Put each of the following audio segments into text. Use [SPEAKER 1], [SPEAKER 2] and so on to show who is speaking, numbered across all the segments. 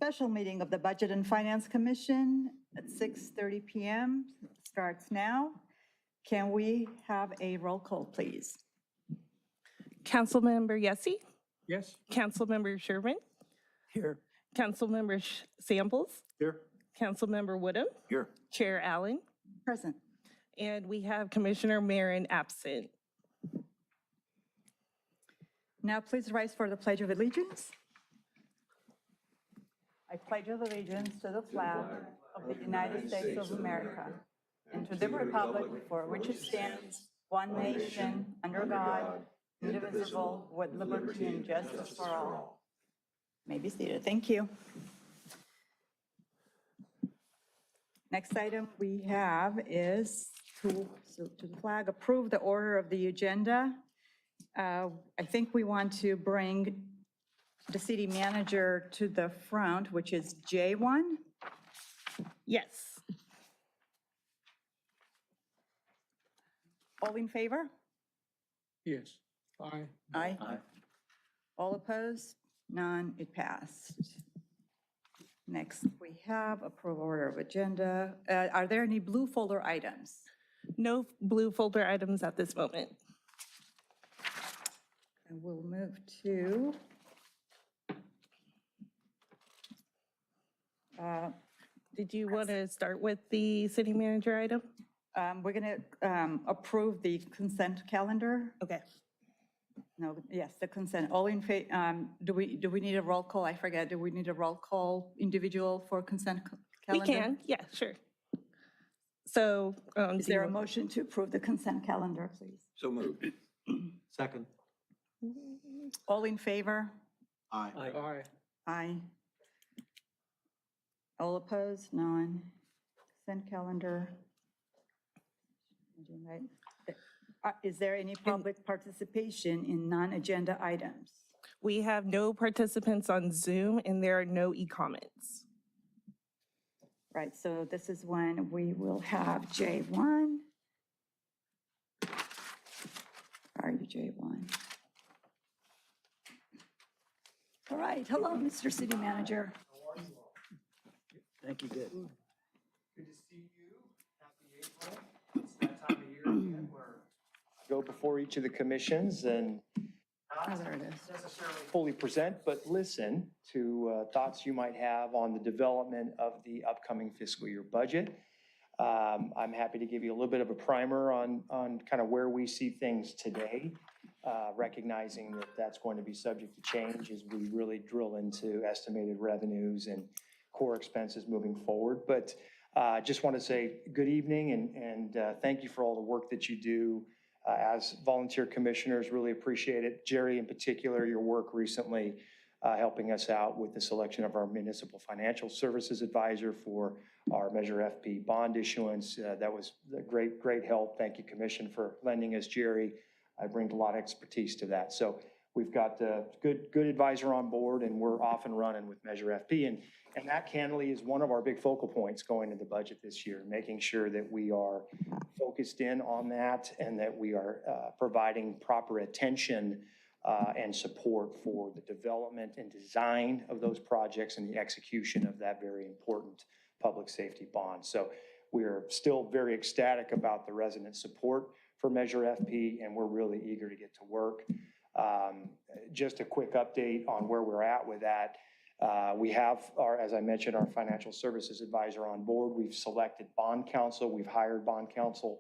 [SPEAKER 1] Special meeting of the Budget and Finance Commission at 6:30 PM starts now. Can we have a roll call, please?
[SPEAKER 2] Councilmember Yessie,
[SPEAKER 3] Yes.
[SPEAKER 2] Councilmember Sherman,
[SPEAKER 3] Here.
[SPEAKER 2] Councilmember Samples,
[SPEAKER 3] Here.
[SPEAKER 2] Councilmember Woodham,
[SPEAKER 3] Here.
[SPEAKER 2] Chair Allen,
[SPEAKER 1] Present.
[SPEAKER 2] and we have Commissioner Marin absent.
[SPEAKER 1] Now please rise for the Pledge of Allegiance. I pledge allegiance to the flag of the United States of America and to the republic for which it stands, one nation, under God, indivisible, with liberty and justice for all. May be seated. Thank you. Next item we have is to the flag, approve the order of the agenda. I think we want to bring the city manager to the front, which is J1.
[SPEAKER 2] Yes.
[SPEAKER 1] All in favor?
[SPEAKER 3] Yes. Aye.
[SPEAKER 1] Aye. All opposed? None, it passed. Next, we have approval order of agenda. Are there any blue folder items?
[SPEAKER 2] No blue folder items at this moment.
[SPEAKER 1] And we'll move to
[SPEAKER 2] Did you want to start with the city manager item?
[SPEAKER 1] we're going to approve the consent calendar.
[SPEAKER 2] Okay.
[SPEAKER 1] No, yes, the consent. All in favor, do we need a roll call? I forget. Do we need a roll call individual for consent
[SPEAKER 2] We
[SPEAKER 1] calendar?
[SPEAKER 2] can, yeah, sure. So.
[SPEAKER 1] Is there a motion to approve the consent calendar, please?
[SPEAKER 4] So moved.
[SPEAKER 3] Second.
[SPEAKER 1] All in favor?
[SPEAKER 4] Aye.
[SPEAKER 3] Aye.
[SPEAKER 1] Aye. All opposed? None. Consent calendar. Is there any public participation in non-agenda items?
[SPEAKER 2] We have no participants on Zoom and there are no e-comments.
[SPEAKER 1] Right, so this is when we will have J1. Are you J1? All right, hello, Mr. City Manager.
[SPEAKER 3] Thank you, good.
[SPEAKER 5] Good to see you. Happy April. It's that time of year again where I go before each of the commissions and
[SPEAKER 1] Oh,
[SPEAKER 5] not
[SPEAKER 1] there it is.
[SPEAKER 5] necessarily fully present, but listen to thoughts you might have on the development of the upcoming fiscal year budget. I'm happy to give you a little bit of a primer on kind of where we see things today, recognizing that that's going to be subject to change as we really drill into estimated revenues and core expenses moving forward. But just want to say good evening and thank you for all the work that you do as volunteer commissioners. Really appreciate it. Jerry, in particular, your work recently helping us out with the selection of our municipal financial services advisor for our Measure FP bond issuance. That was a great help. Thank you, Commission, for lending us Jerry. I bring a lot of expertise to that. So we've got a good advisor on board, and we're off and running with Measure FP. And that candidly is one of our big focal points going into the budget this year, making sure that we are focused in on that and that we are providing proper attention and support for the development and design of those projects and the execution of that very important public safety bond. So we're still very ecstatic about the resident support for Measure FP, and we're really eager to get to work. Just a quick update on where we're at with that. We have as I mentioned, our financial services advisor on board. We've selected bond counsel. We've hired bond counsel.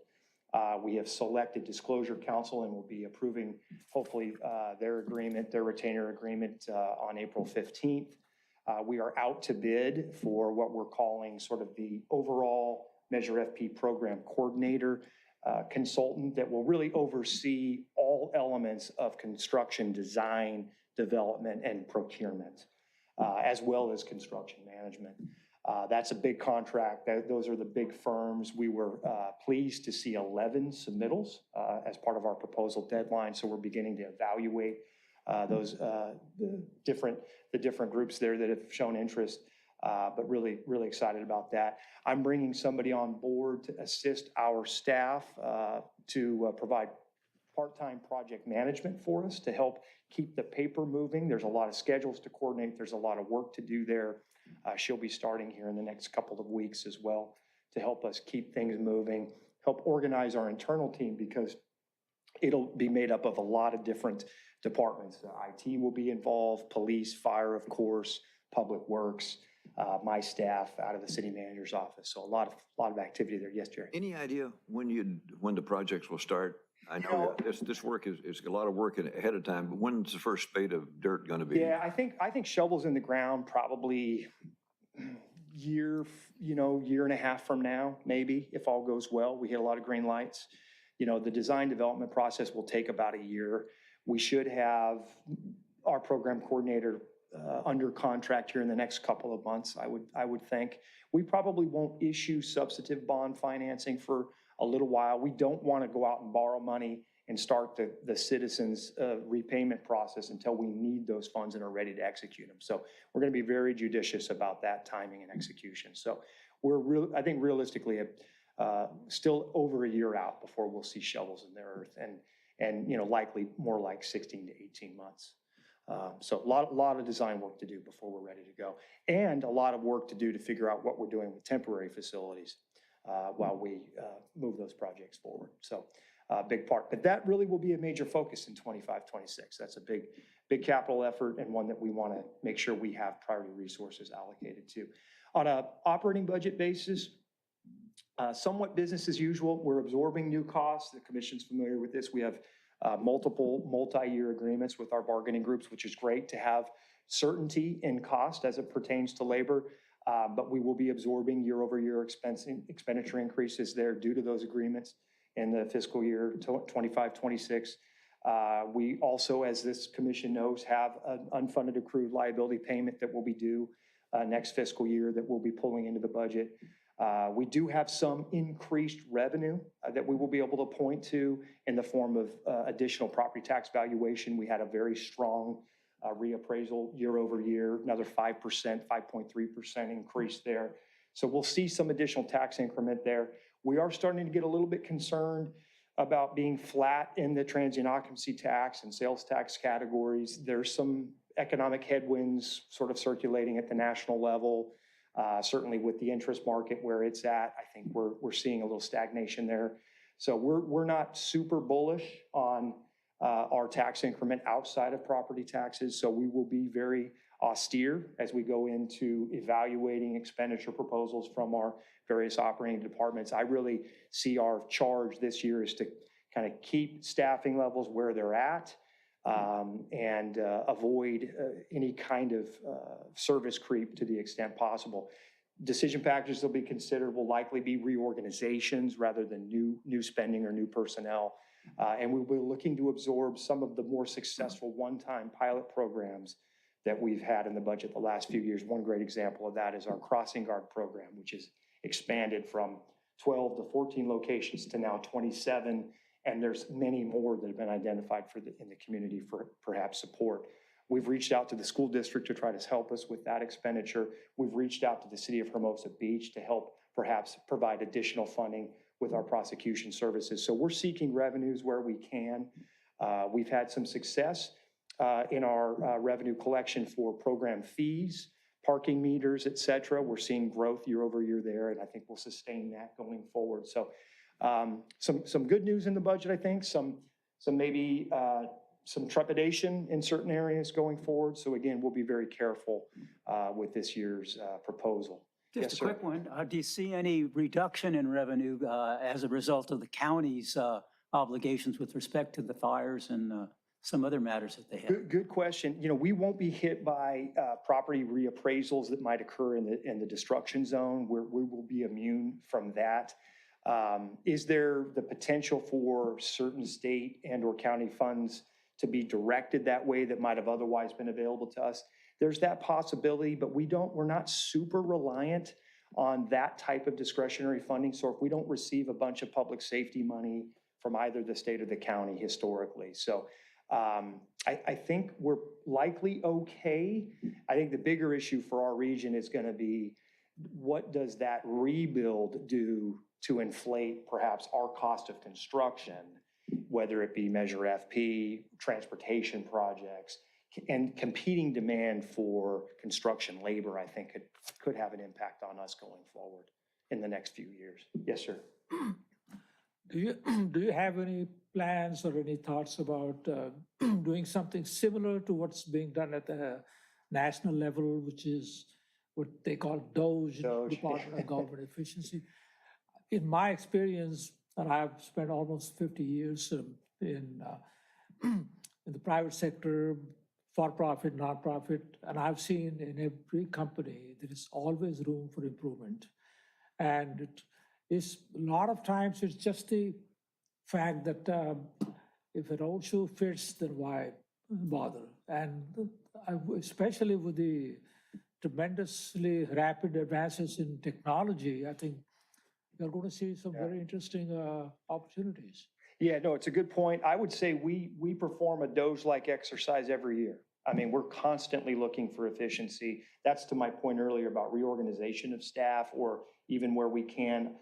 [SPEAKER 5] We have selected disclosure counsel and will be approving, hopefully, their retainer agreement on April 15th. We are out to bid for what we're calling sort of the overall Measure FP program coordinator consultant that will really oversee all elements of construction design, development, and procurement, as well as construction management. That's a big contract. Those are the big firms. We were pleased to see 11 submittals as part of our proposal deadline. So we're beginning to evaluate the different groups there that have shown interest. But really excited about that. I'm bringing somebody on board to assist our staff to provide part-time project management for us to help keep the paper moving. There's a lot of schedules to coordinate. There's a lot of work to do there. She'll be starting here in the next couple of weeks as well to help us keep things moving, help organize our internal team, because it'll be made up of a lot of different departments. IT will be involved, police, fire, of course, public works, my staff out of the city manager's office. So a lot of activity there. Yes, Jerry?
[SPEAKER 4] Any idea when the projects will start? I know this work is a lot of work ahead of time, but when's the first spade of dirt going to be?
[SPEAKER 5] Yeah, I think shovels in the ground probably year and a half from now, maybe, if all goes well. We hit a lot of green lights. The design development process will take about a year. We should have our program coordinator under contract here in the next couple of months, I would think. We probably won't issue substantive bond financing for a little while. We don't want to go out and borrow money and start the citizens' repayment process until we need those funds and are ready to execute them. So we're going to be very judicious about that timing and execution. So I think realistically, still over a year out before we'll see shovels in the earth, and likely more like 16 to 18 months. So a lot of design work to do before we're ready to go, and a lot of work to do to figure out what we're doing with temporary facilities while we move those projects forward. So big part, but that really will be a major focus in 25, 26. That's a big capital effort, and one that we want to make sure we have priority resources allocated to. On a operating budget basis, somewhat business as usual. We're absorbing new costs. The commission's familiar with this. We have multiple multi-year agreements with our bargaining groups, which is great to have certainty in cost as it pertains to labor. But we will be absorbing year-over-year expenditure increases there due to those agreements in the fiscal year 25-26. We also, as this commission knows, have an unfunded accrued liability payment that will be due next fiscal year that we'll be pulling into the budget. We do have some increased revenue that we will be able to point to in the form of additional property tax valuation. We had a very strong reappraisal year over year, another 5%, 5.3% increase there. So we'll see some additional tax increment there. We are starting to get a little bit concerned about being flat in the transient occupancy tax and sales tax categories. There's some economic headwinds sort of circulating at the national level. Certainly with the interest market where it's at, I think we're seeing a little stagnation there. So we're not super bullish on our tax increment outside of property taxes. So we will be very austere as we go into evaluating expenditure proposals from our various operating departments. I really see our charge this year is to kind of keep staffing levels where they're at, and avoid any kind of service creep to the extent possible. Decision packages will be considered will likely be reorganizations rather than new spending or new personnel. And we will be looking to absorb some of the more successful one-time pilot programs that we've had in the budget the last few years. One great example of that is our crossing guard program, which is expanded from 12 to 14 locations to now 27. And there's many more that have been identified in the community for perhaps support. We've reached out to the school district to try to help us with that expenditure. We've reached out to the city of Hermosa Beach to help perhaps provide additional funding with our prosecution services. So we're seeking revenues where we can. We've had some success in our revenue collection for program fees, parking meters, et cetera. We're seeing growth year over year there, and I think we'll sustain that going forward. So some good news in the budget, I think, some maybe some trepidation in certain areas going forward. So again, we'll be very careful with this year's proposal.
[SPEAKER 6] Just a quick one. Do you see any reduction in revenue as a result of the county's obligations with respect to the fires and some other matters that they have?
[SPEAKER 5] Good question. We won't be hit by property reappraisals that might occur in the destruction zone. We will be immune from that. Is there the potential for certain state and or county funds to be directed that way that might have otherwise been available to us? There's that possibility, but we're not super reliant on that type of discretionary funding. So if we don't receive a bunch of public safety money from either the state or the county historically. So I think we're likely okay. I think the bigger issue for our region is going to be, what does that rebuild do to inflate perhaps our cost of construction, whether it be Measure FP, transportation projects, and competing demand for construction labor, I think could have an impact on us going forward in the next few years. Yes, sir.
[SPEAKER 3] Do you have any plans or any thoughts about doing something similar to what's being done at the national level, which is what they call DOGE,
[SPEAKER 5] DOGE.
[SPEAKER 3] Department of Government Efficiency? In my experience, and I've spent almost 50 years in the private sector, for-profit, nonprofit, and I've seen in every company there is always room for improvement. And it's a lot of times it's just the fact that if an old shoe fits, then why bother? And especially with the tremendously rapid advances in technology, I think you're going to see some very interesting opportunities.
[SPEAKER 5] Yeah, no, it's a good point. I would say we perform a Doge-like exercise every year. I mean, we're constantly looking for efficiency. That's to my point earlier about reorganization of staff, or even where we can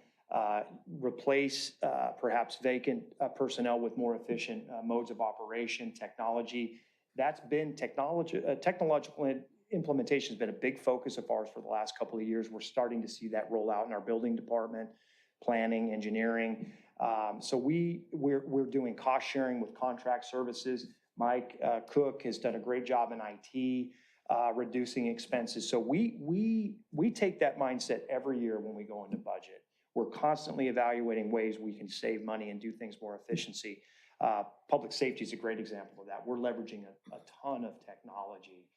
[SPEAKER 5] replace perhaps vacant personnel with more efficient modes of operation, technology. That's been technological implementation has been a big focus of ours for the last couple of years. We're starting to see that roll out in our building department, planning, engineering. So we're doing cost sharing with contract services. Mike Cook has done a great job in IT, reducing expenses. So we take that mindset every year when we go into budget. We're constantly evaluating ways we can save money and do things more efficiency. Public safety is a great example of that. We're leveraging a ton of technology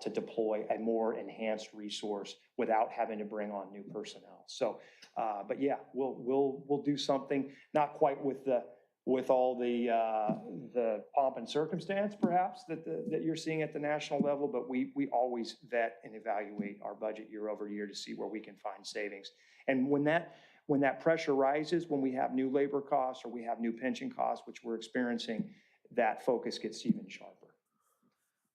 [SPEAKER 5] to deploy a more enhanced resource without having to bring on new personnel. So, but yeah, we'll do something, not quite with all the pomp and circumstance, perhaps, that you're seeing at the national level, but we always vet and evaluate our budget year over year to see where we can find savings. And when that pressure rises, when we have new labor costs or we have new pension costs, which we're experiencing, that focus gets even sharper.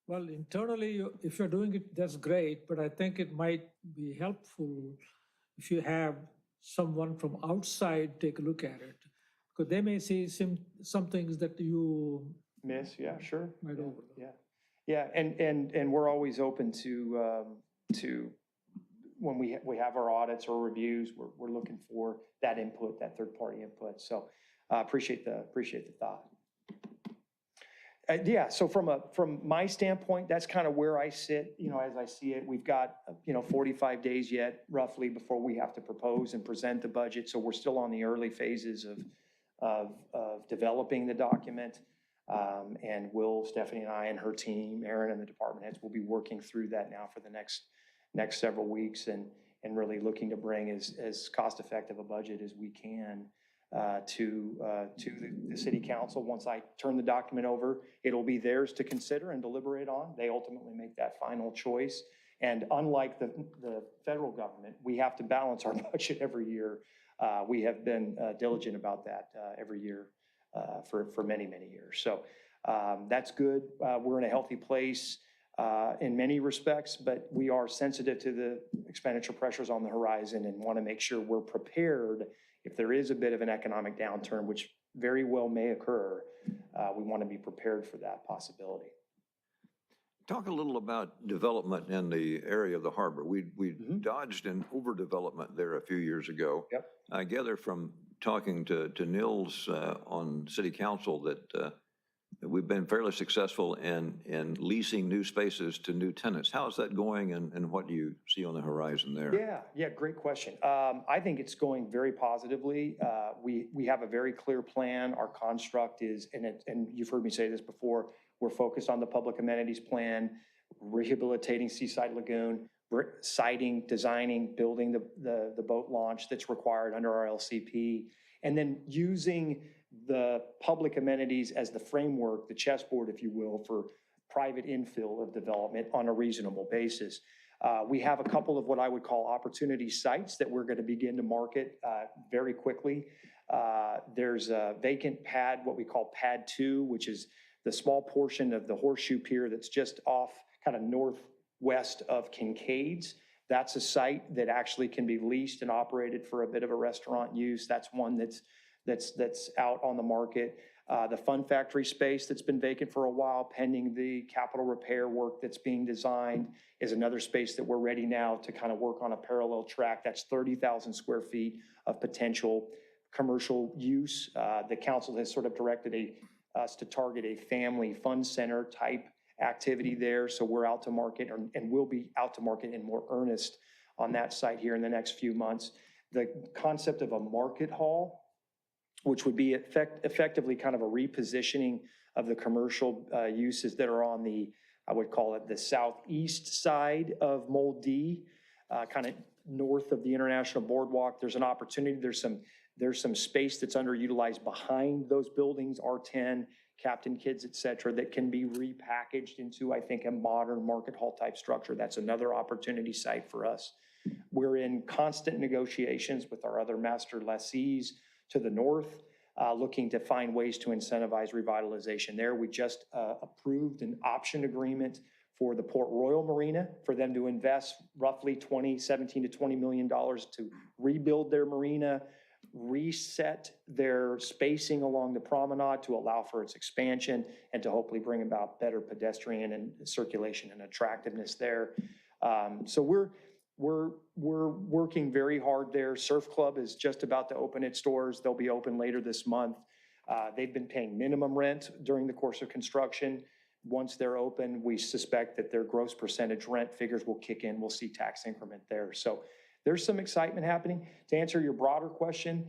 [SPEAKER 3] Well, internally, if you're doing it, that's great, but I think it might be helpful if you have someone from outside take a look at it, because they may see some things that you
[SPEAKER 5] miss. Yeah, sure.
[SPEAKER 3] Might overlook.
[SPEAKER 5] Yeah, and we're always open to when we have our audits or reviews, we're looking for that input, that third-party input. So appreciate the thought. Yeah, so from my standpoint, that's kind of where I sit, as I see it. We've got, 45 days yet, roughly, before we have to propose and present the budget. So we're still on the early phases of developing the document. And Stephanie and I and her team, Aaron and the department heads, will be working through that now for the next several weeks and really looking to bring as cost-effective a budget as we can to the city council. Once I turn the document over, it'll be theirs to consider and deliberate on. They ultimately make that final choice. And unlike the federal government, we have to balance our budget every year. We have been diligent about that every year for many, many years. So that's good. We're in a healthy place in many respects, but we are sensitive to the expenditure pressures on the horizon and want to make sure we're prepared if there is a bit of an economic downturn, which very well may occur. We want to be prepared for that possibility.
[SPEAKER 4] Talk a little about development in the area of the harbor. We dodged an overdevelopment there a few years ago.
[SPEAKER 5] Yep.
[SPEAKER 4] I gather from talking to Nils on city council that we've been fairly successful in leasing new spaces to new tenants. How is that going, and what do you see on the horizon there?
[SPEAKER 5] Yeah, great question. I think it's going very positively. We have a very clear plan. Our construct is, and you've heard me say this before, we're focused on the public amenities plan, rehabilitating Seaside Lagoon, siting, designing, building the boat launch that's required under our LCP, and then using the public amenities as the framework, the chessboard, if you will, for private infill of development on a reasonable basis. We have a couple of what I would call opportunity sites that we're going to begin to market very quickly. There's a vacant pad, what we call Pad 2, which is the small portion of the horseshoe pier that's just off kind of northwest of Kincaid's. That's a site that actually can be leased and operated for a bit of a restaurant use. That's one that's that's out on the market. The Fun Factory space that's been vacant for a while pending the capital repair work that's being designed is another space that we're ready now to kind of work on a parallel track. That's 30,000 square feet of potential commercial use. The council has sort of directed us to target a family fun center type activity there. So we're out to market and we'll be out to market in more earnest on that site here in the next few months. The concept of a market hall, which would be effectively kind of a repositioning of the commercial uses that are on the, I would call it the southeast side of Mold D, kind of north of the International Boardwalk. There's an opportunity, there's some space that's underutilized behind those buildings, R10, Captain Kids, et cetera, that can be repackaged into, I think, a modern market hall type structure. That's another opportunity site for us. We're in constant negotiations with our other master lessees to the north, looking to find ways to incentivize revitalization there. We just approved an option agreement for the Port Royal Marina for them to invest roughly $17 to $20 million to rebuild their marina, reset their spacing along the promenade to allow for its expansion and to hopefully bring about better pedestrian and circulation and attractiveness there. So we're working very hard there. Surf Club is just about to open its doors. They'll be open later this month. They've been paying minimum rent during the course of construction. Once they're open, we suspect that their gross percentage rent figures will kick in. We'll see tax increment there. So there's some excitement happening. To answer your broader question,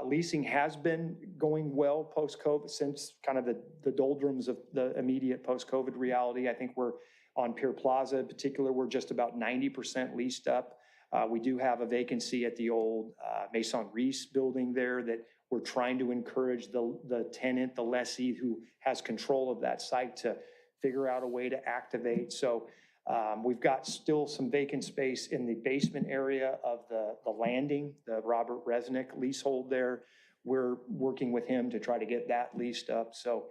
[SPEAKER 5] leasing has been going well post-COVID since kind of the doldrums of the immediate post-COVID reality. I think we're on Pier Plaza in particular, we're just about 90% leased up. We do have a vacancy at the old Maison Reese building there that we're trying to encourage the tenant, the lessee who has control of that site to figure out a way to activate. So we've got still some vacant space in the basement area of the landing, the Robert Resnick leasehold there. We're working with him to try to get that leased up. So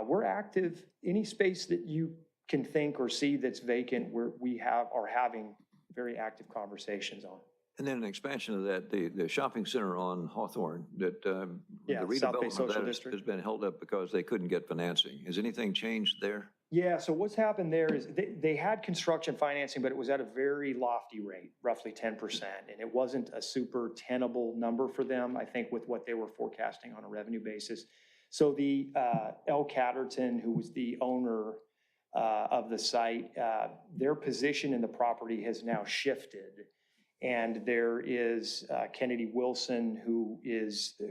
[SPEAKER 5] we're active. Any space that you can think or see that's vacant, are having very active conversations on.
[SPEAKER 4] And then an expansion of that, the shopping center on Hawthorne, that the
[SPEAKER 5] South Bay
[SPEAKER 4] redevelopment
[SPEAKER 5] Social
[SPEAKER 4] of that
[SPEAKER 5] District
[SPEAKER 4] has been held up because they couldn't get financing. Has anything changed there?
[SPEAKER 5] Yeah, so what's happened there is they had construction financing, but it was at a very lofty rate, roughly 10%. And it wasn't a super tenable number for them, I think, with what they were forecasting on a revenue basis. So the L. Catterton, who was the owner of the site, their position in the property has now shifted. And there is Kennedy Wilson, who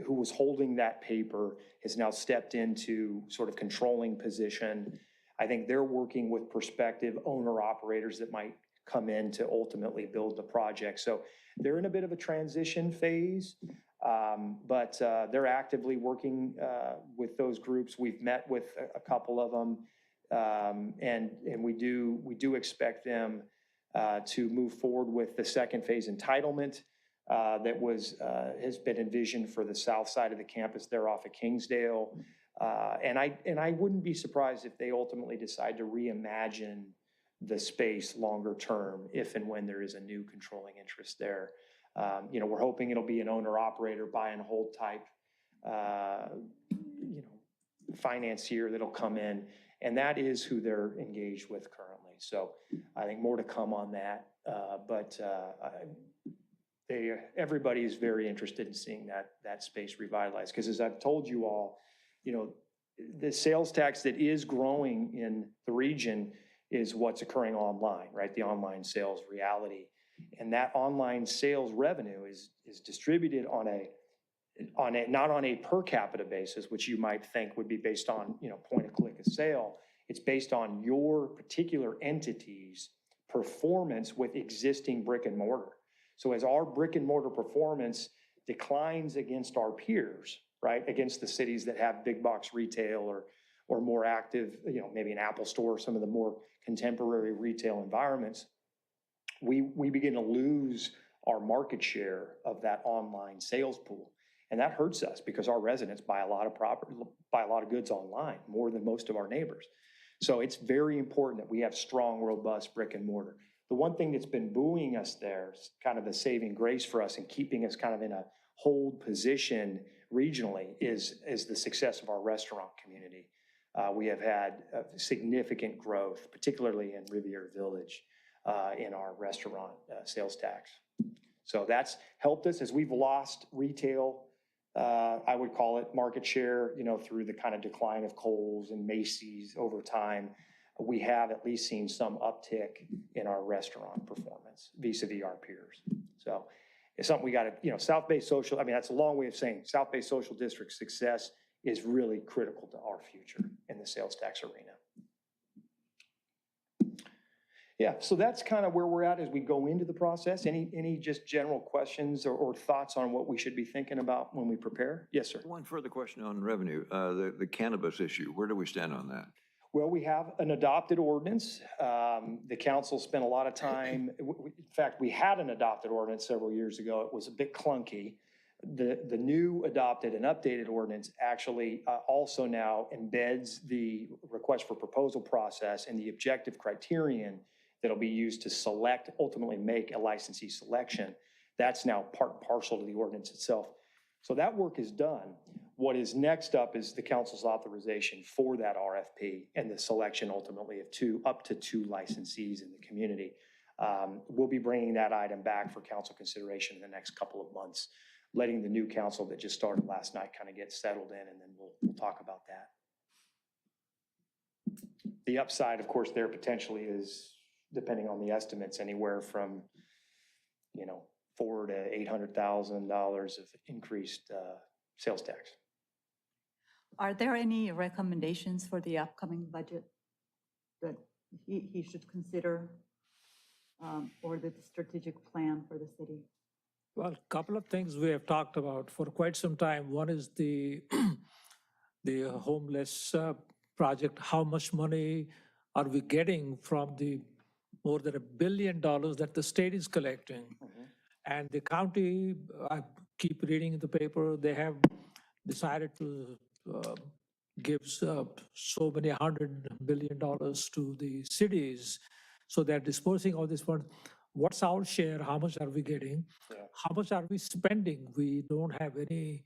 [SPEAKER 5] was holding that paper, has now stepped into sort of controlling position. I think they're working with prospective owner operators that might come in to ultimately build the project. So they're in a bit of a transition phase, but they're actively working with those groups. We've met with a couple of them. And we do expect them to move forward with the second phase entitlement that has been envisioned for the south side of the campus there off of Kingsdale. And I wouldn't be surprised if they ultimately decide to reimagine the space longer term, if and when there is a new controlling interest there. We're hoping it'll be an owner operator, buy and hold type, financier that'll come in. And that is who they're engaged with currently. So I think more to come on that. But everybody is very interested in seeing that space revitalized. Because as I've told you all, the sales tax that is growing in the region is what's occurring online, right? The online sales reality. And that online sales revenue is distributed not on a per capita basis, which you might think would be based on, point of click of sale. It's based on your particular entity's performance with existing brick and mortar. So as our brick and mortar performance declines against our peers, right, against the cities that have big box retail or more active, maybe an Apple store, some of the more contemporary retail environments, we begin to lose our market share of that online sales pool. And that hurts us because our residents buy a lot of goods online, more than most of our neighbors. So it's very important that we have strong, robust brick and mortar. The one thing that's been buoying us there, kind of the saving grace for us and keeping us kind of in a hold position regionally is the success of our restaurant community. We have had significant growth, particularly in Riviera Village, in our restaurant sales tax. So that's helped us as we've lost retail, I would call it market share, through the kind of decline of Kohl's and Macy's over time. We have at least seen some uptick in our restaurant performance vis-a-vis our peers. So it's something we got to, South Bay Social, I mean, that's a long way of saying South Bay Social District success is really critical to our future in the sales tax arena. Yeah, so that's kind of where we're at as we go into the process. Any just general questions or thoughts on what we should be thinking about when we prepare? Yes, sir.
[SPEAKER 4] One further question on revenue, the cannabis issue. Where do we stand on that?
[SPEAKER 5] Well, we have an adopted ordinance. The council spent a lot of time. In fact, we had an adopted ordinance several years ago. It was a bit clunky. The new adopted and updated ordinance actually also now embeds the request for proposal process and the objective criterion that'll be used to select, ultimately make a licensee selection. That's now part and parcel to the ordinance itself. So that work is done. What is next up is the council's authorization for that RFP and the selection ultimately of up to two licensees in the community. We'll be bringing that item back for council consideration in the next couple of months, letting the new council that just started last night kind of get settled in, and then we'll talk about that. The upside, of course, there potentially is, depending on the estimates, anywhere from, $400,000 to $800,000 of increased sales tax.
[SPEAKER 1] Are there any recommendations for the upcoming budget that he should consider, or the strategic plan for the city?
[SPEAKER 3] Well, a couple of things we have talked about for quite some time. One is the homeless project. How much money are we getting from the more than $1 billion that the state is collecting?
[SPEAKER 5] Mm-hmm.
[SPEAKER 3] And the county, I keep reading in the paper, they have decided to give so many $100 billion to the cities. So they're dispersing all this funds. What's our share? How much are we getting?
[SPEAKER 5] Yeah.
[SPEAKER 3] How much are we spending? We don't have any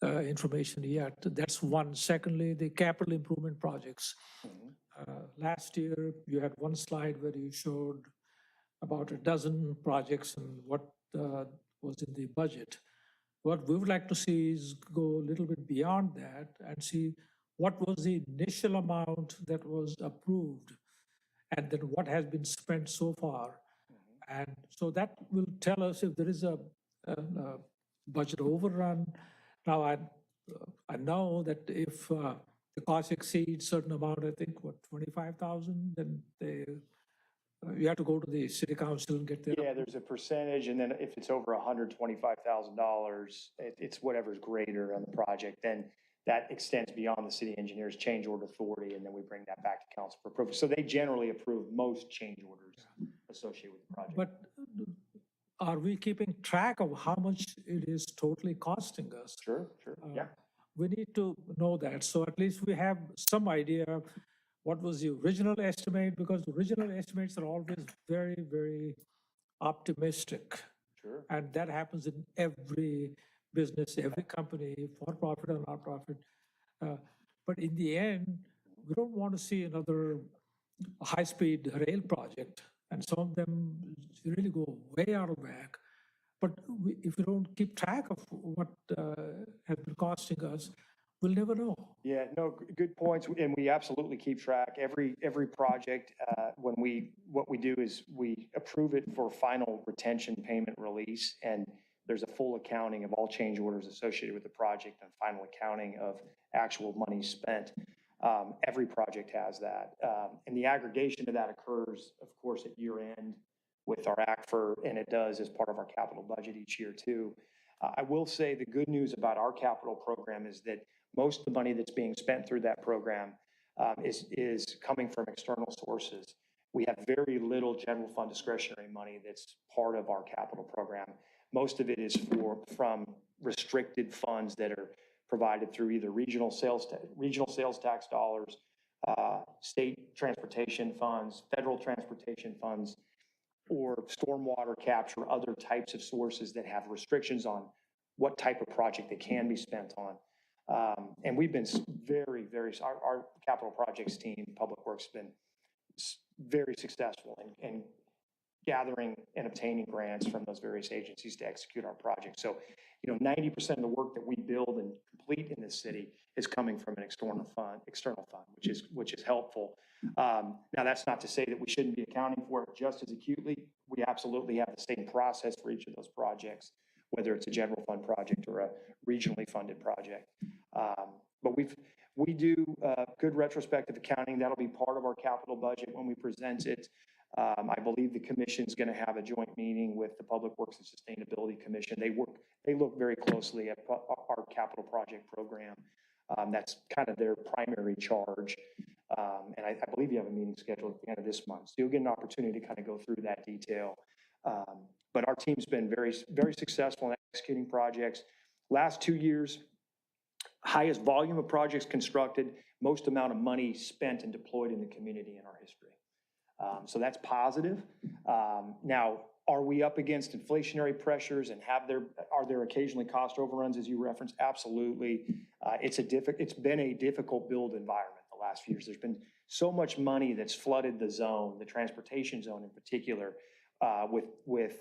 [SPEAKER 3] information yet. That's one. Secondly, the capital improvement projects.
[SPEAKER 5] Mm-hmm.
[SPEAKER 3] Last year, you had one slide where you showed about a dozen projects and what was in the budget. What we would like to see is go a little bit beyond that and see what was the initial amount that was approved and then what has been spent so far. Mm-hmm. And so that will tell us if there is a budget overrun. Now, I know that if the cost exceeds certain amount, I think, 25,000, then you have to go to the city council and get their.
[SPEAKER 5] Yeah, there's a percentage, and then if it's over $125,000, it's whatever's greater on the project, then that extends beyond the city engineer's change order authority, and then we bring that back to council for approval. So they generally approve most change orders associated with the project.
[SPEAKER 3] But are we keeping track of how much it is totally costing us?
[SPEAKER 5] Sure, yeah.
[SPEAKER 3] We need to know that, so at least we have some idea of what was the original estimate, because the original estimates are always very, very optimistic.
[SPEAKER 5] Sure.
[SPEAKER 3] And that happens in every business, every company, for profit or not profit. But in the end, we don't want to see another high-speed rail project. And some of them really go way out of whack. But if we don't keep track of what has been costing us, we'll never know.
[SPEAKER 5] Yeah, no, good points, and we absolutely keep track. Every project, what we do is we approve it for final retention payment release, and there's a full accounting of all change orders associated with the project and final accounting of actual money spent. Every project has that, and the aggregation of that occurs, of course, at year end with our ACFR, and it does as part of our capital budget each year too. I will say the good news about our capital program is that most of the money that's being spent through that program is coming from external sources. We have very little general fund discretionary money that's part of our capital program. Most of it is from restricted funds that are provided through either regional sales tax dollars, state transportation funds, federal transportation funds, or stormwater capture, other types of sources that have restrictions on what type of project they can be spent on. And we've been our capital projects team, Public Works, has been very successful in gathering and obtaining grants from those various agencies to execute our projects. So, 90% of the work that we build and complete in this city is coming from an external fund, which is helpful. Now, that's not to say that we shouldn't be accounting for it just as acutely. We absolutely have the same process for each of those projects, whether it's a general fund project or a regionally funded project. But we do good retrospective accounting. That'll be part of our capital budget when we present it. I believe the commission's going to have a joint meeting with the Public Works and Sustainability Commission. They look very closely at our capital project program. That's kind of their primary charge. And I believe you have a meeting scheduled at the end of this month. So you'll get an opportunity to kind of go through that detail. But our team's been very, very successful in executing projects. Last 2 years, highest volume of projects constructed, most amount of money spent and deployed in the community in our history. So that's positive. Now, are we up against inflationary pressures and are there occasionally cost overruns, as you referenced? Absolutely. It's been a difficult build environment the last few years. There's been so much money that's flooded the zone, the transportation zone in particular, with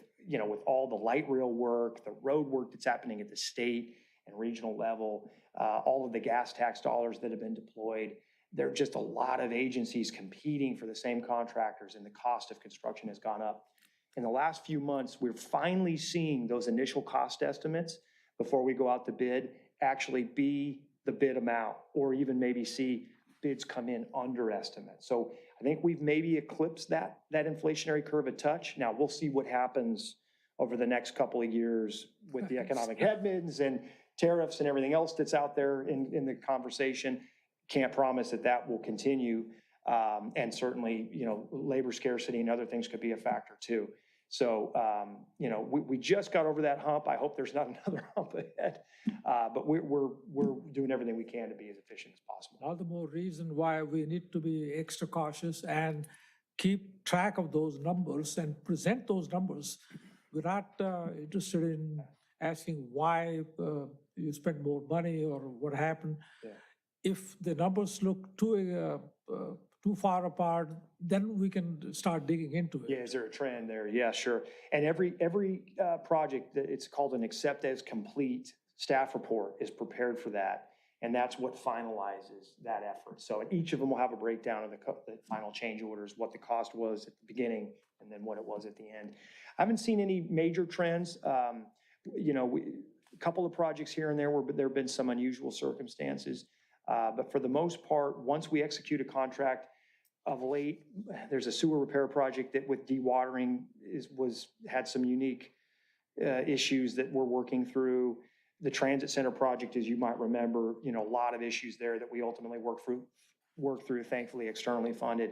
[SPEAKER 5] all the light rail work, the road work that's happening at the state and regional level, all of the gas tax dollars that have been deployed. There are just a lot of agencies competing for the same contractors, and the cost of construction has gone up. In the last few months, we're finally seeing those initial cost estimates before we go out to bid actually be the bid amount, or even maybe see bids come in under estimate. So I think we've maybe eclipsed that inflationary curve a touch. Now we'll see what happens over the next couple of years with the economic headwinds and tariffs and everything else that's out there in the conversation. Can't promise that will continue. And certainly, labor scarcity and other things could be a factor too. So, we just got over that hump. I hope there's not another hump ahead. But we're doing everything we can to be as efficient as possible.
[SPEAKER 3] All the more reason why we need to be extra cautious and keep track of those numbers and present those numbers. We're not interested in asking why you spent more money or what happened.
[SPEAKER 5] Yeah.
[SPEAKER 3] If the numbers look too far apart, then we can start digging into it.
[SPEAKER 5] Yeah, is there a trend there? Yeah, sure. And every project that it's called an accept as complete staff report is prepared for that. And that's what finalizes that effort. So each of them will have a breakdown of the final change orders, what the cost was at the beginning, and then what it was at the end. I haven't seen any major trends. A couple of projects here and there where there have been some unusual circumstances. But for the most part, once we execute a contract, of late, there's a sewer repair project that with dewatering had some unique issues that we're working through. The transit center project, as you might remember, a lot of issues there that we ultimately worked through, thankfully externally funded.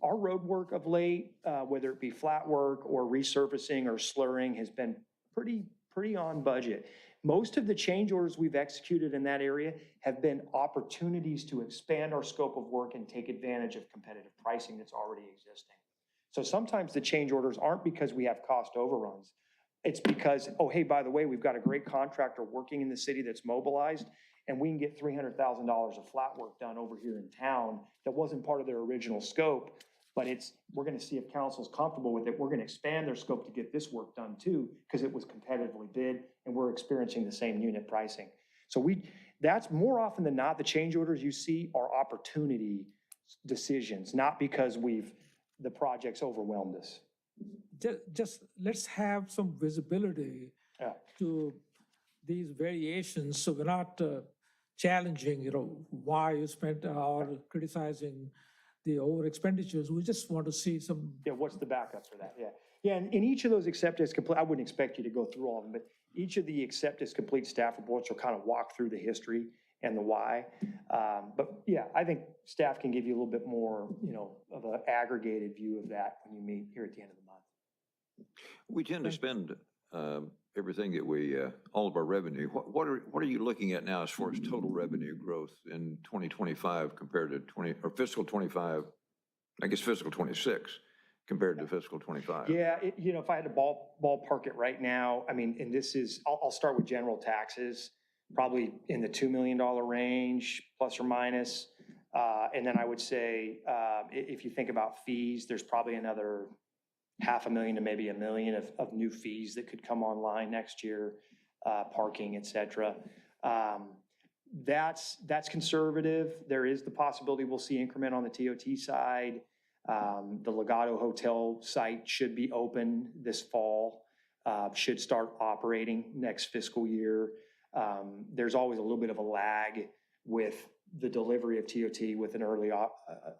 [SPEAKER 5] Our road work of late, whether it be flat work or resurfacing or slurring, has been pretty on budget. Most of the change orders we've executed in that area have been opportunities to expand our scope of work and take advantage of competitive pricing that's already existing. So sometimes the change orders aren't because we have cost overruns. It's because, oh, hey, by the way, we've got a great contractor working in the city that's mobilized, and we can get $300,000 of flat work done over here in town that wasn't part of their original scope. But we're going to see if council's comfortable with it. We're going to expand their scope to get this work done too, because it was competitively bid and we're experiencing the same unit pricing. So that's more often than not, the change orders you see are opportunity decisions, not because the project's overwhelmed us.
[SPEAKER 3] Just let's have some visibility to these variations, so we're not challenging, why you spent or criticizing the over expenditures. We just want to see some.
[SPEAKER 5] Yeah, what's the backup for that? Yeah, and in each of those accept as complete, I wouldn't expect you to go through all of them, but each of the accept as complete staff reports will kind of walk through the history and the why. But yeah, I think staff can give you a little bit more, of an aggregated view of that when you meet here at the end of the month.
[SPEAKER 4] We tend to spend everything that all of our revenue. What are you looking at now as far as total revenue growth in 2025 compared to fiscal 25, I guess fiscal 26, compared to fiscal '25?
[SPEAKER 5] Yeah, if I had to ballpark it right now, I mean, and this is, I'll start with general taxes, probably in the $2 million range, plus or minus. And then I would say, if you think about fees, there's probably another $500,000 to maybe $1 million of new fees that could come online next year, parking, et cetera. That's conservative. There is the possibility we'll see increment on the TOT side. The Legato Hotel site should be open this fall, should start operating next fiscal year. There's always a little bit of a lag with the delivery of TOT with an early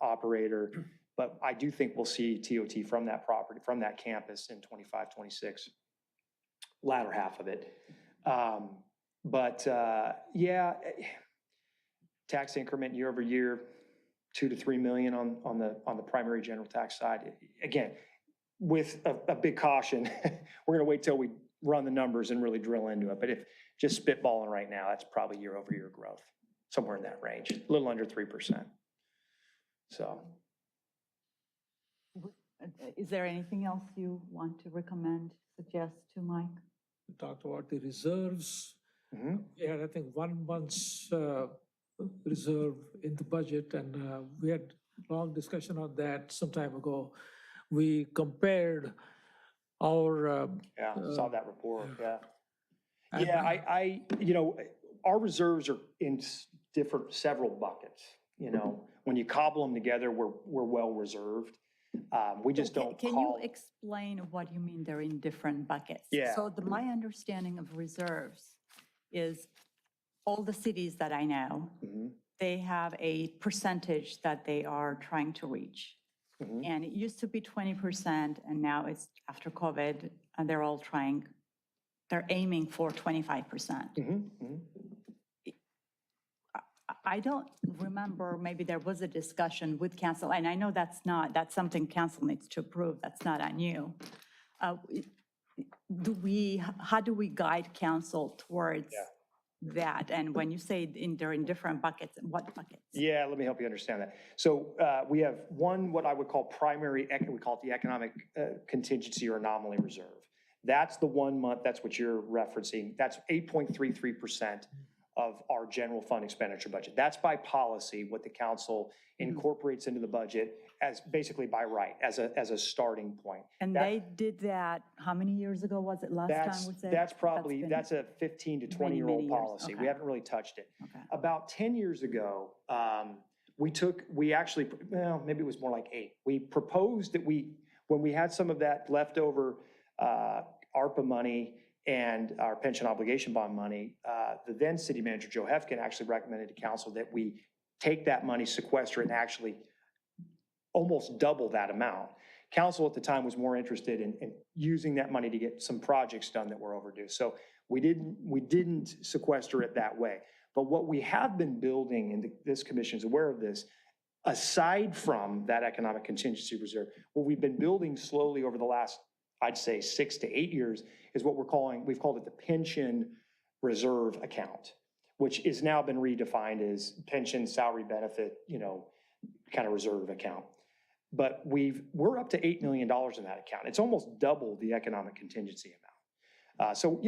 [SPEAKER 5] operator, but I do think we'll see TOT from that property, from that campus in 25, 26, latter half of it. Yeah, tax increment year over year, $2 to $3 million on the primary general tax side. Again, with a big caution, we're going to wait till we run the numbers and really drill into it. But if just spitballing right now, that's probably year over year growth, somewhere in that range, a little under 3%. So.
[SPEAKER 1] Is there anything else you want to recommend, suggest to Mike?
[SPEAKER 3] We talked about the reserves.
[SPEAKER 5] Mm-hmm.
[SPEAKER 3] We had, I think, 1 month's reserve in the budget, and we had a long discussion on that some time ago. We compared our
[SPEAKER 5] Yeah, saw that report, yeah.
[SPEAKER 3] and-
[SPEAKER 5] Yeah, our reserves are in several buckets, When you cobble them together, we're well reserved. We just don't
[SPEAKER 1] Can you
[SPEAKER 5] call.
[SPEAKER 1] explain what you mean they're in different buckets?
[SPEAKER 5] Yeah.
[SPEAKER 1] So my understanding of reserves is all the cities that I know,
[SPEAKER 5] Mhm,
[SPEAKER 1] they have a percentage that they are trying to reach.
[SPEAKER 5] mhm.
[SPEAKER 1] And it used to be 20%, and now it's after COVID, and they're aiming for 25%.
[SPEAKER 5] Mhm, mhm.
[SPEAKER 1] I don't remember, maybe there was a discussion with council, and I know that's something council needs to approve, that's not on you. How do we guide council towards that? And when you say they're in different buckets, what buckets?
[SPEAKER 5] Yeah, let me help you understand that. So we have one, what I would call primary, we call it the economic contingency or anomaly reserve. That's the 1 month, that's what you're referencing. That's 8.33% of our general fund expenditure budget. That's by policy, what the council incorporates into the budget as basically by right, as a starting point.
[SPEAKER 1] And they did that, how many years ago was it last time? we said?
[SPEAKER 5] That's a 15 to 20-year-old
[SPEAKER 1] many years,
[SPEAKER 5] policy. We
[SPEAKER 1] okay.
[SPEAKER 5] haven't really touched it.
[SPEAKER 1] Okay.
[SPEAKER 5] About 10 years ago, we actually, well, maybe it was more like 8. We proposed that when we had some of that leftover ARPA money and our pension obligation bond money, the then city manager, Joe Hefkin, actually recommended to council that we take that money, sequester it, and actually almost double that amount. Council at the time was more interested in using that money to get some projects done that were overdue. So we didn't sequester it that way. But what we have been building, and this commission is aware of this, aside from that economic contingency reserve, what we've been building slowly over the last, I'd say 6 to 8 years, is what we've called it the pension reserve account, which is now been redefined as pension, salary benefit, kind of reserve account. But we're up to $8 million in that account. It's almost double the economic contingency amount. So,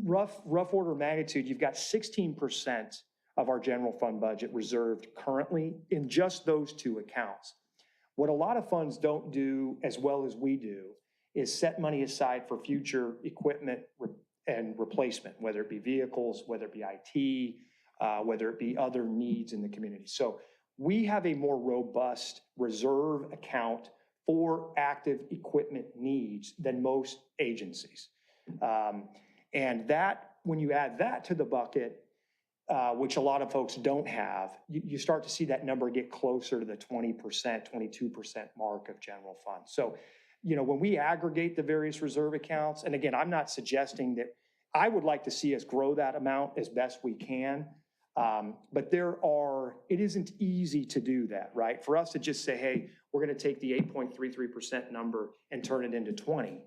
[SPEAKER 5] rough order of magnitude, you've got 16% of our general fund budget reserved currently in just those 2 accounts. What a lot of funds don't do as well as we do is set money aside for future equipment and replacement, whether it be vehicles, whether it be IT, whether it be other needs in the community. So we have a more robust reserve account for active equipment needs than most agencies. And that, when you add that to the bucket, which a lot of folks don't have, you start to see that number get closer to the 20%, 22% mark of general fund. So, when we aggregate the various reserve accounts, and again, I'm not suggesting that I would like to see us grow that amount as best we can. But it isn't easy to do that, right? For us to just say, hey, we're going to take the 8.33% number and turn it into 20.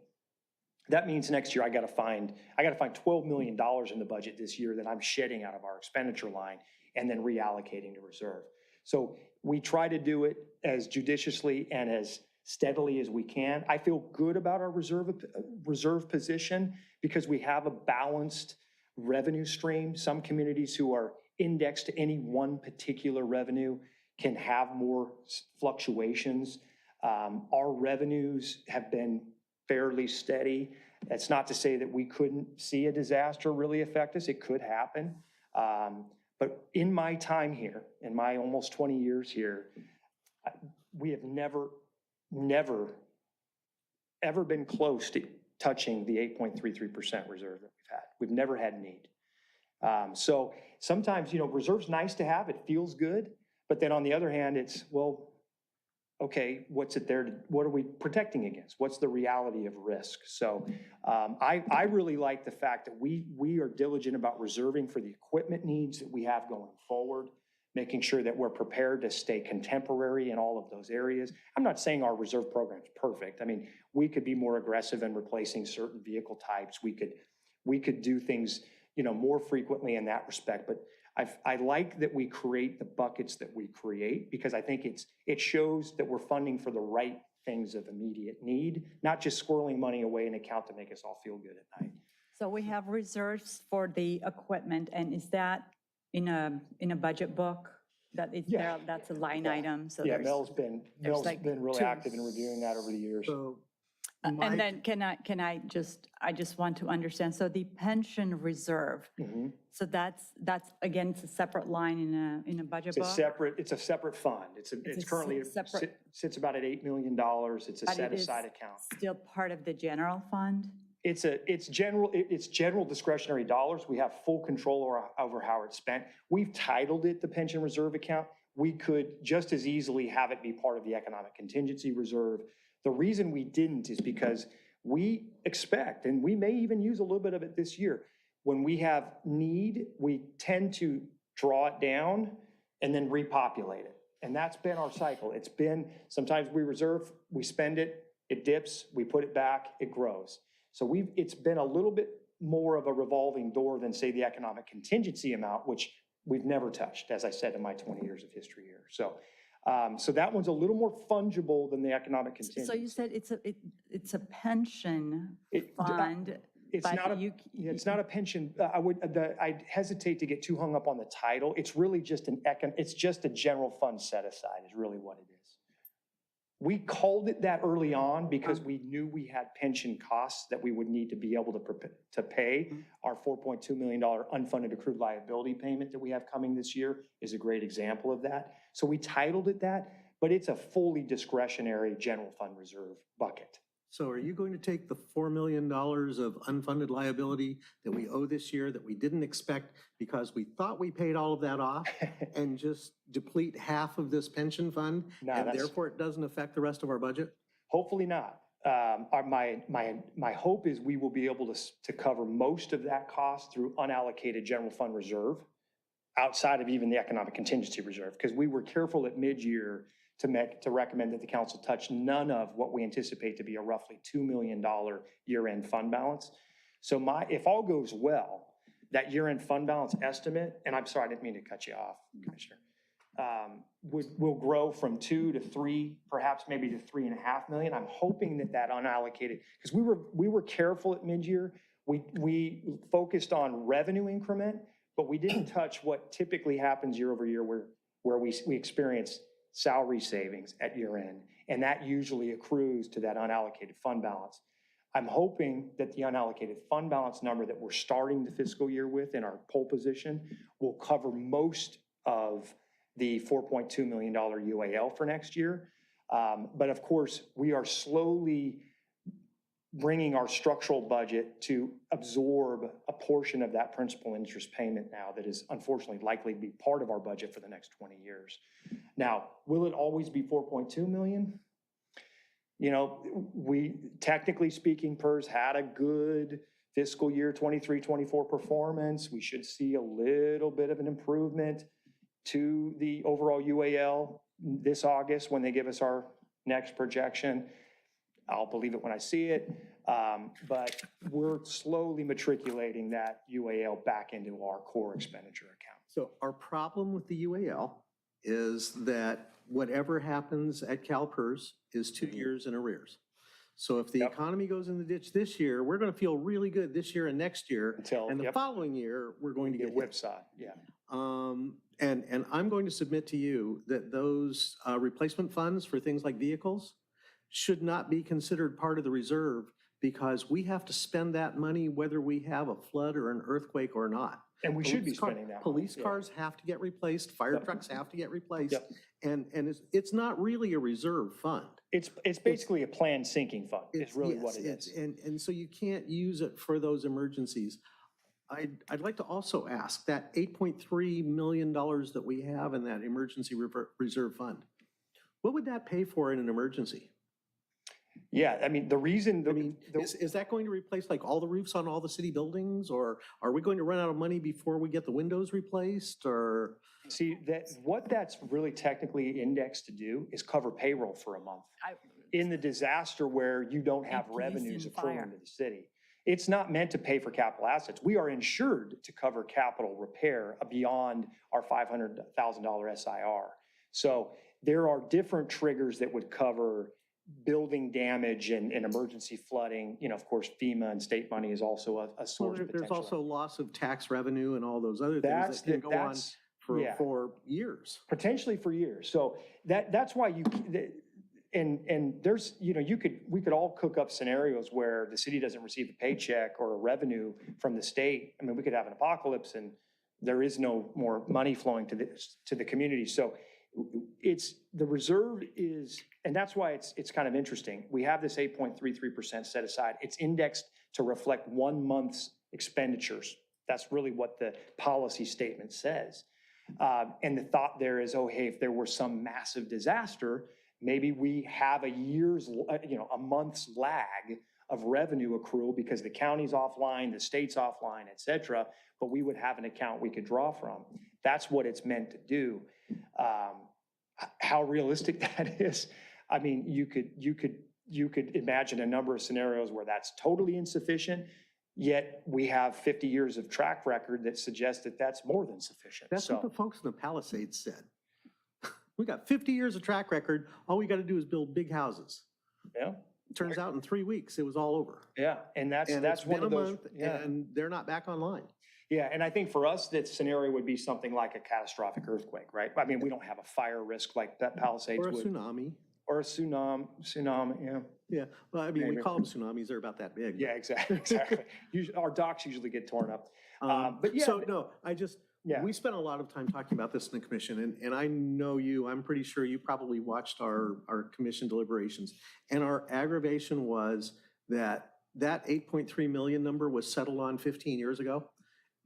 [SPEAKER 5] That means next year I got to find $12 million in the budget this year that I'm shedding out of our expenditure line and then reallocating to reserve. So we try to do it as judiciously and as steadily as we can. I feel good about our reserve position because we have a balanced revenue stream. Some communities who are indexed to any one particular revenue can have more fluctuations. Our revenues have been fairly steady. That's not to say that we couldn't see a disaster really affect us. It could happen. But in my time here, in my almost 20 years here, we have never, ever been close to touching the 8.33% reserve that we've had. We've never had need. So sometimes, reserve's nice to have. It feels good. But then on the other hand, it's, well, okay, what's it there? What are we protecting against? What's the reality of risk? So I really like the fact that we are diligent about reserving for the equipment needs that we have going forward, making sure that we're prepared to stay contemporary in all of those areas. I'm not saying our reserve program is perfect. I mean, we could be more aggressive in replacing certain vehicle types. We could do things, more frequently in that respect. But I like that we create the buckets that we create because I think it shows that we're funding for the right things of immediate need, not just squirreling money away in an account to make us all feel good at night.
[SPEAKER 1] So we have reserves for the equipment, and is that in a budget book? That is there, that's a line item, so
[SPEAKER 5] Yeah,
[SPEAKER 1] there's.
[SPEAKER 5] Mel's been
[SPEAKER 1] like
[SPEAKER 5] really
[SPEAKER 1] two.
[SPEAKER 5] active in reviewing that over the years.
[SPEAKER 7] So
[SPEAKER 1] And then I just want to understand, so the pension reserve,
[SPEAKER 5] Mhm.
[SPEAKER 1] so that's again, it's a separate line in a budget book?
[SPEAKER 5] It's a separate fund. It's
[SPEAKER 1] a
[SPEAKER 5] currently,
[SPEAKER 1] separate-
[SPEAKER 5] sits about at $8 million. It's a
[SPEAKER 1] But
[SPEAKER 5] set
[SPEAKER 1] it is
[SPEAKER 5] aside account.
[SPEAKER 1] Still part of the general fund?
[SPEAKER 5] It's general discretionary dollars. We have full control over how it's spent. We've titled it the pension reserve account. We could just as easily have it be part of the economic contingency reserve. The reason we didn't is because we expect, and we may even use a little bit of it this year, when we have need, we tend to draw it down and then repopulate it. And that's been our cycle. It's been, sometimes we reserve, we spend it, it dips, we put it back, it grows. So it's been a little bit more of a revolving door than, say, the economic contingency amount, which we've never touched, as I said, in my 20 years of history here. So that one's a little more fungible than the economic contingency.
[SPEAKER 1] So you said it's a pension
[SPEAKER 5] It-
[SPEAKER 1] fund,
[SPEAKER 5] It's
[SPEAKER 1] but
[SPEAKER 5] not it's not a pension. I'd hesitate to get too hung up on the title. It's really just it's just a general fund set aside is really what it is. We called it that early on because we knew we had pension costs that we would need to be able to pay. Our $4.2 million unfunded accrued liability payment that we have coming this year is a great example of that. So we titled it that, but it's a fully discretionary general fund reserve bucket.
[SPEAKER 7] So are you going to take the $4 million of unfunded liability that we owe this year that we didn't expect because we thought we paid all of that off and just deplete half of this pension fund?
[SPEAKER 5] No,
[SPEAKER 7] and
[SPEAKER 5] that's-
[SPEAKER 7] therefore it doesn't affect the rest of our budget?
[SPEAKER 5] Hopefully not. My hope is we will be able to cover most of that cost through unallocated general fund reserve outside of even the economic contingency reserve, because we were careful at mid-year to recommend that the council touch none of what we anticipate to be a roughly $2 million year-end fund balance. So if all goes well, that year-end fund balance estimate, and I'm sorry, I didn't mean to cut you off, Commissioner, will grow from 2 to 3, perhaps maybe to 3.5 million. I'm hoping that unallocated, because we were careful at mid-year. We focused on revenue increment, but we didn't touch what typically happens year over year where we experience salary savings at year end, and that usually accrues to that unallocated fund balance. I'm hoping that the unallocated fund balance number that we're starting the fiscal year with in our pole position will cover most of the $4.2 million UAL for next year. But of course, we are slowly bringing our structural budget to absorb a portion of that principal interest payment now that is unfortunately likely to be part of our budget for the next 20 years. Now, will it always be 4.2 million? We, technically speaking, PERS had a good fiscal year 23-24 performance. We should see a little bit of an improvement to the overall UAL this August when they give us our next projection. I'll believe it when I see it, but we're slowly matriculating that UAL back into our core expenditure account.
[SPEAKER 7] So our problem with the UAL is that whatever happens at CalPERS is 2 years in arrears. So if the
[SPEAKER 5] Yep.
[SPEAKER 7] economy goes in the ditch this year, we're going to feel really good this year and next year.
[SPEAKER 5] Until,
[SPEAKER 7] And the
[SPEAKER 5] yep.
[SPEAKER 7] following year, we're going to
[SPEAKER 5] Get
[SPEAKER 7] get hit.
[SPEAKER 5] whipsawed, yeah.
[SPEAKER 7] And I'm going to submit to you that those replacement funds for things like vehicles should not be considered part of the reserve because we have to spend that money whether we have a flood or an earthquake or not.
[SPEAKER 5] And we should be
[SPEAKER 7] Police car-
[SPEAKER 5] spending that money,
[SPEAKER 7] Police
[SPEAKER 5] yeah.
[SPEAKER 7] cars have to get replaced, fire
[SPEAKER 5] Yep.
[SPEAKER 7] trucks have to get replaced.
[SPEAKER 5] Yep.
[SPEAKER 7] And it's not really a reserve fund.
[SPEAKER 5] It's basically a planned sinking fund, is really what it
[SPEAKER 7] Yes,
[SPEAKER 5] is.
[SPEAKER 7] and so you can't use it for those emergencies. I'd like to also ask, that $8.3 million that we have in that emergency reserve fund, what would that pay for in an emergency?
[SPEAKER 5] Yeah, I mean, the reason,
[SPEAKER 7] I mean, is that going to replace like all the roofs on all the city buildings? Or are we going to run out of money before we get the windows replaced or?
[SPEAKER 5] see, what that's really technically indexed to do is cover payroll for a month. In the disaster where you don't have
[SPEAKER 1] Police
[SPEAKER 5] revenues
[SPEAKER 1] and
[SPEAKER 5] accruing
[SPEAKER 1] fire.
[SPEAKER 5] to the city. It's not meant to pay for capital assets. We are insured to cover capital repair beyond our $500,000 SIR. So there are different triggers that would cover building damage and emergency flooding. You know, of course, FEMA and state money is also a
[SPEAKER 7] Well,
[SPEAKER 5] source
[SPEAKER 7] there's
[SPEAKER 5] potentially.
[SPEAKER 7] also loss of tax revenue and all those other
[SPEAKER 5] That's
[SPEAKER 7] things that can
[SPEAKER 5] the-
[SPEAKER 7] go on
[SPEAKER 5] that's- yeah.
[SPEAKER 7] for years.
[SPEAKER 5] Potentially for years. So that's why and there's, you know, we could all cook up scenarios where the city doesn't receive a paycheck or a revenue from the state. I mean, we could have an apocalypse and there is no more money flowing to the community. So it's, the reserve is, and that's why it's kind of interesting. We have this 8.33% set aside. It's indexed to reflect 1 month's expenditures. That's really what the policy statement says. And the thought there is, oh, hey, if there were some massive disaster, maybe we have a month's lag of revenue accrual because the county's offline, the state's offline, et cetera, but we would have an account we could draw from. That's what it's meant to do. How realistic that is, I mean, you could imagine a number of scenarios where that's totally insufficient, yet we have 50 years of track record that suggests that that's more than sufficient.
[SPEAKER 7] That's what the folks in the Palisades said. We got 50 years of track record. All we got to do is build big houses.
[SPEAKER 5] Yeah,
[SPEAKER 7] Turns out in 3 weeks, it was all over.
[SPEAKER 5] yeah, and
[SPEAKER 7] And
[SPEAKER 5] that's
[SPEAKER 7] it's
[SPEAKER 5] one
[SPEAKER 7] been
[SPEAKER 5] of
[SPEAKER 7] a
[SPEAKER 5] those.
[SPEAKER 7] month
[SPEAKER 5] Yeah.
[SPEAKER 7] and they're not back online.
[SPEAKER 5] Yeah, and I think for us, that scenario would be something like a catastrophic earthquake, right? I mean, we don't have a fire risk like that Palisades
[SPEAKER 7] Or a
[SPEAKER 5] would.
[SPEAKER 7] tsunami.
[SPEAKER 5] Or a tsunami, yeah.
[SPEAKER 7] Yeah, well, I mean, we
[SPEAKER 5] Maybe.
[SPEAKER 7] call them tsunamis, they're about that big.
[SPEAKER 5] Yeah, exactly. Our docks usually get torn up. But yeah,
[SPEAKER 7] So, no,
[SPEAKER 5] Yeah.
[SPEAKER 7] we spent a lot of time talking about this in the commission, and I know you, I'm pretty sure you probably watched our commission deliberations. And our aggravation was that 8.3 million number was settled on 15 years ago.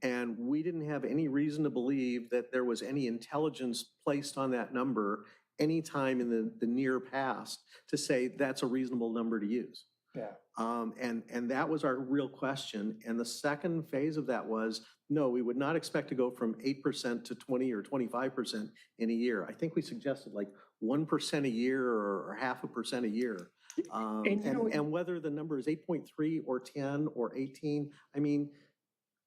[SPEAKER 7] And we didn't have any reason to believe that there was any intelligence placed on that number anytime in the near past to say that's a reasonable number to use.
[SPEAKER 5] yeah.
[SPEAKER 7] And that was our real question. And the second phase of that was, no, we would not expect to go from 8% to 20 or 25% in a year. I think we suggested like 1% a year or 0.5% a year. And whether the number is 8.3 or 10 or 18, I mean,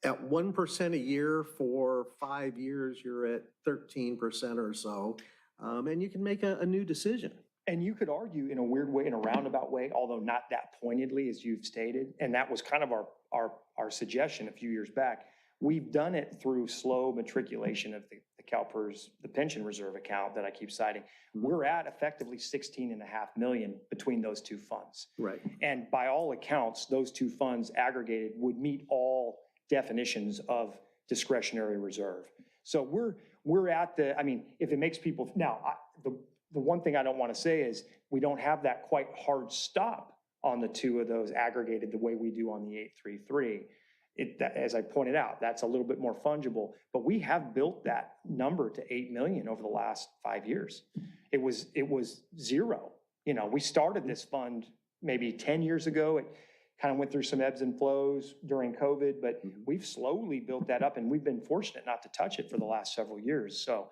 [SPEAKER 7] at 1% a year for 5 years, you're at 13% or so. And you can make a new decision.
[SPEAKER 5] And you could argue in a weird way, in a roundabout way, although not that pointedly as you've stated, and that was kind of our suggestion a few years back. We've done it through slow matriculation of the CalPERS, the pension reserve account that I keep citing. We're at effectively 16.5 million between those two funds.
[SPEAKER 7] Right.
[SPEAKER 5] And by all accounts, those two funds aggregated would meet all definitions of discretionary reserve. So we're at the, I mean, if it makes people, now, the one thing I don't want to say is we don't have that quite hard stop on the two of those aggregated the way we do on the 833. As I pointed out, that's a little bit more fungible, but we have built that number to 8 million over the last 5 years. It was zero. You know, we started this fund maybe 10 years ago. It kind of went through some ebbs and flows during COVID, but we've slowly built that up and we've been fortunate not to touch it for the last several years. So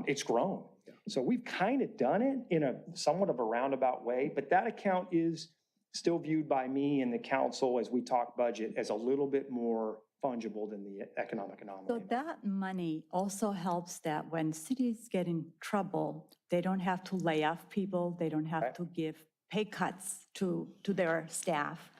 [SPEAKER 5] it's grown. So we've kind of done it in a somewhat of a roundabout way, but that account is still viewed by me and the council as we talk budget as a little bit more fungible than the economic anomaly.
[SPEAKER 1] So that money also helps that when cities get in trouble, they don't have to lay off people, they don't have
[SPEAKER 5] Right.
[SPEAKER 1] to give pay cuts to their staff.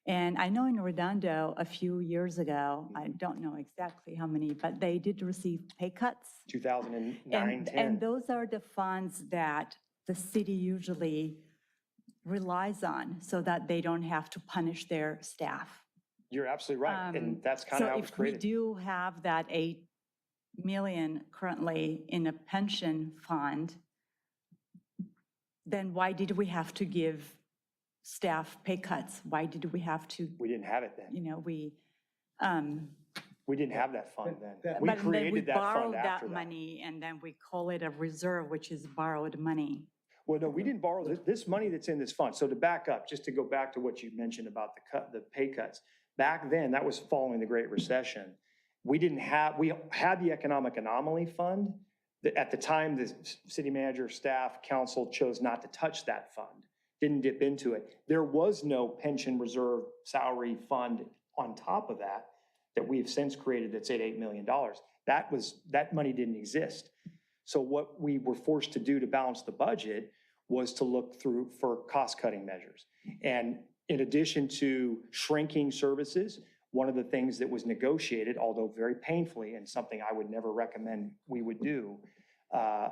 [SPEAKER 1] And I know in Redondo, a few years ago, I don't know exactly how many, but they did receive pay cuts.
[SPEAKER 5] 2009, 10.
[SPEAKER 1] And those are the funds that the city usually relies on so that they don't have to punish their staff.
[SPEAKER 5] You're absolutely right, and that's kind of how it was
[SPEAKER 1] So if we
[SPEAKER 5] created.
[SPEAKER 1] do have that 8 million currently in a pension fund, then why did we have to give staff pay cuts? Why did we have to,
[SPEAKER 5] We didn't have it then.
[SPEAKER 1] we,
[SPEAKER 5] We didn't have that fund then.
[SPEAKER 7] That-
[SPEAKER 5] We
[SPEAKER 1] but then we
[SPEAKER 5] created that
[SPEAKER 1] borrowed
[SPEAKER 5] fund after
[SPEAKER 1] that
[SPEAKER 5] that.
[SPEAKER 1] money and then we call it a reserve, which is borrowed money.
[SPEAKER 5] Well, no, we didn't borrow this money that's in this fund. So to back up, just to go back to what you mentioned about the pay cuts. Back then, that was following the Great Recession. We had the Economic Anomaly Fund. At the time, the city manager, staff, council chose not to touch that fund, didn't dip into it. There was no pension reserve salary fund on top of that we've since created that's at $8 million. That money didn't exist. So what we were forced to do to balance the budget was to look through for cost-cutting measures. And in addition to shrinking services, one of the things that was negotiated, although very painfully, and something I would never recommend we would do,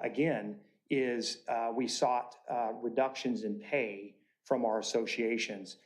[SPEAKER 5] again, is we sought reductions in pay from our associations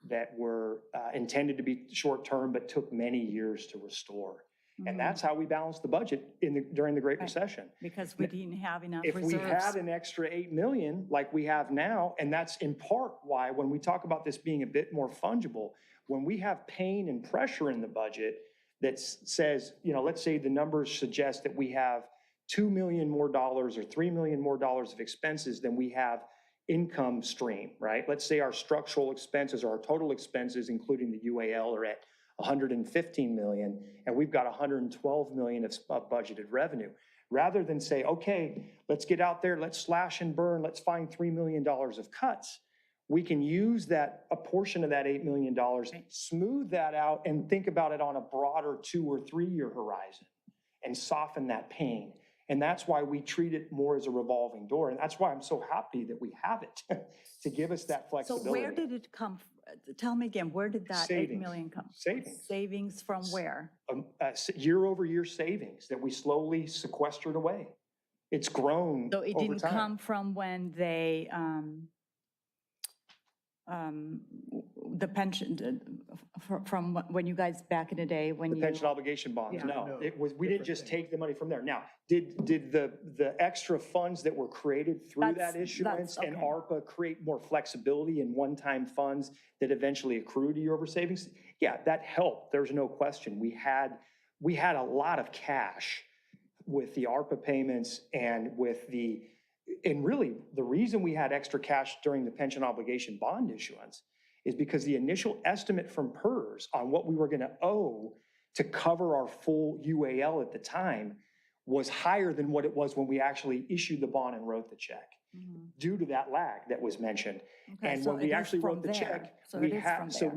[SPEAKER 5] that were intended to be short-term, but took many years to restore. And that's how we balanced the budget during the Great
[SPEAKER 1] Right.
[SPEAKER 5] Recession.
[SPEAKER 1] Because we didn't have enough
[SPEAKER 5] If we had
[SPEAKER 1] reserves.
[SPEAKER 5] an extra 8 million like we have now, and that's in part why when we talk about this being a bit more fungible, when we have pain and pressure in the budget that says, let's say the numbers suggest that we have $2 million more dollars or $3 million more dollars of expenses than we have income stream, right? Let's say our structural expenses or our total expenses, including the UAL, are at 115 million, and we've got 112 million of budgeted revenue. Rather than say, okay, let's get out there, let's slash and burn, let's find $3 million of cuts, we can use a portion of that $8 million, smooth that out, and think about it on a broader 2 or 3 year horizon and soften that pain. And that's why we treat it more as a revolving door. And that's why I'm so happy that we have it to give us that
[SPEAKER 1] So
[SPEAKER 5] flexibility.
[SPEAKER 1] where did it come, tell me again, where did that 8
[SPEAKER 5] Savings.
[SPEAKER 1] million come?
[SPEAKER 5] Savings.
[SPEAKER 1] Savings from where?
[SPEAKER 5] Year-over-year savings that we slowly sequestered away. It's grown
[SPEAKER 1] So it
[SPEAKER 5] over
[SPEAKER 1] didn't
[SPEAKER 5] time.
[SPEAKER 1] come from when they, the pension, from when you guys back in the day, when
[SPEAKER 5] The
[SPEAKER 1] you.
[SPEAKER 5] pension obligation bonds,
[SPEAKER 1] Yeah.
[SPEAKER 5] no.
[SPEAKER 7] No,
[SPEAKER 5] It was, we didn't just
[SPEAKER 7] different
[SPEAKER 5] take the money from there. Now, did the extra funds that were created through that
[SPEAKER 1] That's-
[SPEAKER 5] issuance and
[SPEAKER 1] okay.
[SPEAKER 5] ARPA create more flexibility in one-time funds that eventually accrue to year over savings? Yeah, that helped. There's no question. We had a lot of cash with the ARPA payments and and really the reason we had extra cash during the pension obligation bond issuance is because the initial estimate from PERS on what we were going to owe to cover our full UAL at the time was higher than what it was when we actually issued the bond and wrote the check, due to that lag that was mentioned.
[SPEAKER 1] Okay,
[SPEAKER 5] And
[SPEAKER 1] so
[SPEAKER 5] when
[SPEAKER 1] it
[SPEAKER 5] we
[SPEAKER 1] is
[SPEAKER 5] actually
[SPEAKER 1] from
[SPEAKER 5] wrote the
[SPEAKER 1] there.
[SPEAKER 5] check,
[SPEAKER 1] So it is from there.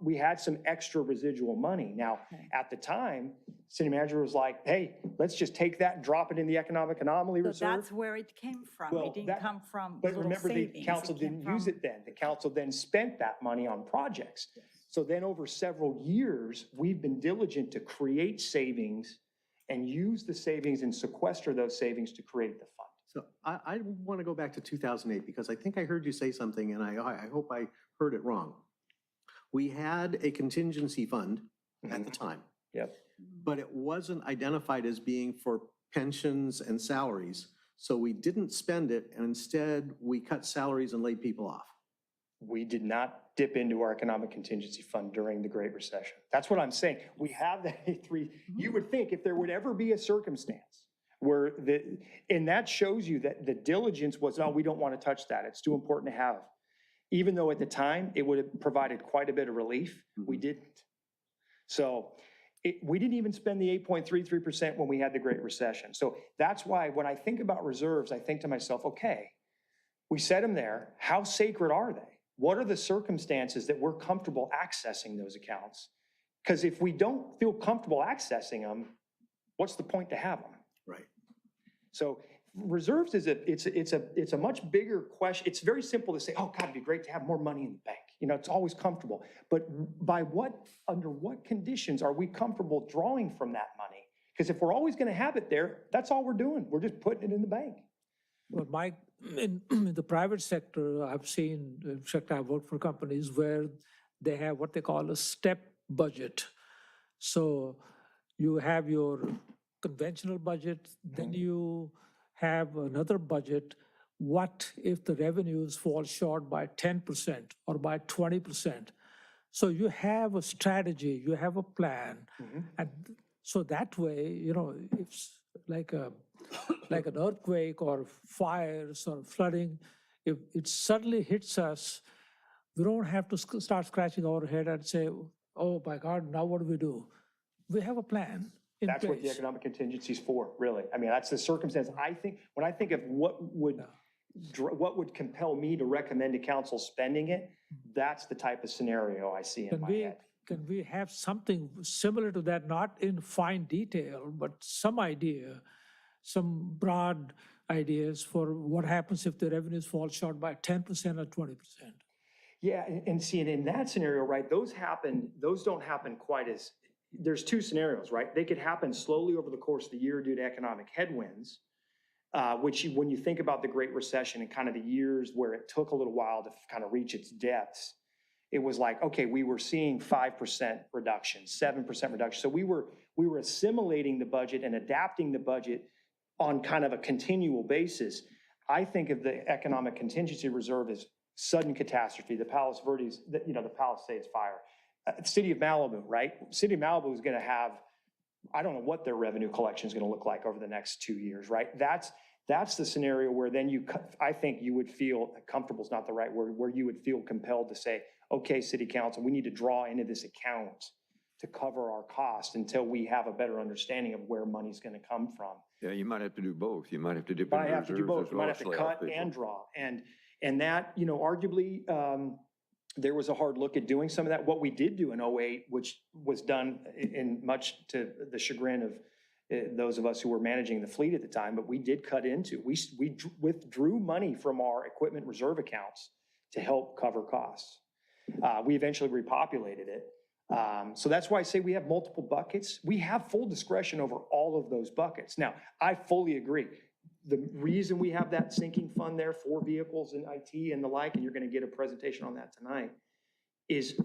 [SPEAKER 5] we had some extra residual money. Now,
[SPEAKER 1] Okay.
[SPEAKER 5] at the time, city manager was like, hey, let's just take that and drop it in the economic anomaly
[SPEAKER 1] So
[SPEAKER 5] reserve.
[SPEAKER 1] that's where it came from.
[SPEAKER 5] Well,
[SPEAKER 1] It didn't
[SPEAKER 5] that-
[SPEAKER 1] come from
[SPEAKER 5] But
[SPEAKER 1] little
[SPEAKER 5] remember, the
[SPEAKER 1] savings.
[SPEAKER 5] council
[SPEAKER 1] It came
[SPEAKER 5] didn't use
[SPEAKER 1] from-
[SPEAKER 5] it then. The council then spent that money on projects. So then over several years, we've been diligent to create savings and use the savings and sequester those savings to create the fund.
[SPEAKER 7] So I want to go back to 2008 because I think I heard you say something and I hope I heard it wrong. We had a contingency fund at the time,
[SPEAKER 5] Yep.
[SPEAKER 7] but it wasn't identified as being for pensions and salaries. So we didn't spend it and instead we cut salaries and laid people off.
[SPEAKER 5] We did not dip into our economic contingency fund during the Great Recession. That's what I'm saying. We have that three. You would think if there would ever be a circumstance where and that shows you that the diligence was, no, we don't want to touch that. It's too important to have. Even though at the time it would have provided quite a bit of relief, we didn't. So we didn't even spend the 8.33% when we had the Great Recession. So that's why when I think about reserves, I think to myself, okay, we set them there. How sacred are they? What are the circumstances that we're comfortable accessing those accounts? Because if we don't feel comfortable accessing them, what's the point to have them?
[SPEAKER 7] Right.
[SPEAKER 5] So reserves is it's a much bigger question. It's very simple to say, oh, God, it'd be great to have more money in the bank. You know, it's always comfortable. But under what conditions are we comfortable drawing from that money? Because if we're always going to have it there, that's all we're doing. We're just putting it in the bank.
[SPEAKER 3] Well, Mike, in the private sector, I've seen, in fact, I've worked for companies where they have what they call a step budget. So you have your conventional budget, then you have another budget. What if the revenues fall short by 10% or by 20%? So you have a strategy, you have a plan. And so that way, you know, it's like an earthquake or fires or flooding, if it suddenly hits us, we don't have to start scratching our head and say, oh my God, now what do we do? We have a plan in
[SPEAKER 5] That's what the
[SPEAKER 3] place.
[SPEAKER 5] economic contingency is for, really. I mean, that's the circumstance. I think, when I think of what would compel me to recommend to council spending it, that's the type of scenario I see in my head.
[SPEAKER 3] Can we have something similar to that, not in fine detail, but some idea, some broad ideas for what happens if the revenues fall short by 10% or 20%?
[SPEAKER 5] Yeah, and see, and in that scenario, right, those don't happen quite as, there's two scenarios, right? They could happen slowly over the course of the year due to economic headwinds, which when you think about the Great Recession and kind of the years where it took a little while to kind of reach its depths, it was like, okay, we were seeing 5% reduction, 7% reduction. So we were assimilating the budget and adapting the budget on kind of a continual basis. I think of the economic contingency reserve as sudden catastrophe, the Palos Verdes, the Palisades fire. City of Malibu, right? City of Malibu is going to have, I don't know what their revenue collection is going to look like over the next 2 years, right? That's the scenario where then I think you would feel, comfortable is not the right word, where you would feel compelled to say, okay, city council, we need to draw into this account to cover our costs until we have a better understanding of where money's going to come from.
[SPEAKER 4] Yeah, you might have to do both. You might have to dip
[SPEAKER 5] Might
[SPEAKER 4] into
[SPEAKER 5] have to do
[SPEAKER 4] reserves
[SPEAKER 5] both.
[SPEAKER 4] as
[SPEAKER 5] You
[SPEAKER 4] well
[SPEAKER 5] might
[SPEAKER 4] as
[SPEAKER 5] have to
[SPEAKER 4] lay off
[SPEAKER 5] cut
[SPEAKER 4] people.
[SPEAKER 5] and draw. And that, you know, arguably, there was a hard look at doing some of that. What we did do in 08, which was done in much to the chagrin of those of us who were managing the fleet at the time, but we did cut into, we withdrew money from our equipment reserve accounts to help cover costs. We eventually repopulated it. So that's why I say we have multiple buckets. We have full discretion over all of those buckets. Now, I fully agree. The reason we have that sinking fund there for vehicles and IT and the like, and you're going to get a presentation on that tonight, is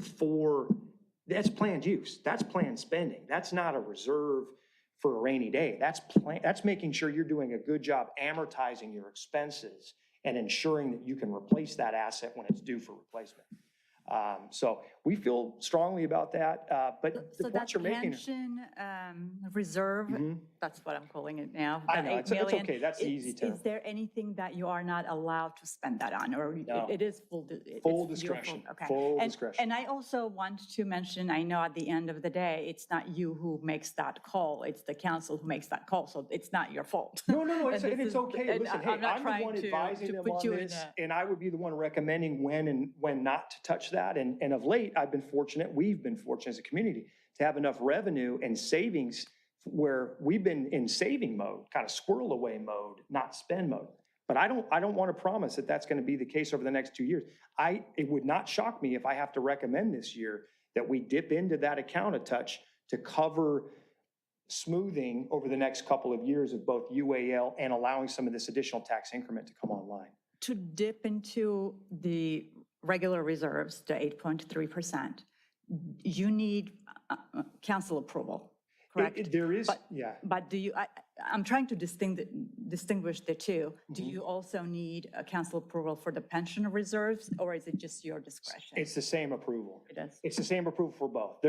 [SPEAKER 5] that's planned use. That's planned spending. That's not a reserve for a rainy day. That's making sure you're doing a good job amortizing your expenses and ensuring that you can replace that asset when it's due for replacement. So we feel strongly about that, but the points you're making.
[SPEAKER 1] Pension reserve, that's what I'm calling it now.
[SPEAKER 5] I
[SPEAKER 1] that
[SPEAKER 5] know,
[SPEAKER 1] 8
[SPEAKER 5] it's
[SPEAKER 1] million,
[SPEAKER 5] okay, that's the easy term.
[SPEAKER 1] Is there anything that you are not allowed to spend that on, or
[SPEAKER 5] No.
[SPEAKER 1] it is full?
[SPEAKER 5] Full
[SPEAKER 1] it's your
[SPEAKER 5] discretion,
[SPEAKER 1] okay.
[SPEAKER 5] full
[SPEAKER 1] And-
[SPEAKER 5] discretion.
[SPEAKER 1] And I also want to mention, I know at the end of the day, it's not you who makes that call, it's the council who makes that call, so it's not your fault.
[SPEAKER 5] No,
[SPEAKER 1] And
[SPEAKER 5] it's
[SPEAKER 1] this is-
[SPEAKER 5] okay.
[SPEAKER 1] and
[SPEAKER 5] Listen, hey,
[SPEAKER 1] I'm not
[SPEAKER 5] I'm the
[SPEAKER 1] trying
[SPEAKER 5] one
[SPEAKER 1] to
[SPEAKER 5] advising them
[SPEAKER 1] put
[SPEAKER 5] on
[SPEAKER 1] you in
[SPEAKER 5] this,
[SPEAKER 1] a-
[SPEAKER 5] and I would be the one recommending when and when not to touch that. And of late, we've been fortunate as a community to have enough revenue and savings where we've been in saving mode, kind of squirrel away mode, not spend mode. But I don't want to promise that that's going to be the case over the next 2 years. It would not shock me if I have to recommend this year that we dip into that account a touch to cover smoothing over the next couple of years of both UAL and allowing some of this additional tax increment to come online.
[SPEAKER 1] To dip into the regular reserves to 8.3%, you need council approval, correct?
[SPEAKER 5] There is,
[SPEAKER 1] But-
[SPEAKER 5] yeah.
[SPEAKER 1] But I'm trying to distinguish the two. Do you also need a council approval for the pension reserves, or is it just your discretion?
[SPEAKER 5] It's the same approval.
[SPEAKER 1] It is.
[SPEAKER 5] It's the same approval for both.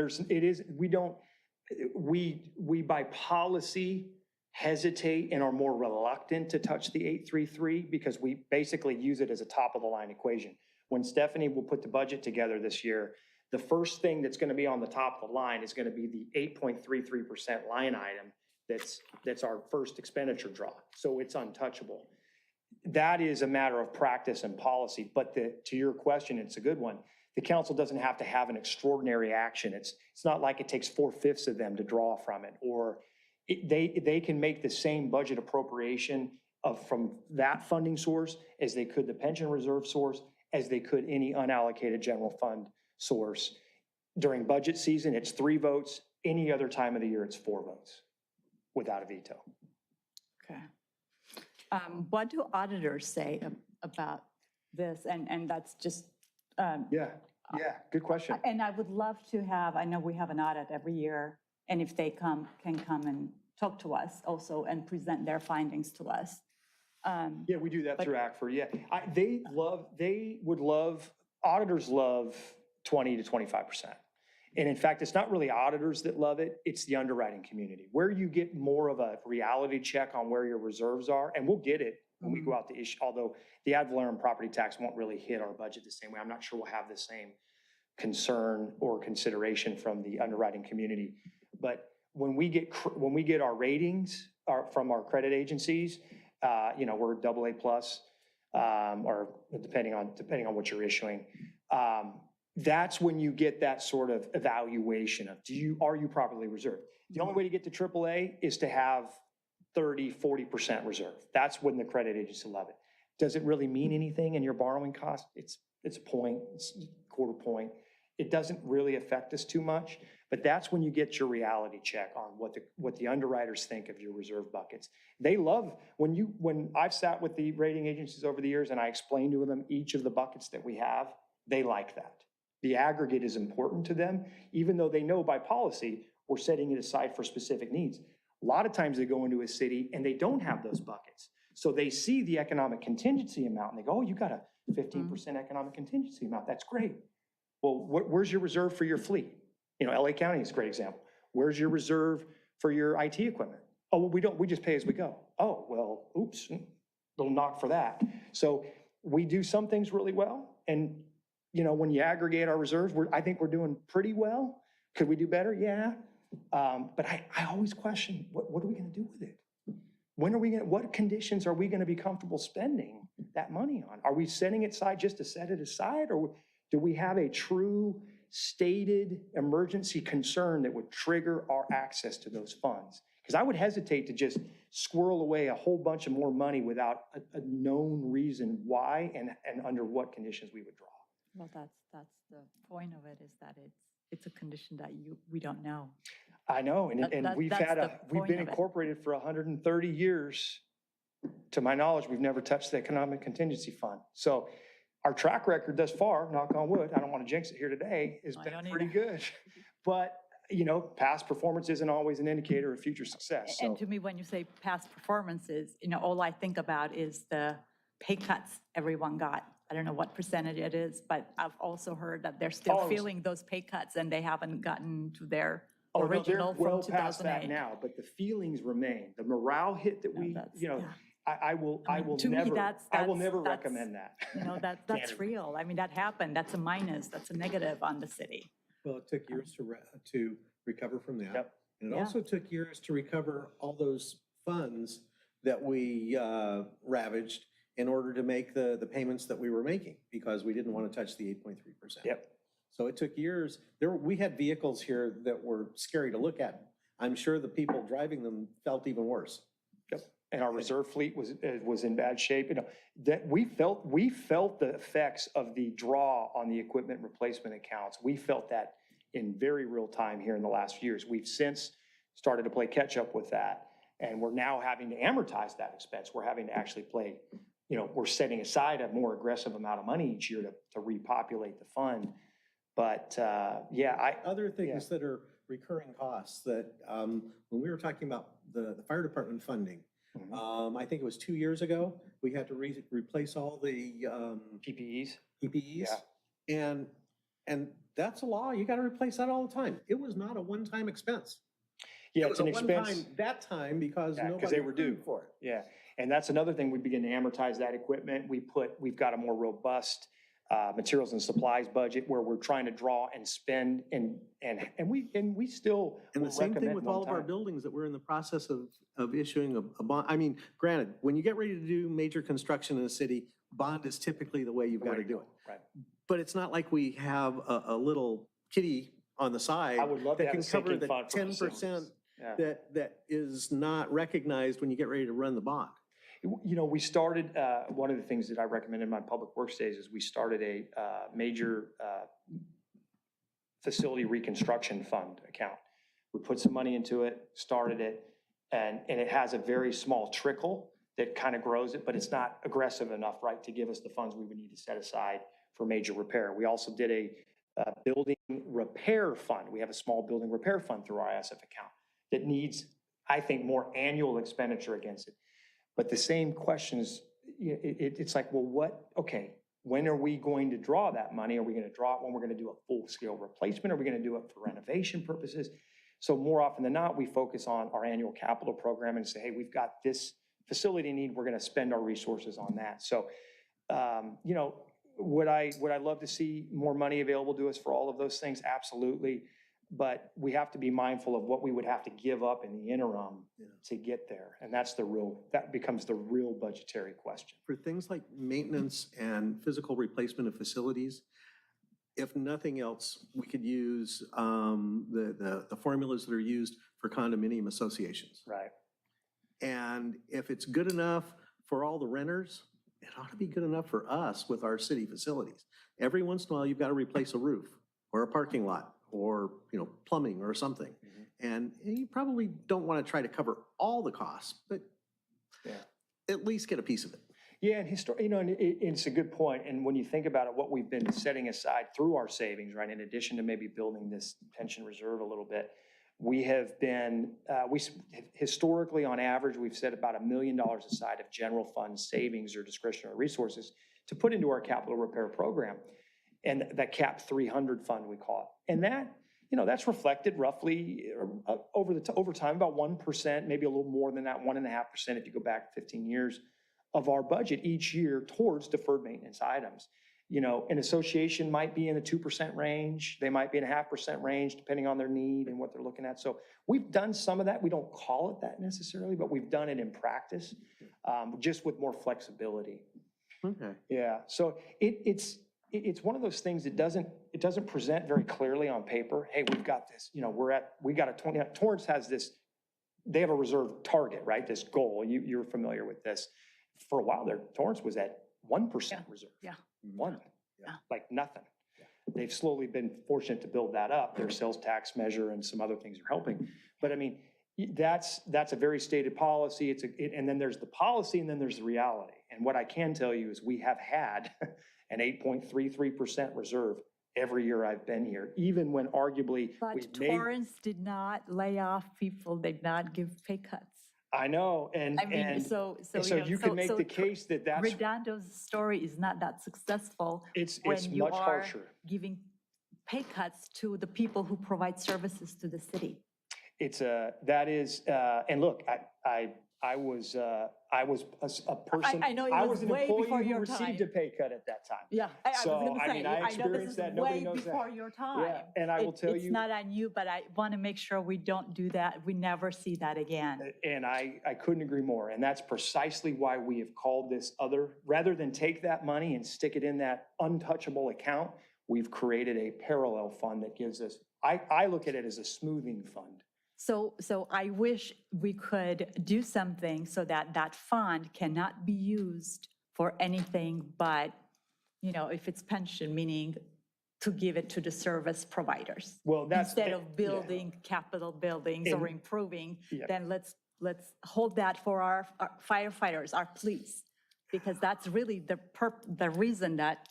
[SPEAKER 5] We by policy hesitate and are more reluctant to touch the 833 because we basically use it as a top of the line equation. When Stephanie will put the budget together this year, the first thing that's going to be on the top of the line is going to be the 8.33% line item that's our first expenditure draw. So it's untouchable. That is a matter of practice and policy. But to your question, it's a good one. the council doesn't have to have an extraordinary action. It's not like it takes 4/5 of them to draw from it, or they can make the same budget appropriation from that funding source as they could the pension reserve source, as they could any unallocated general fund source. During budget season, it's 3 votes. Any other time of the year, it's 4 votes without a veto.
[SPEAKER 1] Okay. What do auditors say about this? And that's just,
[SPEAKER 5] Yeah, good question.
[SPEAKER 1] and I would love to have, I know we have an audit every year, and if they can come and talk to us also and present their findings to us.
[SPEAKER 5] Yeah, we do that through ACFR, yeah. Auditors love 20 to 25%. And in fact, it's not really auditors that love it, it's the underwriting community, where you get more of a reality check on where your reserves are, and we'll get it when we go out to issue, although the ad valorem property tax won't really hit our budget the same way. I'm not sure we'll have the same concern or consideration from the underwriting community. But when we get our ratings from our credit agencies, we're AA plus, or depending on what you're issuing. That's when you get that sort of evaluation of, are you properly reserved? The only way to get to AAA is to have 30, 40% reserve. That's when the credit agency love it. Does it really mean anything in your borrowing cost? It's a point, it's a quarter point. It doesn't really affect us too much, but that's when you get your reality check on what the underwriters think of your reserve buckets. They love, when I've sat with the rating agencies over the years and I explain to them each of the buckets that we have, they like that. The aggregate is important to them, even though they know by policy, we're setting it aside for specific needs. A lot of times they go into a city and they don't have those buckets. So they see the economic contingency amount and they go, oh, you got a 15% economic contingency amount. That's great. Well, where's your reserve for your fleet? LA County is a great example. Where's your reserve for your IT equipment? Oh, well, we just pay as we go. Oh, well, oops, little knock for that. So we do some things really well. And, when you aggregate our reserves, I think we're doing pretty well. Could we do better? Yeah. But I always question, what are we going to do with it? What conditions are we going to be comfortable spending that money on? Are we setting it aside just to set it aside? Or do we have a true stated emergency concern that would trigger our access to those funds? Because I would hesitate to just squirrel away a whole bunch of more money without a known reason why and under what conditions we would draw.
[SPEAKER 1] Well, that's the point of it, is that it's a condition that we don't know.
[SPEAKER 5] I know, and we've been
[SPEAKER 1] of it.
[SPEAKER 5] incorporated for 130 years. To my knowledge, we've never touched the economic contingency fund. So our track record thus far, knock on wood, I don't want to jinx it here today, has been pretty good. But, past performance isn't always an indicator of future success. So.
[SPEAKER 1] And to me, when you say past performances, all I think about is the pay cuts everyone got. I don't know what percentage it is, but I've also heard that they're still feeling those pay cuts and they haven't gotten to their original
[SPEAKER 5] they're well
[SPEAKER 1] from
[SPEAKER 5] past
[SPEAKER 1] 2008.
[SPEAKER 5] that now, but the feelings remain. The morale hit that I will never recommend that.
[SPEAKER 1] That's real. I mean, that happened. That's a minus. That's a negative on the city.
[SPEAKER 7] Well, it took years to recover from that.
[SPEAKER 5] Yep.
[SPEAKER 7] And it also took years to recover all those funds that we ravaged in order to make the payments that we were making, because we didn't want to touch the 8.3%.
[SPEAKER 5] Yep.
[SPEAKER 7] So it took years. We had vehicles here that were scary to look at. I'm sure the people driving them felt even worse.
[SPEAKER 5] Yep. And our reserve fleet was in bad shape. That we felt the effects of the draw on the equipment replacement accounts. We felt that in very real time here in the last few years. We've since started to play catch up with that, and we're now having to amortize that expense. We're having to actually play, we're setting aside a more aggressive amount of money each year to repopulate the fund. But
[SPEAKER 7] Other things that are recurring costs that when we were talking about the fire department funding, I think it was 2 years ago, we had to replace all the
[SPEAKER 5] PPEs.
[SPEAKER 7] Yeah. And that's a law. You got to replace that all the time. It was not a one-time expense.
[SPEAKER 5] Yeah, it's an expense.
[SPEAKER 7] That time because
[SPEAKER 5] they were due
[SPEAKER 7] for it.
[SPEAKER 5] Yeah, and that's another thing. We begin to amortize that equipment. We've got a more robust materials and supplies budget where we're trying to draw and spend and we still.
[SPEAKER 7] And the same thing with all of our buildings that we're in the process of issuing a bond. I mean, granted, when you get ready to do major construction in a city, bond is typically the way you've got to do it.
[SPEAKER 5] Right.
[SPEAKER 7] but it's not like we have a little kitty on the side
[SPEAKER 5] I would love to
[SPEAKER 7] that
[SPEAKER 5] have
[SPEAKER 7] can
[SPEAKER 5] a
[SPEAKER 7] cover
[SPEAKER 5] sinking
[SPEAKER 7] the
[SPEAKER 5] fund for
[SPEAKER 7] 10%
[SPEAKER 5] facilities. Yeah.
[SPEAKER 7] that is not recognized when you get ready to run the bond.
[SPEAKER 5] You know, we started, one of the things that I recommend in my public works days is we started a major facility reconstruction fund account. We put some money into it, started it, and it has a very small trickle that kind of grows it, but it's not aggressive enough, right, to give us the funds we would need to set aside for major repair. We also did a building repair fund. We have a small building repair fund through our ISF account that needs, I think, more annual expenditure against it. But the same questions, it's like, well, okay, when are we going to draw that money? Are we going to draw it when we're going to do a full-scale replacement? Are we going to do it for renovation purposes? So more often than not, we focus on our annual capital program and say, hey, we've got this facility need, we're going to spend our resources on that. So, you know, would I love to see more money available to us for all of those things? Absolutely. But we have to be mindful of what we would have to give up in the interim to get there. And that becomes the real budgetary question.
[SPEAKER 7] For things like maintenance and physical replacement of facilities, if nothing else, we could use the formulas that are used for condominium associations.
[SPEAKER 5] Right.
[SPEAKER 7] And if it's good enough for all the renters, it ought to be good enough for us with our city facilities. Every once in a while, you've got to replace a roof or a parking lot or, you know, plumbing or something. And you probably don't want to try to cover all the costs, but at least get a piece of it.
[SPEAKER 5] Yeah, and you know, and it's a good point. And when you think about it, what we've been setting aside through our savings, right, in addition to maybe building this pension reserve a little bit, we have been, historically on average, we've set about $1 million aside of general fund savings or discretionary resources to put into our capital repair program. And that CAP 300 fund, we call it. And that, you know, that's reflected roughly over time, about 1%, maybe a little more than that, 1.5% if you go back 15 years of our budget each year towards deferred maintenance items. You know, an association might be in the 2% range. They might be in a 0.5% range, depending on their need and what they're looking at. So we've done some of that. We don't call it that necessarily, but we've done it in practice, just with more flexibility.
[SPEAKER 7] Okay.
[SPEAKER 5] Yeah. So it's one of those things that doesn't present very clearly on paper. Hey, we've got this. You know, we got a 20. Torrance has this. They have a reserve target, right? This goal. You're familiar with this. For a while there, Torrance was at 1% reserve.
[SPEAKER 1] Yeah.
[SPEAKER 5] One. Like nothing. They've slowly been fortunate to build that up. Their sales tax measure and some other things are helping. But I mean, that's a very stated policy. And then there's the policy and then there's the reality. And what I can tell you is we have had an 8.33% reserve every year I've been here, even when arguably
[SPEAKER 1] But Torrance did not lay off people, did not give pay cuts.
[SPEAKER 5] I know, and
[SPEAKER 1] I mean, so
[SPEAKER 5] you can make the case that that's
[SPEAKER 1] Redondo's story is not that successful.
[SPEAKER 5] it's
[SPEAKER 1] when you
[SPEAKER 5] much
[SPEAKER 1] are
[SPEAKER 5] harsher.
[SPEAKER 1] giving pay cuts to the people who provide services to the city.
[SPEAKER 5] And look, I was a person.
[SPEAKER 1] I know it
[SPEAKER 5] I
[SPEAKER 1] was
[SPEAKER 5] was an
[SPEAKER 1] way
[SPEAKER 5] employee
[SPEAKER 1] before
[SPEAKER 5] who
[SPEAKER 1] your
[SPEAKER 5] received
[SPEAKER 1] time.
[SPEAKER 5] a pay cut at that time.
[SPEAKER 1] Yeah, I was
[SPEAKER 5] So,
[SPEAKER 1] going to
[SPEAKER 5] I
[SPEAKER 1] say,
[SPEAKER 5] mean,
[SPEAKER 1] I
[SPEAKER 5] I
[SPEAKER 1] know this
[SPEAKER 5] experienced
[SPEAKER 1] is
[SPEAKER 5] that. Nobody
[SPEAKER 1] way
[SPEAKER 5] knows that.
[SPEAKER 1] before your time.
[SPEAKER 5] Yeah, and I will tell
[SPEAKER 1] It's
[SPEAKER 5] you.
[SPEAKER 1] not on you, but I want to make sure we don't do that. We never see that again.
[SPEAKER 5] And I couldn't agree more. And that's precisely why we have called this rather than take that money and stick it in that untouchable account, we've created a parallel fund that gives us, I look at it as a smoothing fund.
[SPEAKER 1] So I wish we could do something so that that fund cannot be used for anything but, you know, if it's pension, meaning to give it to the service providers.
[SPEAKER 5] Well, that's
[SPEAKER 1] Instead of building capital buildings or improving,
[SPEAKER 5] Yeah.
[SPEAKER 1] then let's hold that for our firefighters, our police, because that's really the reason that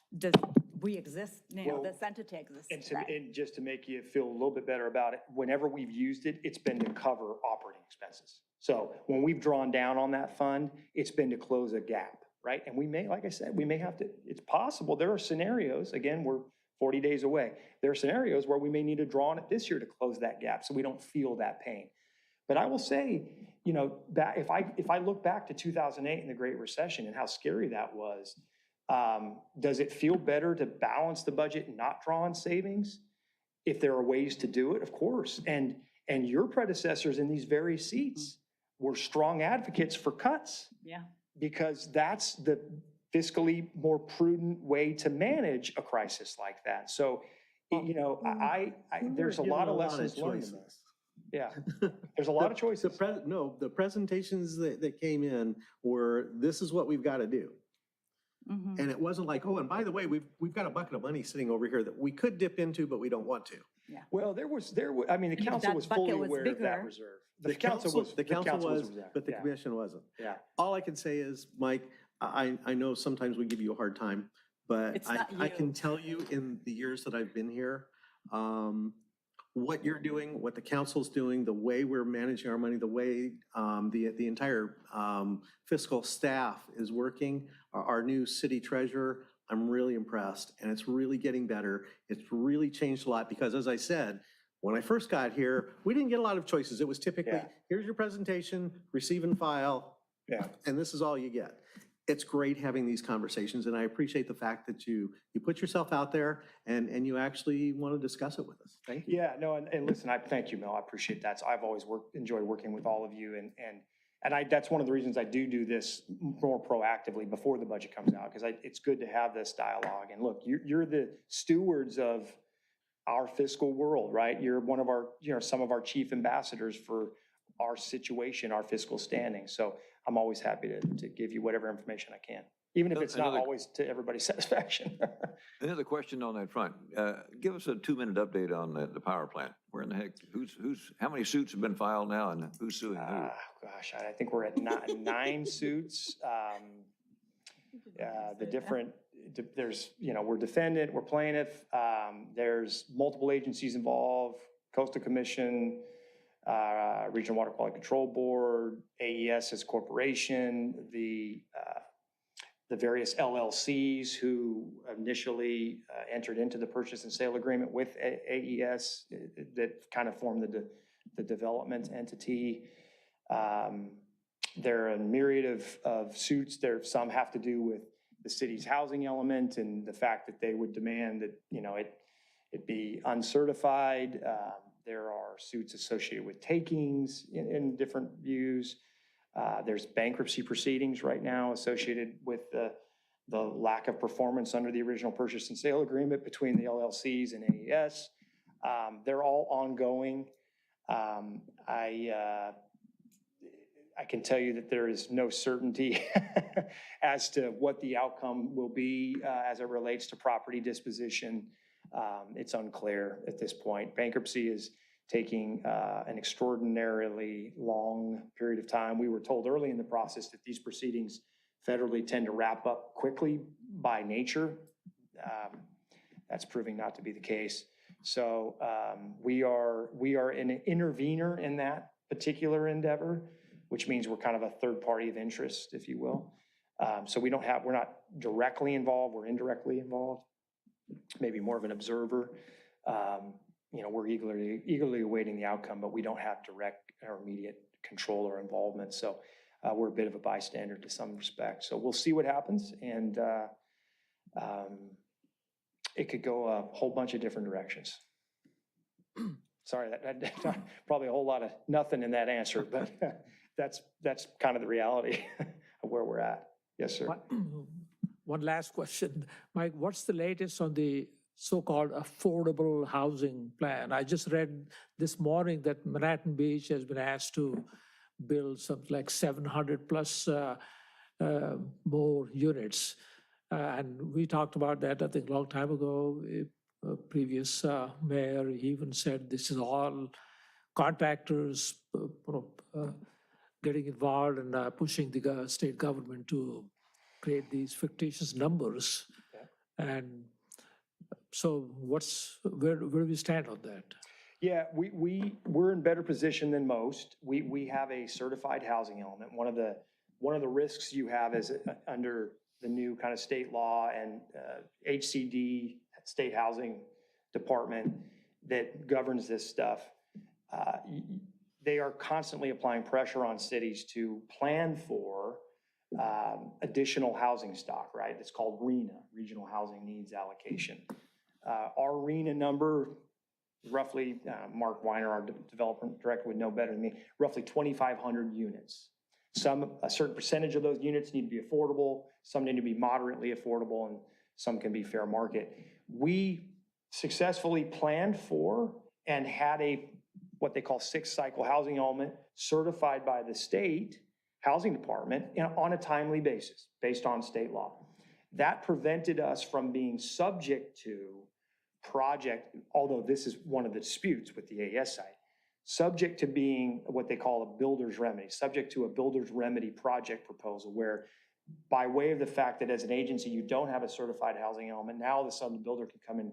[SPEAKER 1] we exist, you know,
[SPEAKER 5] Well,
[SPEAKER 1] this entity exists.
[SPEAKER 5] And just to make you feel a little bit better about it, whenever we've used it, it's been to cover operating expenses. So when we've drawn down on that fund, it's been to close a gap, right? And we may, like I said, we may have to, it's possible, there are scenarios, again, we're 40 days away. There are scenarios where we may need to draw on it this year to close that gap so we don't feel that pain. But I will say, you know, if I look back to 2008 and the Great Recession and how scary that was, does it feel better to balance the budget and not draw on savings? If there are ways to do it, of course. And your predecessors in these very seats were strong advocates for cuts.
[SPEAKER 1] Yeah.
[SPEAKER 5] Because that's fiscally more prudent way to manage a crisis like that. So, you know, there's a lot of lessons learned in this. Yeah, there's a lot of choices.
[SPEAKER 7] The presentations that came in were, this is what we've got to do.
[SPEAKER 1] Mhm.
[SPEAKER 7] And it wasn't like, oh, and by the way, we've got a bucket of money sitting over here that we could dip into, but we don't want to.
[SPEAKER 5] Well, I mean, the
[SPEAKER 1] If
[SPEAKER 5] council
[SPEAKER 1] that
[SPEAKER 5] was fully
[SPEAKER 1] bucket was
[SPEAKER 5] aware of that
[SPEAKER 1] bigger.
[SPEAKER 5] reserve.
[SPEAKER 7] The council was,
[SPEAKER 5] aware.
[SPEAKER 7] but the
[SPEAKER 5] Yeah.
[SPEAKER 7] commission wasn't.
[SPEAKER 5] Yeah.
[SPEAKER 7] All I can say is, Mike, I know sometimes we give you a hard time, but
[SPEAKER 1] It's not
[SPEAKER 7] I can
[SPEAKER 1] you.
[SPEAKER 7] tell you in the years that I've been here, what you're doing, what the council's doing, the way we're managing our money, the way the entire fiscal staff is working, our new city treasurer, I'm really impressed, and it's really getting better. It's really changed a lot because, as I said, when I first got here, we didn't get a lot of choices. It was typically,
[SPEAKER 5] Yeah.
[SPEAKER 7] here's your presentation, receive and file,
[SPEAKER 5] Yeah.
[SPEAKER 7] and this is all you get. It's great having these conversations, and I appreciate the fact that you put yourself out there and you actually want to discuss it with us. Thank you.
[SPEAKER 5] Yeah, no, and listen, I thank you, Mel. I appreciate that. So I've always enjoyed working with all of you, and that's one of the reasons I do this more proactively before the budget comes out, because it's good to have this dialogue. And look, you're the stewards of our fiscal world, right? You're one of our, some of our chief ambassadors for our situation, our fiscal standing. So I'm always happy to give you whatever information I can, even if it's not always to everybody's satisfaction.
[SPEAKER 4] Another question on that front. Give us a 2-minute update on the power plant. Where in the heck, how many suits have been filed now and who's suing who?
[SPEAKER 5] Gosh, I think we're at 9 suits. The different, there's, we're defendant, we're plaintiff. There's multiple agencies involved, Coastal Commission, Regional Water Quality Control Board, AES as corporation, the various LLCs who initially entered into the purchase and sale agreement with AES that kind of formed the development entity. There are a myriad of suits. Some have to do with the city's housing element and the fact that they would demand that, it be uncertified. There are suits associated with takings in different views. There's bankruptcy proceedings right now associated with the lack of performance under the original purchase and sale agreement between the LLCs and AES. They're all ongoing. I can tell you that there is no certainty as to what the outcome will be as it relates to property disposition. It's unclear at this point. Bankruptcy is taking an extraordinarily long period of time. We were told early in the process that these proceedings federally tend to wrap up quickly by nature. That's proving not to be the case. So we are an intervener in that particular endeavor, which means we're kind of a third party of interest, if you will. So we're not directly involved, we're indirectly involved, maybe more of an observer. We're eagerly awaiting the outcome, but we don't have direct or immediate control or involvement. So we're a bit of a bystander to some respect. So we'll see what happens. And it could go a whole bunch of different directions. Sorry, that's probably a whole lot of nothing in that answer, but that's kind of the reality of where we're at. Yes, sir.
[SPEAKER 3] One last question. Mike, what's the latest on the so-called affordable housing plan? I just read this morning that Manhattan Beach has been asked to build something like 700 plus more units. And we talked about that, I think, a long time ago. A previous mayor even said this is all contractors getting involved and pushing the state government to create these fictitious numbers. Yeah. And so where do we stand on that?
[SPEAKER 5] Yeah, we're in better position than most. We have a certified housing element. One of the risks you have is under the new kind of state law and HCD, State Housing Department, that governs this stuff. They are constantly applying pressure on cities to plan for additional housing stock, right? It's called RHNA, Regional Housing Needs Allocation. Our RHNA number, roughly, Mark Weiner, our development director, would know better than me, roughly 2,500 units. A certain percentage of those units need to be affordable, some need to be moderately affordable, and some can be fair market. We successfully planned for and had what they call 6-cycle housing element certified by the state housing department on a timely basis, based on state law. That prevented us from being subject to project, although this is one of the disputes with the AES site, subject to being what they call a builder's remedy, subject to a builder's remedy project proposal, where by way of the fact that as an agency, you don't have a certified housing element, now all of a sudden the builder can come in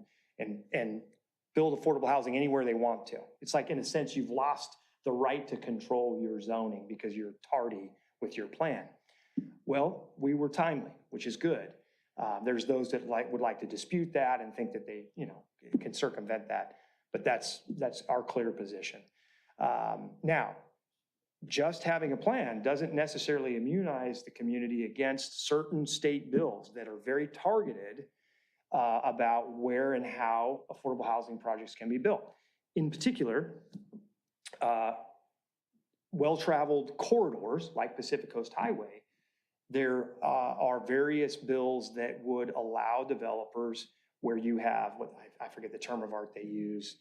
[SPEAKER 5] and build affordable housing anywhere they want to. It's like, in a sense, you've lost the right to control your zoning because you're tardy with your plan. Well, we were timely, which is good. There's those that would like to dispute that and think that they, can circumvent that, but that's our clear position. Now, just having a plan doesn't necessarily immunize the community against certain state bills that are very targeted about where and how affordable housing projects can be built. In particular, well-traveled corridors like Pacific Coast Highway, there are various bills that would allow developers where you have, I forget the term of art they use,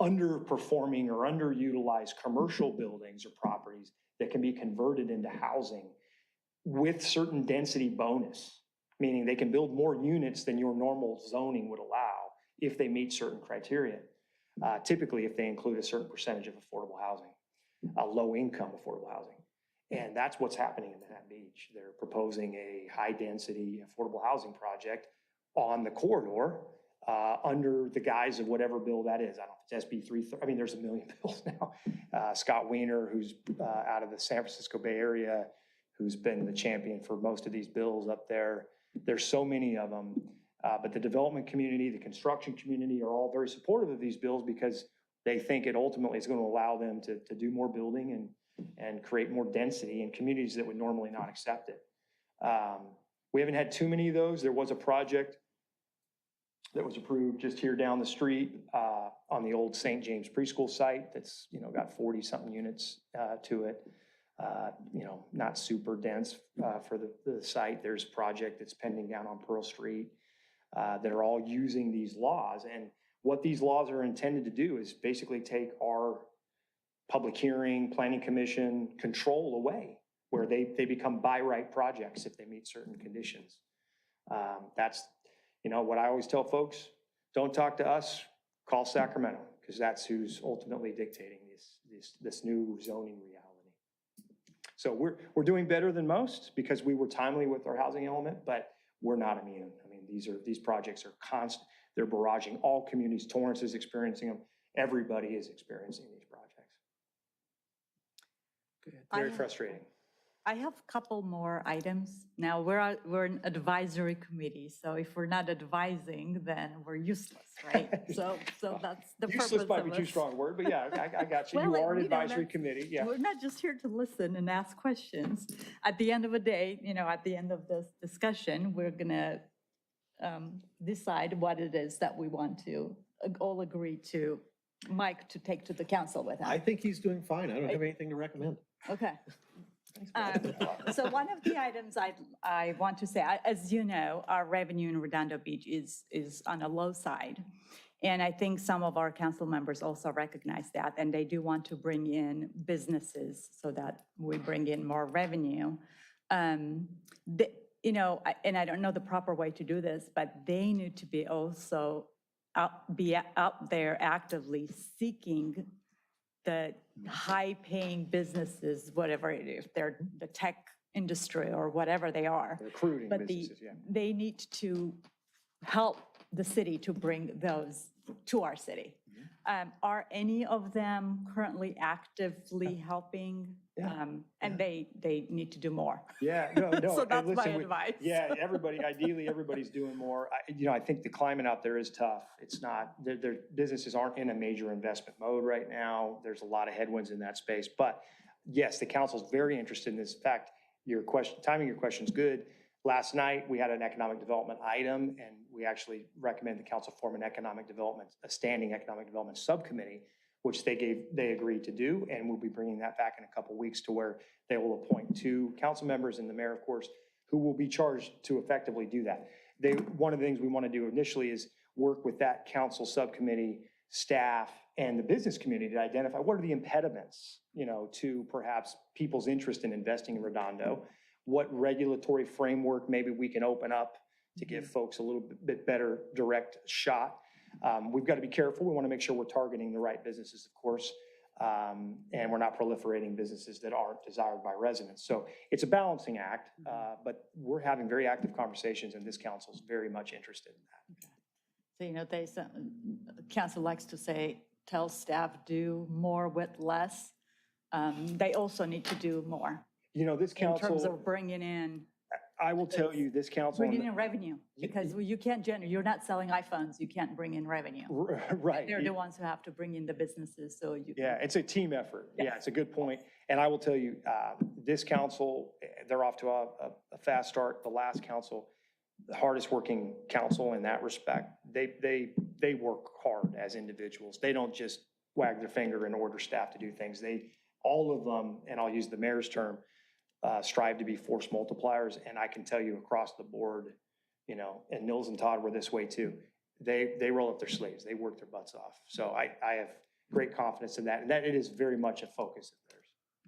[SPEAKER 5] underperforming or underutilized commercial buildings or properties that can be converted into housing with certain density bonus, meaning they can build more units than your normal zoning would allow if they meet certain criteria. Typically, if they include a certain percentage of affordable housing, low-income affordable housing. And that's what's happening in Manhattan Beach. They're proposing a high-density affordable housing project on the corridor under the guise of whatever bill that is. I don't know if it's SB 330. I mean, there's a million bills now. Scott Wiener, who's out of the San Francisco Bay Area, who's been the champion for most of these bills up there. There's so many of them. But the development community, the construction community are all very supportive of these bills because they think it ultimately is going to allow them to do more building and create more density in communities that would normally not accept it. We haven't had too many of those. There was a project that was approved just here down the street on the old St. James preschool site that's got 40-something units to it. Not super dense for the site. There's a project that's pending down on Pearl Street that are all using these laws. And what these laws are intended to do is basically take our public hearing, planning commission control away, where they become by right projects if they meet certain conditions. That's, what I always tell folks, don't talk to us, call Sacramento, because that's who's ultimately dictating this new zoning reality. So we're doing better than most because we were timely with our housing element, but we're not immune. I mean, these projects are constant. They're barraging all communities. Torrance is experiencing them. Everybody is experiencing these projects. Very frustrating.
[SPEAKER 1] I have a couple more items. Now, we're an advisory committee, so if we're not advising, then we're useless, right? So that's the purpose of
[SPEAKER 5] Useless might be too
[SPEAKER 1] us.
[SPEAKER 5] strong a word, but yeah, I got you.
[SPEAKER 1] Well,
[SPEAKER 5] You are an
[SPEAKER 1] you know,
[SPEAKER 5] advisory
[SPEAKER 1] that's-
[SPEAKER 5] committee, yeah.
[SPEAKER 1] We're not just here to listen and ask questions. At the end of the day, at the end of this discussion, we're gonna decide what it is that we want to all agree to, Mike, to take to the council with him.
[SPEAKER 7] I think he's doing fine. I don't have anything to recommend.
[SPEAKER 1] Okay. So one of the items I want to say, as you know, our revenue in Redondo Beach is on a low side. And I think some of our council members also recognize that, and they do want to bring in businesses so that we bring in more revenue. And I don't know the proper way to do this, but they need to be also out there actively seeking the high-paying businesses, whatever it is, if they're the tech industry or whatever they are.
[SPEAKER 5] Recruiting
[SPEAKER 1] But
[SPEAKER 5] businesses, yeah.
[SPEAKER 1] they need to help the city to bring those to our city. Are any of them currently actively helping?
[SPEAKER 5] Yeah.
[SPEAKER 1] And they need to do more.
[SPEAKER 5] Yeah, no.
[SPEAKER 1] So
[SPEAKER 5] and
[SPEAKER 1] that's my
[SPEAKER 5] listen,
[SPEAKER 1] advice.
[SPEAKER 5] Yeah, ideally, everybody's doing more. I think the climate out there is tough. It's not, their businesses aren't in a major investment mode right now. There's a lot of headwinds in that space. But yes, the council's very interested in this. In fact, timing your question's good. Last night, we had an economic development item, and we actually recommend the council form a standing economic development subcommittee which they agreed to do, and we'll be bringing that back in a couple weeks to where they will appoint 2 council members and the mayor, of course, who will be charged to effectively do that. One of the things we want to do initially is work with that council subcommittee, staff, and the business community to identify what are the impediments, to perhaps people's interest in investing in Redondo, what regulatory framework maybe we can open up to give folks a little bit better direct shot. We've got to be careful. We want to make sure we're targeting the right businesses, of course, and we're not proliferating businesses that aren't desired by residents. So it's a balancing act, but we're having very active conversations, and this council is very much interested in that.
[SPEAKER 1] So, council likes to say, tell staff do more with less. They also need to do more
[SPEAKER 5] This
[SPEAKER 1] in terms
[SPEAKER 5] council,
[SPEAKER 1] of bringing in
[SPEAKER 5] I will tell you, this council.
[SPEAKER 1] bringing in revenue, because you can't generate, you're not selling iPhones, you can't bring in revenue.
[SPEAKER 5] Right.
[SPEAKER 1] They're the ones who have to bring in the businesses, so you.
[SPEAKER 5] Yeah, it's a team effort.
[SPEAKER 1] Yes.
[SPEAKER 5] Yeah, it's a good point. And I will tell you, this council, they're off to a fast start. The last council, the hardest working council in that respect. They work hard as individuals. They don't just wag their finger and order staff to do things. All of them, and I'll use the mayor's term, strive to be force multipliers. And I can tell you across the board, and Nils and Todd were this way too. They roll up their sleeves. They work their butts off. So I have great confidence in that. And that it is very much a focus of theirs.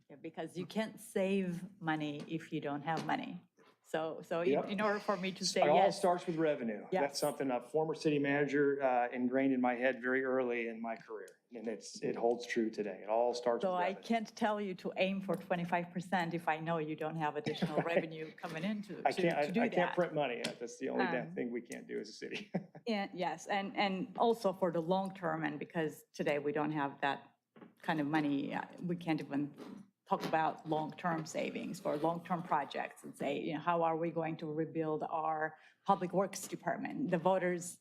[SPEAKER 1] Yeah, because you can't save money if you don't have money. So
[SPEAKER 5] Yep.
[SPEAKER 1] in order for me to say
[SPEAKER 5] It all
[SPEAKER 1] yes,
[SPEAKER 5] starts with revenue.
[SPEAKER 1] Yes.
[SPEAKER 5] That's something a former city manager ingrained in my head very early in my career. And it holds true today. It all starts with
[SPEAKER 1] so I
[SPEAKER 5] revenue.
[SPEAKER 1] can't tell you to aim for 25% if I know you don't have additional revenue coming in to do
[SPEAKER 5] I
[SPEAKER 1] that.
[SPEAKER 5] can't print money. That's the only damn thing we can't do as a city.
[SPEAKER 1] And yes, and also for the long term, and because today we don't have that kind of money, we can't even talk about long-term savings for long-term projects and say, how are we going to rebuild our public works department? The voters,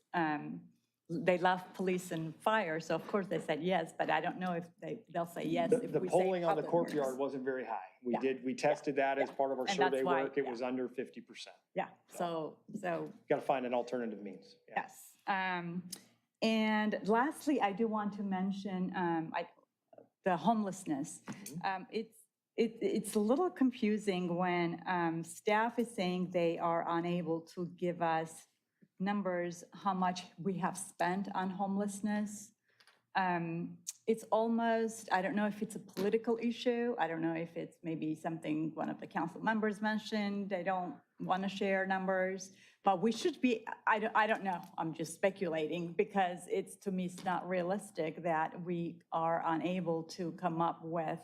[SPEAKER 1] they love police and fire, so of course they said yes, but I don't know if they'll say yes if
[SPEAKER 5] The
[SPEAKER 1] we say
[SPEAKER 5] polling on the
[SPEAKER 1] public works.
[SPEAKER 5] courtyard wasn't very high.
[SPEAKER 1] Yeah.
[SPEAKER 5] We tested that as part of our
[SPEAKER 1] And that's
[SPEAKER 5] survey
[SPEAKER 1] why,
[SPEAKER 5] work. It
[SPEAKER 1] yeah.
[SPEAKER 5] was under 50%.
[SPEAKER 1] Yeah, so
[SPEAKER 5] Got to find an alternative means. Yeah.
[SPEAKER 1] yes. And lastly, I do want to mention the homelessness. It's a little confusing when staff is saying they are unable to give us numbers, how much we have spent on homelessness. It's almost, I don't know if it's a political issue. I don't know if it's maybe something one of the council members mentioned. They don't want to share numbers, but we should be, I don't know. I'm just speculating because to me, it's not realistic that we are unable to come up with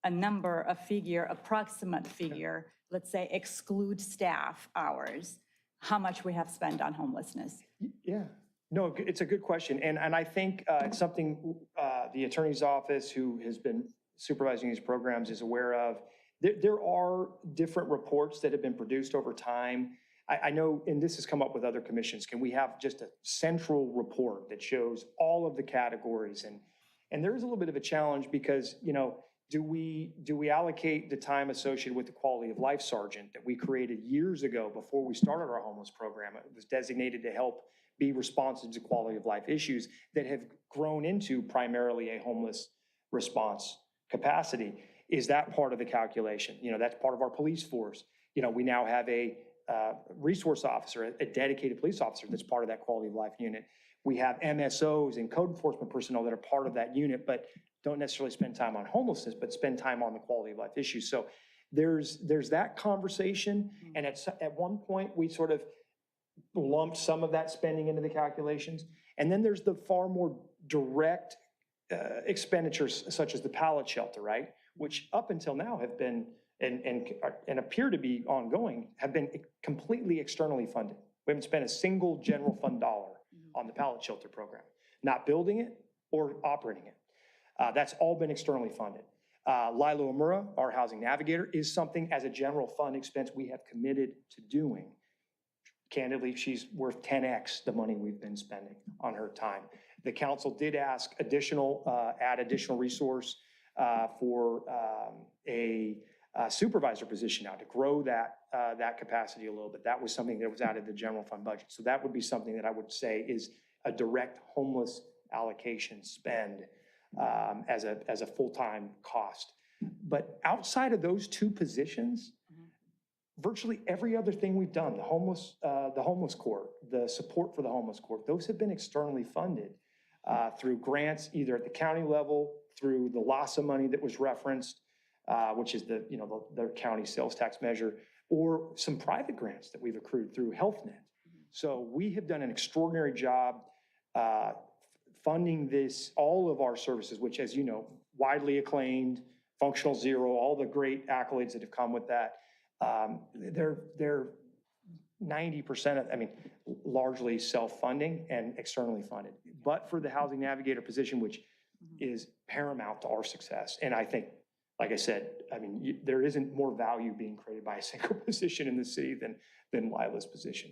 [SPEAKER 1] a number, a figure, approximate figure, let's say exclude staff hours, how much we have spent on homelessness.
[SPEAKER 5] Yeah, no, it's a good question. And I think it's something the attorney's office, who has been supervising these programs, is aware of. There are different reports that have been produced over time. I know, and this has come up with other commissions, can we have just a central report that shows all of the categories? And there is a little bit of a challenge because, do we allocate the time associated with the quality of life sergeant that we created years ago before we started our homeless program? It was designated to help be responsive to quality of life issues that have grown into primarily a homeless response capacity. Is that part of the calculation? That's part of our police force. We now have a resource officer, a dedicated police officer that's part of that quality of life unit. We have MSOs and code enforcement personnel that are part of that unit, but don't necessarily spend time on homelessness, but spend time on the quality of life issues. So there's that conversation. And at one point, we sort of lumped some of that spending into the calculations. And then there's the far more direct expenditures, such as the pallet shelter, right? Which up until now have been, and appear to be ongoing, have been completely externally funded. We haven't spent a single general fund dollar on the pallet shelter program, not building it or operating it. That's all been externally funded. Lilo Amura, our housing navigator, is something as a general fund expense we have committed to doing. Candidly, she's worth 10x the money we've been spending on her time. The council did ask add additional resource for a supervisor position now to grow that capacity a little bit. That was something that was added to the general fund budget. So that would be something that I would say is a direct homeless allocation spend as a full-time cost. But outside of those two positions, virtually every other thing we've done, the homeless court, the support for the homeless court, those have been externally funded through grants, either at the county level, through the LASA money that was referenced, which is the county sales tax measure, or some private grants that we've accrued through HealthNet. So we have done an extraordinary job funding all of our services, which, as you know, widely acclaimed, functional zero, all the great accolades that have come with that. They're 90% largely self-funding and externally funded, but for the Housing Navigator position, which is paramount to our success. And I think, like I said, there isn't more value being created by a single position in the city than Lila's position.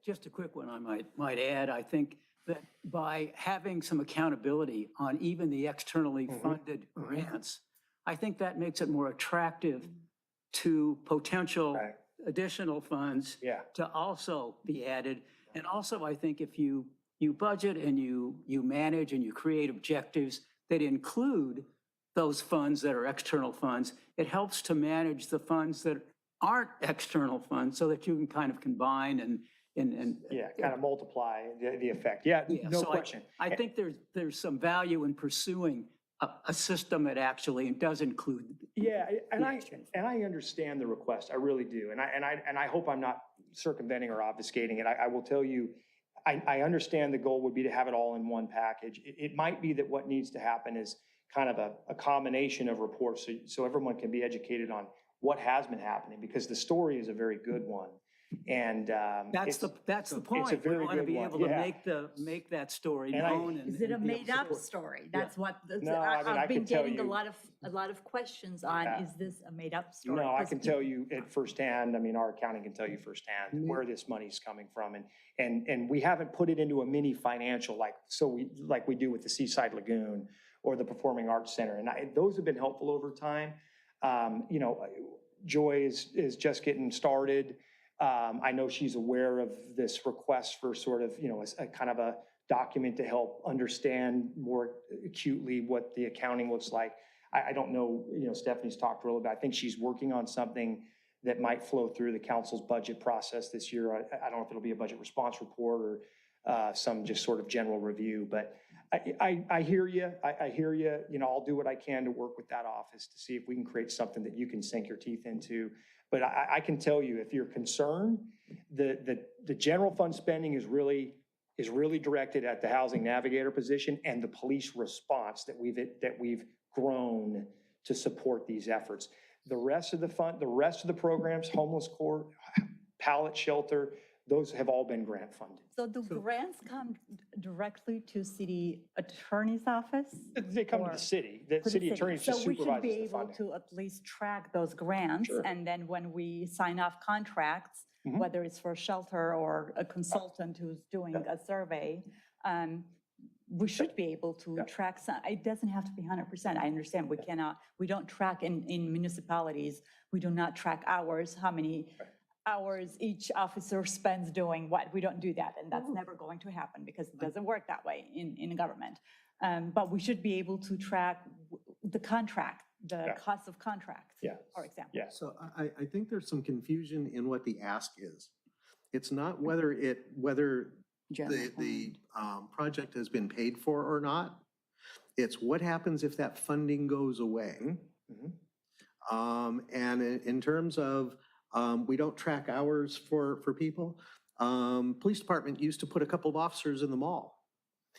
[SPEAKER 6] Just a quick one, I might add. I think that by having some accountability on even the externally funded grants, I think that makes it more attractive to potential additional funds to also be added. And also, I think if you budget and you manage and you create objectives that include those funds that are external funds, it helps to manage the funds that aren't external funds so that you can kind of combine and
[SPEAKER 5] kind of multiply the effect. No question.
[SPEAKER 6] I think there's some value in pursuing a system that actually does include.
[SPEAKER 5] And I understand the request. I really do. And I hope I'm not circumventing or obfuscating it. I will tell you, I understand the goal would be to have it all in one package. It might be that what needs to happen is kind of a combination of reports so everyone can be educated on what has been happening, because the story is a very good one. And
[SPEAKER 6] that's the point.
[SPEAKER 5] It's a very
[SPEAKER 6] we want to be
[SPEAKER 5] good
[SPEAKER 6] able
[SPEAKER 5] one.
[SPEAKER 6] to make that story known.
[SPEAKER 1] Is it a made-up story? That's what
[SPEAKER 5] I
[SPEAKER 1] I've been
[SPEAKER 5] can tell
[SPEAKER 1] getting
[SPEAKER 5] you-
[SPEAKER 1] a lot of questions on. Is this a made-up story?
[SPEAKER 5] No, I can tell you at firsthand. Our accounting can tell you firsthand where this money's coming from, and we haven't put it into a mini financial like we do with the Seaside Lagoon or the Performing Arts Center, and those have been helpful over time. Joy is just getting started. I know she's aware of this request for sort of, a kind of a document to help understand more acutely what the accounting looks like. I don't know, Stephanie's talked a little bit. I think she's working on something that might flow through the council's budget process this year. I don't know if it'll be a budget response report or some just sort of general review, but I hear you. I hear you. I'll do what I can to work with that office to see if we can create something that you can sink your teeth into. But I can tell you, if you're concerned, the general fund spending is really directed at the Housing Navigator position and the police response that we've grown to support these efforts. The rest of the programs, homeless court, pallet shelter, those have all been grant funded.
[SPEAKER 1] So do grants come directly to city attorney's office?
[SPEAKER 5] They come to the city. The city attorney just supervises the
[SPEAKER 1] So we should be able
[SPEAKER 5] funding.
[SPEAKER 1] to at least track those grants.
[SPEAKER 5] Sure.
[SPEAKER 1] And then when we sign off contracts, whether it's for shelter or a consultant who's doing a survey, we should be able to track some. It doesn't have to be 100%. I understand we don't track in municipalities. We do not track hours, how many hours each officer spends doing what. We don't do that, and that's never going to happen because it doesn't work that way in government. But we should be able to track the contract, the cost of contracts, for example.
[SPEAKER 5] Yeah.
[SPEAKER 7] So I think there's some confusion in what the ask is. It's not whether the project has been paid for or not. It's what happens if that funding goes away. And in terms of we don't track hours for people. Police department used to put a couple of officers in the mall,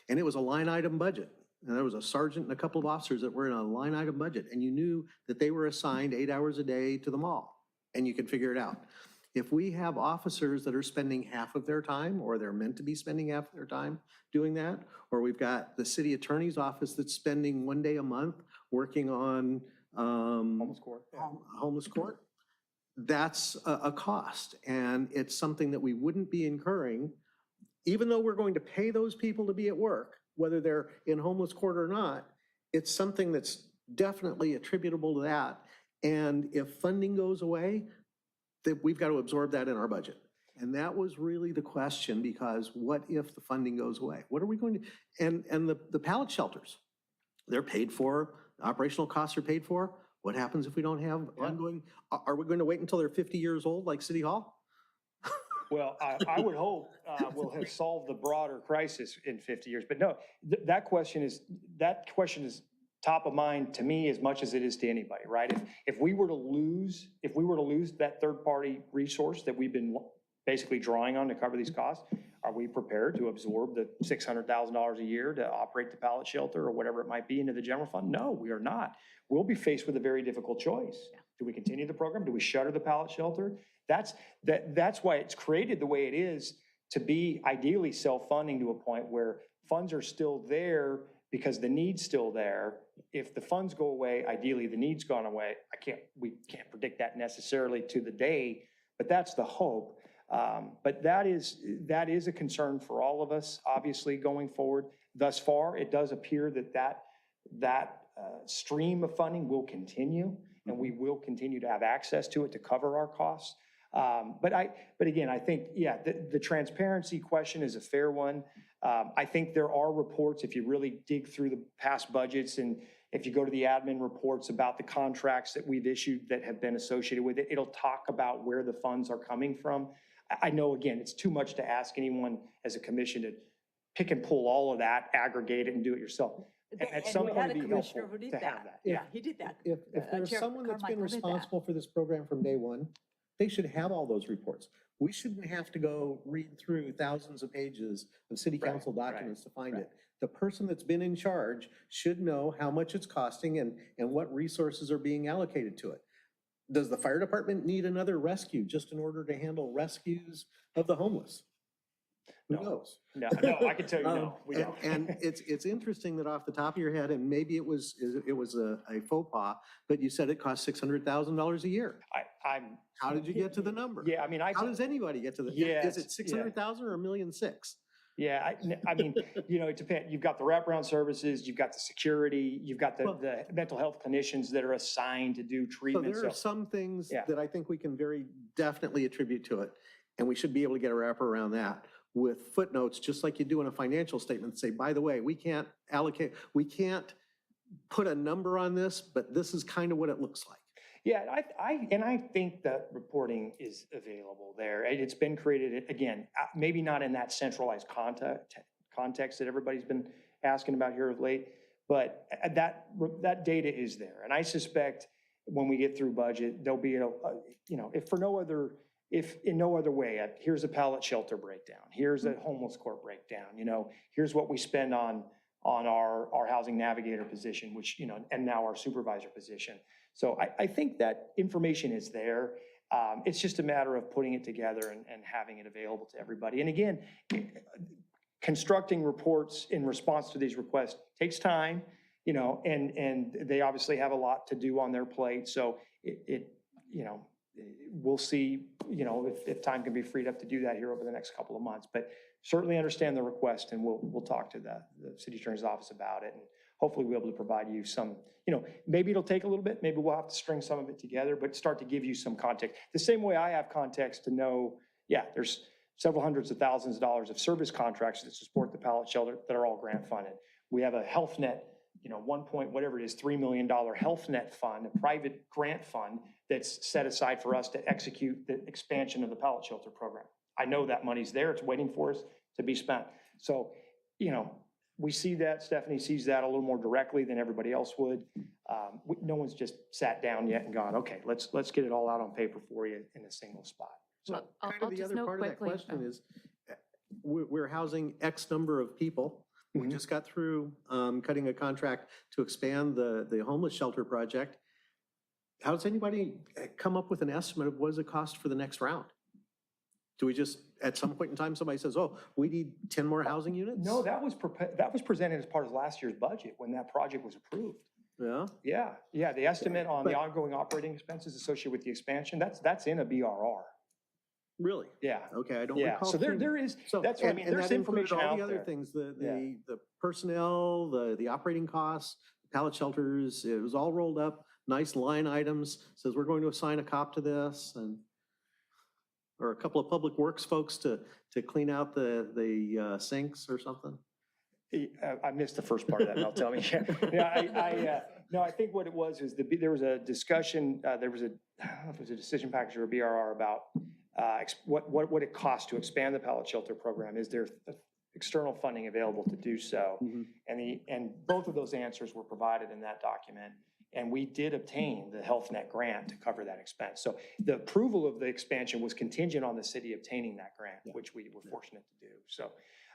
[SPEAKER 7] and it was a line item budget. And there was a sergeant and a couple of officers that were in a line item budget, and you knew that they were assigned 8 hours a day to the mall, and you could figure it out. If we have officers that are spending half of their time, or they're meant to be spending half of their time doing that, or we've got the city attorney's office that's spending 1 day a month working on homeless court, that's a cost, and it's something that we wouldn't be incurring, even though we're going to pay those people to be at work, whether they're in homeless court or not. It's something that's definitely attributable to that. And if funding goes away, that we've got to absorb that in our budget. And that was really the question, because what if the funding goes away? What are we going to, and the pallet shelters, They're paid for, operational costs are paid for. What happens if we don't have ongoing, are we going to wait until they're 50 years old like City Hall?
[SPEAKER 5] Well, I would hope we'll have solved the broader crisis in 50 years. But no, that question is top of mind to me as much as it is to anybody, right? If we were to lose that third-party resource that we've been basically drawing on to cover these costs, are we prepared to absorb the $600,000 a year to operate the pallet shelter or whatever it might be into the general fund? No, we are not. We'll be faced with a very difficult choice. Do we continue the program? Do we shutter the pallet shelter? That's why it's created the way it is, to be ideally self-funding to a point where funds are still there because the need's still there. If the funds go away, ideally the need's gone away. We can't predict that necessarily to the day, but that's the hope. But that is a concern for all of us, obviously, going forward. Thus far, it does appear that stream of funding will continue, and we will continue to have access to it to cover our costs. But again, I think, the transparency question is a fair one. I think there are reports, if you really dig through the past budgets and if you go to the admin reports about the contracts that we've issued that have been associated with it, it'll talk about where the funds are coming from. I know, again, it's too much to ask anyone as a commission to pick and pull all of that, aggregate it and do it yourself. At some point, it'd be helpful to have that.
[SPEAKER 1] Yeah, he did that.
[SPEAKER 7] If there's
[SPEAKER 1] Chair
[SPEAKER 7] someone that's been
[SPEAKER 1] Carmichael did that.
[SPEAKER 7] responsible for this program from day one, they should have all those reports. We shouldn't have to go read through thousands of pages of city council documents to find it. The person that's been in charge should know how much it's costing and what resources are being allocated to it. Does the fire department need another rescue just in order to handle rescues of the homeless? Who knows?
[SPEAKER 5] No, I can tell you no, we don't.
[SPEAKER 7] And it's interesting that off the top of your head, and maybe it was a faux pas, but you said it costs $600,000 a year. How did you get to the number?
[SPEAKER 5] Yeah, I mean,
[SPEAKER 7] How does anybody get to the, is it 600,000 or $1.6 million?
[SPEAKER 5] Yeah, I mean, it depends. You've got the wraparound services, you've got the security, you've got the mental health clinicians that are assigned to do
[SPEAKER 7] So
[SPEAKER 5] treatment.
[SPEAKER 7] there are some things
[SPEAKER 5] Yeah.
[SPEAKER 7] that I think we can very definitely attribute to it, and we should be able to get a wrap around that with footnotes, just like you do in a financial statement, say, by the way, we can't put a number on this, but this is kind of what it looks like.
[SPEAKER 5] Yeah, I think that reporting is available there. It's been created, again, maybe not in that centralized context that everybody's been asking about here of late, but that data is there. And I suspect when we get through budget, there'll be, if in no other way, here's a pallet shelter breakdown, here's a homeless court breakdown, here's what we spend on our housing navigator position, which, and now our supervisor position. So I think that information is there. It's just a matter of putting it together and having it available to everybody. And again, constructing reports in response to these requests takes time, and they obviously have a lot to do on their plate. So we'll see, if time can be freed up to do that here over the next couple of months. But certainly understand the request, and we'll talk to the city attorney's office about it. And hopefully we'll be able to provide you some, maybe it'll take a little bit, maybe we'll have to string some of it together, but start to give you some context. The same way I have context to know, there's several hundreds of thousands of dollars of service contracts that support the pallet shelter that are all grant funded. We have a health net, $3 million health net fund, a private grant fund that's set aside for us to execute the expansion of the pallet shelter program. I know that money's there. It's waiting for us to be spent. So, we see that, Stephanie sees that a little more directly than everybody else would. No one's just sat down yet and gone, okay, let's get it all out on paper for you in a single spot.
[SPEAKER 7] So
[SPEAKER 8] I'll
[SPEAKER 7] kind of the
[SPEAKER 8] just
[SPEAKER 7] other
[SPEAKER 8] note
[SPEAKER 7] part of that
[SPEAKER 8] quickly,
[SPEAKER 7] question is, we're housing X number of people. We just got through cutting a contract to expand the homeless shelter project. How does anybody come up with an estimate of what does it cost for the next round? Do we just, at some point in time, somebody says, oh, we need 10 more housing units?
[SPEAKER 5] No, that was presented as part of last year's budget when that project was approved.
[SPEAKER 7] Yeah?
[SPEAKER 5] Yeah, the estimate on the ongoing operating expenses associated with the expansion, that's in a BRR.
[SPEAKER 7] Really?
[SPEAKER 5] Yeah.
[SPEAKER 7] Okay, I don't
[SPEAKER 5] Yeah,
[SPEAKER 7] recall.
[SPEAKER 5] so there is, that's what I mean, there's information
[SPEAKER 7] all
[SPEAKER 5] out
[SPEAKER 7] the other
[SPEAKER 5] there.
[SPEAKER 7] things, the personnel, the operating costs, pallet shelters, it was all rolled up, nice line items, says we're going to assign a cop to this, or a couple of public works folks to clean out the sinks or something.
[SPEAKER 5] I missed the first part of that, Mel, tell me. No, I think what it was is there was a discussion, I don't know if it was a decision package or a BRR about what would it cost to expand the pallet shelter program? Is there external funding available to do so? And both of those answers were provided in that document. And we did obtain the Health Net grant to cover that expense. So the approval of the expansion was contingent on the city obtaining that grant, which we were fortunate to do. So,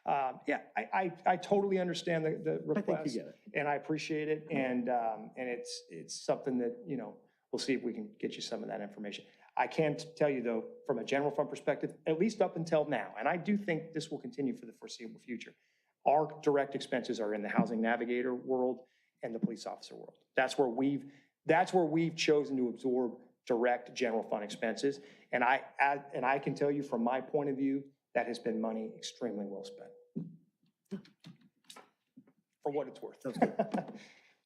[SPEAKER 5] I totally understand the request.
[SPEAKER 7] I think you get it.
[SPEAKER 5] And I appreciate it. And it's something that, we'll see if we can get you some of that information. I can tell you though, from a general fund perspective, at least up until now, and I do think this will continue for the foreseeable future, our direct expenses are in the housing navigator world and the police officer world. That's where we've chosen to absorb direct general fund expenses. And I can tell you from my point of view, that has been money extremely well spent. For what it's worth.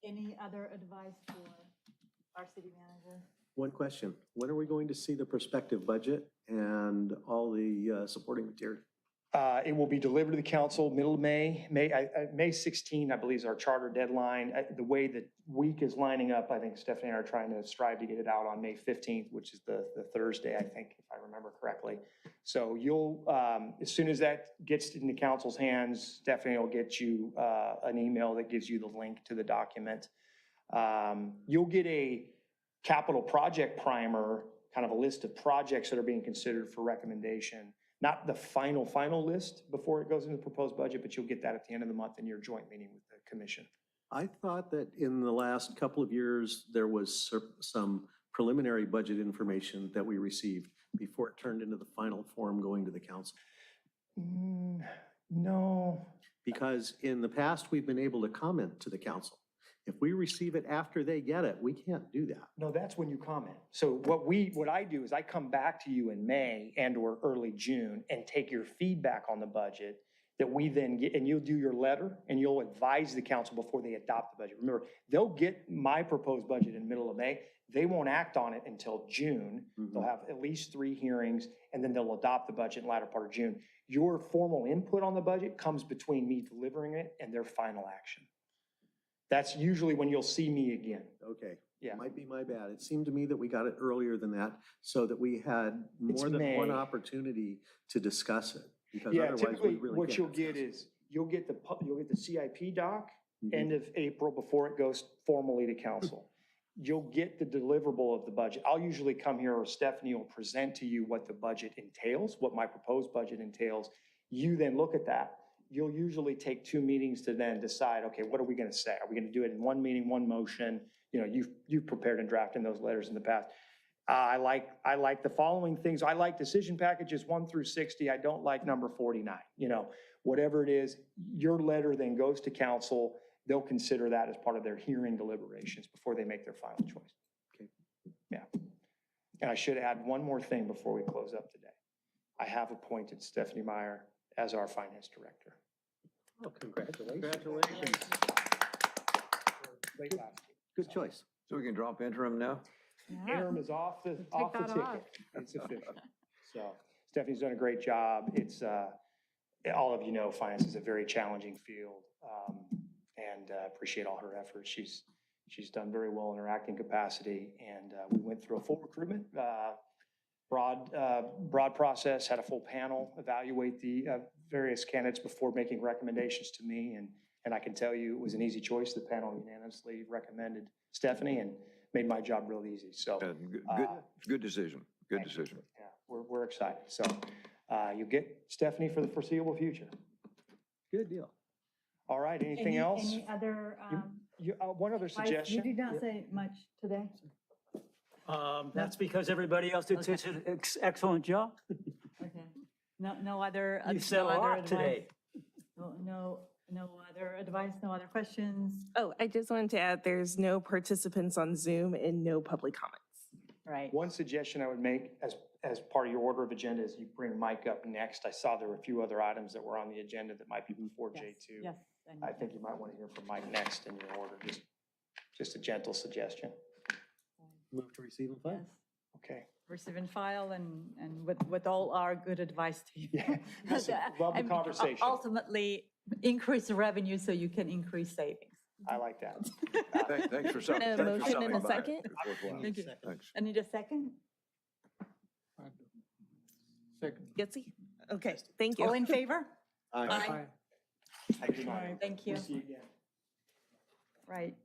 [SPEAKER 1] Any other advice for our city manager?
[SPEAKER 7] One question. When are we going to see the prospective budget and all the supporting material?
[SPEAKER 5] It will be delivered to the council middle of May. May 16, I believe, is our charter deadline. The way the week is lining up, I think Stephanie and I are trying to strive to get it out on May 15th, which is the Thursday, I think, if I remember correctly. So you'll, as soon as that gets in the council's hands, Stephanie will get you an email that gives you the link to the document. You'll get a capital project primer, kind of a list of projects that are being considered for recommendation. Not the final list before it goes into the proposed budget, but you'll get that at the end of the month in your joint meeting with the commission.
[SPEAKER 7] I thought that in the last couple of years, there was some preliminary budget information that we received before it turned into the final form going to the council.
[SPEAKER 5] No.
[SPEAKER 7] Because in the past, we've been able to comment to the council. If we receive it after they get it, we can't do that.
[SPEAKER 5] No, that's when you comment. So what I do is I come back to you in May and or early June and take your feedback on the budget that we then get, and you'll do your letter and you'll advise the council before they adopt the budget. Remember, they'll get my proposed budget in the middle of May. They won't act on it until June. They'll have at least 3 hearings and then they'll adopt the budget in the latter part of June. Your formal input on the budget comes between me delivering it and their final action. That's usually when you'll see me again.
[SPEAKER 7] Okay.
[SPEAKER 5] Yeah.
[SPEAKER 7] Might be my bad. It seemed to me that we got it earlier than that so that we had more than one opportunity to discuss it. Because
[SPEAKER 5] Yeah,
[SPEAKER 7] otherwise
[SPEAKER 5] typically
[SPEAKER 7] we really
[SPEAKER 5] what
[SPEAKER 7] can't
[SPEAKER 5] you'll get
[SPEAKER 7] discuss
[SPEAKER 5] is, you'll get the CIP doc
[SPEAKER 7] Mhm.
[SPEAKER 5] end of April before it goes formally to council. You'll get the deliverable of the budget. I'll usually come here or Stephanie will present to you what the budget entails, what my proposed budget entails. You then look at that. You'll usually take 2 meetings to then decide, okay, what are we going to say? Are we going to do it in 1 meeting, 1 motion? You've prepared and drafted those letters in the past. I like the following things. I like decision packages 1 through 60. I don't like number 49. Whatever it is, your letter then goes to council. They'll consider that as part of their hearing deliberations before they make their final choice.
[SPEAKER 7] Okay.
[SPEAKER 5] Yeah. And I should add one more thing before we close up today. I have appointed Stephanie Meyer as our finance director.
[SPEAKER 7] Oh, congratulations.
[SPEAKER 2] Congratulations.
[SPEAKER 5] Late last week.
[SPEAKER 7] Good choice.
[SPEAKER 4] So we can drop interim now?
[SPEAKER 5] Interim is off the
[SPEAKER 1] that off.
[SPEAKER 5] ticket. It's official. So Stephanie's done a great job. It's, all of you know, finance is a very challenging field. And appreciate all her efforts. She's done very well in her acting capacity. And we went through a full recruitment, broad process, had a full panel evaluate the various candidates before making recommendations to me. And I can tell you it was an easy choice. The panel unanimously recommended Stephanie and made my job real easy. So
[SPEAKER 4] Good decision. Good decision.
[SPEAKER 5] yeah, we're excited. So you'll get Stephanie for the foreseeable future.
[SPEAKER 7] Good deal.
[SPEAKER 5] All right, anything else?
[SPEAKER 1] Any other?
[SPEAKER 5] One other
[SPEAKER 1] advice?
[SPEAKER 5] suggestion.
[SPEAKER 1] You did not say much today.
[SPEAKER 6] That's because everybody else did such an excellent job.
[SPEAKER 1] Okay. No other.
[SPEAKER 6] You said a
[SPEAKER 1] no other
[SPEAKER 6] lot
[SPEAKER 1] advice?
[SPEAKER 6] today.
[SPEAKER 1] No other advice, no other questions?
[SPEAKER 2] Oh, I just wanted to add, there's no participants on Zoom and no public comments.
[SPEAKER 1] Right.
[SPEAKER 5] One suggestion I would make as part of your order of agenda is you bring Mike up next. I saw there were a few other items that were on the agenda that might be before
[SPEAKER 1] Yes,
[SPEAKER 5] J2.
[SPEAKER 1] Yes.
[SPEAKER 5] I think you might want to hear from Mike next in your order, just a gentle suggestion.
[SPEAKER 7] Move to receive and file.
[SPEAKER 1] Yes.
[SPEAKER 5] Okay.
[SPEAKER 1] Receive and file and with all our good advice to you.
[SPEAKER 5] Yeah, listen, love the
[SPEAKER 1] I mean,
[SPEAKER 5] conversation.
[SPEAKER 1] Ultimately, increase revenue so you can increase savings.
[SPEAKER 5] I like that.
[SPEAKER 4] Thanks for
[SPEAKER 2] And a
[SPEAKER 4] thanks for
[SPEAKER 2] motion
[SPEAKER 4] stopping
[SPEAKER 2] and a
[SPEAKER 4] by.
[SPEAKER 2] second?
[SPEAKER 4] It's worthwhile.
[SPEAKER 1] Thank you.
[SPEAKER 4] Thanks.
[SPEAKER 1] I need a second.
[SPEAKER 3] Second.
[SPEAKER 2] Yetsy? Okay, thank
[SPEAKER 1] All
[SPEAKER 2] you.
[SPEAKER 1] in favor?
[SPEAKER 3] Aye.
[SPEAKER 1] Thank you.
[SPEAKER 5] We'll see you again.
[SPEAKER 1] Right.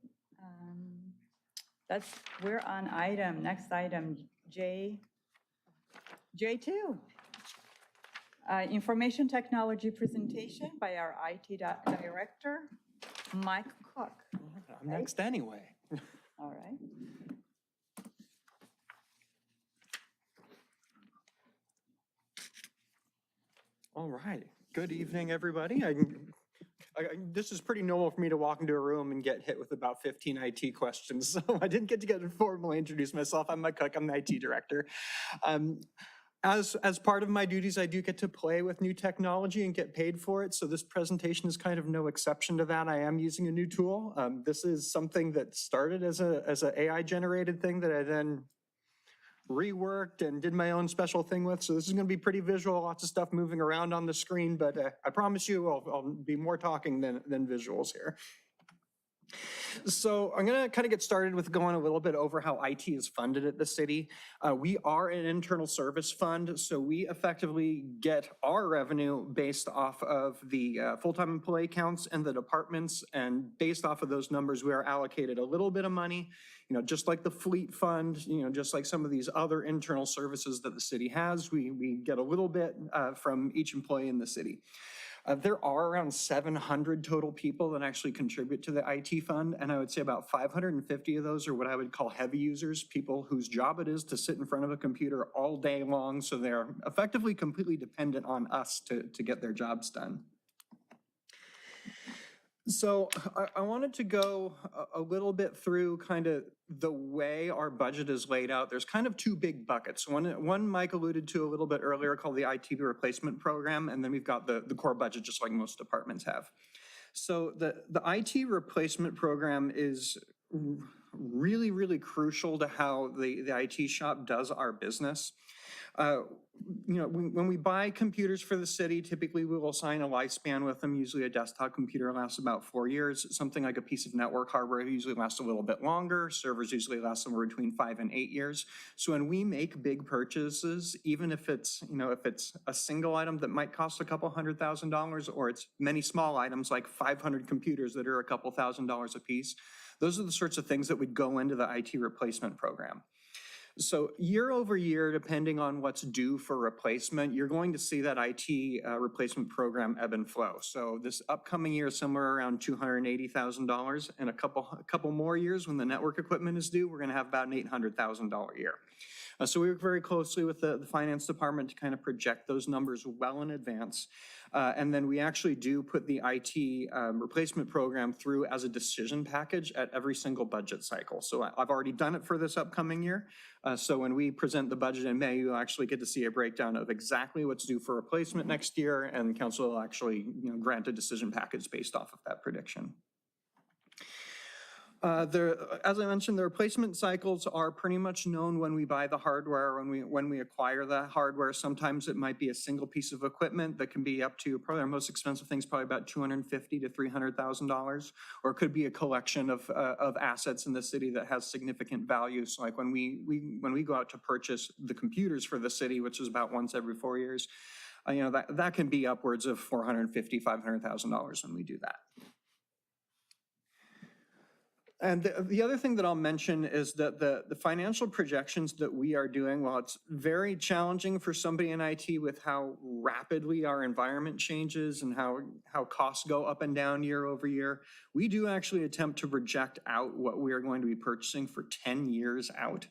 [SPEAKER 1] We're on next item, J2. Information technology presentation by our IT director, Mike Cook.
[SPEAKER 8] I'm next anyway.
[SPEAKER 1] All right.
[SPEAKER 8] All right. Good evening, everybody. This is pretty normal for me to walk into a room and get hit with about 15 IT questions. So I didn't get to formally introduce myself. I'm Mike Cook. I'm the IT director. As part of my duties, I do get to play with new technology and get paid for it. So this presentation is kind of no exception to that. I am using a new tool. This is something that started as a AI generated thing that I then reworked and did my own special thing with. So this is going to be pretty visual, lots of stuff moving around on the screen, but I promise you I'll be more talking than visuals here. So I'm going to kind of get started with going a little bit over how IT is funded at the city. We are an internal service fund, so we effectively get our revenue based off of the full-time employee counts and the departments, and based off of those numbers, we are allocated a little bit of money, just like the fleet fund, just like some of these other internal services that the city has, we get a little bit from each employee in the city. There are around 700 total people that actually contribute to the IT fund, and I would say about 550 of those are what I would call heavy users, people whose job it is to sit in front of a computer all day long, so they're effectively completely dependent on us to get their jobs done. So I wanted to go a little bit through kind of the way our budget is laid out. There's kind of two big buckets. One Mike alluded to a little bit earlier called the IT replacement program, and then we've got the core budget just like most departments have. So the IT replacement program is really, really crucial to how the IT shop does our business. When we buy computers for the city, typically we will assign a lifespan with them. Usually a desktop computer lasts about 4 years. Something like a piece of network hardware usually lasts a little bit longer. Servers usually last somewhere between 5 and 8 years. So when we make big purchases, even if it's, if it's a single item that might cost a couple $100,000, or it's many small items like 500 computers that are a couple $1,000s a piece, those are the sorts of things that would go into the IT replacement program. So year over year, depending on what's due for replacement, you're going to see that IT replacement program ebb and flow. So this upcoming year is somewhere around $280,000, and a couple more years when the network equipment is due, we're going to have about an $800,000 year. So we work very closely with the finance department to kind of project those numbers well in advance. And then we actually do put the IT replacement program through as a decision package at every single budget cycle. So I've already done it for this upcoming year. So when we present the budget in May, you'll actually get to see a breakdown of exactly what's due for replacement next year, and council will actually grant a decision package based off of that prediction. As I mentioned, the replacement cycles are pretty much known when we buy the hardware, when we acquire the hardware. Sometimes it might be a single piece of equipment that can be up to, probably our most expensive thing's probably about $250,000 to $300,000, or it could be a collection of assets in the city that has significant value. So like when we go out to purchase the computers for the city, which is about once every 4 years, that can be upwards of $450,000, $500,000 when we do that. And the other thing that I'll mention is that the financial projections that we are doing, while it's very challenging for somebody in IT with how rapidly our environment changes and how costs go up and down year over year, we do actually attempt to project out what we are going to be purchasing for 10 years out.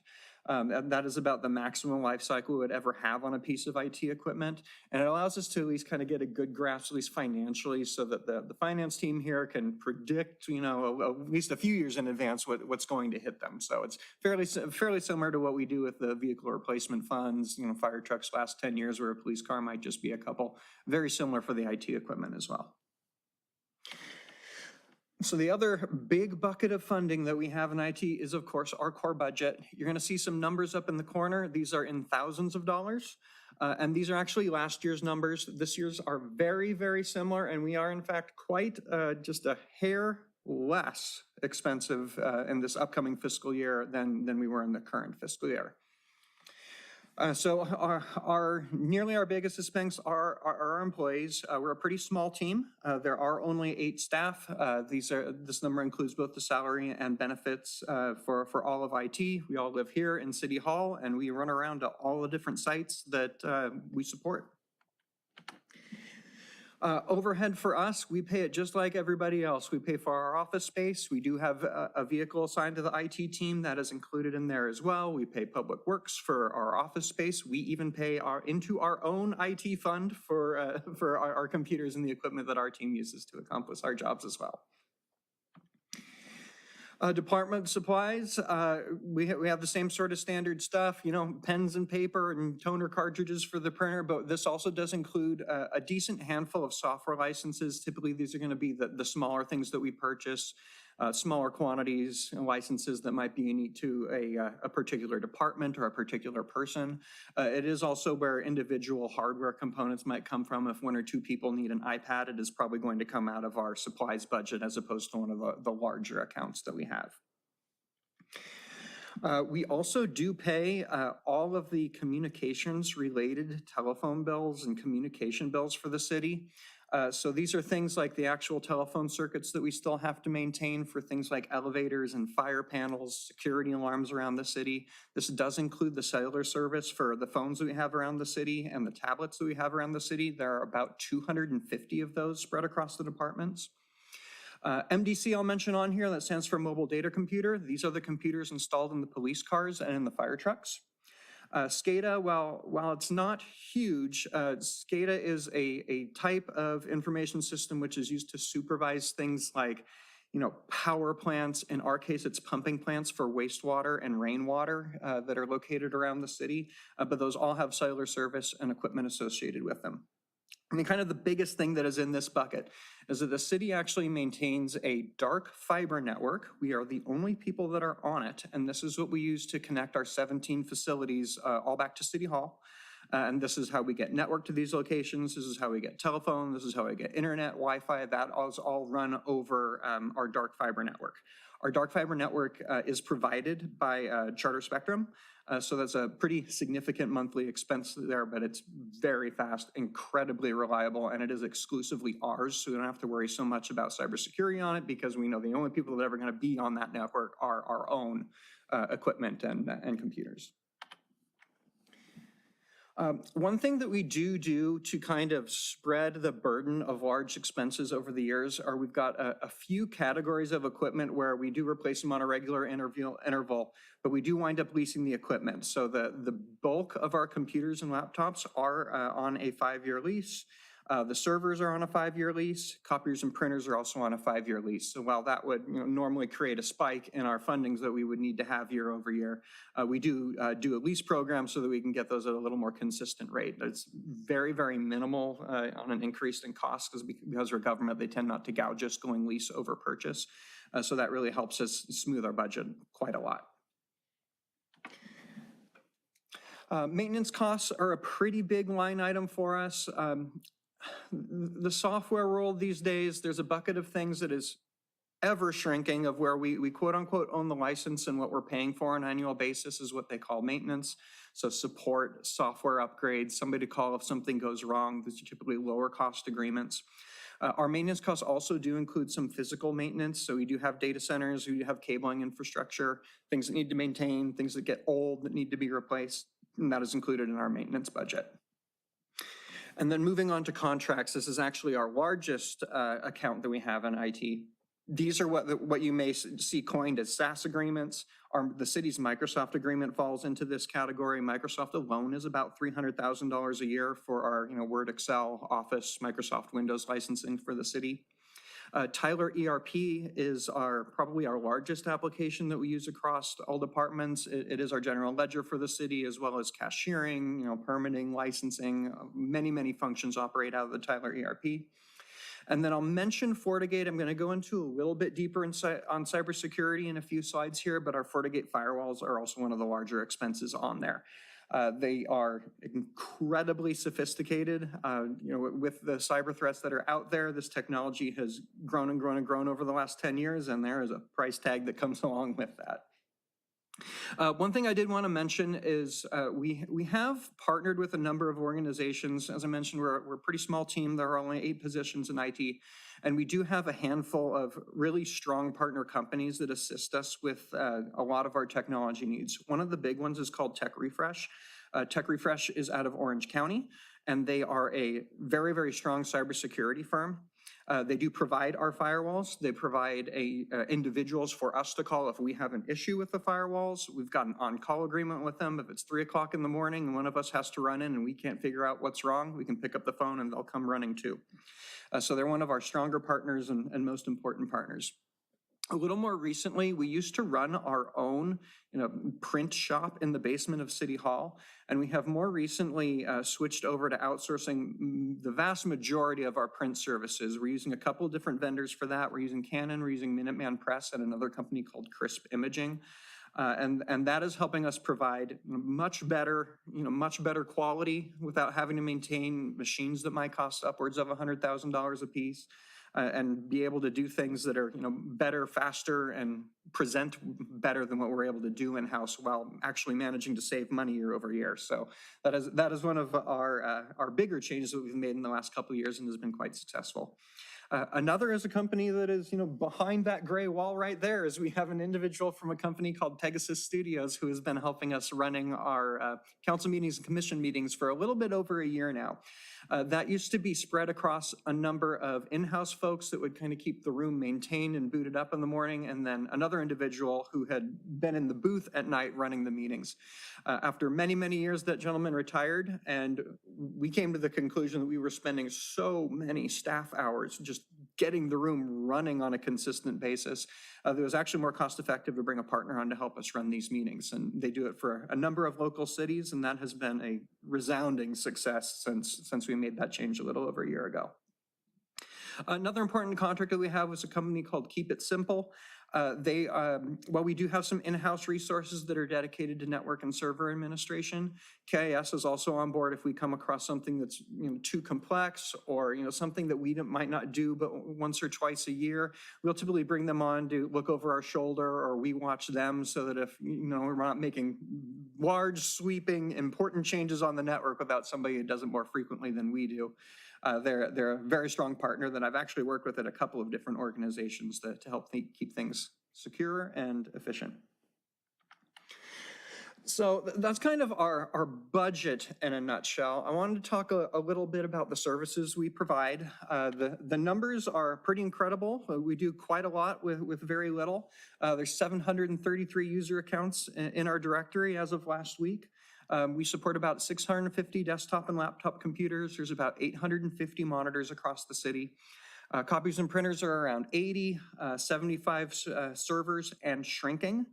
[SPEAKER 8] That is about the maximum life cycle we would ever have on a piece of IT equipment. And it allows us to at least kind of get a good grasp, at least financially, so that the finance team here can predict, at least a few years in advance what's going to hit them. So it's fairly similar to what we do with the vehicle replacement funds. Fire trucks last 10 years, where a police car might just be a couple. Very similar for the IT equipment as well. So the other big bucket of funding that we have in IT is, of course, our core budget. You're going to see some numbers up in the corner. These are in thousands of dollars. And these are actually last year's numbers. This year's are very, very similar, and we are in fact quite just a hair less expensive in this upcoming fiscal year than we were in the current fiscal year. So nearly our biggest expense are our employees. We're a pretty small team. There are only 8 staff. This number includes both the salary and benefits for all of IT. We all live here in City Hall, and we run around to all the different sites that we support. Overhead for us, we pay it just like everybody else. We pay for our office space. We do have a vehicle assigned to the IT team that is included in there as well. We pay Public Works for our office space. We even pay into our own IT fund for our computers and the equipment that our team uses to accomplish our jobs as well. Department supplies, we have the same sort of standard stuff, pens and paper and toner cartridges for the printer, but this also does include a decent handful of software licenses. Typically, these are going to be the smaller things that we purchase, smaller quantities and licenses that might be unique to a particular department or a particular person. It is also where individual hardware components might come from. If 1 or 2 people need an iPad, it is probably going to come out of our supplies budget as opposed to one of the larger accounts that we have. We also do pay all of the communications related telephone bills and communication bills for the city. So these are things like the actual telephone circuits that we still have to maintain for things like elevators and fire panels, security alarms around the city. This does include the cellular service for the phones that we have around the city and the tablets that we have around the city. There are about 250 of those spread across the departments. MDC I'll mention on here, that stands for Mobile Data Computer. These are the computers installed in the police cars and in the fire trucks. SCADA, while it's not huge, SCADA is a type of information system which is used to supervise things like, power plants. In our case, it's pumping plants for wastewater and rainwater that are located around the city, but those all have cellular service and equipment associated with them. I mean, kind of the biggest thing that is in this bucket is that the city actually maintains a dark fiber network. We are the only people that are on it, and this is what we use to connect our 17 facilities all back to City Hall. And this is how we get network to these locations. This is how we get telephone. This is how we get internet, Wi-Fi. That is all run over our dark fiber network. Our dark fiber network is provided by Charter Spectrum. So that's a pretty significant monthly expense there, but it's very fast, incredibly reliable, and it is exclusively ours. So we don't have to worry so much about cybersecurity on it because we know the only people that are going to be on that network are our own equipment and computers. One thing that we do to kind of spread the burden of large expenses over the years are we've got a few categories of equipment where we do replace them on a regular interval, but we do wind up leasing the equipment. So the bulk of our computers and laptops are on a 5-year lease. The servers are on a 5-year lease. Copiers and printers are also on a 5-year lease. So while that would normally create a spike in our fundings that we would need to have year over year, we do a lease program so that we can get those at a little more consistent rate. It's very, very minimal on an increase in cost because we're government, they tend not to gouge us going lease over purchase. So that really helps us smooth our budget quite a lot. Maintenance costs are a pretty big line item for us. The software world these days, there's a bucket of things that is ever shrinking of where we quote unquote own the license, and what we're paying for on an annual basis is what they call maintenance. So support, software upgrades, somebody to call if something goes wrong. These are typically lower cost agreements. Our maintenance costs also do include some physical maintenance. So we do have data centers, we do have cabling infrastructure, things that need to maintain, things that get old that need to be replaced, and that is included in our maintenance budget. And then moving on to contracts, this is actually our largest account that we have in IT. These are what you may see coined as SaaS agreements. The city's Microsoft agreement falls into this category. Microsoft alone is about $300,000 a year for our Word, Excel, Office, Microsoft Windows licensing for the city. Tyler ERP is probably our largest application that we use across all departments. It is our general ledger for the city, as well as cashiering, permitting, licensing. Many functions operate out of the Tyler ERP. And then I'll mention FortiGate. I'm going to go into a little bit deeper on cybersecurity in a few slides here, but our FortiGate firewalls are also one of the larger expenses on there. They are incredibly sophisticated. With the cyber threats that are out there, this technology has grown and grown and grown over the last 10 years, and there is a price tag that comes along with that. One thing I did want to mention is we have partnered with a number of organizations. As I mentioned, we're a pretty small team. There are only 8 positions in IT, and we do have a handful of really strong partner companies that assist us with a lot of our technology needs. One of the big ones is called Tech Refresh. Tech Refresh is out of Orange County, and they are a very, very strong cybersecurity firm. They do provide our firewalls. They provide individuals for us to call if we have an issue with the firewalls. We've got an on-call agreement with them. If it's 3 o'clock in the morning and one of us has to run in and we can't figure out what's wrong, we can pick up the phone and they'll come running too. So they're one of our stronger partners and most important partners. A little more recently, we used to run our own print shop in the basement of City Hall, and we have more recently switched over to outsourcing the vast majority of our print services. We're using a couple of different vendors for that. We're using Canon, we're using Minuteman Press, and another company called Crisp Imaging. And that is helping us provide much better quality without having to maintain machines that might cost upwards of $100,000 a piece. And be able to do things that are better, faster, and present better than what we're able to do in-house while actually managing to save money year over year. So that is one of our bigger changes that we've made in the last couple of years and has been quite successful. Another is a company that is, behind that gray wall right there is we have an individual from a company called Pegasus Studios who has been helping us running our council meetings and commission meetings for a little bit over a year now. That used to be spread across a number of in-house folks that would kind of keep the room maintained and booted up in the morning, and then another individual who had been in the booth at night running the meetings. After many, many years, that gentleman retired, and we came to the conclusion that we were spending so many staff hours just getting the room running on a consistent basis. It was actually more cost effective to bring a partner on to help us run these meetings. And they do it for a number of local cities, and that has been a resounding success since we made that change a little over a year ago. Another important contract that we have was a company called Keep It Simple. While we do have some in-house resources that are dedicated to network and server administration, KIS is also on board if we come across something that's too complex or something that we might not do but once or twice a year. We'll typically bring them on to look over our shoulder, or we watch them, so that if we're not making large, sweeping, important changes on the network without somebody who does it more frequently than we do. They're a very strong partner that I've actually worked with at a couple of different organizations to help keep things secure and efficient. So that's kind of our budget in a nutshell. I wanted to talk a little bit about the services we provide. The numbers are pretty incredible. We do quite a lot with very little. There's 733 user accounts in our directory as of last week. We support about 650 desktop and laptop computers. There's about 850 monitors across the city. Copies and printers are around 80, 75 servers and shrinking.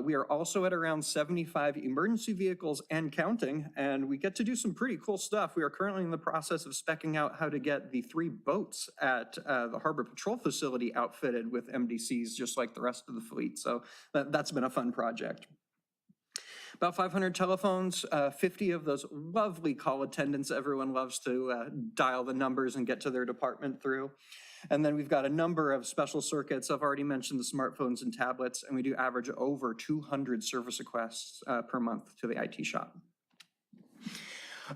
[SPEAKER 8] We are also at around 75 emergency vehicles and counting, and we get to do some pretty cool stuff. We are currently in the process of speccing out how to get the 3 boats at the Harbor Patrol facility outfitted with MDCs, just like the rest of the fleet. So that's been a fun project. About 500 telephones, 50 of those lovely call attendants everyone loves to dial the numbers and get to their department through. And then we've got a number of special circuits. I've already mentioned the smartphones and tablets, and we do average over 200 service requests per month to the IT shop.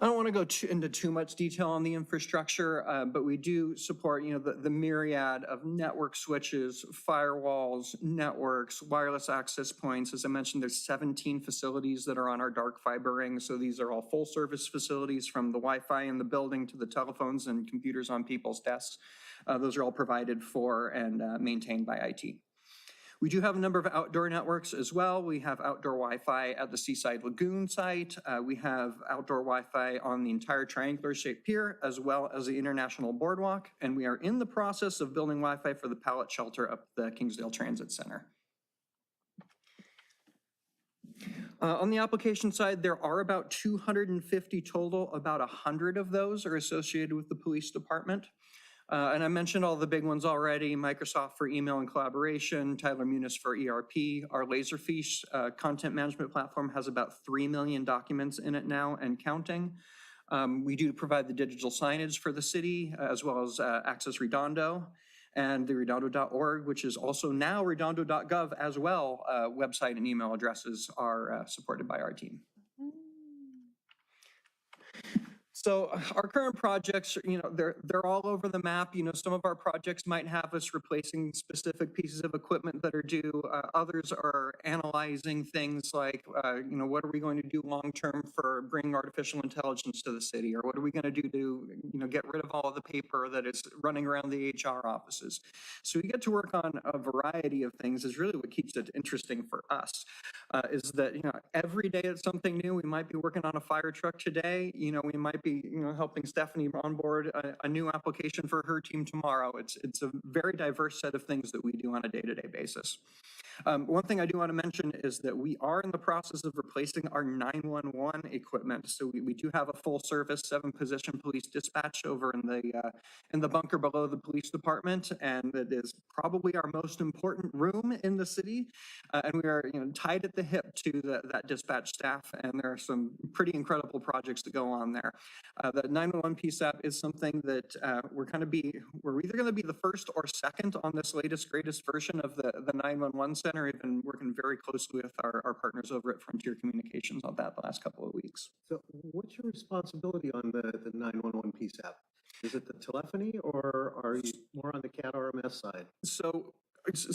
[SPEAKER 8] I don't want to go into too much detail on the infrastructure, but we do support, the myriad of network switches, firewalls, networks, wireless access points. As I mentioned, there's 17 facilities that are on our dark fiber ring. So these are all full service facilities, from the Wi-Fi in the building to the telephones and computers on people's desks. Those are all provided for and maintained by IT. We do have a number of outdoor networks as well. We have outdoor Wi-Fi at the Seaside Lagoon site. We have outdoor Wi-Fi on the entire triangular shaped pier, as well as the International Boardwalk. And we are in the process of building Wi-Fi for the pallet shelter up the Kingsdale Transit Center. On the application side, there are about 250 total. About 100 of those are associated with the police department. And I mentioned all the big ones already, Microsoft for email and collaboration, Tyler Munis for ERP. Our Laserfish content management platform has about 3 million documents in it now and counting. We do provide the digital signage for the city, as well as Access Redondo and the redondo.org, which is also now redondo.gov as well. Website and email addresses are supported by our team. So our current projects, they're all over the map. Some of our projects might have us replacing specific pieces of equipment that are due. Others are analyzing things like, what are we going to do long-term for bringing artificial intelligence to the city? Or what are we going to do to, get rid of all of the paper that is running around the HR offices? So we get to work on a variety of things is really what keeps it interesting for us. Is that, every day it's something new. We might be working on a fire truck today. We might be, helping Stephanie onboard a new application for her team tomorrow. It's a very diverse set of things that we do on a day-to-day basis. One thing I do want to mention is that we are in the process of replacing our 911 equipment. So we do have a full service 7-position police dispatch over in the bunker below the police department, and it is probably our most important room in the city. And we are tied at the hip to that dispatch staff, and there are some pretty incredible projects that go on there. The 911 PSAP is something that we're either going to be the first or second on this latest, greatest version of the 911 Center. We've been working very closely with our partners over at Frontier Communications on that the last couple of weeks.
[SPEAKER 7] So what's your responsibility on the 911 PSAP? Is it the telephony, or are you more on the CAT RMS side?
[SPEAKER 8] So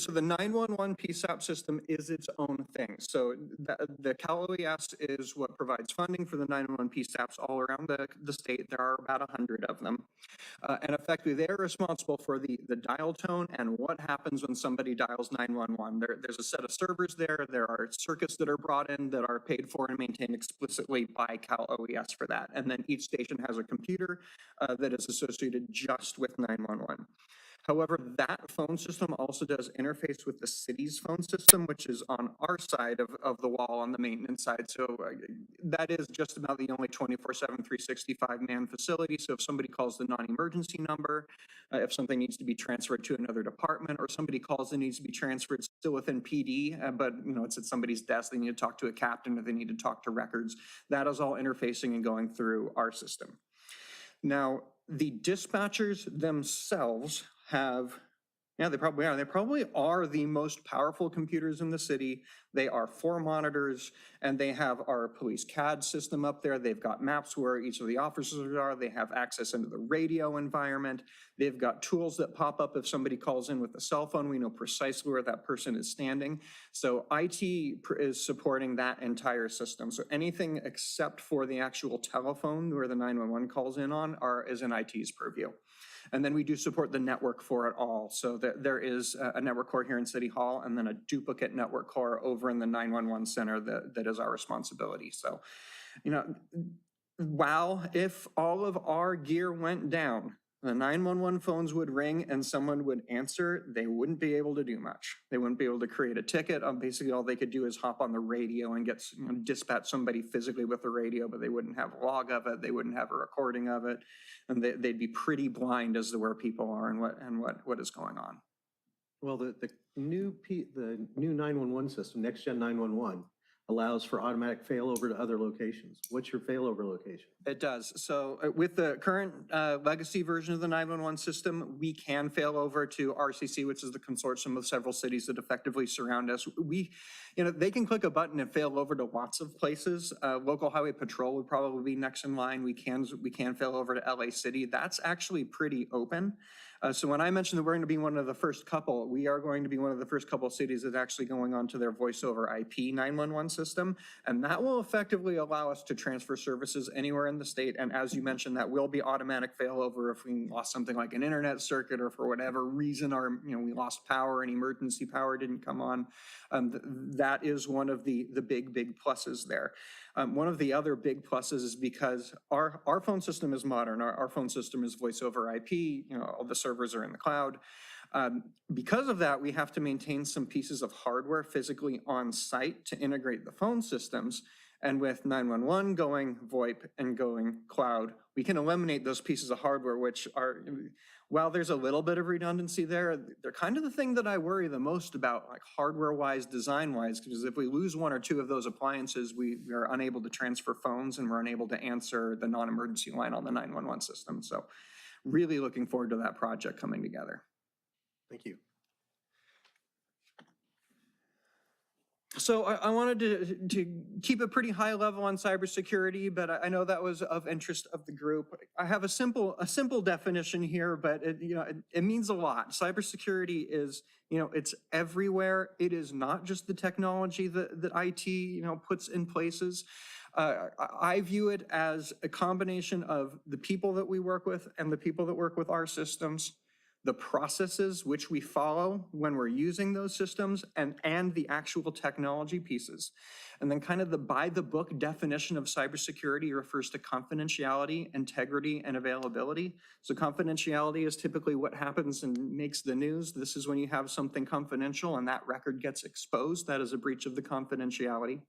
[SPEAKER 8] the 911 PSAP system is its own thing. So the Cal OES is what provides funding for the 911 PSAPs all around the state. There are about 100 of them. And effectively, they're responsible for the dial tone and what happens when somebody dials 911. There's a set of servers there. There are circuits that are brought in that are paid for and maintained explicitly by Cal OES for that. And then each station has a computer that is associated just with 911. However, that phone system also does interface with the city's phone system, which is on our side of the wall on the maintenance side. So that is just about the only 24/7, 365-man facility. So if somebody calls the non-emergency number, if something needs to be transferred to another department, or somebody calls and needs to be transferred still within PD, but it's at somebody's desk, they need to talk to a captain or they need to talk to records, that is all interfacing and going through our system. Now, the dispatchers themselves they probably are the most powerful computers in the city. They are 4 monitors, and they have our police CAD system up there. They've got maps where each of the officers are. They have access into the radio environment. They've got tools that pop up if somebody calls in with a cell phone. We know precisely where that person is standing. So IT is supporting that entire system. So anything except for the actual telephone where the 911 calls in on is in IT's purview. And then we do support the network for it all. So there is a network core here in City Hall, and then a duplicate network core over in the 911 center that is our responsibility. So, wow, if all of our gear went down, the 911 phones would ring and someone would answer, they wouldn't be able to do much. They wouldn't be able to create a ticket. Basically, all they could do is hop on the radio and get dispatch somebody physically with the radio, but they wouldn't have a log of it. They wouldn't have a recording of it. And they'd be pretty blind as to where people are and what is going on.
[SPEAKER 7] Well, the new 911 system, Next Gen 911, allows for automatic failover to other locations. What's your failover location?
[SPEAKER 8] It does. So with the current legacy version of the 911 system, we can fail over to RCC, which is the consortium of several cities that effectively surround us. They can click a button and fail over to lots of places. Local Highway Patrol would probably be next in line. We can fail over to LA City. That's actually pretty open. So when I mentioned that we're going to be one of the first couple, we are going to be one of the first couple of cities that's actually going on to their voice over IP 911 system. And that will effectively allow us to transfer services anywhere in the state. And as you mentioned, that will be automatic failover if we lost something like an internet circuit, or for whatever reason, we lost power and emergency power didn't come on. That is one of the big pluses there. One of the other big pluses is because our phone system is modern. Our phone system is voice over IP. All the servers are in the cloud. Because of that, we have to maintain some pieces of hardware physically on site to integrate the phone systems. And with 911 going VoIP and going cloud, we can eliminate those pieces of hardware, which are, while there's a little bit of redundancy there, they're kind of the thing that I worry the most about, like hardware-wise, design-wise, because if we lose one or two of those appliances, we are unable to transfer phones and we're unable to answer the non-emergency line on the 911 system. So really looking forward to that project coming together.
[SPEAKER 7] Thank you.
[SPEAKER 8] So I wanted to keep a pretty high level on cybersecurity, but I know that was of interest of the group. I have a simple definition here, but it means a lot. Cybersecurity is, it's everywhere. It is not just the technology that IT, puts in places. I view it as a combination of the people that we work with and the people that work with our systems, the processes which we follow when we're using those systems, and the actual technology pieces. And then kind of the by the book definition of cybersecurity refers to confidentiality, integrity, and availability. So confidentiality is typically what happens and makes the news. This is when you have something confidential and that record gets exposed. That is a breach of the confidentiality.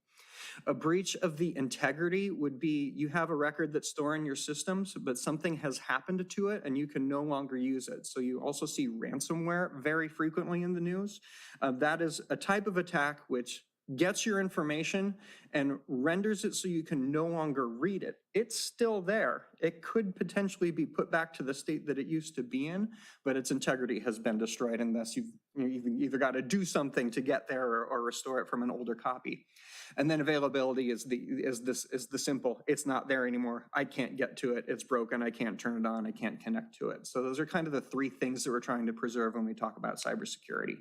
[SPEAKER 8] A breach of the integrity would be you have a record that's stored in your systems, but something has happened to it and you can no longer use it. So you also see ransomware very frequently in the news. That is a type of attack which gets your information and renders it so you can no longer read it. It's still there. It could potentially be put back to the state that it used to be in, but its integrity has been destroyed, and thus you've either got to do something to get there or restore it from an older copy. And then availability is the simple, it's not there anymore. I can't get to it. It's broken. I can't turn it on. I can't connect to it. So those are kind of the three things that we're trying to preserve when we talk about cybersecurity.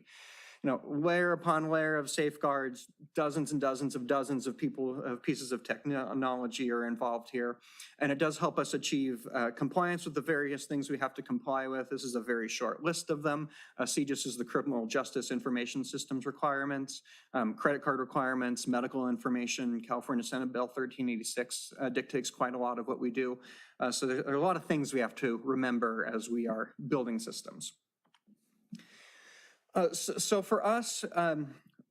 [SPEAKER 8] Layer upon layer of safeguards, dozens and dozens of pieces of technology are involved here. And it does help us achieve compliance with the various things we have to comply with. This is a very short list of them. CJIS is the criminal justice information systems requirements, credit card requirements, medical information. California Senate Bill 1386 dictates quite a lot of what we do. So there are a lot of things we have to remember as we are building systems. So for us,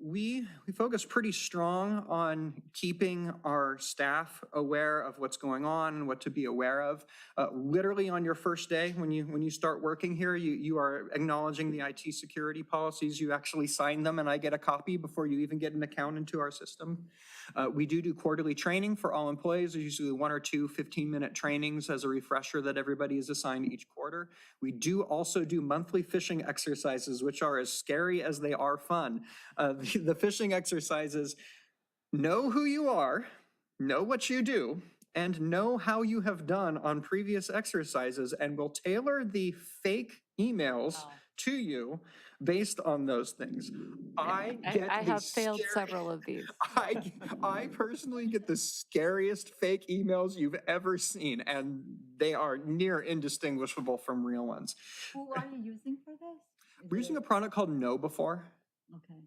[SPEAKER 8] we focus pretty strong on keeping our staff aware of what's going on and what to be aware of. Literally on your first day, when you start working here, you are acknowledging the IT security policies. You actually sign them, and I get a copy before you even get an account into our system. We do quarterly training for all employees. There's usually 1 or 2 15-minute trainings as a refresher that everybody is assigned each quarter. We do also do monthly phishing exercises, which are as scary as they are fun. The phishing exercises know who you are, know what you do, and know how you have done on previous exercises, and will tailor the fake emails to you based on those things. I
[SPEAKER 9] have failed several of these.
[SPEAKER 8] I personally get the scariest fake emails you've ever seen, and they are near indistinguishable from real ones.
[SPEAKER 1] Who are you using for this?
[SPEAKER 8] We're using a product called KnowBefore.
[SPEAKER 1] Okay.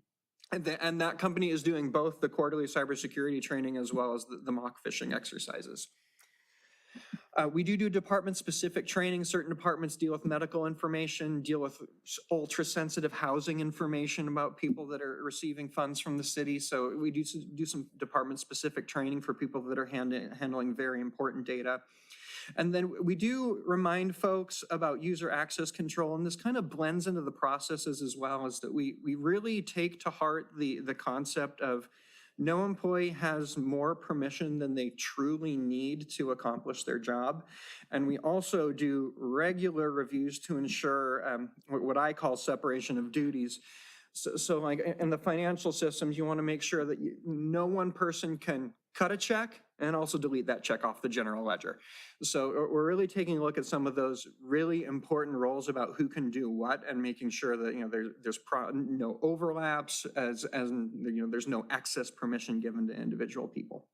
[SPEAKER 8] And that company is doing both the quarterly cybersecurity training as well as the mock phishing exercises. We do department-specific training. Certain departments deal with medical information, deal with ultra-sensitive housing information about people that are receiving funds from the city. So we do some department-specific training for people that are handling very important data. And then we do remind folks about user access control, and this kind of blends into the processes as well, is that we really take to heart the concept of no employee has more permission than they truly need to accomplish their job. And we also do regular reviews to ensure what I call separation of duties. So like in the financial systems, you want to make sure that no one person can cut a check and also delete that check off the general ledger. So we're really taking a look at some of those really important roles about who can do what, and making sure that there's no overlaps, as there's no excess permission given to individual people.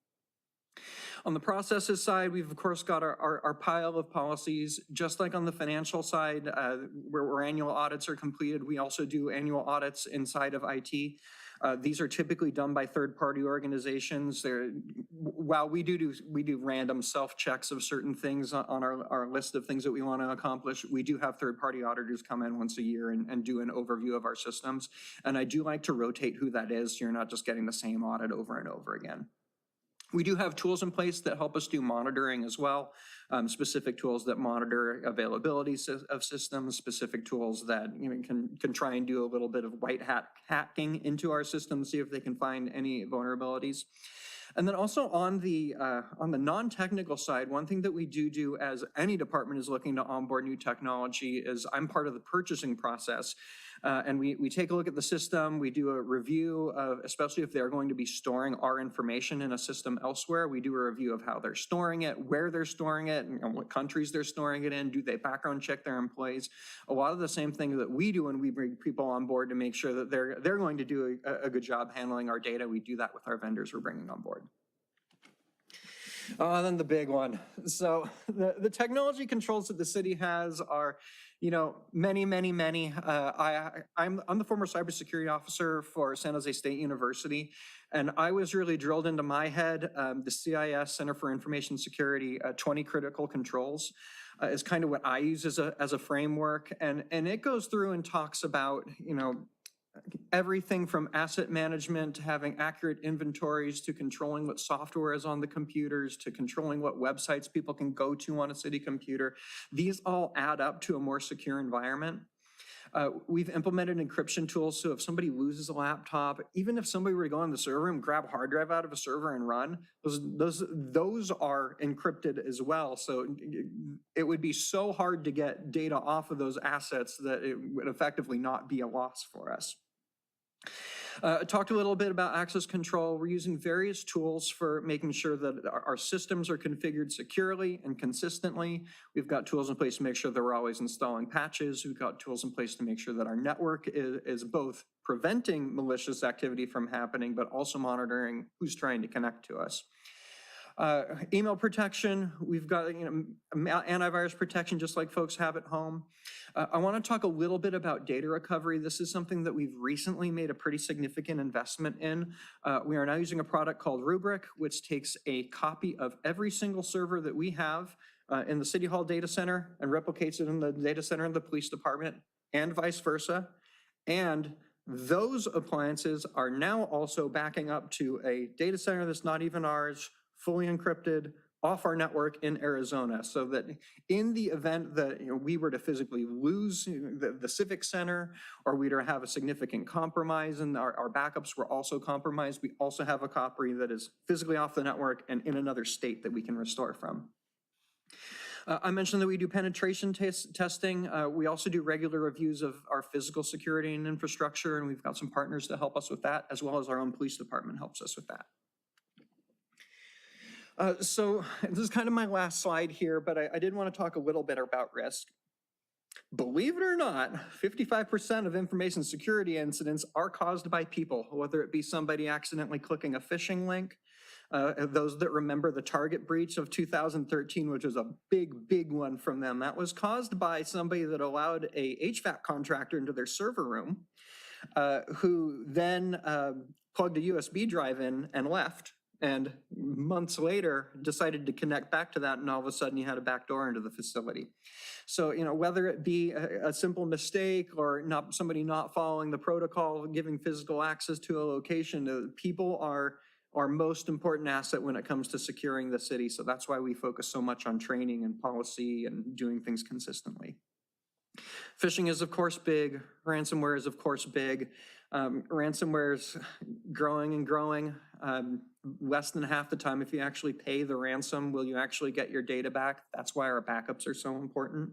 [SPEAKER 8] On the processes side, we've of course got our pile of policies. Just like on the financial side, where annual audits are completed, we also do annual audits inside of IT. These are typically done by third-party organizations. While we do random self-checks of certain things on our list of things that we want to accomplish, we do have third-party auditors come in once a year and do an overview of our systems. And I do like to rotate who that is, so you're not just getting the same audit over and over again. We do have tools in place that help us do monitoring as well, specific tools that monitor availability of systems, specific tools that can try and do a little bit of white hat hacking into our system, see if they can find any vulnerabilities. And then also on the non-technical side, one thing that we do as any department is looking to onboard new technology is I'm part of the purchasing process. And we take a look at the system, we do a review of, especially if they're going to be storing our information in a system elsewhere, we do a review of how they're storing it, where they're storing it, and what countries they're storing it in, do they background check their employees? A lot of the same thing that we do when we bring people on board to make sure that they're going to do a good job handling our data. We do that with our vendors we're bringing on board. Then the big one. So the technology controls that the city has are, many. I'm the former cybersecurity officer for San Jose State University, and I was really drilled into my head, the CIS, Center for Information Security, 20 critical controls is kind of what I use as a framework. And it goes through and talks about, everything from asset management to having accurate inventories to controlling what software is on the computers to controlling what websites people can go to on a city computer. These all add up to a more secure environment. We've implemented encryption tools, so if somebody loses a laptop, even if somebody were to go in the server room, grab a hard drive out of a server and run, those are encrypted as well. So it would be so hard to get data off of those assets that it would effectively not be a loss for us. Talked a little bit about access control. We're using various tools for making sure that our systems are configured securely and consistently. We've got tools in place to make sure that we're always installing patches. We've got tools in place to make sure that our network is both preventing malicious activity from happening, but also monitoring who's trying to connect to us. Email protection, we've got antivirus protection just like folks have at home. I want to talk a little bit about data recovery. This is something that we've recently made a pretty significant investment in. We are now using a product called Rubric, which takes a copy of every single server that we have in the City Hall data center and replicates it in the data center in the police department and vice versa. And those appliances are now also backing up to a data center that's not even ours, fully encrypted, off our network in Arizona, so that in the event that we were to physically lose the Civic Center, or we were to have a significant compromise and our backups were also compromised, we also have a copy that is physically off the network and in another state that we can restore from. I mentioned that we do penetration testing. We also do regular reviews of our physical security and infrastructure, and we've got some partners to help us with that, as well as our own police department helps us with that. So this is kind of my last slide here, but I did want to talk a little bit about risk. Believe it or not, 55% of information security incidents are caused by people, whether it be somebody accidentally clicking a phishing link. Those that remember the Target breach of 2013, which was a big one from them, that was caused by somebody that allowed a HVAC contractor into their server room, who then plugged a USB drive in and left. And months later decided to connect back to that, and all of a sudden you had a back door into the facility. So, whether it be a simple mistake or somebody not following the protocol, giving physical access to a location, people are our most important asset when it comes to securing the city. So that's why we focus so much on training and policy and doing things consistently. Phishing is, of course, big. Ransomware is, of course, big. Ransomware is growing and growing. Less than half the time, if you actually pay the ransom, will you actually get your data back? That's why our backups are so important.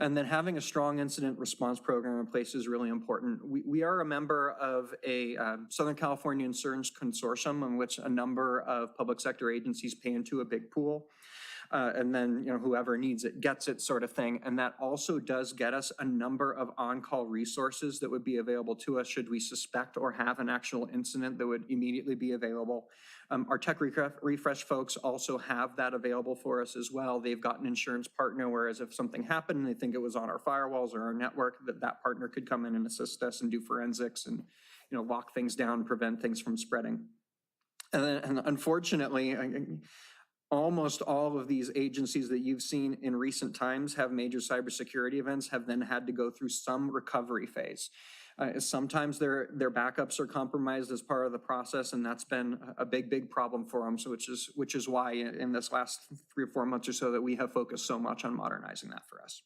[SPEAKER 8] And then having a strong incident response program in place is really important. We are a member of a Southern California Insurance Consortium in which a number of public sector agencies pay into a big pool. And then whoever needs it gets it, sort of thing. And that also does get us a number of on-call resources that would be available to us should we suspect or have an actual incident that would immediately be available. Our tech refresh folks also have that available for us as well. They've got an insurance partner, whereas if something happened and they think it was on our firewalls or our network, that partner could come in and assist us and do forensics and lock things down, prevent things from spreading. And unfortunately, almost all of these agencies that you've seen in recent times have major cybersecurity events have then had to go through some recovery phase. Sometimes their backups are compromised as part of the process, and that's been a big problem for them. So which is why in this last 3 or 4 months or so that we have focused so much on modernizing that for us.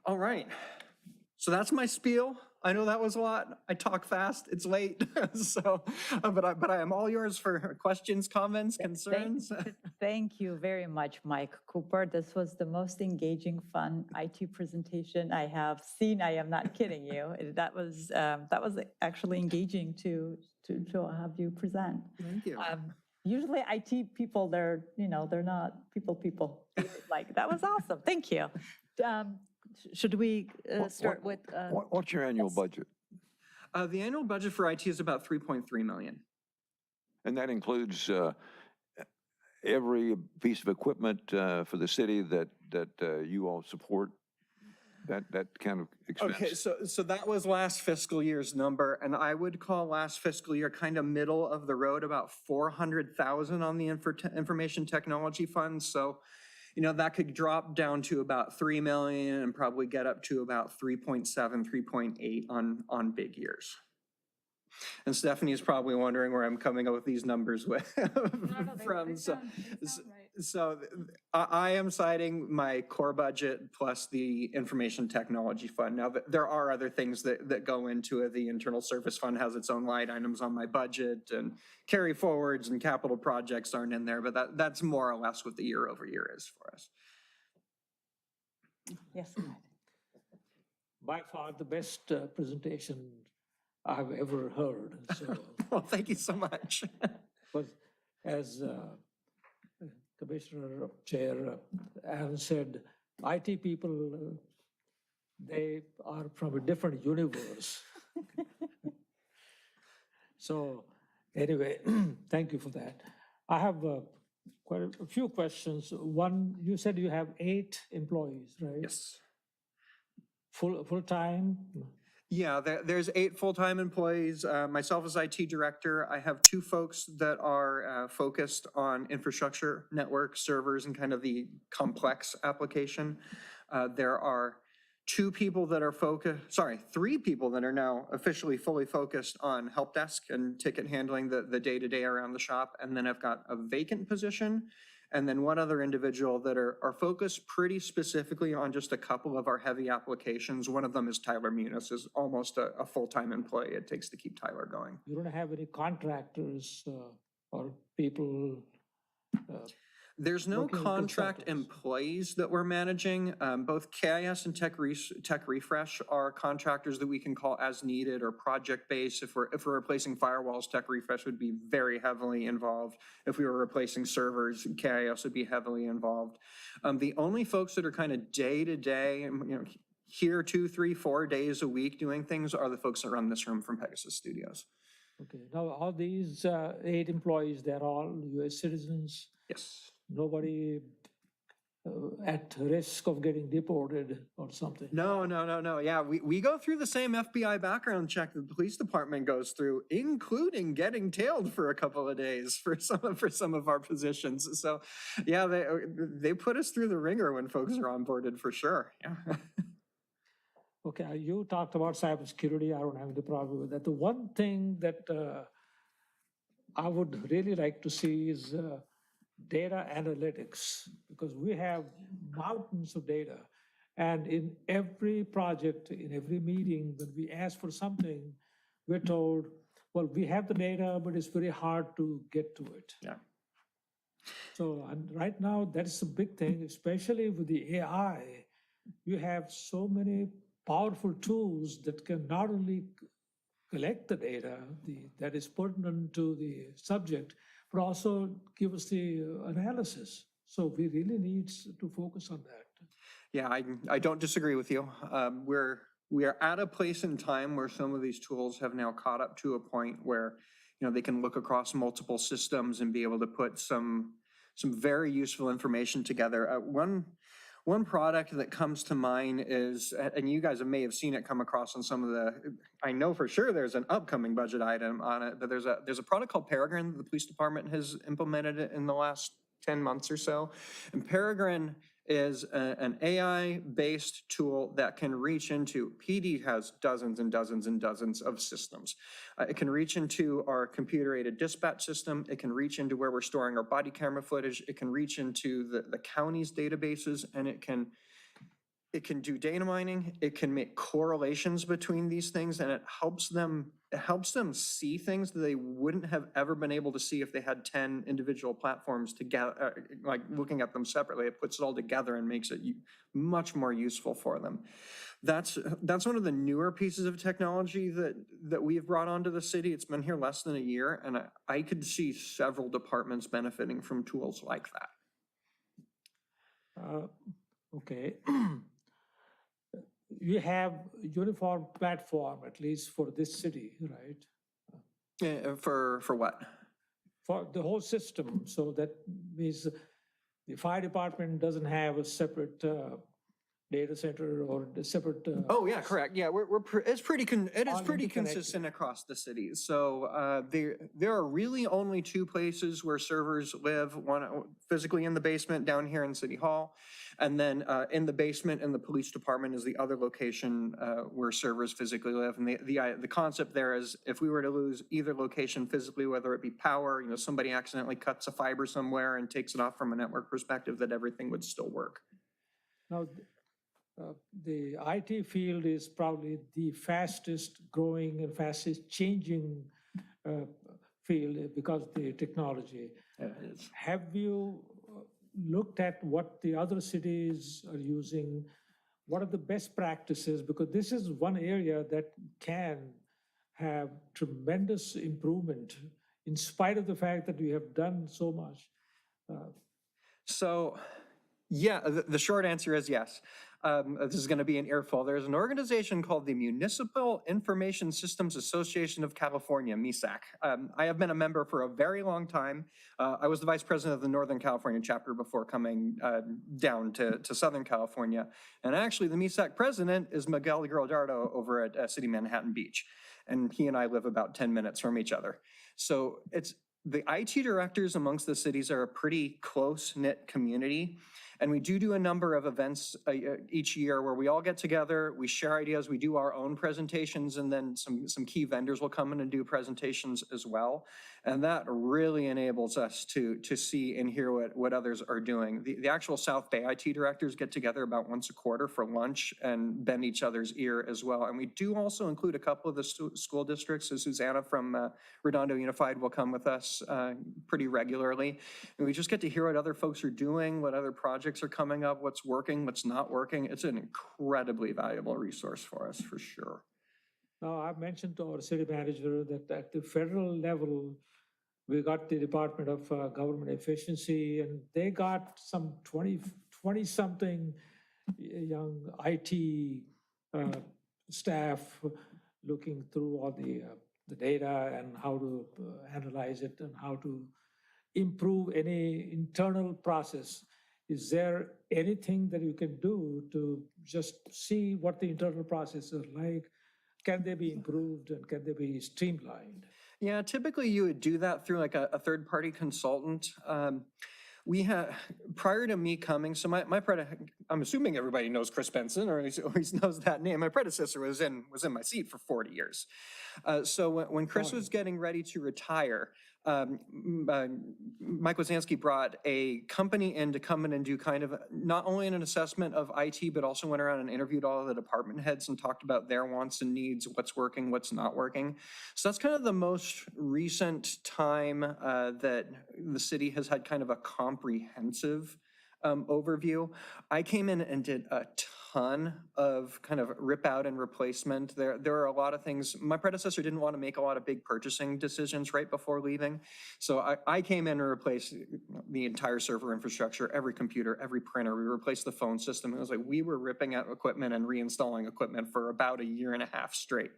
[SPEAKER 8] All right, so that's my spiel. I know that was a lot. I talk fast. It's late, so but I am all yours for questions, comments, concerns.
[SPEAKER 10] Thank you very much, Mike Cooper. This was the most engaging, fun IT presentation I have seen. I am not kidding you. That was actually engaging to have you present.
[SPEAKER 8] Thank you.
[SPEAKER 10] Usually IT people, they're not people. Like, that was awesome. Thank you. Should we start with?
[SPEAKER 4] What's your annual budget?
[SPEAKER 8] The annual budget for IT is about 3.3 million.
[SPEAKER 4] And that includes every piece of equipment for the city that you all support, that kind of expense?
[SPEAKER 8] Okay, so that was last fiscal year's number, and I would call last fiscal year kind of middle of the road, about 400,000 on the information technology fund. So, that could drop down to about 3 million and probably get up to about 3.7, 3.8 on big years. And Stephanie is probably wondering where I'm coming up with these numbers from. So I am citing my core budget plus the information technology fund. Now, there are other things that go into it. The internal service fund has its own line items on my budget, and carry forwards and capital projects aren't in there, but that's more or less what the year over year is for us.
[SPEAKER 10] Yes.
[SPEAKER 3] By far the best presentation I've ever heard. So,
[SPEAKER 8] well, thank you so much.
[SPEAKER 3] but as Commissioner Chair Aaron said, IT people, they are from a different universe. So anyway, thank you for that. I have quite a few questions. One, you said you have 8 employees, right?
[SPEAKER 8] Yes.
[SPEAKER 3] Full-time?
[SPEAKER 8] Yeah, there's 8 full-time employees. Myself as IT director, I have 2 folks that are focused on infrastructure, network, servers, and kind of the complex application. There are 3 people that are now officially fully focused on help desk and ticket handling the day-to-day around the shop. And then I've got a vacant position, and then 1 other individual that are focused pretty specifically on just a couple of our heavy applications. One of them is Tyler Muniz, is almost a full-time employee it takes to keep Tyler going.
[SPEAKER 3] You don't have any contractors or people?
[SPEAKER 8] There's no contract employees that we're managing. Both KIS and Tech Refresh are contractors that we can call as needed or project-based. If we're replacing firewalls, Tech Refresh would be very heavily involved. If we were replacing servers, KIS would be heavily involved. The only folks that are kind of day-to-day, here 2, 3, 4 days a week doing things are the folks that run this room from Pegasus Studios.
[SPEAKER 3] Okay, now all these 8 employees, they're all US citizens?
[SPEAKER 8] Yes.
[SPEAKER 3] Nobody at risk of getting deported or something? No.
[SPEAKER 8] Yeah, we go through the same FBI background check that the police department goes through, including getting tailed for a couple of days for some of our positions. So yeah, they put us through the ringer when folks are onboarded for sure. Yeah.
[SPEAKER 3] Okay, you talked about cybersecurity. I don't have any problem with that. The one thing that I would really like to see is data analytics, because we have mountains of data. And in every project, in every meeting, when we ask for something, we're told, well, we have the data, but it's very hard to get to it.
[SPEAKER 8] Yeah.
[SPEAKER 3] So right now, that's a big thing, especially with the AI. You have so many powerful tools that can not only collect the data that is pertinent to the subject, but also give us the analysis. So we really need to focus on that.
[SPEAKER 8] Yeah, I don't disagree with you. We are at a place in time where some of these tools have now caught up to a point where they can look across multiple systems and be able to put some very useful information together. One product that comes to mind is, and you guys may have seen it come across on some of the, I know for sure there's an upcoming budget item on it, but there's a product called Peregrine that the police department has implemented it in the last 10 months or so. And Peregrine is an AI-based tool that can reach into, PD has dozens and dozens and dozens of systems. It can reach into our computer-aided dispatch system. It can reach into where we're storing our body camera footage. It can reach into the county's databases, and it can do data mining. It can make correlations between these things, and it helps them see things that they wouldn't have ever been able to see if they had 10 individual platforms together, like looking at them separately. It puts it all together and makes it much more useful for them. That's one of the newer pieces of technology that we've brought onto the city. It's been here less than a year, and I could see several departments benefiting from tools like that.
[SPEAKER 3] Okay. You have uniform platform, at least for this city, right?
[SPEAKER 8] For what?
[SPEAKER 3] For the whole system. So that means the fire department doesn't have a separate data center or a separate.
[SPEAKER 8] Oh yeah, correct. Yeah, it is pretty
[SPEAKER 3] interconnected.
[SPEAKER 8] consistent across the city. So there are really only two places where servers live. One physically in the basement down here in City Hall, and then in the basement in the police department is the other location where servers physically live. And the concept there is if we were to lose either location physically, whether it be power, somebody accidentally cuts a fiber somewhere and takes it off from a network perspective, that everything would still work.
[SPEAKER 3] Now, the IT field is probably the fastest growing and fastest changing field because of the technology.
[SPEAKER 8] It is.
[SPEAKER 3] Have you looked at what the other cities are using? What are the best practices? Because this is one area that can have tremendous improvement in spite of the fact that we have done so much.
[SPEAKER 8] So, yeah, the short answer is yes. This is going to be an earful. There's an organization called the Municipal Information Systems Association of California, MISAC. I have been a member for a very long time. I was the vice president of the Northern California chapter before coming down to Southern California. And actually, the MISAC president is Miguel Geraldardo over at City Manhattan Beach. And he and I live about 10 minutes from each other. So the IT directors amongst the cities are a pretty close-knit community. And we do a number of events each year where we all get together, we share ideas, we do our own presentations, and then some key vendors will come in and do presentations as well. And that really enables us to see and hear what others are doing. The actual South Bay IT directors get together about once a quarter for lunch and bend each other's ear as well. And we do also include a couple of the school districts. So Susanna from Redondo Unified will come with us pretty regularly. And we just get to hear what other folks are doing, what other projects are coming up, what's working, what's not working. It's an incredibly valuable resource for us, for sure.
[SPEAKER 3] Now, I've mentioned to our city manager that at the federal level, we got the Department of Government Efficiency, and they got some 20-something young IT staff looking through all the data and how to analyze it and how to improve any internal process. Is there anything that you can do to just see what the internal processes are like? Can they be improved and can they be streamlined?
[SPEAKER 8] Yeah, typically you would do that through like a third-party consultant. We had, prior to me coming, so my I'm assuming everybody knows Chris Benson, or at least knows that name. My predecessor was in my seat for 40 years. So when Chris was getting ready to retire, Mike Wazansky brought a company in to come in and do kind of not only an assessment of IT, but also went around and interviewed all of the department heads and talked about their wants and needs, what's working, what's not working. So that's kind of the most recent time that the city has had kind of a comprehensive overview. I came in and did a ton of kind of rip out and replacement. There are a lot of things. My predecessor didn't want to make a lot of big purchasing decisions right before leaving. So I came in and replaced the entire server infrastructure, every computer, every printer. We replaced the phone system. It was like we were ripping out equipment and reinstalling equipment for about a year and a half straight.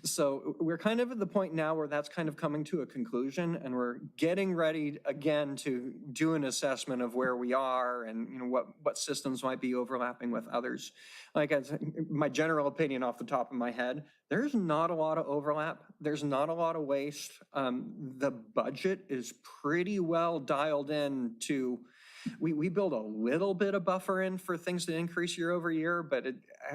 [SPEAKER 8] So we're kind of at the point now where that's kind of coming to a conclusion, and we're getting ready again to do an assessment of where we are and what systems might be overlapping with others. Like as my general opinion off the top of my head, there's not a lot of overlap. There's not a lot of waste. The budget is pretty well dialed in to, we build a little bit of buffer in for things to increase year over year, but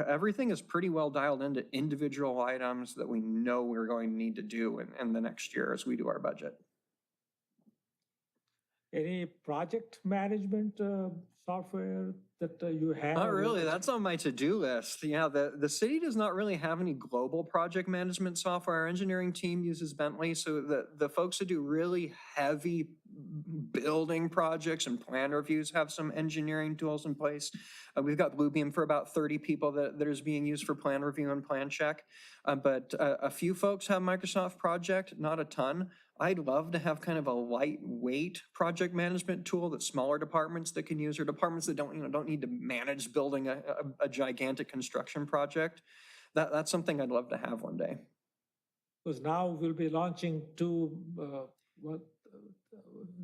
[SPEAKER 8] everything is pretty well dialed into individual items that we know we're going to need to do in the next year as we do our budget.
[SPEAKER 3] Any project management software that you have?
[SPEAKER 8] Not really. That's on my to-do list. Yeah, the city does not really have any global project management software. Our engineering team uses Bentley, so the folks that do really heavy building projects and plan reviews have some engineering tools in place. We've got Bluebeam for about 30 people that is being used for plan review and plan check. But a few folks have Microsoft Project, not a ton. I'd love to have kind of a lightweight project management tool that smaller departments that can use, or departments that don't need to manage building a gigantic construction project. That's something I'd love to have one day.
[SPEAKER 3] Because now we'll be launching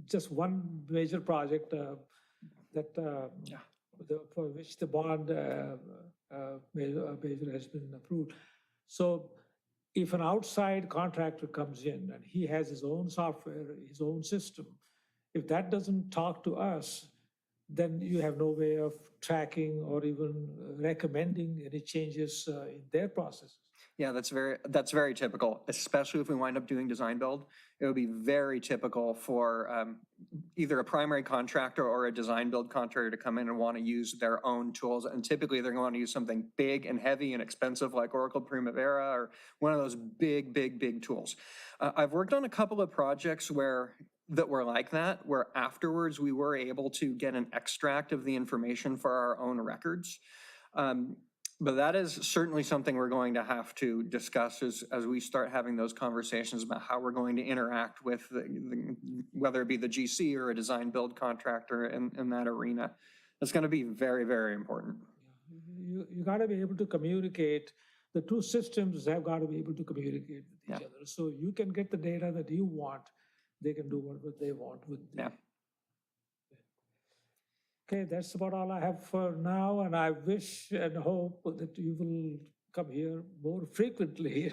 [SPEAKER 3] just one major project for which the bond major has been approved. So if an outside contractor comes in and he has his own software, his own system, if that doesn't talk to us, then you have no way of tracking or even recommending any changes in their processes.
[SPEAKER 8] Yeah, that's very typical, especially if we wind up doing design build. It would be very typical for either a primary contractor or a design build contractor to come in and want to use their own tools. And typically they're going to use something big and heavy and expensive like Oracle Primavera or one of those big tools. I've worked on a couple of projects that were like that, where afterwards we were able to get an extract of the information for our own records. But that is certainly something we're going to have to discuss as we start having those conversations about how we're going to interact with whether it be the GC or a design build contractor in that arena. It's going to be very important.
[SPEAKER 3] You got to be able to communicate. The two systems have got to be able to communicate with each other. So you can get the data that you want. They can do what they want with the Okay, that's about all I have for now, and I wish and hope that you will come here more frequently.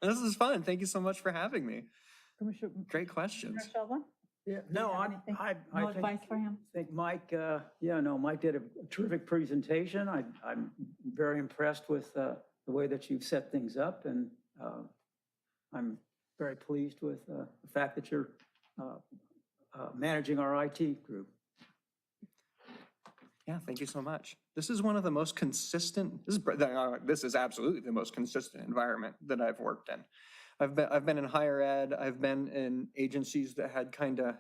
[SPEAKER 8] This is fun. Thank you so much for having me.
[SPEAKER 1] Commissioner
[SPEAKER 8] Great questions.
[SPEAKER 1] Sheldon?
[SPEAKER 6] Yeah, no, I
[SPEAKER 1] No advice for him?
[SPEAKER 6] think Mike, Mike did a terrific presentation. I'm very impressed with the way that you've set things up, and I'm very pleased with the fact that you're managing our IT group.
[SPEAKER 8] Yeah, thank you so much. This is one of the most consistent, this is absolutely the most consistent environment that I've worked in. I've been in higher ed, I've been in agencies that had kind of,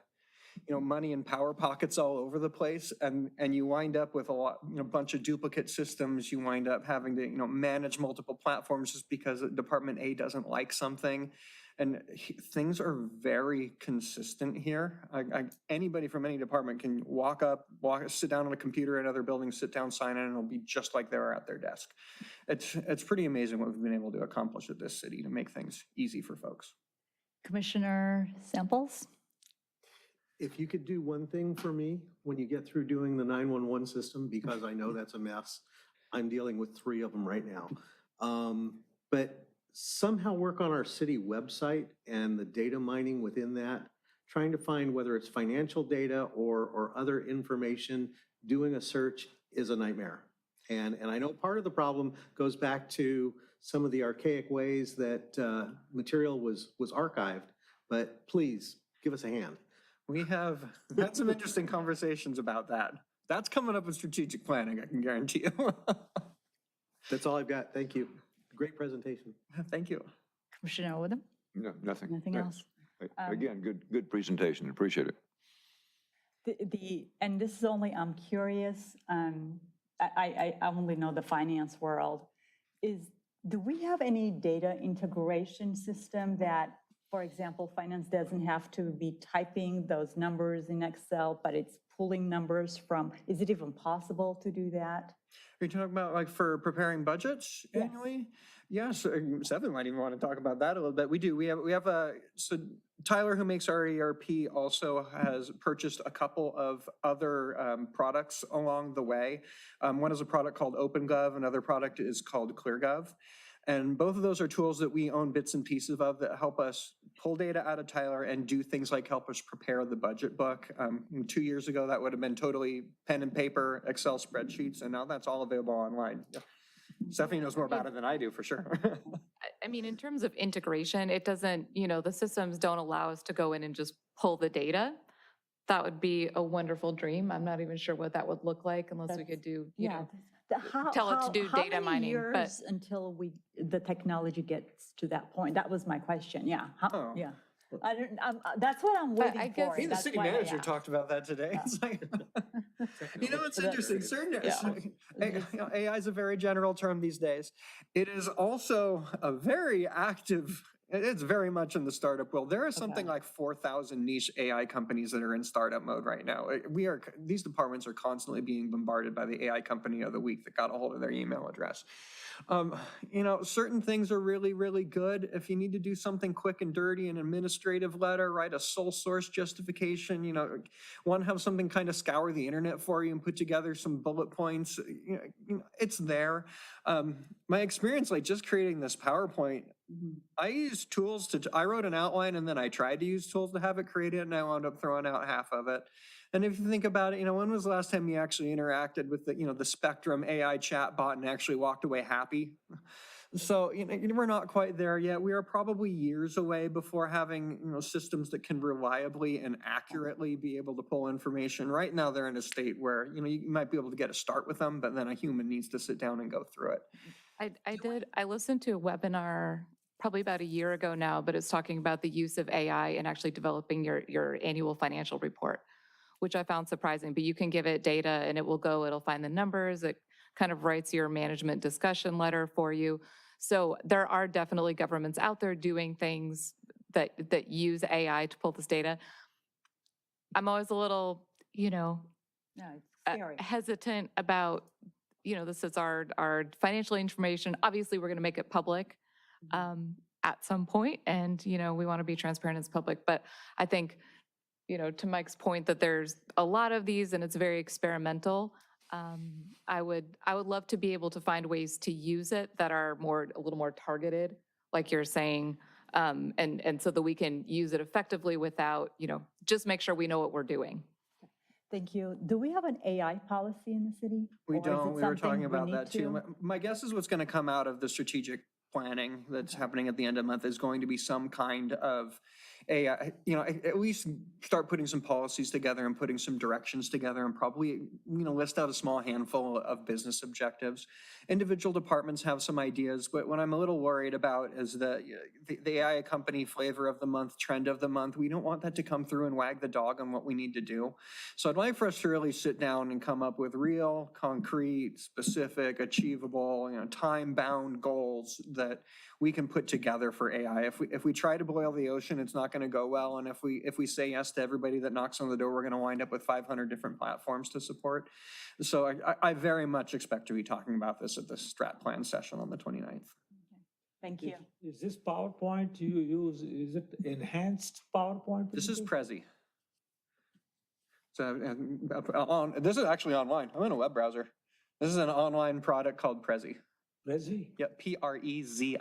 [SPEAKER 8] money and power pockets all over the place, and you wind up with a bunch of duplicate systems. You wind up having to, manage multiple platforms just because Department A doesn't like something. And things are very consistent here. Anybody from any department can sit down on a computer in another building, sit down, sign in, and it'll be just like they were at their desk. It's pretty amazing what we've been able to accomplish at this city to make things easy for folks.
[SPEAKER 10] Commissioner Samples?
[SPEAKER 7] If you could do one thing for me when you get through doing the 911 system, because I know that's a mess. I'm dealing with 3 of them right now. But somehow work on our city website and the data mining within that, trying to find whether it's financial data or other information. Doing a search is a nightmare. And I know part of the problem goes back to some of the archaic ways that material was archived, but please give us a hand.
[SPEAKER 8] We have had some interesting conversations about that. That's coming up in strategic planning, I can guarantee you.
[SPEAKER 7] That's all I've got. Thank you. Great presentation.
[SPEAKER 8] Thank you.
[SPEAKER 10] Commissioner Odom?
[SPEAKER 4] No, nothing.
[SPEAKER 10] Nothing else?
[SPEAKER 4] Again, good presentation. Appreciate it.
[SPEAKER 1] And this is only, I'm curious, I only know the finance world. Do we have any data integration system that, for example, finance doesn't have to be typing those numbers in Excel, but it's pulling numbers from, is it even possible to do that?
[SPEAKER 8] Are you talking about like for preparing budgets
[SPEAKER 1] Yes.
[SPEAKER 8] annually? Yes, Seven might even want to talk about that a little bit. We do. We have so Tyler, who makes our ERP, also has purchased a couple of other products along the way. One is a product called OpenGov, another product is called ClearGov. And both of those are tools that we own bits and pieces of that help us pull data out of Tyler and do things like help us prepare the budget book. 2 years ago, that would have been totally pen and paper, Excel spreadsheets, and now that's all available online. Stephanie knows more about it than I do, for sure.
[SPEAKER 9] I mean, in terms of integration, it doesn't, the systems don't allow us to go in and just pull the data. That would be a wonderful dream. I'm not even sure what that would look like unless we could do, tell it to do data mining.
[SPEAKER 1] How many years until the technology gets to that point? That was my question, yeah.
[SPEAKER 8] Oh.
[SPEAKER 1] Yeah. That's what I'm waiting
[SPEAKER 9] I
[SPEAKER 1] for.
[SPEAKER 9] guess-
[SPEAKER 8] Hey, the
[SPEAKER 1] That's
[SPEAKER 8] city
[SPEAKER 1] why I
[SPEAKER 8] manager
[SPEAKER 1] asked.
[SPEAKER 8] talked about that today. It's like, it's interesting. AI is a very general term these days. It is also a very active, it's very much in the startup world. There are something like 4,000 niche AI companies that are in startup mode right now. These departments are constantly being bombarded by the AI company of the week that got a hold of their email address. Certain things are really, really good. If you need to do something quick and dirty, an administrative letter, write a sole source justification, have something kind of scour the internet for you and put together some bullet points, it's there. My experience, like just creating this PowerPoint, I used tools I wrote an outline and then I tried to use tools to have it created and I wound up throwing out half of it. And if you think about it, when was the last time you actually interacted with the Spectrum AI chat bot and actually walked away happy? So, we're not quite there yet. We are probably years away before having, systems that can reliably and accurately be able to pull information. Right now, they're in a state where, you might be able to get a start with them, but then a human needs to sit down and go through it.
[SPEAKER 9] I listened to a webinar probably about a year ago now, but it's talking about the use of AI in actually developing your annual financial report, which I found surprising. But you can give it data and it'll find the numbers. It kind of writes your management discussion letter for you. So there are definitely governments out there doing things that use AI to pull this data. I'm always a little,
[SPEAKER 1] No, it's scary.
[SPEAKER 9] hesitant about, this is our financial information. Obviously, we're going to make it public at some point, and, we want to be transparent as public. But I think, to Mike's point that there's a lot of these and it's very experimental, I would love to be able to find ways to use it that are a little more targeted, like you're saying, and so that we can use it effectively without, just make sure we know what we're doing.
[SPEAKER 1] Thank you. Do we have an AI policy in the city?
[SPEAKER 8] We
[SPEAKER 1] Or is it
[SPEAKER 8] don't. We were
[SPEAKER 1] something
[SPEAKER 8] talking
[SPEAKER 1] we
[SPEAKER 8] about
[SPEAKER 1] need
[SPEAKER 8] that too.
[SPEAKER 1] to?
[SPEAKER 8] My guess is what's going to come out of the strategic planning that's happening at the end of the month is going to be some kind of AI, at least start putting some policies together and putting some directions together and probably, list out a small handful of business objectives. Individual departments have some ideas, but what I'm a little worried about is the AI company flavor of the month, trend of the month. We don't want that to come through and wag the dog on what we need to do. So I'd like for us to really sit down and come up with real, concrete, specific, achievable, time-bound goals that we can put together for AI. If we try to boil the ocean, it's not going to go well. And if we say yes to everybody that knocks on the door, we're going to wind up with 500 different platforms to support. So I very much expect to be talking about this at the strat plan session on the 29th.
[SPEAKER 1] Thank you.
[SPEAKER 3] Is this PowerPoint you use, is it enhanced PowerPoint?
[SPEAKER 8] This is
[SPEAKER 3] presentation?
[SPEAKER 8] Prezi. So this is actually online. I'm in a web browser. This is an online product called Prezi.
[SPEAKER 3] Prezi?
[SPEAKER 8] Yep, Prezi.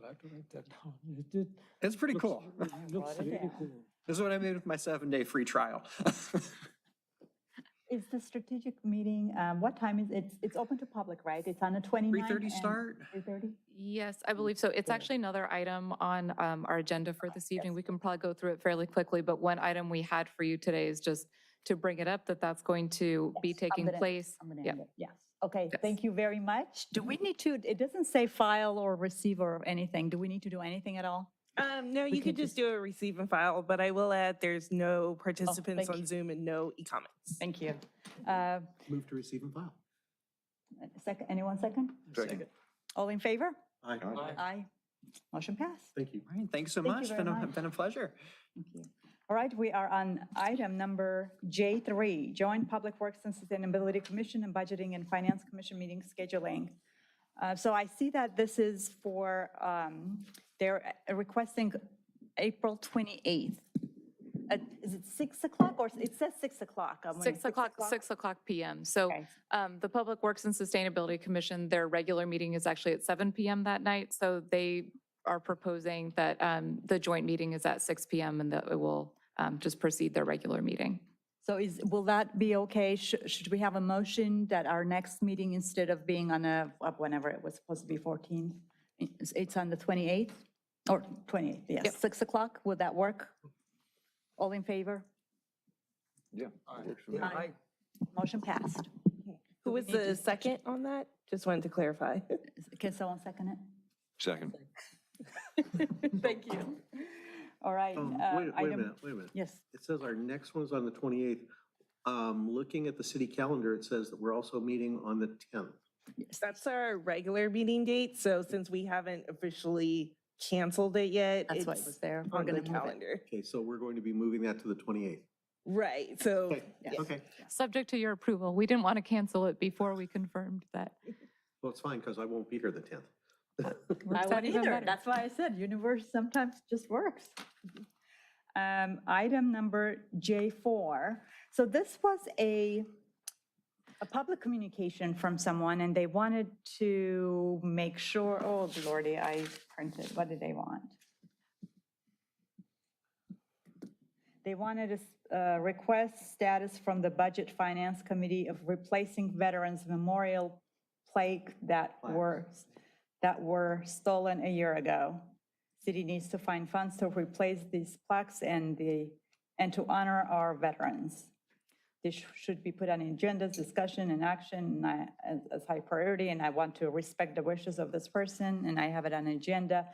[SPEAKER 3] I'll have to write that down.
[SPEAKER 8] It's pretty cool.
[SPEAKER 3] Looks really cool.
[SPEAKER 8] This is what I made with my 7-day free trial.
[SPEAKER 1] Is the strategic meeting, what time is it? It's open to public, right? It's on the 29th?
[SPEAKER 8] 3:30 start?
[SPEAKER 1] 3:30?
[SPEAKER 9] Yes, I believe so. It's actually another item on our agenda for this evening. We can probably go through it fairly quickly, but one item we had for you today is just to bring it up that's going to be
[SPEAKER 1] Yes,
[SPEAKER 9] taking place.
[SPEAKER 1] I'm gonna
[SPEAKER 9] Yeah.
[SPEAKER 1] end it, yes. Okay,
[SPEAKER 9] Yes.
[SPEAKER 1] thank you very much. Do we need to, it doesn't say file or receive or anything. Do we need to do anything at all?
[SPEAKER 2] No, you could just do a receive and file, but I will add there's no participants
[SPEAKER 10] thank
[SPEAKER 2] on
[SPEAKER 10] you.
[SPEAKER 2] Zoom and no e-comments.
[SPEAKER 10] Thank you.
[SPEAKER 7] Move to receive and file.
[SPEAKER 10] Second, anyone second?
[SPEAKER 4] Second.
[SPEAKER 10] All in favor?
[SPEAKER 7] Aye.
[SPEAKER 10] Aye. Motion passed.
[SPEAKER 7] Thank you.
[SPEAKER 8] All right, thanks so
[SPEAKER 10] Thank you
[SPEAKER 8] much.
[SPEAKER 10] very much.
[SPEAKER 8] Been a pleasure.
[SPEAKER 10] Thank you. All right, we are on item number J3, Joint Public Works and Sustainability Commission and Budgeting and Finance Commission meeting scheduling. So I see that this is for, they're requesting April 28th. Is it 6 o'clock or, it says 6 o'clock.
[SPEAKER 9] 6 o'clock PM. So
[SPEAKER 10] Okay.
[SPEAKER 9] the Public Works and Sustainability Commission, their regular meeting is actually at 7 PM that night. So they are proposing that the joint meeting is at 6 PM and that it will just proceed their regular meeting.
[SPEAKER 10] So will that be okay? Should we have a motion that our next meeting, instead of being on whenever it was supposed to be 14th, it's on the 28th? Or 28th, yes,
[SPEAKER 9] Yep.
[SPEAKER 10] 6 o'clock, would that work? All in favor?
[SPEAKER 4] Yeah. works for me.
[SPEAKER 10] Aye. Motion passed.
[SPEAKER 2] Who was the second on that? Just wanted to clarify.
[SPEAKER 10] Can someone second it?
[SPEAKER 4] Second.
[SPEAKER 10] Thank you. All right.
[SPEAKER 7] Wait a
[SPEAKER 10] item-
[SPEAKER 7] minute.
[SPEAKER 10] Yes,
[SPEAKER 7] It says our next one's on the 28th. Looking at the city calendar, it says that we're also meeting on the 10th.
[SPEAKER 2] That's our regular meeting date, so since we haven't officially canceled it yet,
[SPEAKER 10] that's why it
[SPEAKER 2] it's
[SPEAKER 10] was there. We're
[SPEAKER 2] on the
[SPEAKER 10] going to move it.
[SPEAKER 2] calendar.
[SPEAKER 7] Okay, so we're going to be moving that to the 28th.
[SPEAKER 2] Right, so,
[SPEAKER 7] Okay,
[SPEAKER 10] Yes.
[SPEAKER 7] okay.
[SPEAKER 9] Subject to your approval. We didn't want to cancel it before we confirmed that.
[SPEAKER 7] Well, it's fine because I won't be here the 10th.
[SPEAKER 10] I
[SPEAKER 9] Works out
[SPEAKER 10] won't
[SPEAKER 9] even
[SPEAKER 10] either.
[SPEAKER 9] better.
[SPEAKER 10] That's why I said universe sometimes just works. Item number J4. So this was a public communication from someone, and they wanted to make sure, oh lordy, I printed, what did they want? They wanted a request status from the Budget Finance Committee of replacing veterans memorial plaque that were stolen a year ago. City needs to find funds to replace these plaques and to honor our veterans. This should be put on agendas, discussion, and action as high priority, and I want to respect the wishes of this person, and I have it on agenda.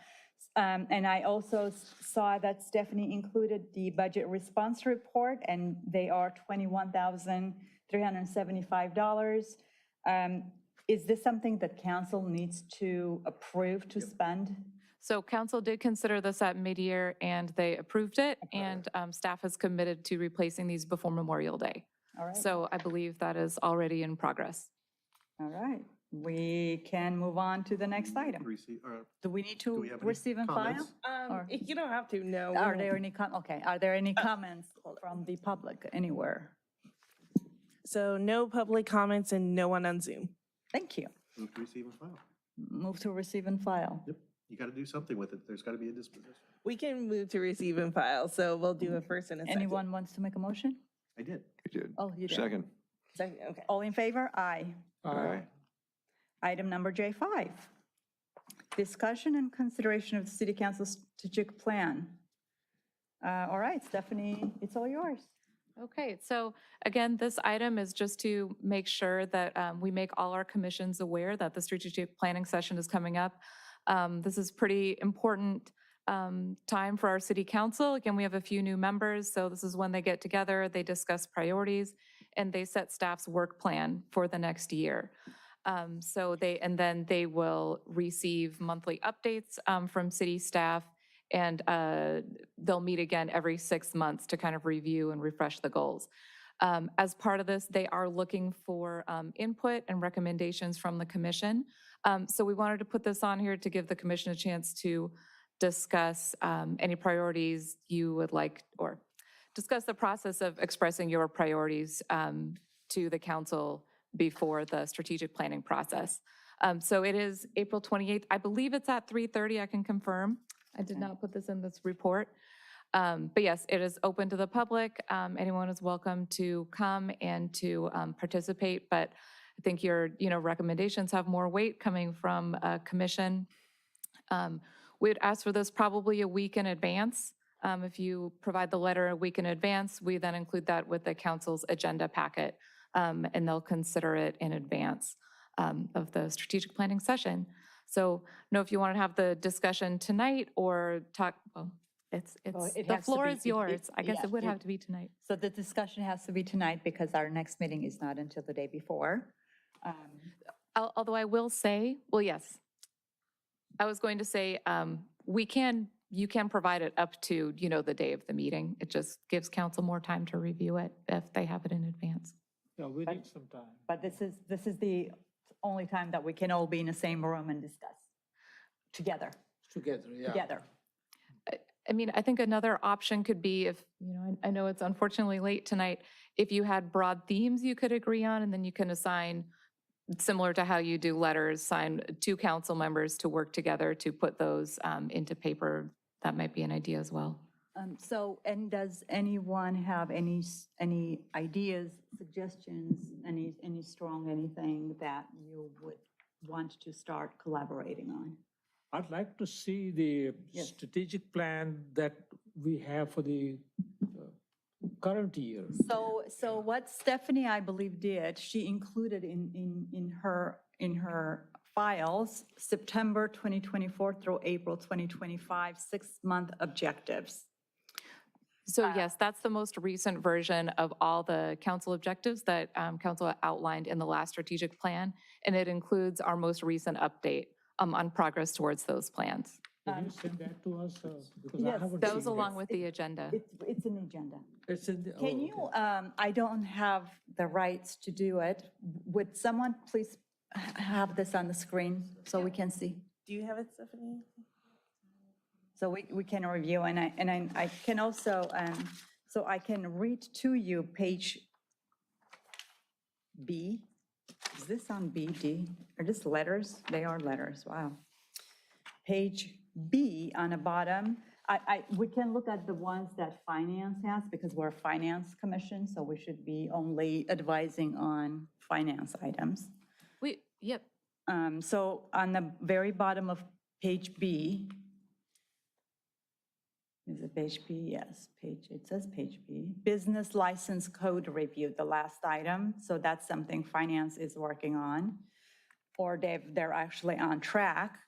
[SPEAKER 10] And I also saw that Stephanie included the budget response report, and they are $21,375. Is this something that council needs to approve to spend?
[SPEAKER 9] So council did consider this at mid-year and they approved it, and staff is committed to replacing these before Memorial Day.
[SPEAKER 10] All right.
[SPEAKER 9] So I believe that is already in progress.
[SPEAKER 10] All right, we can move on to the next item. Do we need
[SPEAKER 7] Do
[SPEAKER 10] to
[SPEAKER 7] we have any
[SPEAKER 10] receive and file?
[SPEAKER 7] comments?
[SPEAKER 10] Or-
[SPEAKER 2] you don't have to, no.
[SPEAKER 10] Are there any, okay, are there any comments from the public anywhere?
[SPEAKER 2] So no public comments and no one on Zoom.
[SPEAKER 10] Thank you.
[SPEAKER 7] Move to receive and file.
[SPEAKER 10] Move to receive and file.
[SPEAKER 7] Yep, you got to do something with it. There's got to be a disposition.
[SPEAKER 2] We can move to receive and file, so we'll do a first and a second.
[SPEAKER 10] Anyone wants to make a motion?
[SPEAKER 7] I did.
[SPEAKER 4] You did.
[SPEAKER 10] Oh, you did.
[SPEAKER 4] Second.
[SPEAKER 2] Second, okay.
[SPEAKER 10] All in favor? Aye.
[SPEAKER 4] Aye.
[SPEAKER 10] Item number J5, discussion and consideration of the city council strategic plan. All right, Stephanie, it's all yours.
[SPEAKER 9] Okay, so again, this item is just to make sure that we make all our commissions aware that the strategic planning session is coming up. This is pretty important time for our city council. Again, we have a few new members, so this is when they get together, they discuss priorities, and they set staff's work plan for the next year. And then they will receive monthly updates from city staff, and they'll meet again every 6 months to kind of review and refresh the goals. As part of this, they are looking for input and recommendations from the commission. So we wanted to put this on here to give the commission a chance to discuss any priorities you would like, or discuss the process of expressing your priorities to the council before the strategic planning process. So it is April 28th. I believe it's at 3:30. I can confirm. I did not put this in this report. But yes, it is open to the public. Anyone is welcome to come and to participate. But I think your recommendations have more weight coming from a commission. We'd ask for this probably a week in advance. If you provide the letter a week in advance, we then include that with the council's agenda packet, and they'll consider it in advance of the strategic planning session. So know if you want to have the discussion tonight or talk, well,
[SPEAKER 10] Well, it
[SPEAKER 9] the
[SPEAKER 10] has to
[SPEAKER 9] floor
[SPEAKER 10] be-
[SPEAKER 9] is yours. I guess
[SPEAKER 10] yeah,
[SPEAKER 9] it would have to be tonight.
[SPEAKER 10] So the discussion has to be tonight because our next meeting is not until the day before.
[SPEAKER 9] Although I will say, well, yes. I was going to say, you can provide it up to, the day of the meeting. It just gives council more time to review it if they have it in advance.
[SPEAKER 3] Yeah, we need some time.
[SPEAKER 10] But this is the only time that we can all be in the same room and discuss together,
[SPEAKER 3] Together, yeah.
[SPEAKER 10] together.
[SPEAKER 9] I mean, I think another option could be if, I know it's unfortunately late tonight, if you had broad themes you could agree on, and then you can assign, similar to how you do letters, sign 2 council members to work together to put those into paper. That might be an idea as well.
[SPEAKER 10] And does anyone have any ideas, suggestions, any strong anything that you would want to start collaborating on?
[SPEAKER 3] I'd like to see the
[SPEAKER 10] Yes.
[SPEAKER 3] strategic plan that we have for the current year.
[SPEAKER 10] So what Stephanie, I believe, did, she included in her files, September 2024 through April 2025, 6-month objectives.
[SPEAKER 9] So yes, that's the most recent version of all the council objectives that council outlined in the last strategic plan. And it includes our most recent update on progress towards those plans.
[SPEAKER 3] Can you send that to us? Because I
[SPEAKER 10] Yes,
[SPEAKER 3] haven't
[SPEAKER 9] Those
[SPEAKER 3] seen
[SPEAKER 9] along
[SPEAKER 3] that.
[SPEAKER 9] with the agenda.
[SPEAKER 10] It's an agenda.
[SPEAKER 3] It's in the.
[SPEAKER 10] Can
[SPEAKER 3] oh,
[SPEAKER 10] you,
[SPEAKER 3] okay.
[SPEAKER 10] I don't have the rights to do it. Would someone please have this on the screen so we can see?
[SPEAKER 2] Do you have it, Stephanie?
[SPEAKER 10] So we can review, and I can also, so I can read to you page B. Is this on B, D? Are this letters? They are letters, wow. Page B on the bottom, we can look at the ones that finance has, because we're a finance commission, so we should be only advising on finance items.
[SPEAKER 9] Yep.
[SPEAKER 10] So on the very bottom of page B, is it page B? Yes, it says page B. Business license code review, the last item. So that's something finance is working on, or they're actually on track,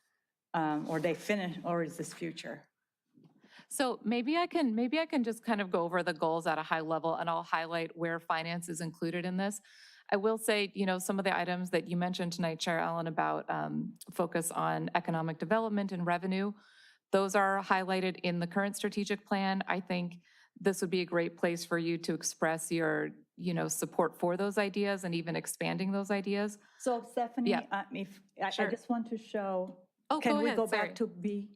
[SPEAKER 10] or they finish, or is this future?
[SPEAKER 9] So maybe I can just kind of go over the goals at a high level, and I'll highlight where finance is included in this. I will say, some of the items that you mentioned tonight, Chair Allen, about focus on economic development and revenue, those are highlighted in the current strategic plan. I think this would be a great place for you to express your, support for those ideas and even expanding those ideas.
[SPEAKER 10] So Stephanie,
[SPEAKER 9] Yeah.
[SPEAKER 10] I
[SPEAKER 9] Sure.
[SPEAKER 10] just want to show,
[SPEAKER 9] Oh,
[SPEAKER 10] can
[SPEAKER 9] go
[SPEAKER 10] we
[SPEAKER 9] ahead,
[SPEAKER 10] go
[SPEAKER 9] sorry.
[SPEAKER 10] back to B,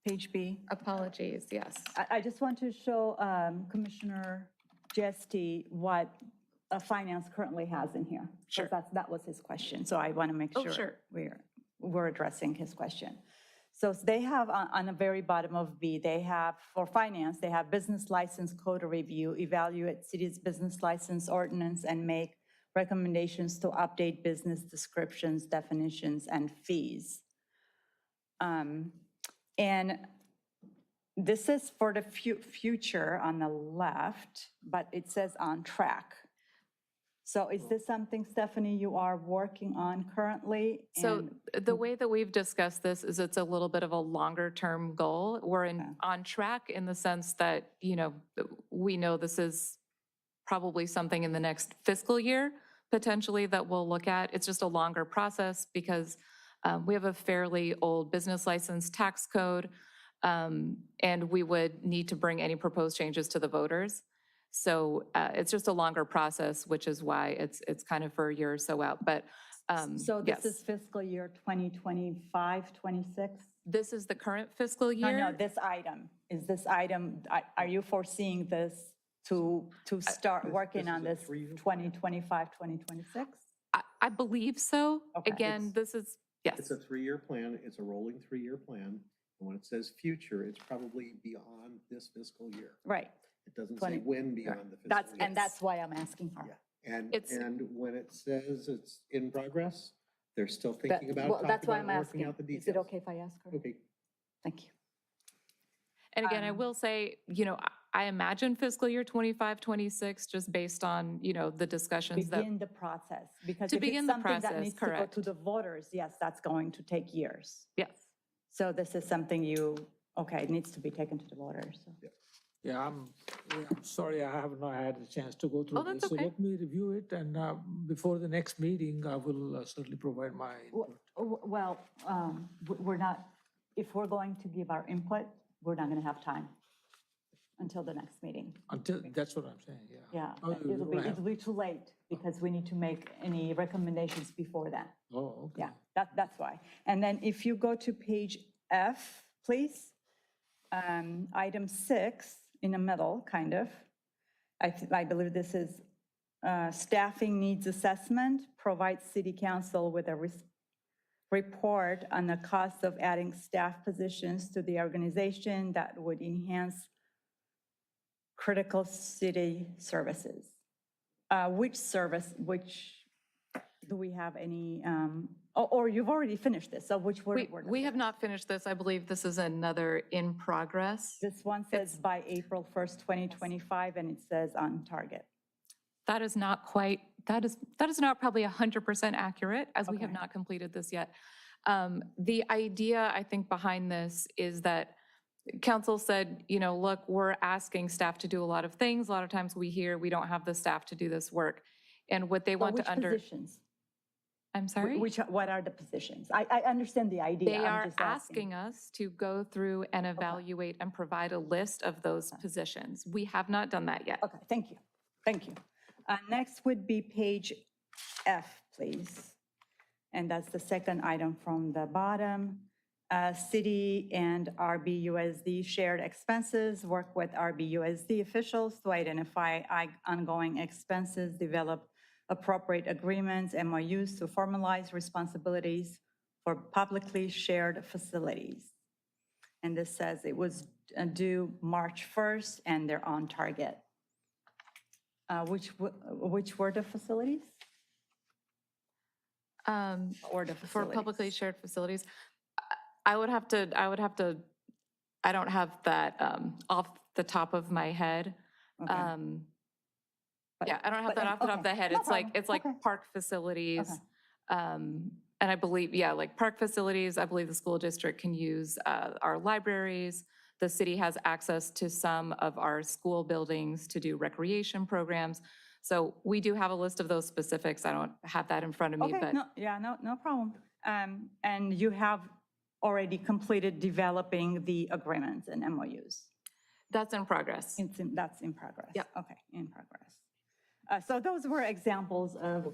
[SPEAKER 10] page B?
[SPEAKER 9] Apologies, yes.
[SPEAKER 10] I just want to show Commissioner Jesty what finance currently has in here.
[SPEAKER 9] Sure.
[SPEAKER 10] Because that was his question, so I want to make
[SPEAKER 9] Oh,
[SPEAKER 10] sure
[SPEAKER 9] sure.
[SPEAKER 10] we're addressing his question. So they have on the very bottom of B, they have, for finance, they have business license code review, evaluate city's business license ordinance, and make recommendations to update business descriptions, definitions, and fees. And this is for the future on the left, but it says on track. So is this something, Stephanie, you are working on currently?
[SPEAKER 9] So
[SPEAKER 10] And-
[SPEAKER 9] the way that we've discussed this is it's a little bit of a longer-term goal. We're on track in the sense that, we know this is probably something in the next fiscal year, potentially, that we'll look at. It's just a longer process because we have a fairly old business license tax code, and we would need to bring any proposed changes to the voters. So it's just a longer process, which is why it's kind of for a year or so out. But
[SPEAKER 10] So this
[SPEAKER 9] yes.
[SPEAKER 10] is fiscal year 2025, 26?
[SPEAKER 9] This is the current fiscal
[SPEAKER 10] No,
[SPEAKER 9] year.
[SPEAKER 10] no, this item, are you foreseeing this to start working on this 2025, 2026?
[SPEAKER 9] I believe so.
[SPEAKER 10] Okay.
[SPEAKER 9] Again, this is, yes.
[SPEAKER 7] It's a 3-year plan. It's a rolling 3-year plan. And when it says future, it's probably beyond this fiscal year.
[SPEAKER 10] Right.
[SPEAKER 7] It doesn't
[SPEAKER 10] 20
[SPEAKER 7] say when beyond the fiscal year.
[SPEAKER 10] That's why I'm asking for.
[SPEAKER 7] Yeah. And,
[SPEAKER 9] It's-
[SPEAKER 7] and when it says it's in progress, they're still
[SPEAKER 10] That-
[SPEAKER 7] thinking about,
[SPEAKER 10] well, that's why
[SPEAKER 7] talking
[SPEAKER 10] I'm
[SPEAKER 7] about, working
[SPEAKER 10] asking.
[SPEAKER 7] out the details.
[SPEAKER 10] Is it okay if I ask her?
[SPEAKER 7] Okay.
[SPEAKER 10] Thank you.
[SPEAKER 9] And again, I will say, I imagine fiscal year 25, 26, just based on, the discussions that,
[SPEAKER 10] Begin the process, because
[SPEAKER 9] To
[SPEAKER 10] if it's
[SPEAKER 9] begin the
[SPEAKER 10] something that
[SPEAKER 9] process,
[SPEAKER 10] needs to go to
[SPEAKER 9] correct.
[SPEAKER 10] the voters, yes, that's going to take years.
[SPEAKER 9] yes.
[SPEAKER 10] So this is something it needs to be taken to the voters. So.
[SPEAKER 3] Yeah, I'm sorry, I have not had a chance to go through
[SPEAKER 9] Oh, that's
[SPEAKER 3] this. So
[SPEAKER 9] okay.
[SPEAKER 3] let me review it, and before the next meeting, I will certainly provide my input.
[SPEAKER 10] Well, we're not, if we're going to give our input, we're not going to have time until the next meeting.
[SPEAKER 3] Until, that's what I'm saying, yeah.
[SPEAKER 10] Yeah,
[SPEAKER 3] Oh, you don't have-
[SPEAKER 10] it'll be too late because we need to make any recommendations before that.
[SPEAKER 3] Oh, okay.
[SPEAKER 10] Yeah, that's why. And then if you go to page F, please, item 6 in the middle, kind of. I believe this is staffing needs assessment, provide city council with a report on the cost of adding staff positions to the organization that would enhance critical city services. Which do we have any, or you've already finished this, so which word?
[SPEAKER 9] We have not finished this. I believe this is another in progress.
[SPEAKER 10] This one says by April 1st, 2025, and it says on target.
[SPEAKER 9] That is not quite, that is not probably 100% accurate, as we have
[SPEAKER 10] Okay.
[SPEAKER 9] not completed this yet. The idea, I think, behind this is that council said, look, we're asking staff to do a lot of things. A lot of times we hear we don't have the staff to do this work. And what they want to
[SPEAKER 10] Which positions?
[SPEAKER 9] I'm sorry?
[SPEAKER 10] What are the positions? I understand the idea.
[SPEAKER 9] They
[SPEAKER 10] I'm
[SPEAKER 9] are
[SPEAKER 10] just
[SPEAKER 9] asking us to go through and evaluate and provide a list of those positions. We have not done that yet.
[SPEAKER 10] Okay, thank you. Thank you. Next would be page F, please. And that's the second item from the bottom. City and RBUSD shared expenses, work with RBUSD officials to identify ongoing expenses, develop appropriate agreements, MOUs to formalize responsibilities for publicly shared facilities. And this says it was due March 1st and they're on target. Which were the facilities? Or the
[SPEAKER 9] For
[SPEAKER 10] facilities?
[SPEAKER 9] publicly shared facilities, I don't have that off the top of my head.
[SPEAKER 10] Okay.
[SPEAKER 9] Yeah, I don't have that off the top of the head.
[SPEAKER 10] No
[SPEAKER 9] It's like
[SPEAKER 10] problem.
[SPEAKER 9] park facilities.
[SPEAKER 10] Okay.
[SPEAKER 9] And I believe, like park facilities, I believe the school district can use our libraries. The city has access to some of our school buildings to do recreation programs. So we do have a list of those specifics. I don't have that in front of me,
[SPEAKER 10] Okay,
[SPEAKER 9] but
[SPEAKER 10] no problem. And you have already completed developing the agreements and MOUs?
[SPEAKER 9] that's in progress.
[SPEAKER 10] That's in progress?
[SPEAKER 9] Yep.
[SPEAKER 10] Okay, in progress. So those were examples of,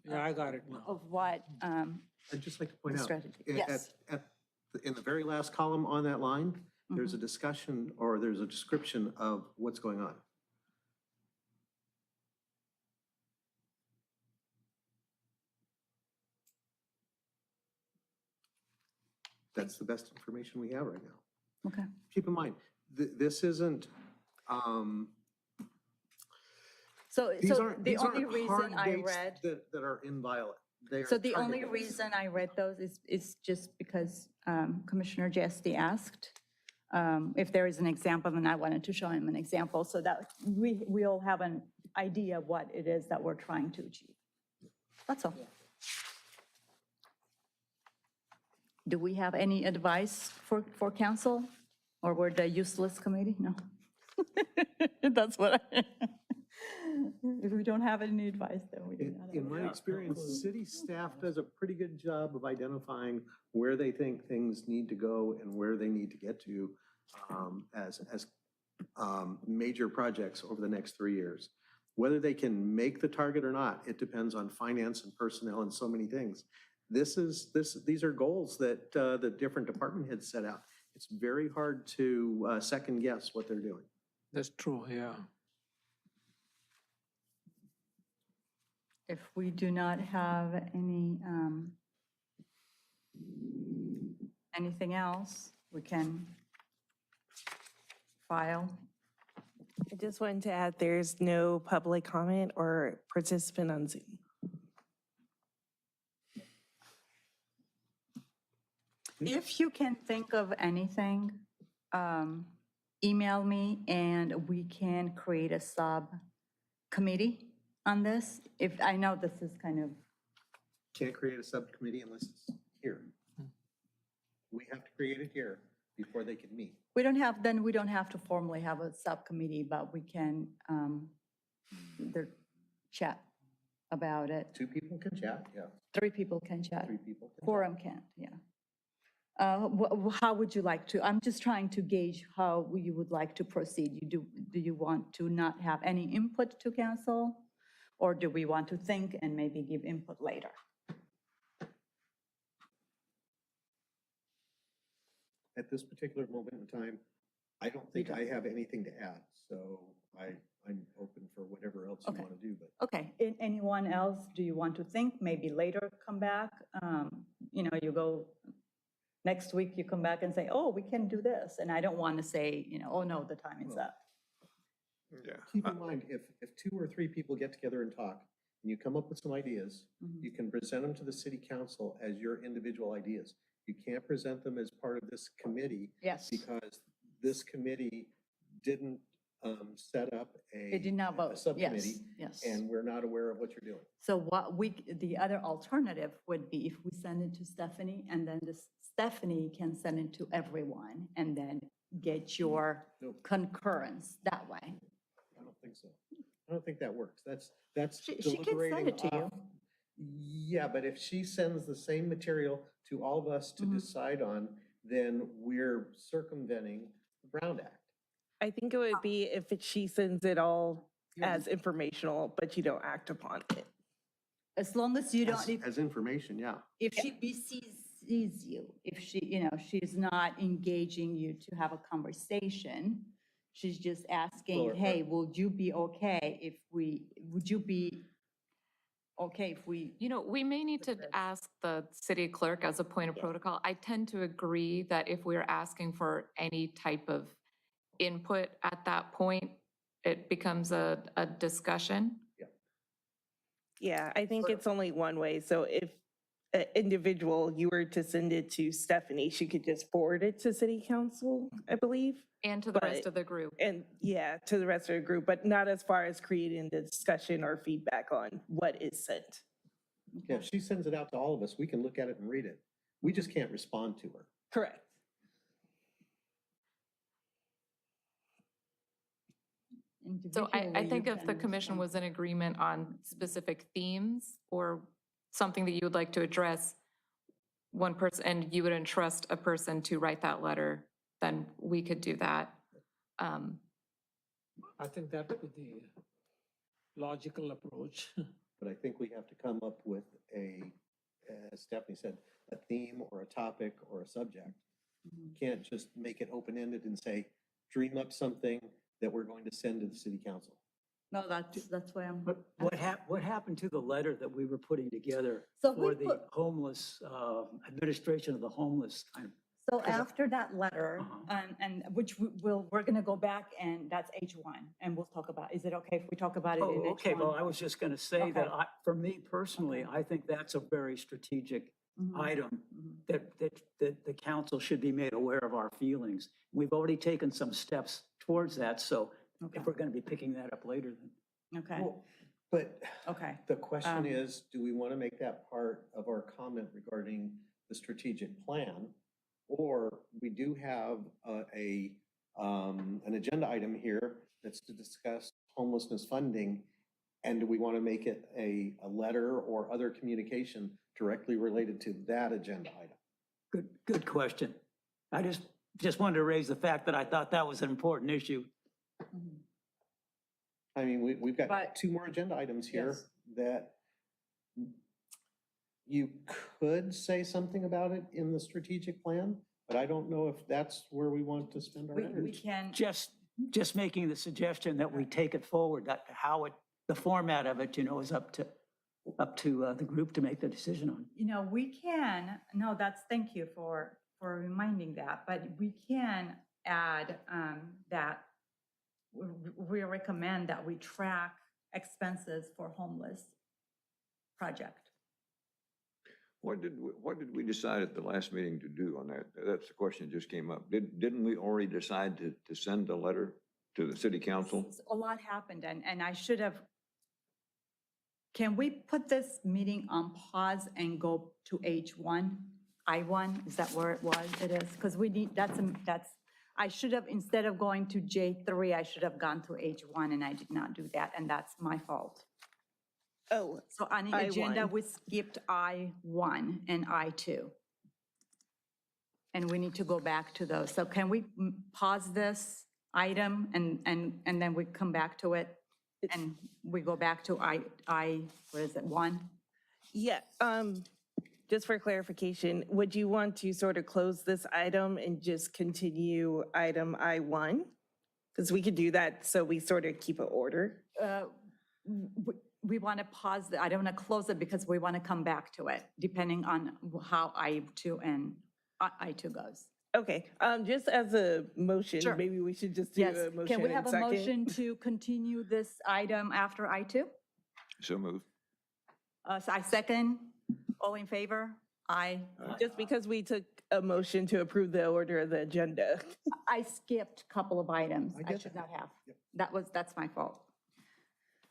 [SPEAKER 3] Yeah, I got it now.
[SPEAKER 10] of what,
[SPEAKER 7] I'd just like to point
[SPEAKER 10] The
[SPEAKER 7] out,
[SPEAKER 10] strategy.
[SPEAKER 7] in-
[SPEAKER 10] Yes.
[SPEAKER 7] in the very last column on that line, there's a discussion or there's a description of what's going on. That's the best information we have right now.
[SPEAKER 10] okay.
[SPEAKER 7] Keep in mind, this isn't,
[SPEAKER 10] So
[SPEAKER 7] these
[SPEAKER 10] the
[SPEAKER 7] aren't
[SPEAKER 10] only
[SPEAKER 7] hard
[SPEAKER 10] reason I
[SPEAKER 7] dates
[SPEAKER 10] read,
[SPEAKER 7] that are inviolate. They are
[SPEAKER 10] so the
[SPEAKER 7] target
[SPEAKER 10] only
[SPEAKER 7] dates.
[SPEAKER 10] reason I read those is just because Commissioner Jesti asked if there is an example, and I wanted to show him an example so that we all have an idea what it is that we're trying to achieve. That's all. Do we have any advice for council? Or we're the useless committee? No. That's what if we don't have any advice, then we do not.
[SPEAKER 7] In my experience, city staff does a pretty good job of identifying where they think things need to go and where they need to get to as major projects over the next 3 years. Whether they can make the target or not, it depends on finance and personnel and so many things. These are goals that the different department heads set out. It's very hard to second guess what they're doing.
[SPEAKER 3] That's true, yeah.
[SPEAKER 10] If we do not have anything else, we can file.
[SPEAKER 2] I just wanted to add, there's no public comment or participant on Zoom.
[SPEAKER 10] If you can think of anything,
[SPEAKER 1] email me and we can create a subcommittee on this. If, I know this is kind of,
[SPEAKER 7] Can't create a subcommittee unless it's here. We have to create it here before they can meet.
[SPEAKER 1] we don't have to formally have a subcommittee, but we can chat about it.
[SPEAKER 7] 2 people can chat, yeah.
[SPEAKER 1] 3 people can chat.
[SPEAKER 7] 3 people can chat.
[SPEAKER 1] Quorum can't, yeah. How would you like to, I'm just trying to gauge how you would like to proceed. Do you want to not have any input to council? Or do we want to think and maybe give input later?
[SPEAKER 7] At this particular moment in time, I don't think I have anything to add, so I'm open for whatever else you
[SPEAKER 1] Okay.
[SPEAKER 7] want to do, but.
[SPEAKER 1] Okay, anyone else, do you want to think, maybe later come back? You go, next week you come back and say, oh, we can do this. And I don't want to say, oh no, the time is up.
[SPEAKER 8] Yeah.
[SPEAKER 7] Keep in mind, if 2 or 3 people get together and talk, and you come up with some ideas, you can present them to the city council as your individual ideas. You can't present them as part of this committee.
[SPEAKER 1] Yes.
[SPEAKER 7] Because this committee didn't set up
[SPEAKER 1] They did not
[SPEAKER 7] a
[SPEAKER 1] vote, yes,
[SPEAKER 7] subcommittee,
[SPEAKER 1] yes.
[SPEAKER 7] and we're not aware of what you're doing.
[SPEAKER 1] So the other alternative would be if we send it to Stephanie and then Stephanie can send it to everyone and then get your
[SPEAKER 7] Nope.
[SPEAKER 1] concurrence that way.
[SPEAKER 7] I don't think so. I don't think that works. That's
[SPEAKER 1] She can send
[SPEAKER 7] deliberating
[SPEAKER 1] it to you.
[SPEAKER 7] off. Yeah, but if she sends the same material to all of us to decide on, then we're circumventing the Brown Act.
[SPEAKER 2] I think it would be if she sends it all as informational, but you don't act upon it.
[SPEAKER 1] As long as you don't,
[SPEAKER 7] As information, yeah.
[SPEAKER 1] if she sees you, if she's not engaging you to have a conversation, she's just asking,
[SPEAKER 7] Well,
[SPEAKER 1] hey, would you be okay if we,
[SPEAKER 9] We may need to ask the city clerk as a point of protocol. I tend to agree that if we're asking for any type of input at that point, it becomes a discussion.
[SPEAKER 2] Yeah, I think it's only one way. So if an individual, you were to send it to Stephanie, she could just forward it to city council, I believe.
[SPEAKER 9] And to the rest
[SPEAKER 2] But-
[SPEAKER 9] of the group.
[SPEAKER 2] And yeah, to the rest of the group, but not as far as creating the discussion or feedback on what is sent.
[SPEAKER 7] Yeah, if she sends it out to all of us, we can look at it and read it. We just can't respond to her.
[SPEAKER 2] Correct.
[SPEAKER 9] So I
[SPEAKER 1] individually,
[SPEAKER 9] think
[SPEAKER 1] you
[SPEAKER 9] if the
[SPEAKER 1] can
[SPEAKER 9] commission
[SPEAKER 1] respond.
[SPEAKER 9] was in agreement on specific themes or something that you would like to address, one person, and you would entrust a person to write that letter, then we could do that.
[SPEAKER 3] I think that would be the logical approach.
[SPEAKER 7] But I think we have to come up with as Stephanie said, a theme or a topic or a subject. Can't just make it open-ended and say, dream up something that we're going to send to the city council.
[SPEAKER 1] No, that's why I'm.
[SPEAKER 6] But what happened to the letter that we were putting together
[SPEAKER 1] So we
[SPEAKER 6] for the
[SPEAKER 1] put-
[SPEAKER 6] homeless, administration of the homeless kind of?
[SPEAKER 1] So after that letter,
[SPEAKER 6] Uh-huh.
[SPEAKER 1] and which we're going to go back and that's H1 and we'll talk about, is it okay if we talk about it in H1?
[SPEAKER 6] Oh, okay, well, I was just going to say that
[SPEAKER 1] Okay.
[SPEAKER 6] for me personally, I think that's a very strategic
[SPEAKER 1] Mhm.
[SPEAKER 6] item
[SPEAKER 1] Mhm.
[SPEAKER 6] that the council should be made aware of our feelings. We've already taken some steps towards that, so
[SPEAKER 1] Okay.
[SPEAKER 6] if we're going to be picking that up later, then.
[SPEAKER 1] Okay,
[SPEAKER 7] Well, but
[SPEAKER 1] okay.
[SPEAKER 7] the question
[SPEAKER 1] Um,
[SPEAKER 7] is, do we want to make that part of our comment regarding the strategic plan? Or we do have an agenda item here that's to discuss homelessness funding. And do we want to make it a letter or other communication directly related to that agenda item?
[SPEAKER 6] Good question. I just wanted to raise the fact that I thought that was an important issue.
[SPEAKER 1] Mhm.
[SPEAKER 7] I mean, we've got
[SPEAKER 1] But-
[SPEAKER 7] 2 more agenda items here
[SPEAKER 1] Yes.
[SPEAKER 7] that you could say something about it in the strategic plan, but I don't know if that's where we want to spend our
[SPEAKER 1] We
[SPEAKER 7] energy.
[SPEAKER 1] can,
[SPEAKER 6] Just making the suggestion that we take it forward, that the format of it, is up to the group to make the decision on.
[SPEAKER 1] thank you for reminding that, but we can add that we recommend that we track expenses for homeless project.
[SPEAKER 4] What did we decide at the last meeting to do on that? That's the question that just came up. Didn't we already decide to send a letter to the city council?
[SPEAKER 1] A lot happened, and I should have. Can we put this meeting on pause and go to H1, I1? Is that where it is? Because we need, I should have, instead of going to J3, I should have gone to H1, and I did not do that, and that's my fault.
[SPEAKER 2] Oh,
[SPEAKER 1] So on the
[SPEAKER 2] I1.
[SPEAKER 1] agenda, we skipped I1 and I2. And we need to go back to those. So can we pause this item and then we come back to it? And we go back to what is it, 1?
[SPEAKER 2] yeah. Just for clarification, would you want to sort of close this item and just continue item I1? Because we could do that so we sort of keep an order.
[SPEAKER 1] We want to pause, I don't want to close it because we want to come back to it, depending on how I2 and I2 goes.
[SPEAKER 2] Okay, just as a motion,
[SPEAKER 1] Sure.
[SPEAKER 2] maybe we should just do
[SPEAKER 1] Yes,
[SPEAKER 2] a motion
[SPEAKER 1] can we
[SPEAKER 2] and
[SPEAKER 1] have a
[SPEAKER 2] second.
[SPEAKER 1] motion to continue this item after I2?
[SPEAKER 4] So moved.
[SPEAKER 1] So I second, all in favor? Aye.
[SPEAKER 2] Just because we took a motion to approve the order of the agenda.
[SPEAKER 1] I skipped a couple of items. I
[SPEAKER 7] get
[SPEAKER 1] should
[SPEAKER 7] that.
[SPEAKER 1] not have. That's my fault.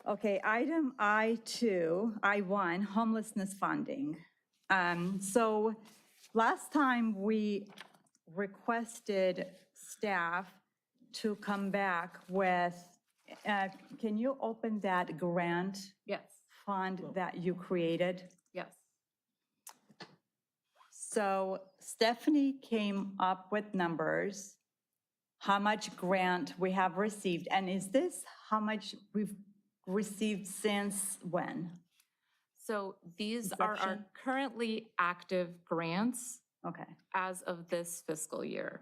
[SPEAKER 1] Okay, item I1, homelessness funding. So last time we requested staff to come back with, can you open that grant
[SPEAKER 9] Yes,
[SPEAKER 1] fund that you created?
[SPEAKER 9] yes.
[SPEAKER 1] So Stephanie came up with numbers, how much grant we have received, and is this how much we've received since when?
[SPEAKER 9] So these are our
[SPEAKER 1] Inception?
[SPEAKER 9] currently active grants
[SPEAKER 1] Okay,
[SPEAKER 9] as of this fiscal year.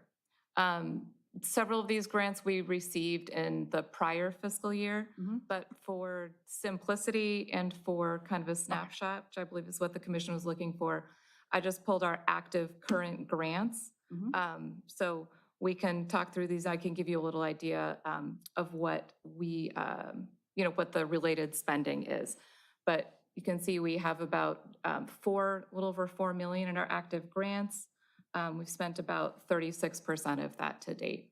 [SPEAKER 9] Several of these grants we received in the prior fiscal year, but for simplicity and for kind of a snapshot, which I believe is what the commission was looking for, I just pulled our active current grants. So we can talk through these. I can give you a little idea of what we, what the related spending is. But you can see we have about a little over 4 million in our active grants. We've spent about 36% of that to date.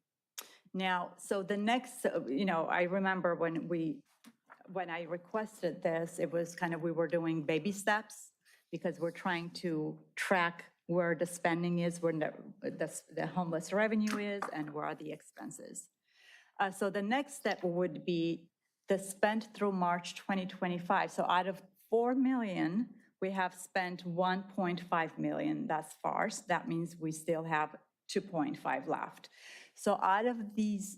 [SPEAKER 1] now, so the next, I remember when I requested this, it was kind of, we were doing baby steps because we're trying to track where the spending is, where the homeless revenue is, and where are the expenses. So the next step would be the spent through March 2025. So out of 4 million, we have spent 1.5 million thus far. So that means we still have 2.5 left. So out of this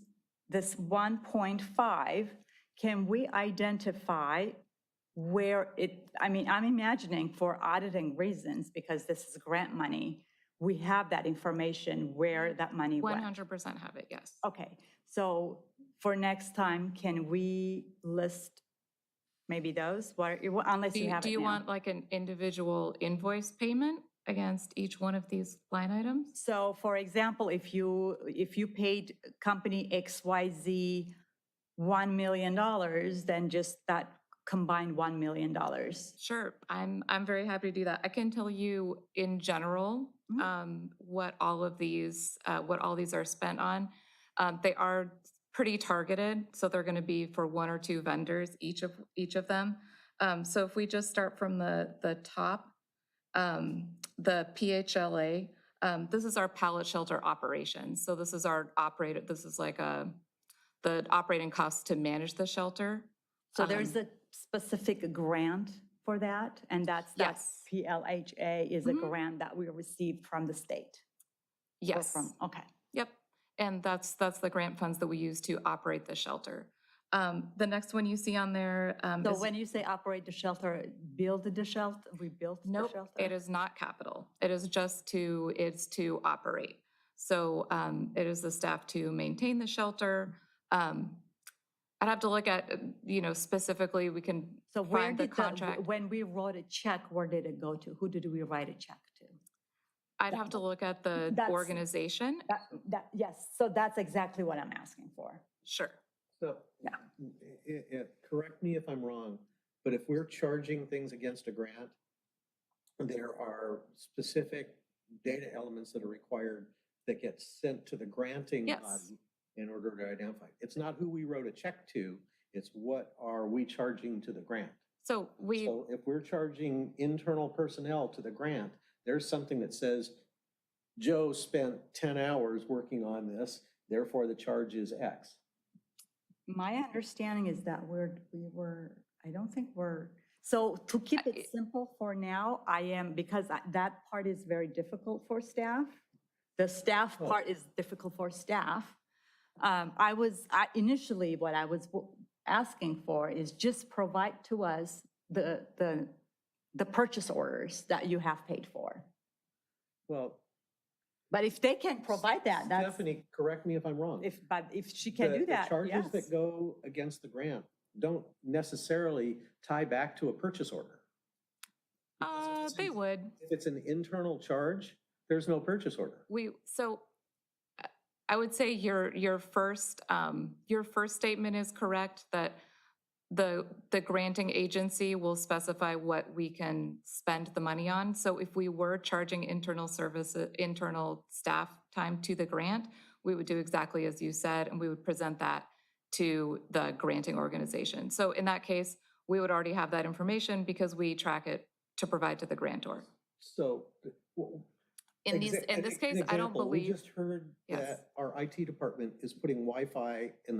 [SPEAKER 1] 1.5, can we identify where I'm imagining for auditing reasons, because this is grant money, we have that information where that money went.
[SPEAKER 9] 100% have it, yes.
[SPEAKER 1] Okay, so for next time, can we list maybe those? Unless you have it
[SPEAKER 9] Do you
[SPEAKER 1] now.
[SPEAKER 9] want like an individual invoice payment against each one of these line items?
[SPEAKER 1] So for example, if you paid company XYZ $1 million, then just that combined $1 million.
[SPEAKER 9] Sure, I'm very happy to do that. I can tell you in general what all these are spent on. They are pretty targeted, so they're going to be for 1 or 2 vendors, each of them. So if we just start from the top, the PHLA, this is our pallet shelter operations. So this is like the operating costs to manage the shelter.
[SPEAKER 1] So there's a specific grant for that, and that's
[SPEAKER 9] Yes.
[SPEAKER 1] PLHA is a grant that we received from the state. Or
[SPEAKER 9] Yes.
[SPEAKER 1] Okay.
[SPEAKER 9] Yep. And that's the grant funds that we use to operate the shelter. The next one you see on there
[SPEAKER 1] So
[SPEAKER 9] is,
[SPEAKER 1] when you say operate the shelter, build the shelter, we built the
[SPEAKER 9] nope,
[SPEAKER 1] shelter?
[SPEAKER 9] it is not capital. It is just it's to operate. So it is the staff to maintain the shelter. I'd have to look at, specifically, we can
[SPEAKER 1] So where
[SPEAKER 9] find the
[SPEAKER 1] did
[SPEAKER 9] contract.
[SPEAKER 1] when we wrote a check, where did it go to? Who did we write a check to?
[SPEAKER 9] I'd have to look at the
[SPEAKER 1] That's-
[SPEAKER 9] organization.
[SPEAKER 1] Yes, so that's exactly what I'm asking for.
[SPEAKER 9] Sure.
[SPEAKER 7] So, correct me if I'm wrong, but if we're charging things against a grant, there are specific data elements that are required that get sent to the granting
[SPEAKER 9] Yes.
[SPEAKER 7] body in order to identify. It's not who we wrote a check to, it's what are we charging to the grant.
[SPEAKER 9] So we,
[SPEAKER 7] So if we're charging internal personnel to the grant, there's something that says, Joe spent 10 hours working on this, therefore the charge is X.
[SPEAKER 1] My understanding is that I don't think we're, so to keep it simple for now, because that part is very difficult for staff. The staff part is difficult for staff. Initially, what I was asking for is just provide to us the purchase orders that you have paid for.
[SPEAKER 7] Well,
[SPEAKER 1] But if they can provide that, that's,
[SPEAKER 7] Stephanie, correct me if I'm wrong.
[SPEAKER 1] but if she can do
[SPEAKER 7] The
[SPEAKER 1] that,
[SPEAKER 7] charges
[SPEAKER 1] yes.
[SPEAKER 7] that go against the grant don't necessarily tie back to a purchase order.
[SPEAKER 9] they would.
[SPEAKER 7] If it's an internal charge, there's no purchase order.
[SPEAKER 9] So I would say your first statement is correct, that the granting agency will specify what we can spend the money on. So if we were charging internal staff time to the grant, we would do exactly as you said, and we would present that to the granting organization. So in that case, we would already have that information because we track it to provide to the grantor.
[SPEAKER 7] So.
[SPEAKER 9] In this case, I don't believe.
[SPEAKER 7] We just heard
[SPEAKER 9] Yes.
[SPEAKER 7] that our IT department is putting Wi-Fi in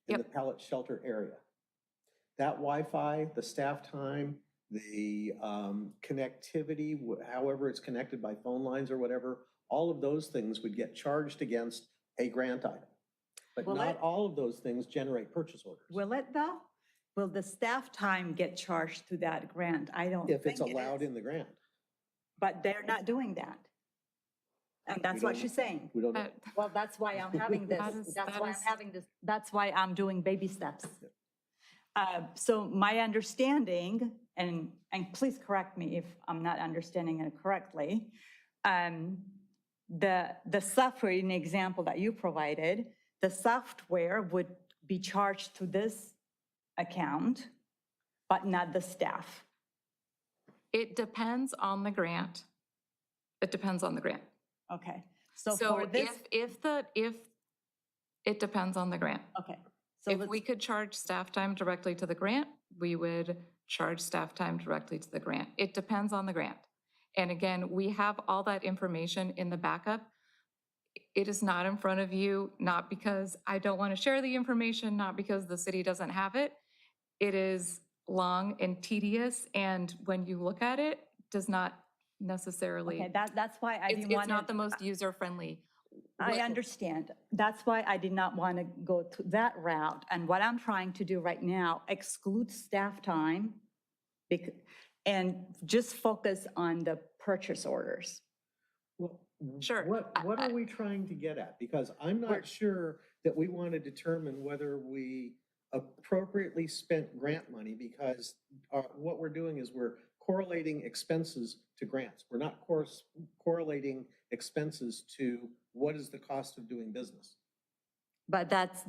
[SPEAKER 7] the pallet shelter area. That Wi-Fi, the staff time, the connectivity, however it's connected by phone lines or whatever, all of those things would get charged against a grant item. But not all of those things generate purchase orders.
[SPEAKER 1] Will it though? Will the staff time get charged to that grant? I don't think
[SPEAKER 7] If it's
[SPEAKER 1] it
[SPEAKER 7] allowed
[SPEAKER 1] is.
[SPEAKER 7] in the grant.
[SPEAKER 1] But they're not doing that. And that's what she's saying.
[SPEAKER 7] We don't know.
[SPEAKER 1] Well, that's why I'm having this. That's why I'm doing baby steps. So my understanding, and please correct me if I'm not understanding it correctly, the software in the example that you provided, the software would be charged to this account, but not the staff.
[SPEAKER 9] It depends on the grant. It depends on the grant.
[SPEAKER 1] Okay. So
[SPEAKER 9] So
[SPEAKER 1] for this,
[SPEAKER 9] if it depends on the grant.
[SPEAKER 1] okay. So
[SPEAKER 9] If we could charge staff time directly to the grant, we would charge staff time directly to the grant. It depends on the grant. And again, we have all that information in the backup. It is not in front of you, not because I don't want to share the information, not because the city doesn't have it. It is long and tedious, and when you look at it, does not necessarily.
[SPEAKER 1] Okay, that's why I didn't want
[SPEAKER 9] It's not the most user-friendly.
[SPEAKER 1] I understand. That's why I did not want to go to that route. And what I'm trying to do right now, exclude staff time and just focus on the purchase orders.
[SPEAKER 7] Well,
[SPEAKER 9] Sure.
[SPEAKER 7] What are we trying to get at? Because I'm not sure that we want to determine whether we appropriately spent grant money, because what we're doing is we're correlating expenses to grants. We're not correlating expenses to what is the cost of doing business.
[SPEAKER 1] But that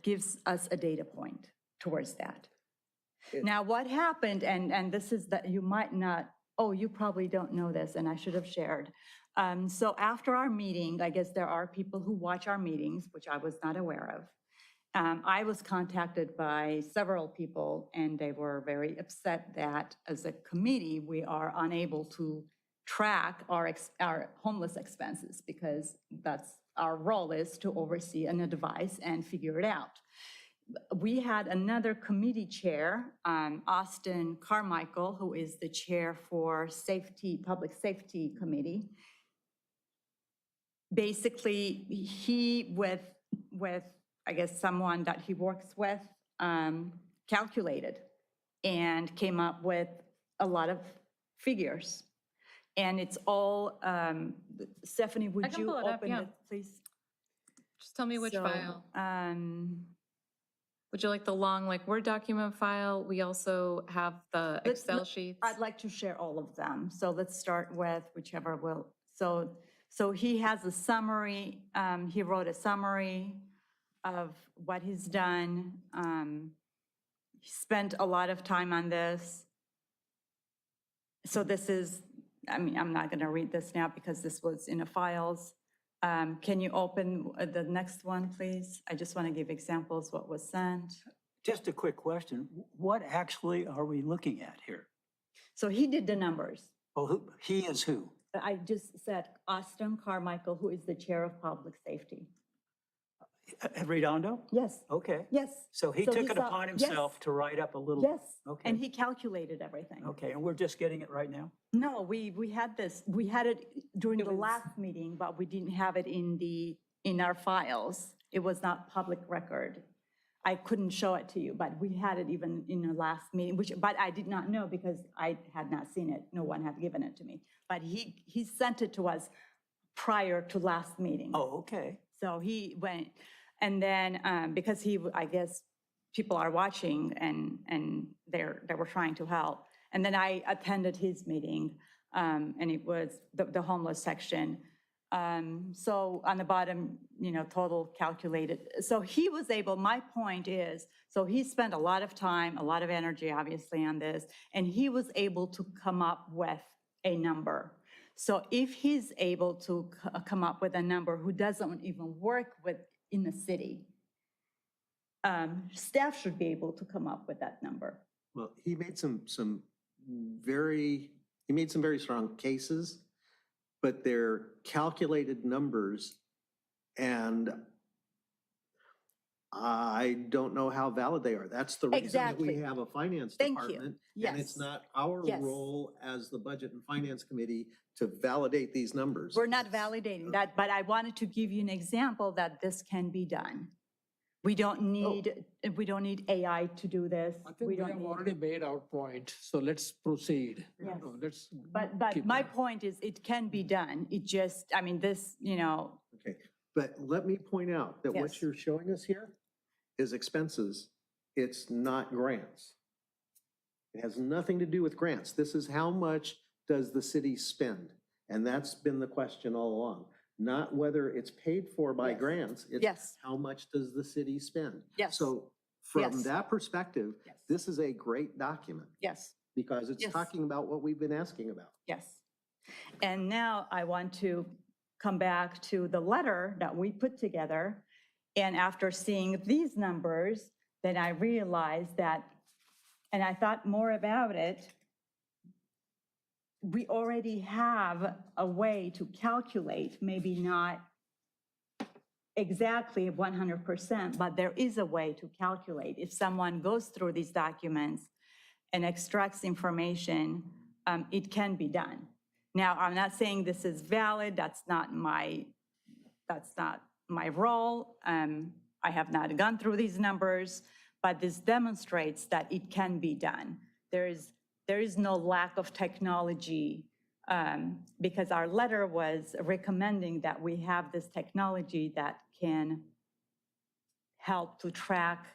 [SPEAKER 1] gives us a data point towards that. Now, what happened, and this is that you might not, you probably don't know this, and I should have shared. So after our meeting, I guess there are people who watch our meetings, which I was not aware of. I was contacted by several people, and they were very upset that as a committee, we are unable to track our homeless expenses, because that's our role, is to oversee and advise and figure it out. We had another committee chair, Austin Carmichael, who is the chair for Public Safety Committee. Basically, he with I guess someone that he works with, calculated and came up with a lot of figures. And it's all, Stephanie, would
[SPEAKER 9] can
[SPEAKER 1] you
[SPEAKER 9] pull it up,
[SPEAKER 1] open
[SPEAKER 9] yeah.
[SPEAKER 1] it, please?
[SPEAKER 9] Just tell me which
[SPEAKER 1] So,
[SPEAKER 9] file. Would you like the long, Word document file? We also have the Excel sheets.
[SPEAKER 1] I'd like to share all of them. So let's start with whichever will. So he has a summary. He wrote a summary of what he's done. He spent a lot of time on this. So this is, I mean, I'm not going to read this now because this was in the files. Can you open the next one, please? I just want to give examples what was sent.
[SPEAKER 11] Just a quick question. What actually are we looking at here?
[SPEAKER 1] So he did the numbers.
[SPEAKER 11] Well, he is who?
[SPEAKER 1] I just said Austin Carmichael, who is the chair of public safety.
[SPEAKER 11] Redondo?
[SPEAKER 1] Yes,
[SPEAKER 11] Okay.
[SPEAKER 1] yes.
[SPEAKER 11] So he took it
[SPEAKER 1] saw-
[SPEAKER 11] upon
[SPEAKER 1] yes,
[SPEAKER 11] himself to write up a little.
[SPEAKER 1] Yes,
[SPEAKER 11] Okay.
[SPEAKER 1] and he calculated everything.
[SPEAKER 11] Okay, and we're just getting it right now?
[SPEAKER 1] No, we had this, we had it during
[SPEAKER 2] It
[SPEAKER 1] the
[SPEAKER 2] was-
[SPEAKER 1] last meeting, but we didn't have it in our files. It was not public record. I couldn't show it to you, but we had it even in the last meeting, but I did not know because I had not seen it. No one had given it to me. But he sent it to us prior to last meeting.
[SPEAKER 11] Oh, okay.
[SPEAKER 1] So he went, and then, because I guess people are watching and they were trying to help. And then I attended his meeting, and it was the homeless section. So on the bottom, total calculated. So he was able, my point is, so he spent a lot of time, a lot of energy, obviously, on this, and he was able to come up with a number. So if he's able to come up with a number who doesn't even work in the city, staff should be able to come up with that number.
[SPEAKER 7] Well, he made some very strong cases, but they're calculated numbers, and I don't know how valid they are. That's the reason that we
[SPEAKER 1] Exactly.
[SPEAKER 7] have a finance
[SPEAKER 1] Thank you.
[SPEAKER 7] department. And it's
[SPEAKER 1] Yes.
[SPEAKER 7] not our
[SPEAKER 1] Yes.
[SPEAKER 7] role as the Budget and Finance Committee to validate these numbers.
[SPEAKER 1] We're not validating that, but I wanted to give you an example that this can be done. We don't need AI to do this.
[SPEAKER 3] I think
[SPEAKER 1] We
[SPEAKER 3] we
[SPEAKER 1] don't
[SPEAKER 3] have
[SPEAKER 1] need.
[SPEAKER 3] already made our point, so let's proceed.
[SPEAKER 1] Yes.
[SPEAKER 3] Let's.
[SPEAKER 1] But
[SPEAKER 3] keep
[SPEAKER 1] my
[SPEAKER 3] going.
[SPEAKER 1] point is, it can be done. It just, I mean, this,
[SPEAKER 7] Okay, but let me point out that
[SPEAKER 1] Yes.
[SPEAKER 7] what you're showing us here is expenses. It's not grants. It has nothing to do with grants. This is how much does the city spend? And that's been the question all along. Not whether it's paid for by
[SPEAKER 1] Yes.
[SPEAKER 7] grants, it's
[SPEAKER 1] Yes.
[SPEAKER 7] how much does the city spend?
[SPEAKER 1] Yes.
[SPEAKER 7] So from
[SPEAKER 1] Yes.
[SPEAKER 7] that perspective,
[SPEAKER 1] Yes.
[SPEAKER 7] this is a great document
[SPEAKER 1] yes.
[SPEAKER 7] because it's
[SPEAKER 1] Yes.
[SPEAKER 7] talking about what we've been asking about.
[SPEAKER 1] Yes. And now I want to come back to the letter that we put together. And after seeing these numbers, then I realized that, and I thought more about it, we already have a way to calculate, maybe not exactly 100%, but there is a way to calculate. If someone goes through these documents and extracts information, it can be done. Now, I'm not saying this is valid. That's not my role. I have not gone through these numbers, but this demonstrates that it can be done. There is no lack of technology, because our letter was recommending that we have this technology that can help to track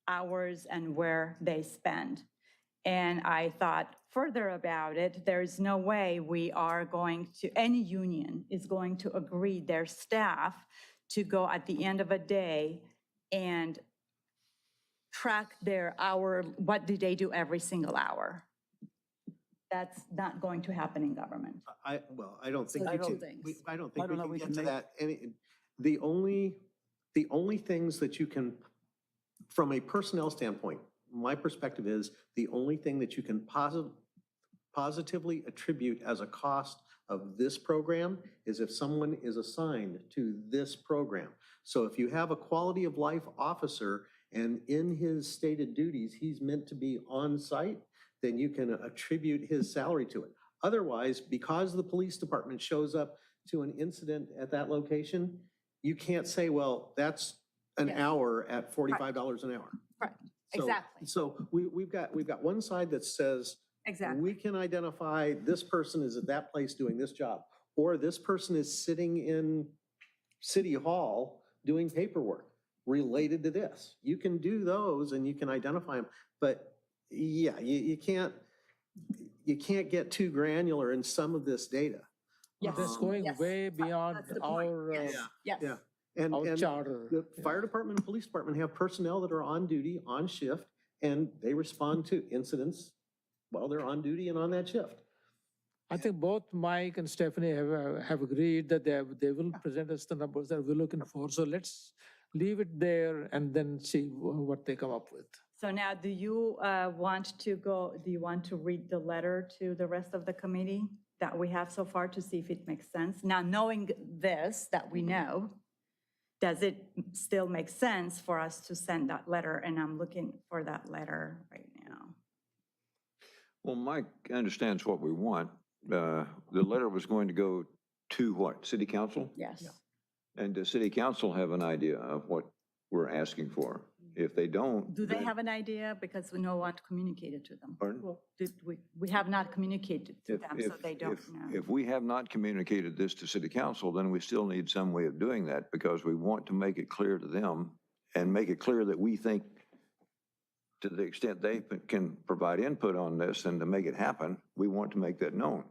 [SPEAKER 1] hours and where they spend. And I thought further about it. There's no way any union is going to agree their staff to go at the end of a day and track their hour, what do they do every single hour? That's not going to happen in government.
[SPEAKER 7] I don't think
[SPEAKER 1] So
[SPEAKER 7] we
[SPEAKER 1] two
[SPEAKER 7] can,
[SPEAKER 1] things.
[SPEAKER 7] I don't
[SPEAKER 11] I
[SPEAKER 7] think
[SPEAKER 11] don't know
[SPEAKER 7] we
[SPEAKER 11] we
[SPEAKER 7] can
[SPEAKER 11] can
[SPEAKER 7] get to
[SPEAKER 11] make-
[SPEAKER 7] that. The only things that you can, from a personnel standpoint, my perspective is the only thing that you can positively attribute as a cost of this program is if someone is assigned to this program. So if you have a quality of life officer and in his stated duties, he's meant to be on site, then you can attribute his salary to it. Otherwise, because the police department shows up to an incident at that location, you can't say, well, that's an
[SPEAKER 1] Yes.
[SPEAKER 7] hour at $45 an hour.
[SPEAKER 1] Correct.
[SPEAKER 7] So-
[SPEAKER 1] Exactly.
[SPEAKER 7] So we've got one side that says,
[SPEAKER 1] Exactly.
[SPEAKER 7] we can identify this person is at that place doing this job, or this person is sitting in City Hall doing paperwork related to this. You can do those and you can identify them, but yeah, you can't get too granular in some of this data.
[SPEAKER 1] Yes.
[SPEAKER 3] That's going
[SPEAKER 1] Yes.
[SPEAKER 3] way beyond
[SPEAKER 1] That's the point.
[SPEAKER 3] our,
[SPEAKER 1] Yes. Yes.
[SPEAKER 7] Yeah. And
[SPEAKER 3] our charter.
[SPEAKER 7] the fire department and police department have personnel that are on duty, on shift, and they respond to incidents while they're on duty and on that shift.
[SPEAKER 3] I think both Mike and Stephanie have agreed that they will present us the numbers that we're looking for. So let's leave it there and then see what they come up with.
[SPEAKER 1] So now, do you want to read the letter to the rest of the committee that we have so far to see if it makes sense? Now, knowing this, that we know, does it still make sense for us to send that letter? And I'm looking for that letter right now.
[SPEAKER 4] Well, Mike understands what we want. The letter was going to go to what, city council?
[SPEAKER 1] Yes.
[SPEAKER 4] And does city council have an idea of what we're asking for? If they don't.
[SPEAKER 1] Do they
[SPEAKER 4] then-
[SPEAKER 1] have an idea? Because we no one communicated to them.
[SPEAKER 4] Pardon?
[SPEAKER 1] We have not communicated to
[SPEAKER 4] If-
[SPEAKER 1] them, so
[SPEAKER 4] if-
[SPEAKER 1] they don't
[SPEAKER 4] if-
[SPEAKER 1] know.
[SPEAKER 4] If we have not communicated this to city council, then we still need some way of doing that because we want to make it clear to them and make it clear that we think to the extent they can provide input on this and to make it happen, we want to make that known.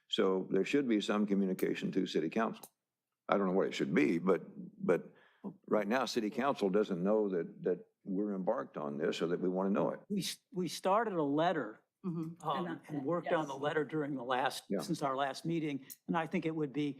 [SPEAKER 4] So there should be some communication to city council. I don't know what it should be, but right now, city council doesn't know that we're embarked on this or that we want to know it.
[SPEAKER 11] We started a letter
[SPEAKER 1] Mhm.
[SPEAKER 11] and worked on the
[SPEAKER 1] yes.
[SPEAKER 11] letter during the last,
[SPEAKER 4] Yeah.
[SPEAKER 11] since our last meeting. And I think it would be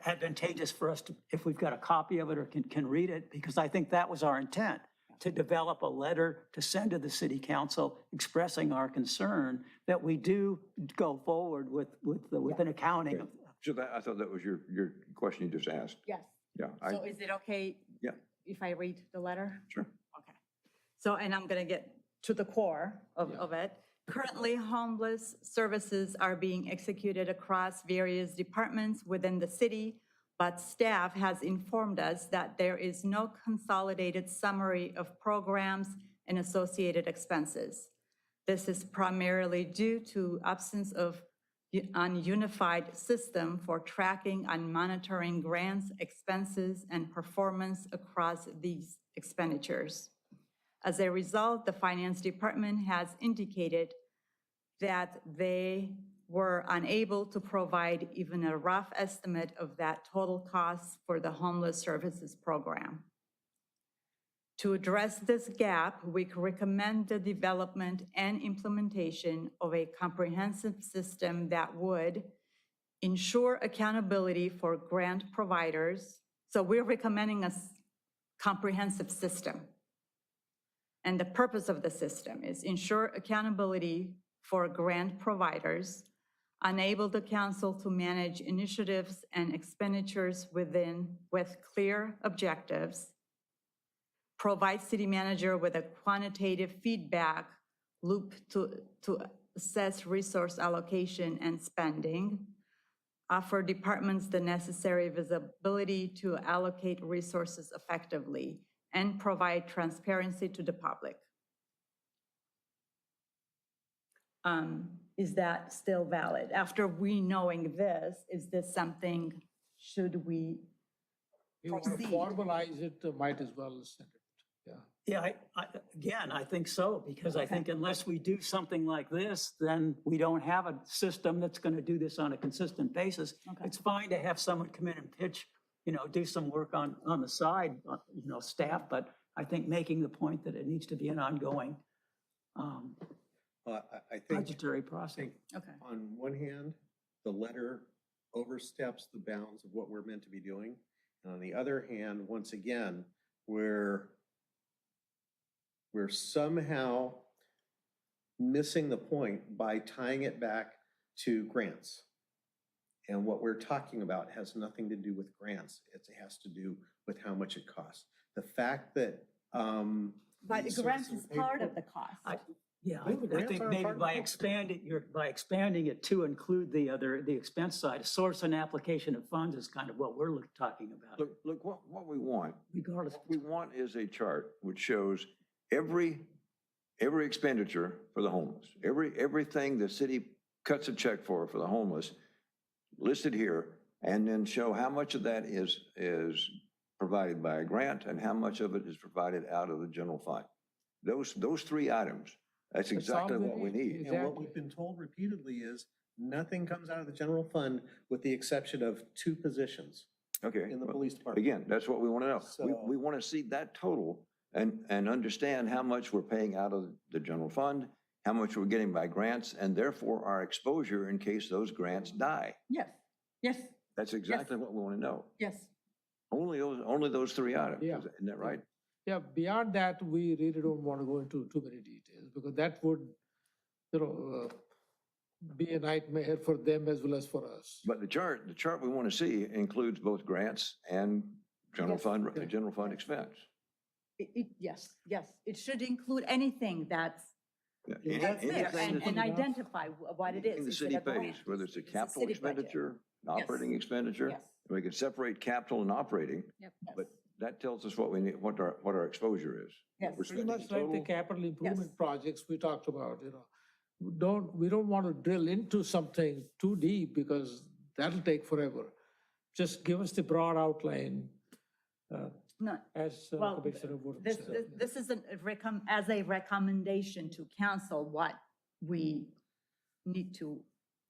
[SPEAKER 11] advantageous for us to, if we've got a copy of it or can read it, because I think that was our intent, to develop a letter to send to the city council expressing our concern that we do go forward with an accounting of.
[SPEAKER 4] So that, I thought that was your question you just asked.
[SPEAKER 1] Yes.
[SPEAKER 4] Yeah.
[SPEAKER 1] So is it okay?
[SPEAKER 4] Yeah.
[SPEAKER 1] If I read the letter?
[SPEAKER 4] Sure.
[SPEAKER 1] Okay. So, and I'm going to get to the core of it. Currently, homeless services are being executed across various departments within the city, but staff has informed us that there is no consolidated summary of programs and associated expenses. This is primarily due to absence of an unified system for tracking and monitoring grants, expenses, and performance across these expenditures. As a result, the finance department has indicated that they were unable to provide even a rough estimate of that total cost for the homeless services program. To address this gap, we recommend the development and implementation of a comprehensive system that would ensure accountability for grant providers. So we're recommending a comprehensive system. And the purpose of the system is ensure accountability for grant providers, enable the council to manage initiatives and expenditures with clear objectives, provide city manager with a quantitative feedback loop to assess resource allocation and spending, offer departments the necessary visibility to allocate resources effectively, and provide transparency to the public. Is that still valid? After we knowing this, is this something, should we
[SPEAKER 3] You want to
[SPEAKER 1] proceed?
[SPEAKER 3] formalize it, might as well send it, yeah.
[SPEAKER 11] Yeah, again, I think so, because I think unless we do something like this, then we don't have a system that's going to do this on a consistent basis.
[SPEAKER 1] Okay.
[SPEAKER 11] It's fine to have someone come in and pitch, do some work on the side, staff, but I think making the point that it needs to be an ongoing
[SPEAKER 7] I think,
[SPEAKER 11] budgetary process.
[SPEAKER 1] Okay.
[SPEAKER 7] on one hand, the letter oversteps the bounds of what we're meant to be doing. And on the other hand, once again, we're somehow missing the point by tying it back to grants. And what we're talking about has nothing to do with grants. It has to do with how much it costs. The fact that,
[SPEAKER 1] But
[SPEAKER 7] these
[SPEAKER 1] the grant
[SPEAKER 7] services
[SPEAKER 1] is
[SPEAKER 7] are paid
[SPEAKER 1] part
[SPEAKER 7] for-
[SPEAKER 1] of the cost.
[SPEAKER 11] Yeah,
[SPEAKER 7] Well, the
[SPEAKER 11] I
[SPEAKER 7] grants
[SPEAKER 11] think
[SPEAKER 7] are a
[SPEAKER 11] maybe
[SPEAKER 7] part of
[SPEAKER 11] by
[SPEAKER 7] the-
[SPEAKER 11] expanding it to include the expense side, source and application of funds is kind of what we're talking about,
[SPEAKER 4] Look, what we want,
[SPEAKER 11] regardless.
[SPEAKER 4] what we want is a chart which shows every expenditure for the homeless, everything the city cuts a check for the homeless listed here, and then show how much of that is provided by a grant and how much of it is provided out of the general fund. Those three items, that's exactly what we need.
[SPEAKER 7] and what we've been told repeatedly is nothing comes out of the general fund with the exception of 2 positions
[SPEAKER 4] Okay.
[SPEAKER 7] in the
[SPEAKER 4] well,
[SPEAKER 7] police department.
[SPEAKER 4] Again, that's what we want to know.
[SPEAKER 7] So-
[SPEAKER 4] We want to see that total and understand how much we're paying out of the general fund, how much we're getting by grants, and therefore our exposure in case those grants die.
[SPEAKER 1] Yes, yes,
[SPEAKER 4] That's exactly what we want to know.
[SPEAKER 1] yes.
[SPEAKER 4] Only those three items,
[SPEAKER 3] Yeah.
[SPEAKER 4] isn't that right?
[SPEAKER 3] Yeah, beyond that, we really don't want to go into too many details because that would, be a nightmare for them as well as for us.
[SPEAKER 4] But the chart we want to see includes both grants and general
[SPEAKER 1] Yes.
[SPEAKER 4] fund expense.
[SPEAKER 1] Yes, it should include anything that's
[SPEAKER 4] Yeah,
[SPEAKER 1] there
[SPEAKER 4] anything
[SPEAKER 1] and
[SPEAKER 4] that's-
[SPEAKER 1] identify what it
[SPEAKER 4] anything
[SPEAKER 1] is.
[SPEAKER 4] the
[SPEAKER 1] instead
[SPEAKER 4] city
[SPEAKER 1] of grant.
[SPEAKER 4] pays, whether it's a
[SPEAKER 1] It's
[SPEAKER 4] capital
[SPEAKER 1] city budget.
[SPEAKER 4] expenditure, an
[SPEAKER 1] Yes.
[SPEAKER 4] operating expenditure.
[SPEAKER 1] Yes.
[SPEAKER 4] We can separate capital and operating,
[SPEAKER 9] Yep.
[SPEAKER 4] but that tells us what we need, what our exposure is.
[SPEAKER 1] Yes.
[SPEAKER 4] We're
[SPEAKER 3] Pretty
[SPEAKER 4] spending
[SPEAKER 3] much like the
[SPEAKER 4] total-
[SPEAKER 3] capital improvement
[SPEAKER 1] Yes.
[SPEAKER 3] projects we talked about, We don't want to drill into something too deep because that'll take forever. Just give us the broad outline,
[SPEAKER 1] No,
[SPEAKER 3] as
[SPEAKER 1] well,
[SPEAKER 3] Commissioner Wood
[SPEAKER 1] this,
[SPEAKER 3] said.
[SPEAKER 1] this is as a recommendation to council what we need to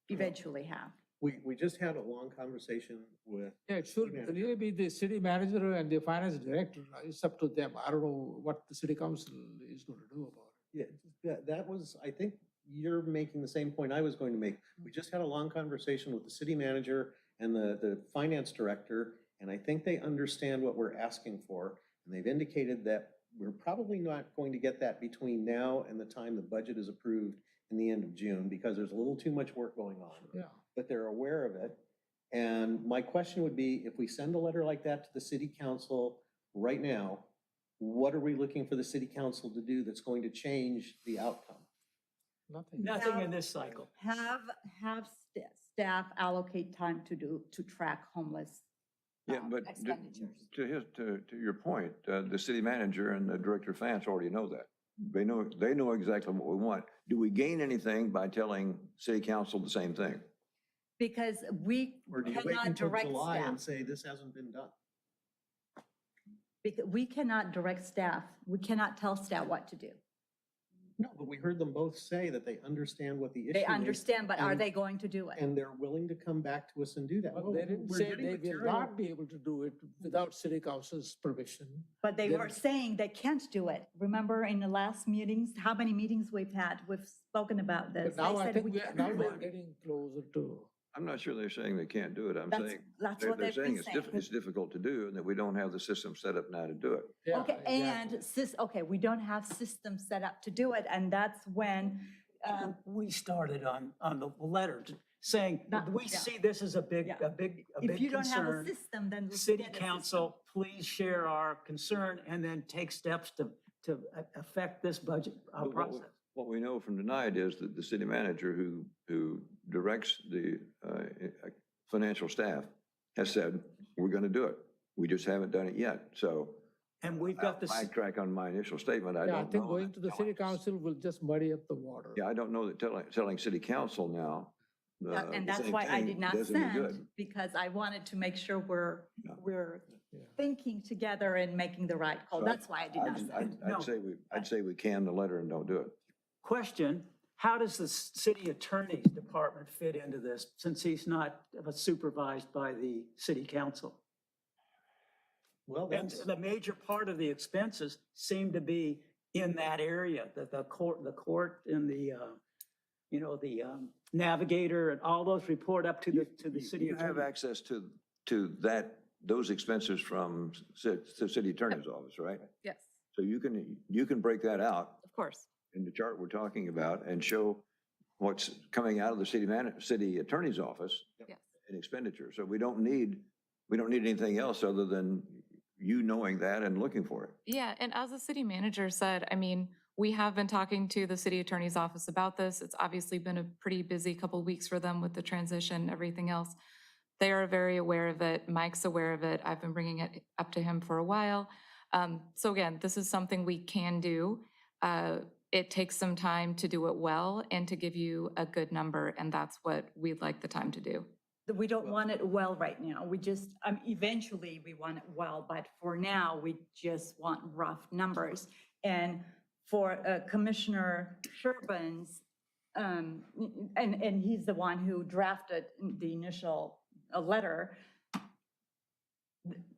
[SPEAKER 1] eventually have.
[SPEAKER 7] We just had a long conversation with,
[SPEAKER 3] Yeah, it should really be the city manager and the finance director. It's up to them. I don't know what the city council is going to do about it.
[SPEAKER 7] yeah, that was, I think you're making the same point I was going to make. We just had a long conversation with the city manager and the finance director, and I think they understand what we're asking for. And they've indicated that we're probably not going to get that between now and the time the budget is approved in the end of June, because there's a little too much work going on.
[SPEAKER 3] Yeah.
[SPEAKER 7] But they're aware of it. And my question would be, if we send a letter like that to the city council right now, what are we looking for the city council to do that's going to change the outcome?
[SPEAKER 3] Nothing.
[SPEAKER 11] Nothing in this cycle.
[SPEAKER 1] Have staff allocate time to track homeless
[SPEAKER 4] Yeah, but
[SPEAKER 1] expenditures.
[SPEAKER 4] to your point, the city manager and the director of finance already know that. They know exactly what we want. Do we gain anything by telling city council the same thing?
[SPEAKER 1] Because we
[SPEAKER 7] Or do you wait
[SPEAKER 1] cannot
[SPEAKER 7] until
[SPEAKER 1] direct
[SPEAKER 7] July
[SPEAKER 1] staff.
[SPEAKER 7] and say this hasn't been done?
[SPEAKER 1] Because we cannot direct staff. We cannot tell staff what to do.
[SPEAKER 7] No, but we heard them both say that they understand what the issue is.
[SPEAKER 1] They understand, but are
[SPEAKER 7] and-
[SPEAKER 1] they going to do it?
[SPEAKER 7] And they're willing to come back to us and do that.
[SPEAKER 3] But
[SPEAKER 7] Well,
[SPEAKER 3] they didn't
[SPEAKER 7] we're
[SPEAKER 3] say
[SPEAKER 7] getting
[SPEAKER 3] they will
[SPEAKER 7] material.
[SPEAKER 3] not be able to do it without city council's permission.
[SPEAKER 1] But they
[SPEAKER 3] Then-
[SPEAKER 1] were saying they can't do it. Remember in the last meetings, how many meetings we've had, we've spoken about this.
[SPEAKER 3] But now
[SPEAKER 1] They
[SPEAKER 3] I
[SPEAKER 1] said
[SPEAKER 3] think
[SPEAKER 1] we
[SPEAKER 3] now
[SPEAKER 1] can't.
[SPEAKER 3] we're getting closer to.
[SPEAKER 4] I'm not sure they're saying they can't do it. I'm
[SPEAKER 1] That's-
[SPEAKER 4] saying,
[SPEAKER 1] that's
[SPEAKER 4] they're
[SPEAKER 1] what they've been
[SPEAKER 4] saying
[SPEAKER 1] saying.
[SPEAKER 4] it's difficult to do and that we don't have the system set up now to do it.
[SPEAKER 3] Yeah,
[SPEAKER 1] Okay,
[SPEAKER 3] exactly.
[SPEAKER 1] and okay, we don't have systems set up to do it, and that's when,
[SPEAKER 11] We started on the letter saying,
[SPEAKER 1] Not-
[SPEAKER 11] we
[SPEAKER 1] yeah.
[SPEAKER 11] see this as a big
[SPEAKER 1] Yeah. if
[SPEAKER 11] big
[SPEAKER 1] you don't have a
[SPEAKER 11] concern.
[SPEAKER 1] system, then. let's
[SPEAKER 11] City
[SPEAKER 1] get a system.
[SPEAKER 11] council, please share our concern and then take steps to affect this budget
[SPEAKER 4] But what we-
[SPEAKER 11] process.
[SPEAKER 4] What we know from tonight is that the city manager who directs the financial staff has said, we're going to do it. We just haven't done it yet. So
[SPEAKER 11] And we've got this.
[SPEAKER 4] backtrack on my initial statement. I
[SPEAKER 3] Yeah, I
[SPEAKER 4] don't
[SPEAKER 3] think
[SPEAKER 4] know.
[SPEAKER 3] going to the city council will just muddy up the water.
[SPEAKER 4] Yeah, I don't know that telling city council now.
[SPEAKER 1] And
[SPEAKER 4] the
[SPEAKER 1] that's
[SPEAKER 4] same
[SPEAKER 1] why I
[SPEAKER 4] thing
[SPEAKER 1] did not
[SPEAKER 4] does any
[SPEAKER 1] send,
[SPEAKER 4] good.
[SPEAKER 1] because I wanted to make sure we're
[SPEAKER 3] Yeah.
[SPEAKER 1] thinking together and making the right call.
[SPEAKER 4] So
[SPEAKER 1] That's why I did not send.
[SPEAKER 11] No.
[SPEAKER 4] I'd say we can the letter and don't do it.
[SPEAKER 11] Question, how does the city attorney's department fit into this, since he's not supervised by the city council?
[SPEAKER 7] Well,
[SPEAKER 11] And
[SPEAKER 7] that's,
[SPEAKER 11] the major part of the expenses seem to be in that area, the court and the navigator and all those report up to the city
[SPEAKER 4] You have
[SPEAKER 11] attorney.
[SPEAKER 4] access to those expenses from the city attorney's office, right?
[SPEAKER 9] Yes,
[SPEAKER 4] So you can break that out
[SPEAKER 9] of course.
[SPEAKER 4] in the chart we're talking about and show what's coming out of the city attorney's office
[SPEAKER 9] Yes.
[SPEAKER 4] in expenditure. So we don't need anything else other than you knowing that and looking for it.
[SPEAKER 9] Yeah, and as the city manager said, I mean, we have been talking to the city attorney's office about this. It's obviously been a pretty busy couple weeks for them with the transition, everything else. They are very aware of it. Mike's aware of it. I've been bringing it up to him for a while. So again, this is something we can do. It takes some time to do it well and to give you a good number, and that's what we'd like the time to do.
[SPEAKER 1] We don't want it well right now. We just, eventually we want it well, but for now, we just want rough numbers. And for Commissioner Sherbin's, and he's the one who drafted the initial letter,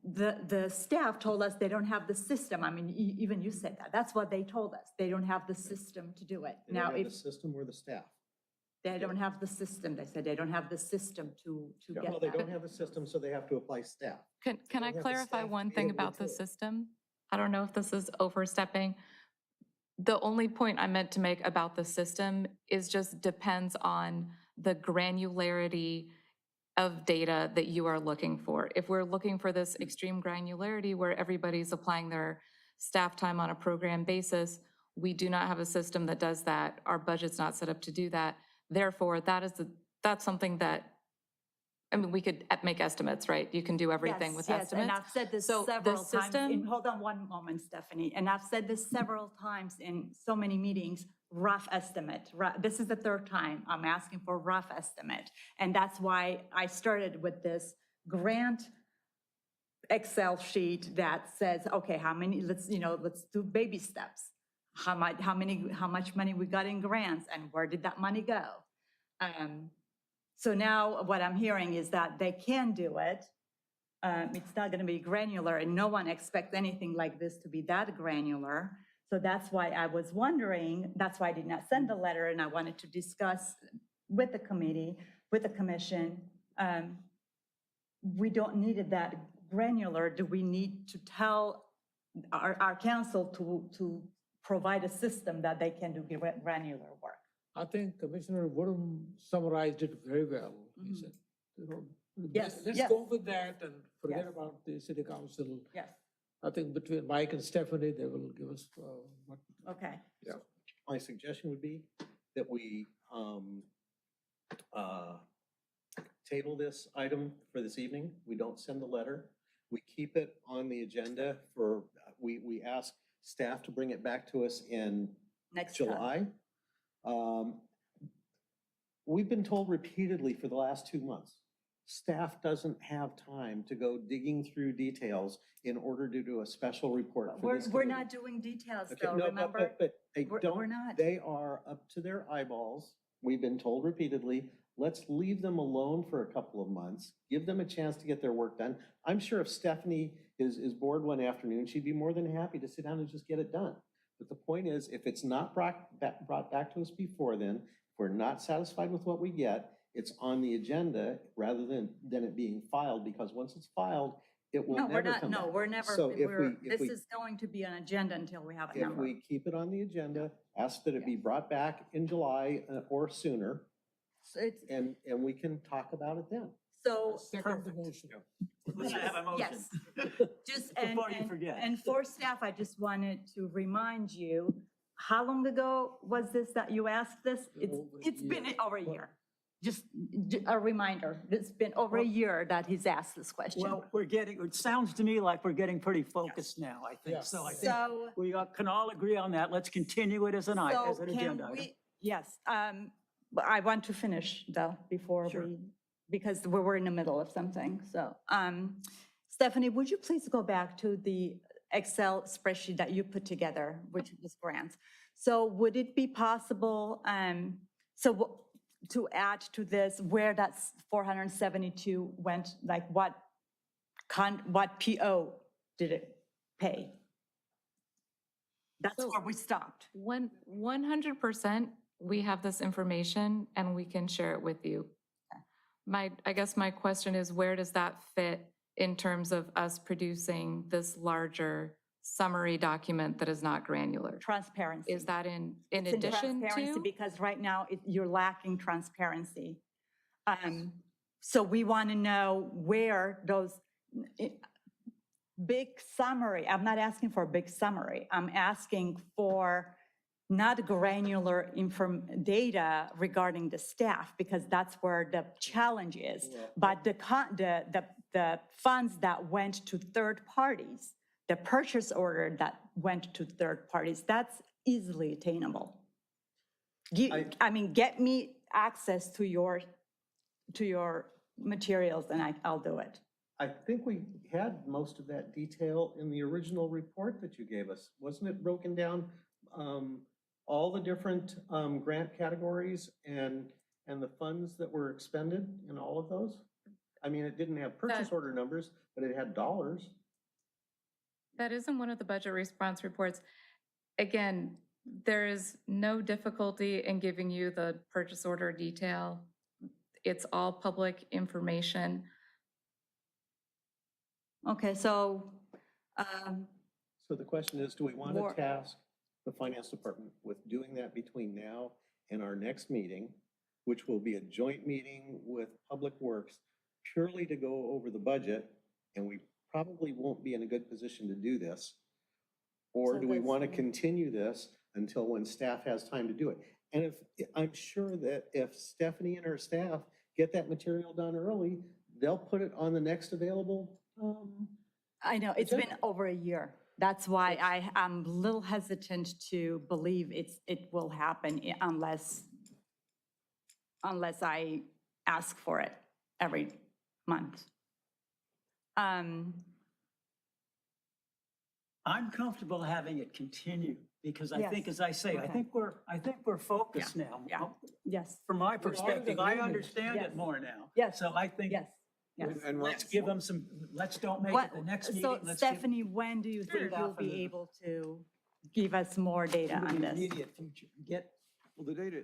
[SPEAKER 10] the staff told us they don't have the system. I mean, even you said that. That's what they told us. They don't have the system to do it.
[SPEAKER 7] They
[SPEAKER 10] Now,
[SPEAKER 7] don't have
[SPEAKER 10] if
[SPEAKER 7] the system or the staff.
[SPEAKER 10] they don't have the system, they said they don't have the system to
[SPEAKER 7] Well,
[SPEAKER 10] get
[SPEAKER 7] they
[SPEAKER 10] that.
[SPEAKER 7] don't have the system, so they have to apply staff.
[SPEAKER 9] Can I
[SPEAKER 7] don't have the
[SPEAKER 9] clarify
[SPEAKER 7] staff to
[SPEAKER 9] one
[SPEAKER 7] be
[SPEAKER 9] thing
[SPEAKER 7] able to
[SPEAKER 9] about the
[SPEAKER 7] do it.
[SPEAKER 9] system? I don't know if this is overstepping. The only point I meant to make about the system is just depends on the granularity of data that you are looking for. If we're looking for this extreme granularity where everybody's applying their staff time on a program basis, we do not have a system that does that. Our budget's not set up to do that. Therefore, that's something that, I mean, we could make estimates, right? You can do everything with
[SPEAKER 10] Yes,
[SPEAKER 9] estimates.
[SPEAKER 10] and I've said this
[SPEAKER 9] So the
[SPEAKER 10] several times.
[SPEAKER 9] system-
[SPEAKER 10] Hold on one moment, Stephanie. And I've said this several times in so many meetings, rough estimate. This is the third time I'm asking for rough estimate. And that's why I started with this grant Excel sheet that says, okay, how many, let's do baby steps. How much money we got in grants and where did that money go? So now what I'm hearing is that they can do it. It's not going to be granular, and no one expects anything like this to be that granular. So that's why I was wondering, that's why I did not send the letter, and I wanted to discuss with the committee, with the commission. We don't need it that granular. Do we need to tell our council to provide a system that they can do granular work?
[SPEAKER 3] I think Commissioner Woodham summarized it very well. He said,
[SPEAKER 10] Yes,
[SPEAKER 3] let's
[SPEAKER 10] yes.
[SPEAKER 3] go with that and forget
[SPEAKER 10] Yes.
[SPEAKER 3] about the city council.
[SPEAKER 10] Yes,
[SPEAKER 3] I think between Mike and Stephanie, they will give us what.
[SPEAKER 10] okay.
[SPEAKER 7] My suggestion would be that we table this item for this evening. We don't send the letter. We keep it on the agenda for, we ask staff to bring it back to us in
[SPEAKER 10] Next time.
[SPEAKER 7] July. We've been told repeatedly for the last 2 months, staff doesn't have time to go digging through details in order to do a special report for this
[SPEAKER 10] We're
[SPEAKER 7] committee.
[SPEAKER 10] not doing details
[SPEAKER 7] Okay,
[SPEAKER 10] though,
[SPEAKER 7] no,
[SPEAKER 10] remember?
[SPEAKER 7] but they
[SPEAKER 10] We're
[SPEAKER 7] don't,
[SPEAKER 10] not.
[SPEAKER 7] they are up to their eyeballs. We've been told repeatedly, let's leave them alone for a couple of months, give them a chance to get their work done. I'm sure if Stephanie is bored one afternoon, she'd be more than happy to sit down and just get it done. But the point is, if it's not brought back to us before then, if we're not satisfied with what we get, it's on the agenda rather than it being filed, because once it's filed, it will
[SPEAKER 10] No, we're
[SPEAKER 7] never
[SPEAKER 10] not,
[SPEAKER 7] come back.
[SPEAKER 10] no, we're never,
[SPEAKER 7] So if
[SPEAKER 10] this
[SPEAKER 7] we
[SPEAKER 10] is going to be an agenda until we have a
[SPEAKER 7] if
[SPEAKER 10] number.
[SPEAKER 7] we keep it on the agenda, ask that it be brought back in July or sooner,
[SPEAKER 10] So it's,
[SPEAKER 7] and we can talk about it then.
[SPEAKER 10] so,
[SPEAKER 3] Second the motion.
[SPEAKER 11] Let's have a motion.
[SPEAKER 10] yes. Just,
[SPEAKER 11] Before you forget.
[SPEAKER 10] and for staff, I just wanted to remind you, how long ago was this that you asked this? It's been over a year. Just a reminder, it's been over a year that he's asked this question.
[SPEAKER 11] Well, it sounds to me like we're getting pretty focused now, I think.
[SPEAKER 3] Yes.
[SPEAKER 11] So I think
[SPEAKER 10] So,
[SPEAKER 11] we can all agree on that. Let's continue it as an
[SPEAKER 10] so
[SPEAKER 11] agenda
[SPEAKER 10] can
[SPEAKER 11] item.
[SPEAKER 10] we, yes, but I want to finish though, before
[SPEAKER 11] Sure.
[SPEAKER 10] because we're in the middle of something, so. Stephanie, would you please go back to the Excel spreadsheet that you put together, which was grants? So would it be possible, to add to this where that 472 went, like what PO did it pay? That's
[SPEAKER 9] So-
[SPEAKER 10] where we stopped.
[SPEAKER 9] 100%, we have this information and we can share it with you. I guess my question is, where does that fit in terms of us producing this larger summary document that is not granular?
[SPEAKER 10] Transparency.
[SPEAKER 9] Is that in
[SPEAKER 10] It's
[SPEAKER 9] addition
[SPEAKER 10] transparency
[SPEAKER 9] to?
[SPEAKER 10] because right now you're lacking transparency. So we want to know where those big summary, I'm not asking for a big summary. I'm asking for not granular data regarding the staff, because that's where the challenge is. But the funds that went to third parties, the purchase order that went to third parties, that's easily attainable. I mean, get me access to your materials and I'll do it.
[SPEAKER 7] I think we had most of that detail in the original report that you gave us. Wasn't it broken down, all the different grant categories and the funds that were expended in all of those? I mean, it didn't have purchase order numbers, but it had dollars.
[SPEAKER 9] That is in one of the budget response reports. Again, there is no difficulty in giving you the purchase order detail. It's all public information.
[SPEAKER 1] Okay, so,
[SPEAKER 7] So the question is, do we want
[SPEAKER 1] More-
[SPEAKER 7] to task the finance department with doing that between now and our next meeting, which will be a joint meeting with Public Works, purely to go over the budget, and we probably won't be in a good position to do this? Or
[SPEAKER 1] So
[SPEAKER 7] do we
[SPEAKER 1] that's-
[SPEAKER 7] want to continue this until when staff has time to do it? And I'm sure that if Stephanie and her staff get that material done early, they'll put it on the next available.
[SPEAKER 1] I know, it's been over a year. That's why I'm a little hesitant to believe it will happen unless I ask for it every month.
[SPEAKER 11] I'm comfortable having it continue because I
[SPEAKER 1] Yes.
[SPEAKER 11] think, as I say, I
[SPEAKER 1] Okay.
[SPEAKER 11] think we're focused now.
[SPEAKER 1] Yeah. Yes,
[SPEAKER 11] From my perspective, I
[SPEAKER 3] agreement.
[SPEAKER 11] understand
[SPEAKER 1] Yes.
[SPEAKER 11] it more now.
[SPEAKER 1] Yes.
[SPEAKER 11] So I think,
[SPEAKER 1] yes, yes.
[SPEAKER 4] And
[SPEAKER 11] let's give them some, let's don't make it the next meeting.
[SPEAKER 1] So
[SPEAKER 11] Let's give-
[SPEAKER 1] Stephanie, when do you
[SPEAKER 11] Put it
[SPEAKER 1] think you'll
[SPEAKER 11] off in
[SPEAKER 1] be
[SPEAKER 11] the-
[SPEAKER 1] able to give us more data
[SPEAKER 11] in
[SPEAKER 1] on
[SPEAKER 11] the
[SPEAKER 1] this?
[SPEAKER 11] immediate future, get,
[SPEAKER 4] Well, the data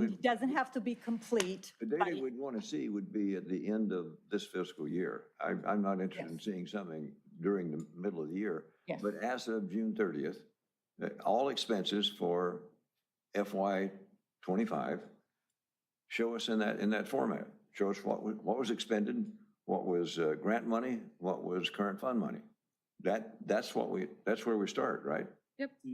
[SPEAKER 1] It doesn't have to be complete.
[SPEAKER 4] The
[SPEAKER 1] but
[SPEAKER 4] data we'd want to see would be at the end of this fiscal year. I'm not interested in
[SPEAKER 1] Yes.
[SPEAKER 4] seeing something during the middle of the year.
[SPEAKER 1] Yes.
[SPEAKER 4] But as of June 30th, all expenses for FY '25, show us in that format. Show us what was expended, what was grant money, what was current fund money. That's where we start, right?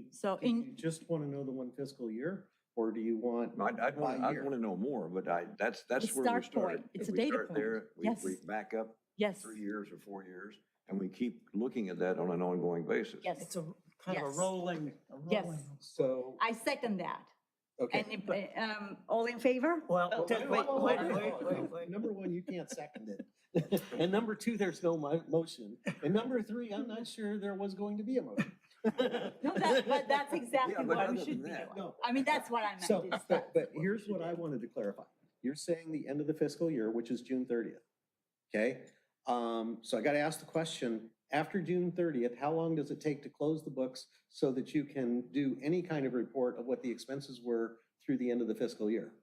[SPEAKER 1] So
[SPEAKER 7] Do you
[SPEAKER 1] in,
[SPEAKER 7] just want to know the one fiscal year, or do you want?
[SPEAKER 4] I'd
[SPEAKER 7] by
[SPEAKER 4] want
[SPEAKER 7] year?
[SPEAKER 4] to know more, but that's
[SPEAKER 1] The
[SPEAKER 4] where we
[SPEAKER 1] start
[SPEAKER 4] start.
[SPEAKER 1] point. It's
[SPEAKER 4] If
[SPEAKER 1] a
[SPEAKER 4] we
[SPEAKER 1] data
[SPEAKER 4] start
[SPEAKER 1] point.
[SPEAKER 4] there,
[SPEAKER 1] Yes.
[SPEAKER 4] we back up
[SPEAKER 1] yes,
[SPEAKER 4] 3 years or 4 years, and we keep looking at that on an ongoing basis.
[SPEAKER 1] yes,
[SPEAKER 11] it's a kind of a
[SPEAKER 1] Yes.
[SPEAKER 11] rolling.
[SPEAKER 1] Yes.
[SPEAKER 7] So,
[SPEAKER 1] I second that.
[SPEAKER 7] okay.
[SPEAKER 1] And all in favor?
[SPEAKER 11] Well,
[SPEAKER 7] Wait. Number one, you can't second it. And number two, there's no motion. And number three, I'm not sure there was going to be a motion.
[SPEAKER 1] No, but that's exactly
[SPEAKER 4] Yeah, but
[SPEAKER 1] what we
[SPEAKER 4] other
[SPEAKER 1] should
[SPEAKER 4] than
[SPEAKER 1] be
[SPEAKER 4] that,
[SPEAKER 1] doing.
[SPEAKER 7] no.
[SPEAKER 1] I mean, that's what I meant.
[SPEAKER 7] So,
[SPEAKER 1] is that-
[SPEAKER 7] but here's what I wanted to clarify. You're saying the end of the fiscal year, which is June 30th. Okay? So I got to ask the question, after June 30th, how long does it take to close the books so that you can do any kind of report of what the expenses were through the end of the fiscal year?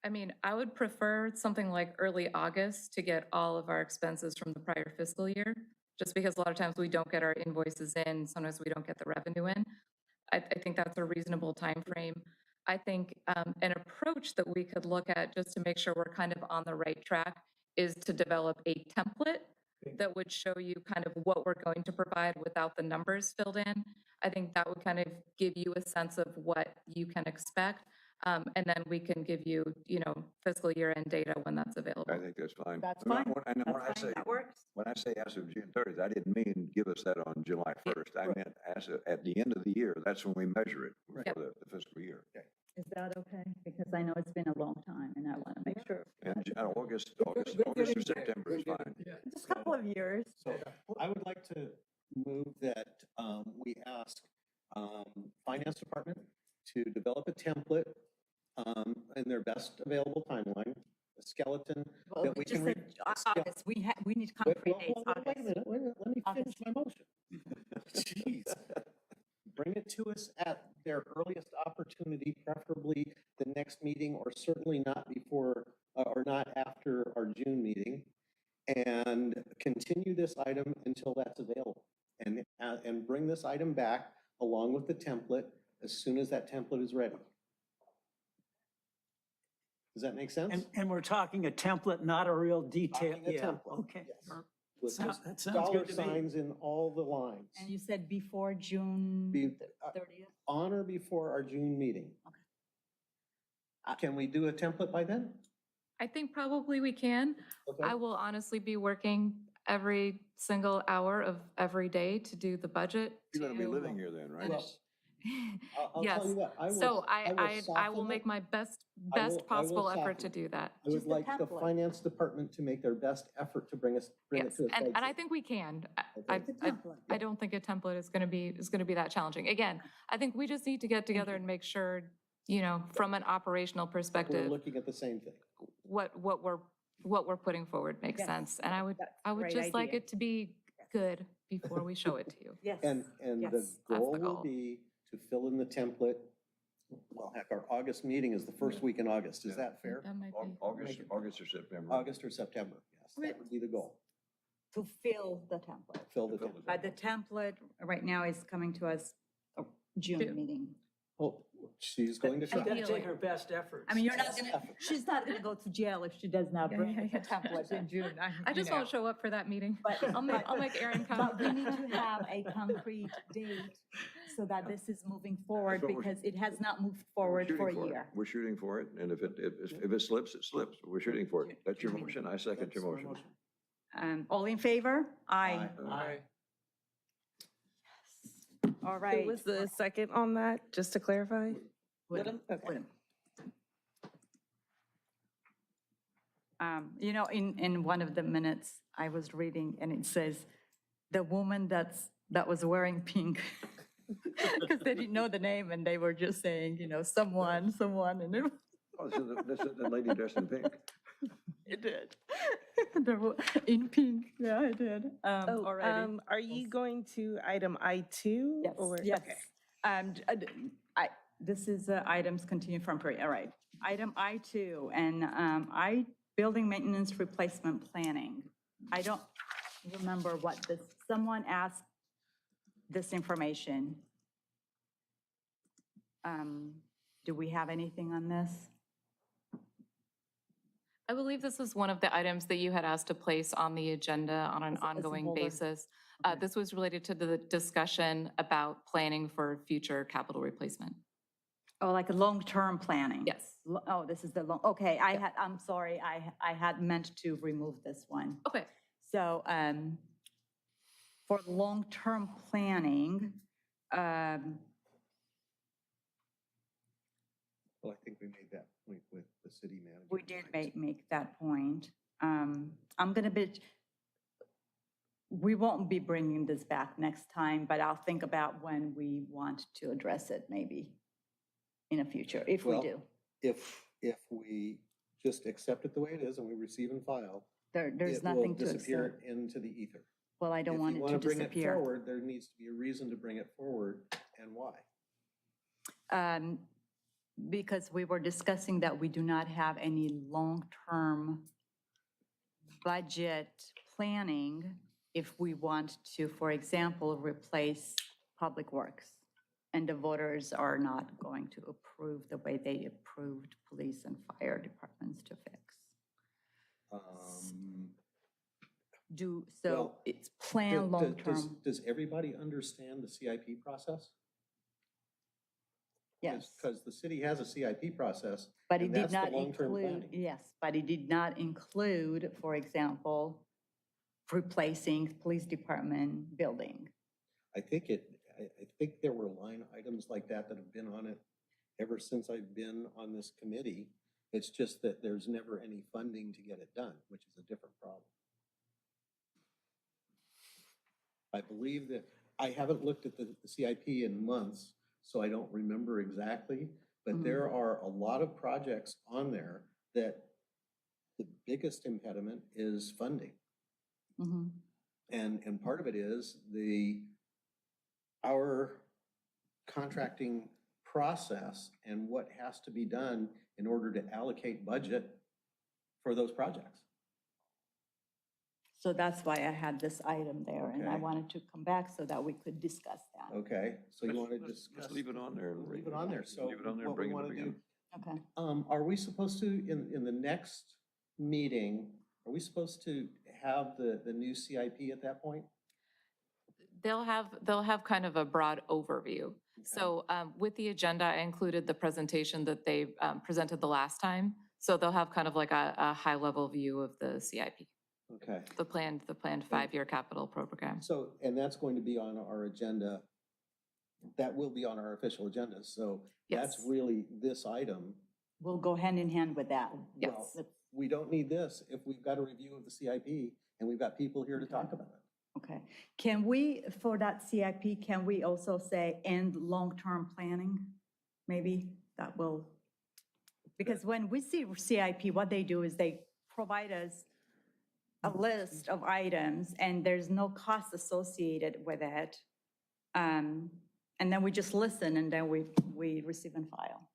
[SPEAKER 9] I mean, I would prefer something like early August to get all of our expenses from the prior fiscal year, just because a lot of times we don't get our invoices in, sometimes we don't get the revenue in. I think that's a reasonable time frame. I think an approach that we could look at just to make sure we're kind of on the right track is to develop a template that would show you kind of what we're going to provide without the numbers filled in. I think that would kind of give you a sense of what you can expect. And then we can give you, fiscal year end data when that's available.
[SPEAKER 4] I think that's fine.
[SPEAKER 1] That's
[SPEAKER 4] And
[SPEAKER 1] fine.
[SPEAKER 4] when I
[SPEAKER 1] That's
[SPEAKER 4] say,
[SPEAKER 1] fine, that works.
[SPEAKER 4] when I say as of June 30th, I didn't mean give us that on July 1st. I meant at the end of the year, that's when we measure it for
[SPEAKER 9] Yep.
[SPEAKER 4] the fiscal year.
[SPEAKER 1] Is that okay? Because I know it's been a long time and I want to make sure.
[SPEAKER 4] And August or
[SPEAKER 3] getting there.
[SPEAKER 4] September is fine.
[SPEAKER 1] Just a couple of years.
[SPEAKER 7] So I would like to move that we ask Finance Department to develop a template in their best available timeline, a skeleton
[SPEAKER 1] Well,
[SPEAKER 7] that
[SPEAKER 1] we
[SPEAKER 7] we
[SPEAKER 1] just
[SPEAKER 7] can.
[SPEAKER 1] said August, we need
[SPEAKER 7] Wait,
[SPEAKER 1] concrete
[SPEAKER 7] wait,
[SPEAKER 1] dates,
[SPEAKER 7] wait a
[SPEAKER 1] August.
[SPEAKER 7] minute, let me finish
[SPEAKER 1] August.
[SPEAKER 7] my motion. Jeez. Bring it to us at their earliest opportunity, preferably the next meeting, or certainly not before, or not after our June meeting. And continue this item until that's available. And bring this item back along with the template as soon as that template is ready. Does that make sense?
[SPEAKER 11] And we're talking a template, not a real detail.
[SPEAKER 7] Talking a
[SPEAKER 11] Yeah,
[SPEAKER 7] template,
[SPEAKER 11] okay.
[SPEAKER 7] yes. With
[SPEAKER 11] Sound-
[SPEAKER 7] just
[SPEAKER 11] that sounds
[SPEAKER 7] dollar
[SPEAKER 11] good to me.
[SPEAKER 7] signs in all the lines.
[SPEAKER 1] And you said before June
[SPEAKER 7] Be-
[SPEAKER 1] 30th?
[SPEAKER 7] On or before our June meeting. Can we do a template by then?
[SPEAKER 9] I think probably we can.
[SPEAKER 7] Okay.
[SPEAKER 9] I will honestly be working every single hour of every day to do the budget.
[SPEAKER 4] You're going to be
[SPEAKER 9] to
[SPEAKER 4] living here then, right?
[SPEAKER 9] finish.
[SPEAKER 7] I'll
[SPEAKER 9] Yes.
[SPEAKER 7] tell you what,
[SPEAKER 9] So I will
[SPEAKER 7] soften
[SPEAKER 9] make
[SPEAKER 7] it.
[SPEAKER 9] my best
[SPEAKER 7] I will
[SPEAKER 9] possible effort to
[SPEAKER 7] soften
[SPEAKER 9] do that.
[SPEAKER 7] I would
[SPEAKER 1] Just the
[SPEAKER 7] like the
[SPEAKER 1] template.
[SPEAKER 7] finance department to make their best effort to bring it
[SPEAKER 9] Yes,
[SPEAKER 7] to us.
[SPEAKER 9] and
[SPEAKER 7] by
[SPEAKER 9] I
[SPEAKER 7] June.
[SPEAKER 9] think we can.
[SPEAKER 7] Okay.
[SPEAKER 9] I don't think a template is going to be that challenging. Again, I think we just need to get together and make sure, from an operational
[SPEAKER 7] We're
[SPEAKER 9] perspective,
[SPEAKER 7] looking at the same thing.
[SPEAKER 9] what we're what we're putting forward makes
[SPEAKER 1] Yes,
[SPEAKER 9] sense. And
[SPEAKER 1] that's
[SPEAKER 9] I
[SPEAKER 1] a
[SPEAKER 9] would
[SPEAKER 1] great
[SPEAKER 9] just like
[SPEAKER 1] idea.
[SPEAKER 9] it to be good before we show it to you.
[SPEAKER 1] Yes.
[SPEAKER 7] And the
[SPEAKER 1] Yes.
[SPEAKER 7] goal
[SPEAKER 9] the
[SPEAKER 7] will
[SPEAKER 9] goal.
[SPEAKER 7] be to fill in the template. Well, heck, our August meeting is the first week in August. Is that fair?
[SPEAKER 9] That might be.
[SPEAKER 4] August or September.
[SPEAKER 7] August or September, yes, that would be the goal.
[SPEAKER 1] To fill the template.
[SPEAKER 7] Fill the
[SPEAKER 4] Fill
[SPEAKER 7] template.
[SPEAKER 1] But the template right now is coming to us June
[SPEAKER 9] June.
[SPEAKER 1] meeting.
[SPEAKER 7] Well, she's going to
[SPEAKER 11] She's got
[SPEAKER 7] try.
[SPEAKER 11] to take her best efforts.
[SPEAKER 1] I mean, you're not gonna, she's not gonna go to jail if she does not
[SPEAKER 9] Yeah,
[SPEAKER 1] bring
[SPEAKER 9] yeah,
[SPEAKER 1] the
[SPEAKER 9] yeah.
[SPEAKER 1] template in June.
[SPEAKER 9] I just won't show up for that meeting.
[SPEAKER 1] But-
[SPEAKER 9] I'll make Aaron come.
[SPEAKER 1] But we need to have a concrete date so that this is moving forward,
[SPEAKER 4] That's what we're-
[SPEAKER 1] because it has not moved forward for a
[SPEAKER 4] Shooting
[SPEAKER 1] year.
[SPEAKER 4] We're shooting for it, and if it slips, it slips. We're shooting for it. That's your motion. I second your
[SPEAKER 7] That's my
[SPEAKER 4] motion.
[SPEAKER 1] All in favor? Aye.
[SPEAKER 3] Aye.
[SPEAKER 1] All
[SPEAKER 2] Who
[SPEAKER 1] right.
[SPEAKER 2] was the second on that, just to clarify?
[SPEAKER 1] Woodham?
[SPEAKER 2] Okay.
[SPEAKER 1] Woodham. You know, in one of the minutes I was reading, and it says, the woman that was wearing pink, because they didn't know the name, and they were just saying, you know, someone, and
[SPEAKER 4] Oh, this is the lady dressed in pink.
[SPEAKER 1] it did. In pink, yeah, it did.
[SPEAKER 2] Oh,
[SPEAKER 1] Already.
[SPEAKER 2] are you going to item I2?
[SPEAKER 1] Yes,
[SPEAKER 2] or-
[SPEAKER 1] yes.
[SPEAKER 2] okay.
[SPEAKER 1] This is items continue from, all right. Item I2, and building maintenance replacement planning. I don't remember what this, someone asked this information. Do we have anything on this?
[SPEAKER 9] I believe this was one of the items that you had asked to place on the agenda on an
[SPEAKER 1] As a
[SPEAKER 9] ongoing
[SPEAKER 1] holder.
[SPEAKER 9] basis.
[SPEAKER 1] Okay.
[SPEAKER 9] This was related to the discussion about planning for future capital replacement.
[SPEAKER 1] Oh, like a long-term planning?
[SPEAKER 9] Yes.
[SPEAKER 1] Oh, this is the long, okay, I'm sorry, I had meant to remove this one.
[SPEAKER 9] Okay.
[SPEAKER 1] So for long-term planning,
[SPEAKER 7] Well, I think we made that point with the city manager.
[SPEAKER 1] we did
[SPEAKER 7] tonight.
[SPEAKER 1] make that point. I'm going to be, we won't be bringing this back next time, but I'll think about when we want to address it, maybe in the future, if we
[SPEAKER 7] Well,
[SPEAKER 1] do.
[SPEAKER 7] If we just accept it the way it is and we receive and file,
[SPEAKER 1] There's
[SPEAKER 7] it will
[SPEAKER 1] nothing to
[SPEAKER 7] disappear
[SPEAKER 1] accept.
[SPEAKER 7] into the ether.
[SPEAKER 1] Well, I don't want it to
[SPEAKER 7] If you want to bring it
[SPEAKER 1] disappear.
[SPEAKER 7] forward, there needs to be a reason to bring it forward, and why?
[SPEAKER 1] Because we were discussing that we do not have any long-term budget planning if we want to, for example, replace public works. And the voters are not going to approve the way they approved police and fire departments to fix. So
[SPEAKER 7] Well,
[SPEAKER 1] it's plan long-term,
[SPEAKER 7] Does everybody understand the CIP process?
[SPEAKER 1] yes.
[SPEAKER 7] Because the city has a CIP process.
[SPEAKER 1] But it
[SPEAKER 7] and
[SPEAKER 1] did
[SPEAKER 7] that's the
[SPEAKER 1] not
[SPEAKER 7] long-term
[SPEAKER 1] include,
[SPEAKER 7] planning.
[SPEAKER 1] yes, but it did not include, for example, replacing police department building.
[SPEAKER 7] I think there were line items like that that have been on it ever since I've been on this committee. It's just that there's never any funding to get it done, which is a different problem. I believe that, I haven't looked at the CIP in months, so I don't remember exactly, but there are a lot of projects on there that the biggest impediment is funding.
[SPEAKER 1] Mhm.
[SPEAKER 7] And part of it is our contracting process and what has to be done in order to allocate budget for those projects.
[SPEAKER 1] So that's why I had this item there, and I
[SPEAKER 7] Okay.
[SPEAKER 1] wanted to come back so that we could discuss that.
[SPEAKER 7] Okay, so you want to
[SPEAKER 4] Let's
[SPEAKER 7] discuss?
[SPEAKER 4] leave it on there.
[SPEAKER 7] We'll leave it on there, so
[SPEAKER 4] Leave it on there and
[SPEAKER 7] what
[SPEAKER 4] bring
[SPEAKER 7] we
[SPEAKER 4] it
[SPEAKER 7] want
[SPEAKER 4] up
[SPEAKER 7] to do.
[SPEAKER 4] again.
[SPEAKER 1] Okay.
[SPEAKER 7] Are we supposed to, in the next meeting, are we supposed to have the new CIP at that point?
[SPEAKER 9] They'll have kind of a broad overview. So with the agenda, I included the presentation that they presented the last time. So they'll have kind of like a high-level view of the CIP,
[SPEAKER 7] Okay,
[SPEAKER 9] the planned 5-year capital program.
[SPEAKER 7] so, and that's going to be on our agenda. That will be on our official agenda, so that's
[SPEAKER 9] Yes.
[SPEAKER 7] really this item.
[SPEAKER 1] We'll go hand in hand with that.
[SPEAKER 9] Yes.
[SPEAKER 7] Well, we don't need this if we've got a review of the CIP and we've got people here to talk about it.
[SPEAKER 1] Okay. Can we, for that CIP, can we also say and long-term planning? Maybe that will, because when we see CIP, what they do is they provide us a list of items and there's no cost associated with it. And then we just listen and then we receive and file.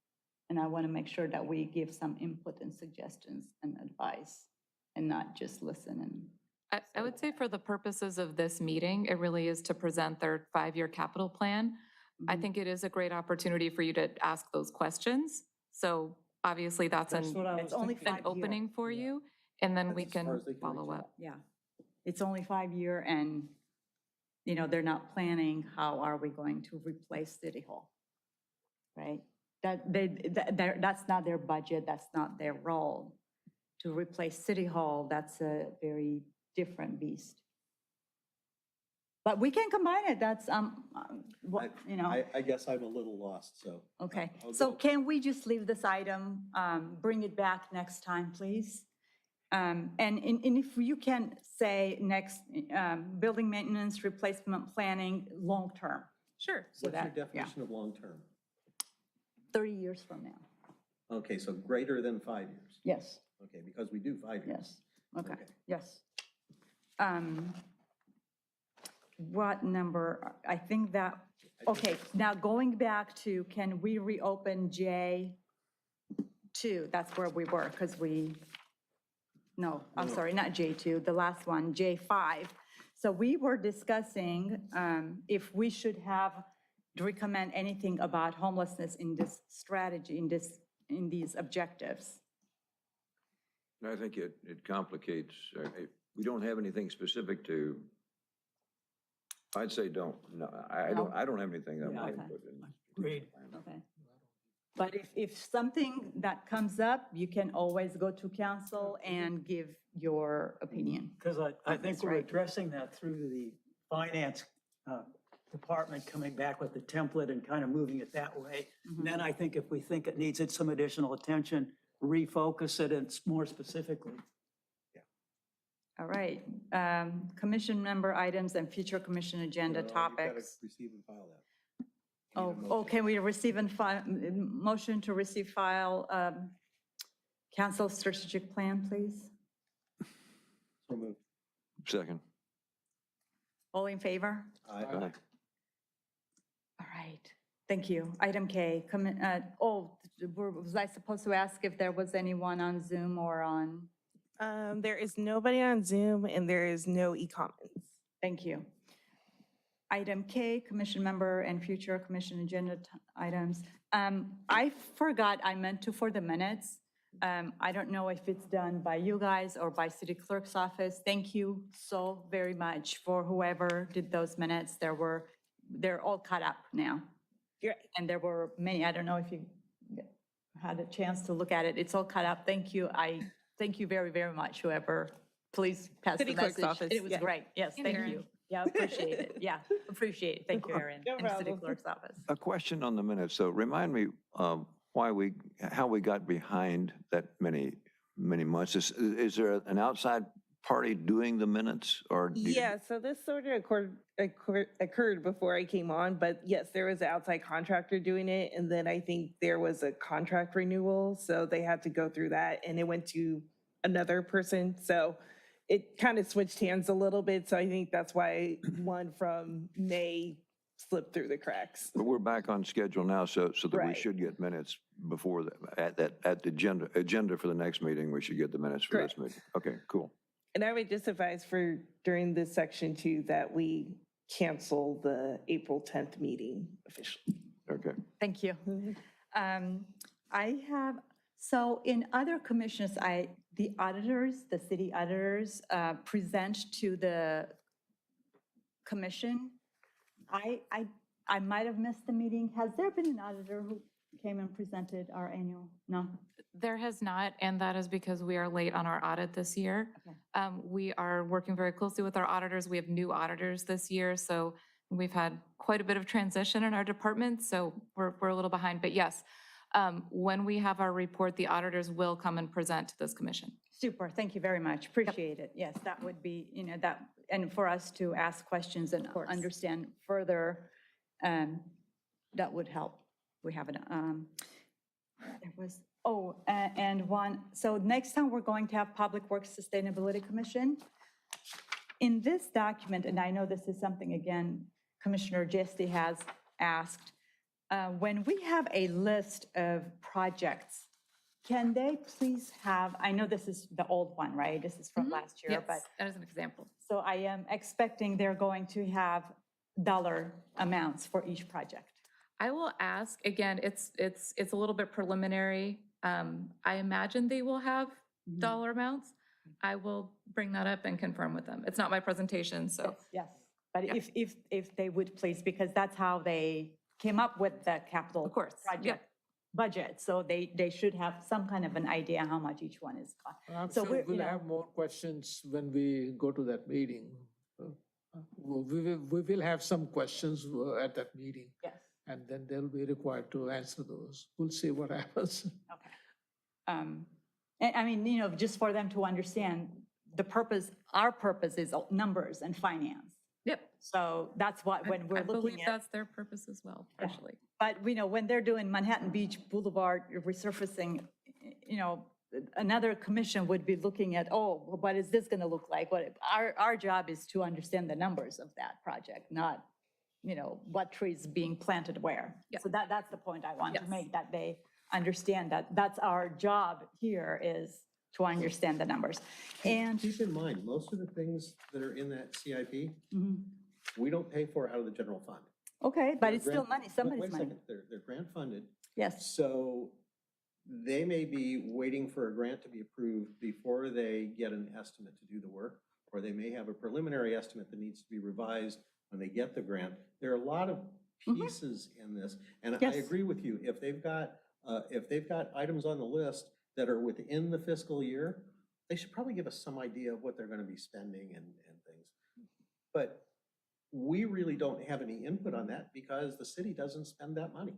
[SPEAKER 1] And I want to make sure that we give some input and suggestions and advice and not just listen and.
[SPEAKER 9] I would say for the purposes of this meeting, it really is to present their 5-year capital plan. I think it is a great opportunity for you to ask those questions. So obviously that's
[SPEAKER 3] what I was
[SPEAKER 1] It's only
[SPEAKER 3] thinking.
[SPEAKER 9] an opening for you, and then we
[SPEAKER 7] That's as far
[SPEAKER 9] can
[SPEAKER 7] as they can
[SPEAKER 9] follow
[SPEAKER 7] reach
[SPEAKER 9] up.
[SPEAKER 1] Yeah, it's only 5-year and, you know, they're not planning how are we going to replace City Hall, right? That's not their budget, that's not their role. To replace City Hall, that's a very different beast. But we can combine it, that's, what, you know.
[SPEAKER 7] I guess I'm a little lost, so.
[SPEAKER 1] Okay,
[SPEAKER 7] I'll
[SPEAKER 1] so
[SPEAKER 7] go.
[SPEAKER 1] can we just leave this item, bring it back next time, please? And if you can say next, building maintenance, replacement planning, long-term.
[SPEAKER 9] Sure.
[SPEAKER 1] So
[SPEAKER 7] What's your
[SPEAKER 1] that, yeah,
[SPEAKER 7] definition of long-term?
[SPEAKER 1] 30 years from now.
[SPEAKER 7] Okay, so greater than 5 years.
[SPEAKER 1] Yes,
[SPEAKER 7] Okay, because we do 5 years.
[SPEAKER 1] yes, okay,
[SPEAKER 7] Okay.
[SPEAKER 1] yes. What number, I think that, okay, now going back to, can we reopen J2? That's where we were, because no, I'm sorry, not J2, the last one, J5. So we were discussing if we should recommend anything about homelessness in this strategy, in these objectives.
[SPEAKER 4] I think it complicates, we don't have anything specific to, I'd say don't. No, I don't have anything that might
[SPEAKER 1] Okay.
[SPEAKER 4] put in.
[SPEAKER 11] Agreed.
[SPEAKER 1] Okay. But if something that comes up, you can always go to council and give your opinion.
[SPEAKER 11] Because I think
[SPEAKER 1] That's
[SPEAKER 11] we're
[SPEAKER 1] right.
[SPEAKER 11] addressing that through the finance department coming back with the template and kind of moving it that way. And then I think if we think it needs some additional attention, refocus it and more specifically.
[SPEAKER 1] All right. Commission member items and future commission agenda
[SPEAKER 7] No, you've gotta
[SPEAKER 1] topics.
[SPEAKER 7] receive and file that.
[SPEAKER 1] Oh, can we receive and file, motion to receive file, council strategic plan, please?
[SPEAKER 7] So moved.
[SPEAKER 4] Second.
[SPEAKER 1] All in favor?
[SPEAKER 7] Aye.
[SPEAKER 4] Aye.
[SPEAKER 1] All right, thank you. Item K, was I supposed to ask if there was anyone on Zoom or on?
[SPEAKER 2] There is nobody on Zoom and there is no e-comments.
[SPEAKER 1] Thank you. Item K, commission member and future commission agenda items. I forgot, I meant to for the minutes. I don't know if it's done by you guys or by city clerk's office. Thank you so very much for whoever did those minutes. They're all cut up now.
[SPEAKER 2] You're-
[SPEAKER 1] And there were many, I don't know if you had a chance to look at it. It's all cut up. Thank you. I thank you very, very much, whoever. Please pass the
[SPEAKER 2] City clerk's
[SPEAKER 1] message.
[SPEAKER 2] office,
[SPEAKER 1] It was
[SPEAKER 2] yeah.
[SPEAKER 1] great. Yes,
[SPEAKER 9] And
[SPEAKER 1] thank
[SPEAKER 9] Erin.
[SPEAKER 1] you. Yeah, appreciate it. Yeah, appreciate it. Thank you, Erin,
[SPEAKER 2] No
[SPEAKER 1] in the city
[SPEAKER 2] problem.
[SPEAKER 1] clerk's office.
[SPEAKER 4] A question on the minutes, though. Remind me how we got behind that many months. Is there an outside party doing the minutes or? do you-
[SPEAKER 2] Yeah, so this sort of occurred before I came on, but yes, there was an outside contractor doing it. And then I think there was a contract renewal, so they had to go through that and it went to another person. So it kind of switched hands a little bit. So I think that's why one from May slipped through the cracks.
[SPEAKER 4] But we're back on schedule now, so that we
[SPEAKER 2] Right.
[SPEAKER 4] should get minutes before, at the agenda for the next meeting, we should get the minutes for this
[SPEAKER 2] Correct.
[SPEAKER 4] meeting. Okay, cool.
[SPEAKER 2] And I would just advise for during this section too, that we cancel the April 10th meeting officially.
[SPEAKER 4] Okay.
[SPEAKER 1] Thank you. I have, so in other commissions, the auditors, the city auditors present to the commission. I might have missed the meeting. Has there been an auditor who came and presented our annual? No?
[SPEAKER 9] There has not, and that is because we are late on our audit this year.
[SPEAKER 1] Okay.
[SPEAKER 9] We are working very closely with our auditors. We have new auditors this year, so we've had quite a bit of transition in our department, so we're a little behind. But yes, when we have our report, the auditors will come and present to this commission.
[SPEAKER 1] Super, thank you very much. Appreciate it. Yes, that would be, that, and for us to ask questions and understand further, that would help. We have it. There was Oh, and one, so next time we're going to have Public Works Sustainability Commission. In this document, and I know this is something, again, Commissioner Jesse has asked, when we have a list of projects, can they please have, I know this is the old one, right? This is from last year, but,
[SPEAKER 9] Yes, that is an example.
[SPEAKER 1] so I am expecting they're going to have dollar amounts for each project.
[SPEAKER 9] I will ask, again, it's a little bit preliminary. I imagine they will have dollar amounts. I will bring that up and confirm with them. It's not my presentation, so.
[SPEAKER 1] Yes, but
[SPEAKER 9] Yeah.
[SPEAKER 1] if they would please, because that's how they came up with the capital
[SPEAKER 9] Of course, yeah.
[SPEAKER 1] project budget. So they should have some kind of an idea how much each one is cost.
[SPEAKER 3] I'm
[SPEAKER 1] So
[SPEAKER 3] sure
[SPEAKER 1] we're, you
[SPEAKER 3] we'll
[SPEAKER 1] know-
[SPEAKER 3] have more questions when we go to that meeting. We will have some questions at that meeting,
[SPEAKER 1] Yes,
[SPEAKER 3] and then they'll be required to answer those. We'll see what happens.
[SPEAKER 1] okay. And I mean, you know, just for them to understand, the purpose, our purpose is numbers and finance.
[SPEAKER 9] Yep.
[SPEAKER 1] So that's what, when
[SPEAKER 9] I
[SPEAKER 1] we're
[SPEAKER 9] believe
[SPEAKER 1] looking at.
[SPEAKER 9] that's their purpose as well, partially.
[SPEAKER 1] But, you know, when they're doing Manhattan Beach Boulevard resurfacing, you know, another commission would be looking at, oh, well, what is this going to look like? What, our job is to understand the numbers of that project, not, you know, what trees being planted where.
[SPEAKER 9] Yeah.
[SPEAKER 1] So that's the point I want to
[SPEAKER 9] Yes.
[SPEAKER 1] make, that they understand that that's our job here, is to understand the numbers. And
[SPEAKER 7] Keep in mind, most of the things that are in that CIP,
[SPEAKER 1] Mhm.
[SPEAKER 7] we don't pay for out of the general fund.
[SPEAKER 1] Okay, but
[SPEAKER 7] They're
[SPEAKER 1] it's still
[SPEAKER 7] grant-
[SPEAKER 1] money,
[SPEAKER 7] wait-
[SPEAKER 1] somebody's
[SPEAKER 7] wait a
[SPEAKER 1] money.
[SPEAKER 7] second. They're grant funded.
[SPEAKER 1] Yes,
[SPEAKER 7] So they may be waiting for a grant to be approved before they get an estimate to do the work, or they may have a preliminary estimate that needs to be revised when they get the grant. There are a lot of pieces in this, and I
[SPEAKER 1] Yes.
[SPEAKER 7] agree with you. If they've got items on the list that are within the fiscal year, they should probably give us some idea of what they're gonna be spending and things. But we really don't have any input on that because the city doesn't spend that money.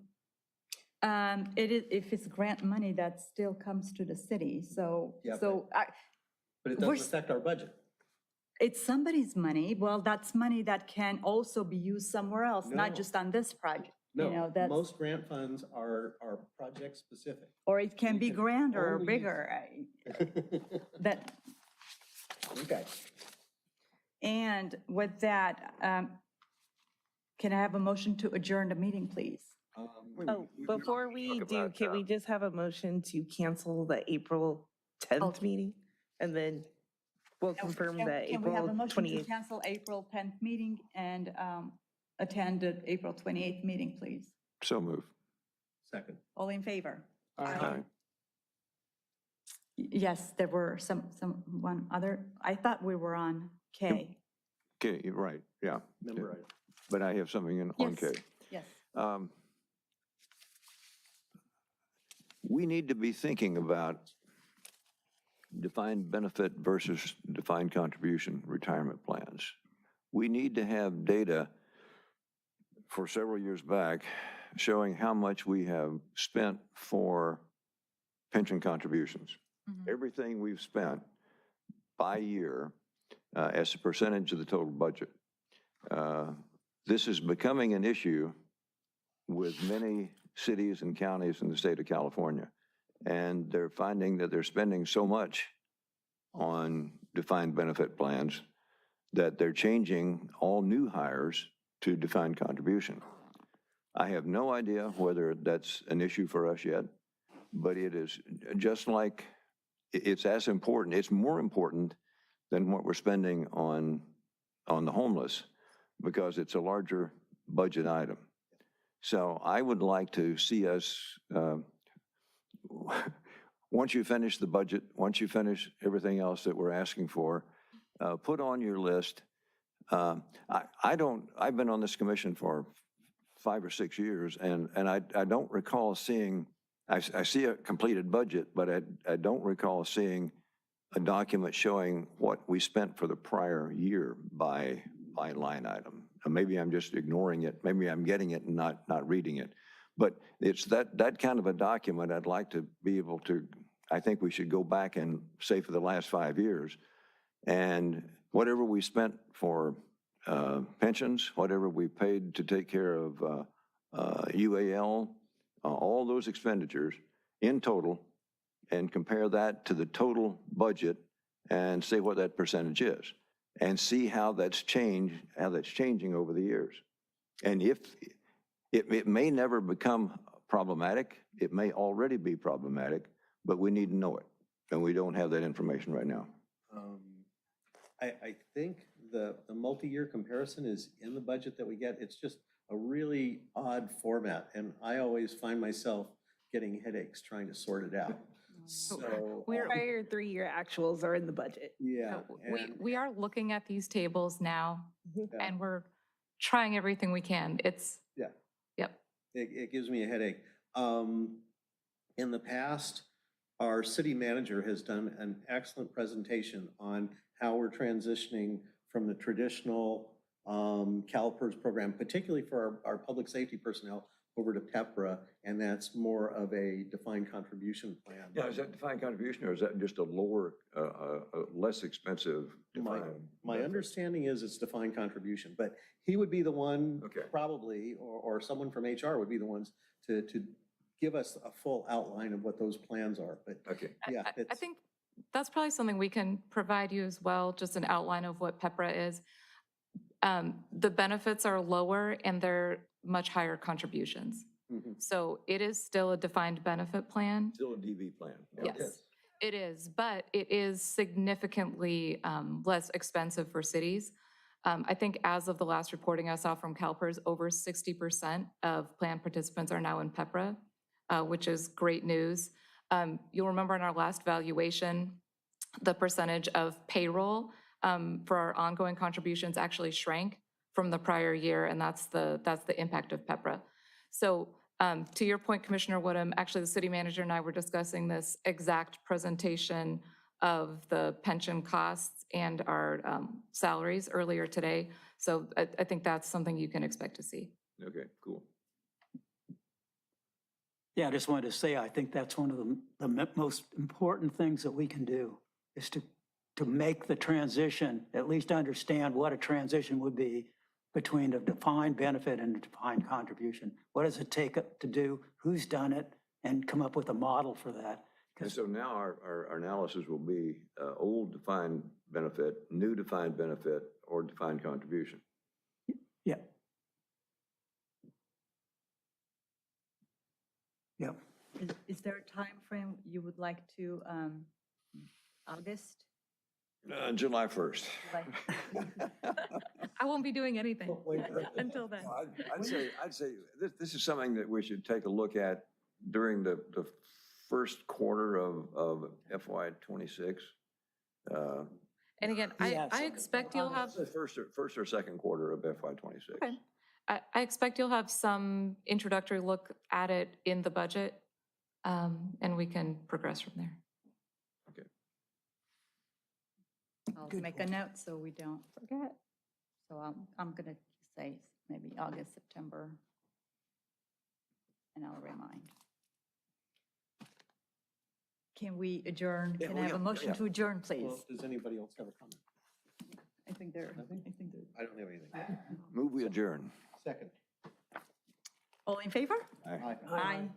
[SPEAKER 1] it is, if it's grant money, that still comes to the city, so,
[SPEAKER 7] Yeah,
[SPEAKER 1] so
[SPEAKER 7] But it
[SPEAKER 1] We're
[SPEAKER 7] doesn't
[SPEAKER 1] s-
[SPEAKER 7] affect our budget.
[SPEAKER 1] it's somebody's money. Well, that's money that can also be used somewhere else, not
[SPEAKER 7] No.
[SPEAKER 1] just on this project. You know,
[SPEAKER 7] No,
[SPEAKER 1] that's,
[SPEAKER 7] most grant funds are project specific.
[SPEAKER 1] or it can
[SPEAKER 7] you
[SPEAKER 1] be
[SPEAKER 7] can
[SPEAKER 1] grander or
[SPEAKER 7] only use-
[SPEAKER 1] bigger. That,
[SPEAKER 7] Okay.
[SPEAKER 1] and with that, can I have a motion to adjourn the meeting, please?
[SPEAKER 2] Oh, before we
[SPEAKER 4] talk
[SPEAKER 2] do,
[SPEAKER 4] about,
[SPEAKER 2] can we just have a motion to cancel the April 10th meeting? And then we'll confirm the
[SPEAKER 1] Can we have
[SPEAKER 2] April
[SPEAKER 1] a motion to
[SPEAKER 2] 28th.
[SPEAKER 1] cancel April 10th meeting and attend the April 28th meeting, please?
[SPEAKER 4] So move.
[SPEAKER 7] Second.
[SPEAKER 1] All in favor?
[SPEAKER 4] Aye.
[SPEAKER 1] Yes, there were one other, I thought we were on K.
[SPEAKER 4] Okay, you're right, yeah.
[SPEAKER 7] Member item.
[SPEAKER 4] But I have something on K.
[SPEAKER 1] Yes.
[SPEAKER 4] We need to be thinking about defined benefit versus defined contribution retirement plans. We need to have data for several years back showing how much we have spent for pension contributions. Everything we've spent by year as a percentage of the total budget. This is becoming an issue with many cities and counties in the state of California. And they're finding that they're spending so much on defined benefit plans that they're changing all new hires to defined contribution. I have no idea whether that's an issue for us yet, but it is just like, it's as important, it's more important than what we're spending on the homeless, because it's a larger budget item. So I would like to see us, once you finish the budget, once you finish everything else that we're asking for, put on your list. I've been on this commission for 5 or 6 years, and I don't recall seeing, I see a completed budget, but I don't recall seeing a document showing what we spent for the prior year by line item. Maybe I'm just ignoring it. Maybe I'm getting it and not reading it. But it's that kind of a document I'd like to be able to, I think we should go back and say for the last 5 years, and whatever we spent for pensions, whatever we paid to take care of UAL, all those expenditures in total, and compare that to the total budget and say what that percentage is, and see how that's changing over the years. And if, it may never become problematic, it may already be problematic, but we need to know it, and we don't have that information right now.
[SPEAKER 7] I think the multi-year comparison is in the budget that we get. It's just a really odd format, and I always find myself getting headaches trying to sort it out. So,
[SPEAKER 2] Prior 3-year actuals are in the budget.
[SPEAKER 7] yeah.
[SPEAKER 9] We are looking at these tables now,
[SPEAKER 7] Yeah.
[SPEAKER 9] and we're trying everything we can. It's,
[SPEAKER 7] Yeah.
[SPEAKER 9] yep.
[SPEAKER 7] It gives me a headache. In the past, our city manager has done an excellent presentation on how we're transitioning from the traditional CalPERS program, particularly for our public safety personnel, over to PEPRA, and that's more of a defined contribution plan.
[SPEAKER 4] Yeah, is that defined contribution, or is that just a lower, less expensive defined?
[SPEAKER 7] My
[SPEAKER 4] benefit?
[SPEAKER 7] understanding is it's defined contribution, but he would be the one,
[SPEAKER 4] Okay.
[SPEAKER 7] probably, or someone from HR would be the ones to give us a full outline of what those plans are, but
[SPEAKER 4] Okay.
[SPEAKER 7] yeah.
[SPEAKER 9] I
[SPEAKER 7] it's-
[SPEAKER 9] think that's probably something we can provide you as well, just an outline of what PEPRA is. The benefits are lower and they're much higher contributions.
[SPEAKER 7] Mhm.
[SPEAKER 9] So it is still a defined benefit plan.
[SPEAKER 4] Still a DV plan.
[SPEAKER 9] Yes, it is, but it is significantly less expensive for cities. I think as of the last reporting I saw from CalPERS, over 60% of plan participants are now in PEPRA, which is great news. You'll remember in our last valuation, the percentage of payroll for our ongoing contributions actually shrank from the prior year, and that's the impact of PEPRA. So to your point, Commissioner Woodham, actually the city manager and I were discussing this exact presentation of the pension costs and our salaries earlier today. So I think that's something you can expect to see.
[SPEAKER 4] Okay, cool.
[SPEAKER 11] Yeah, I just wanted to say, I think that's one of the most important things that we can do, is to make the transition, at least understand what a transition would be between a defined benefit and a defined contribution. What does it take to do, who's done it, and come up with a model for that.
[SPEAKER 4] And so now our analysis will be old defined benefit, new defined benefit, or defined contribution.
[SPEAKER 11] Yeah. Yeah.
[SPEAKER 10] Is there a time frame you would like to, August?
[SPEAKER 4] July 1st.
[SPEAKER 9] I won't be doing anything until then.
[SPEAKER 4] I'd say this is something that we should take a look at during the first quarter of FY '26.
[SPEAKER 9] And again,
[SPEAKER 11] Yes.
[SPEAKER 9] I expect you'll have,
[SPEAKER 4] First or second quarter of FY '26.
[SPEAKER 9] okay. I expect you'll have some introductory look at it in the budget, and we can progress from there.
[SPEAKER 10] I'll
[SPEAKER 11] Good
[SPEAKER 10] make a note so we don't forget. So I'm going to say maybe August, September, and I'll remind. Can we adjourn?
[SPEAKER 4] Yeah,
[SPEAKER 10] Can I have a motion to adjourn, please?
[SPEAKER 7] Well, does anybody else have a comment?
[SPEAKER 10] I think they're,
[SPEAKER 7] I don't have anything.
[SPEAKER 4] Move we adjourn.
[SPEAKER 7] Second.
[SPEAKER 10] all in favor?
[SPEAKER 4] Aye.
[SPEAKER 10] Aye.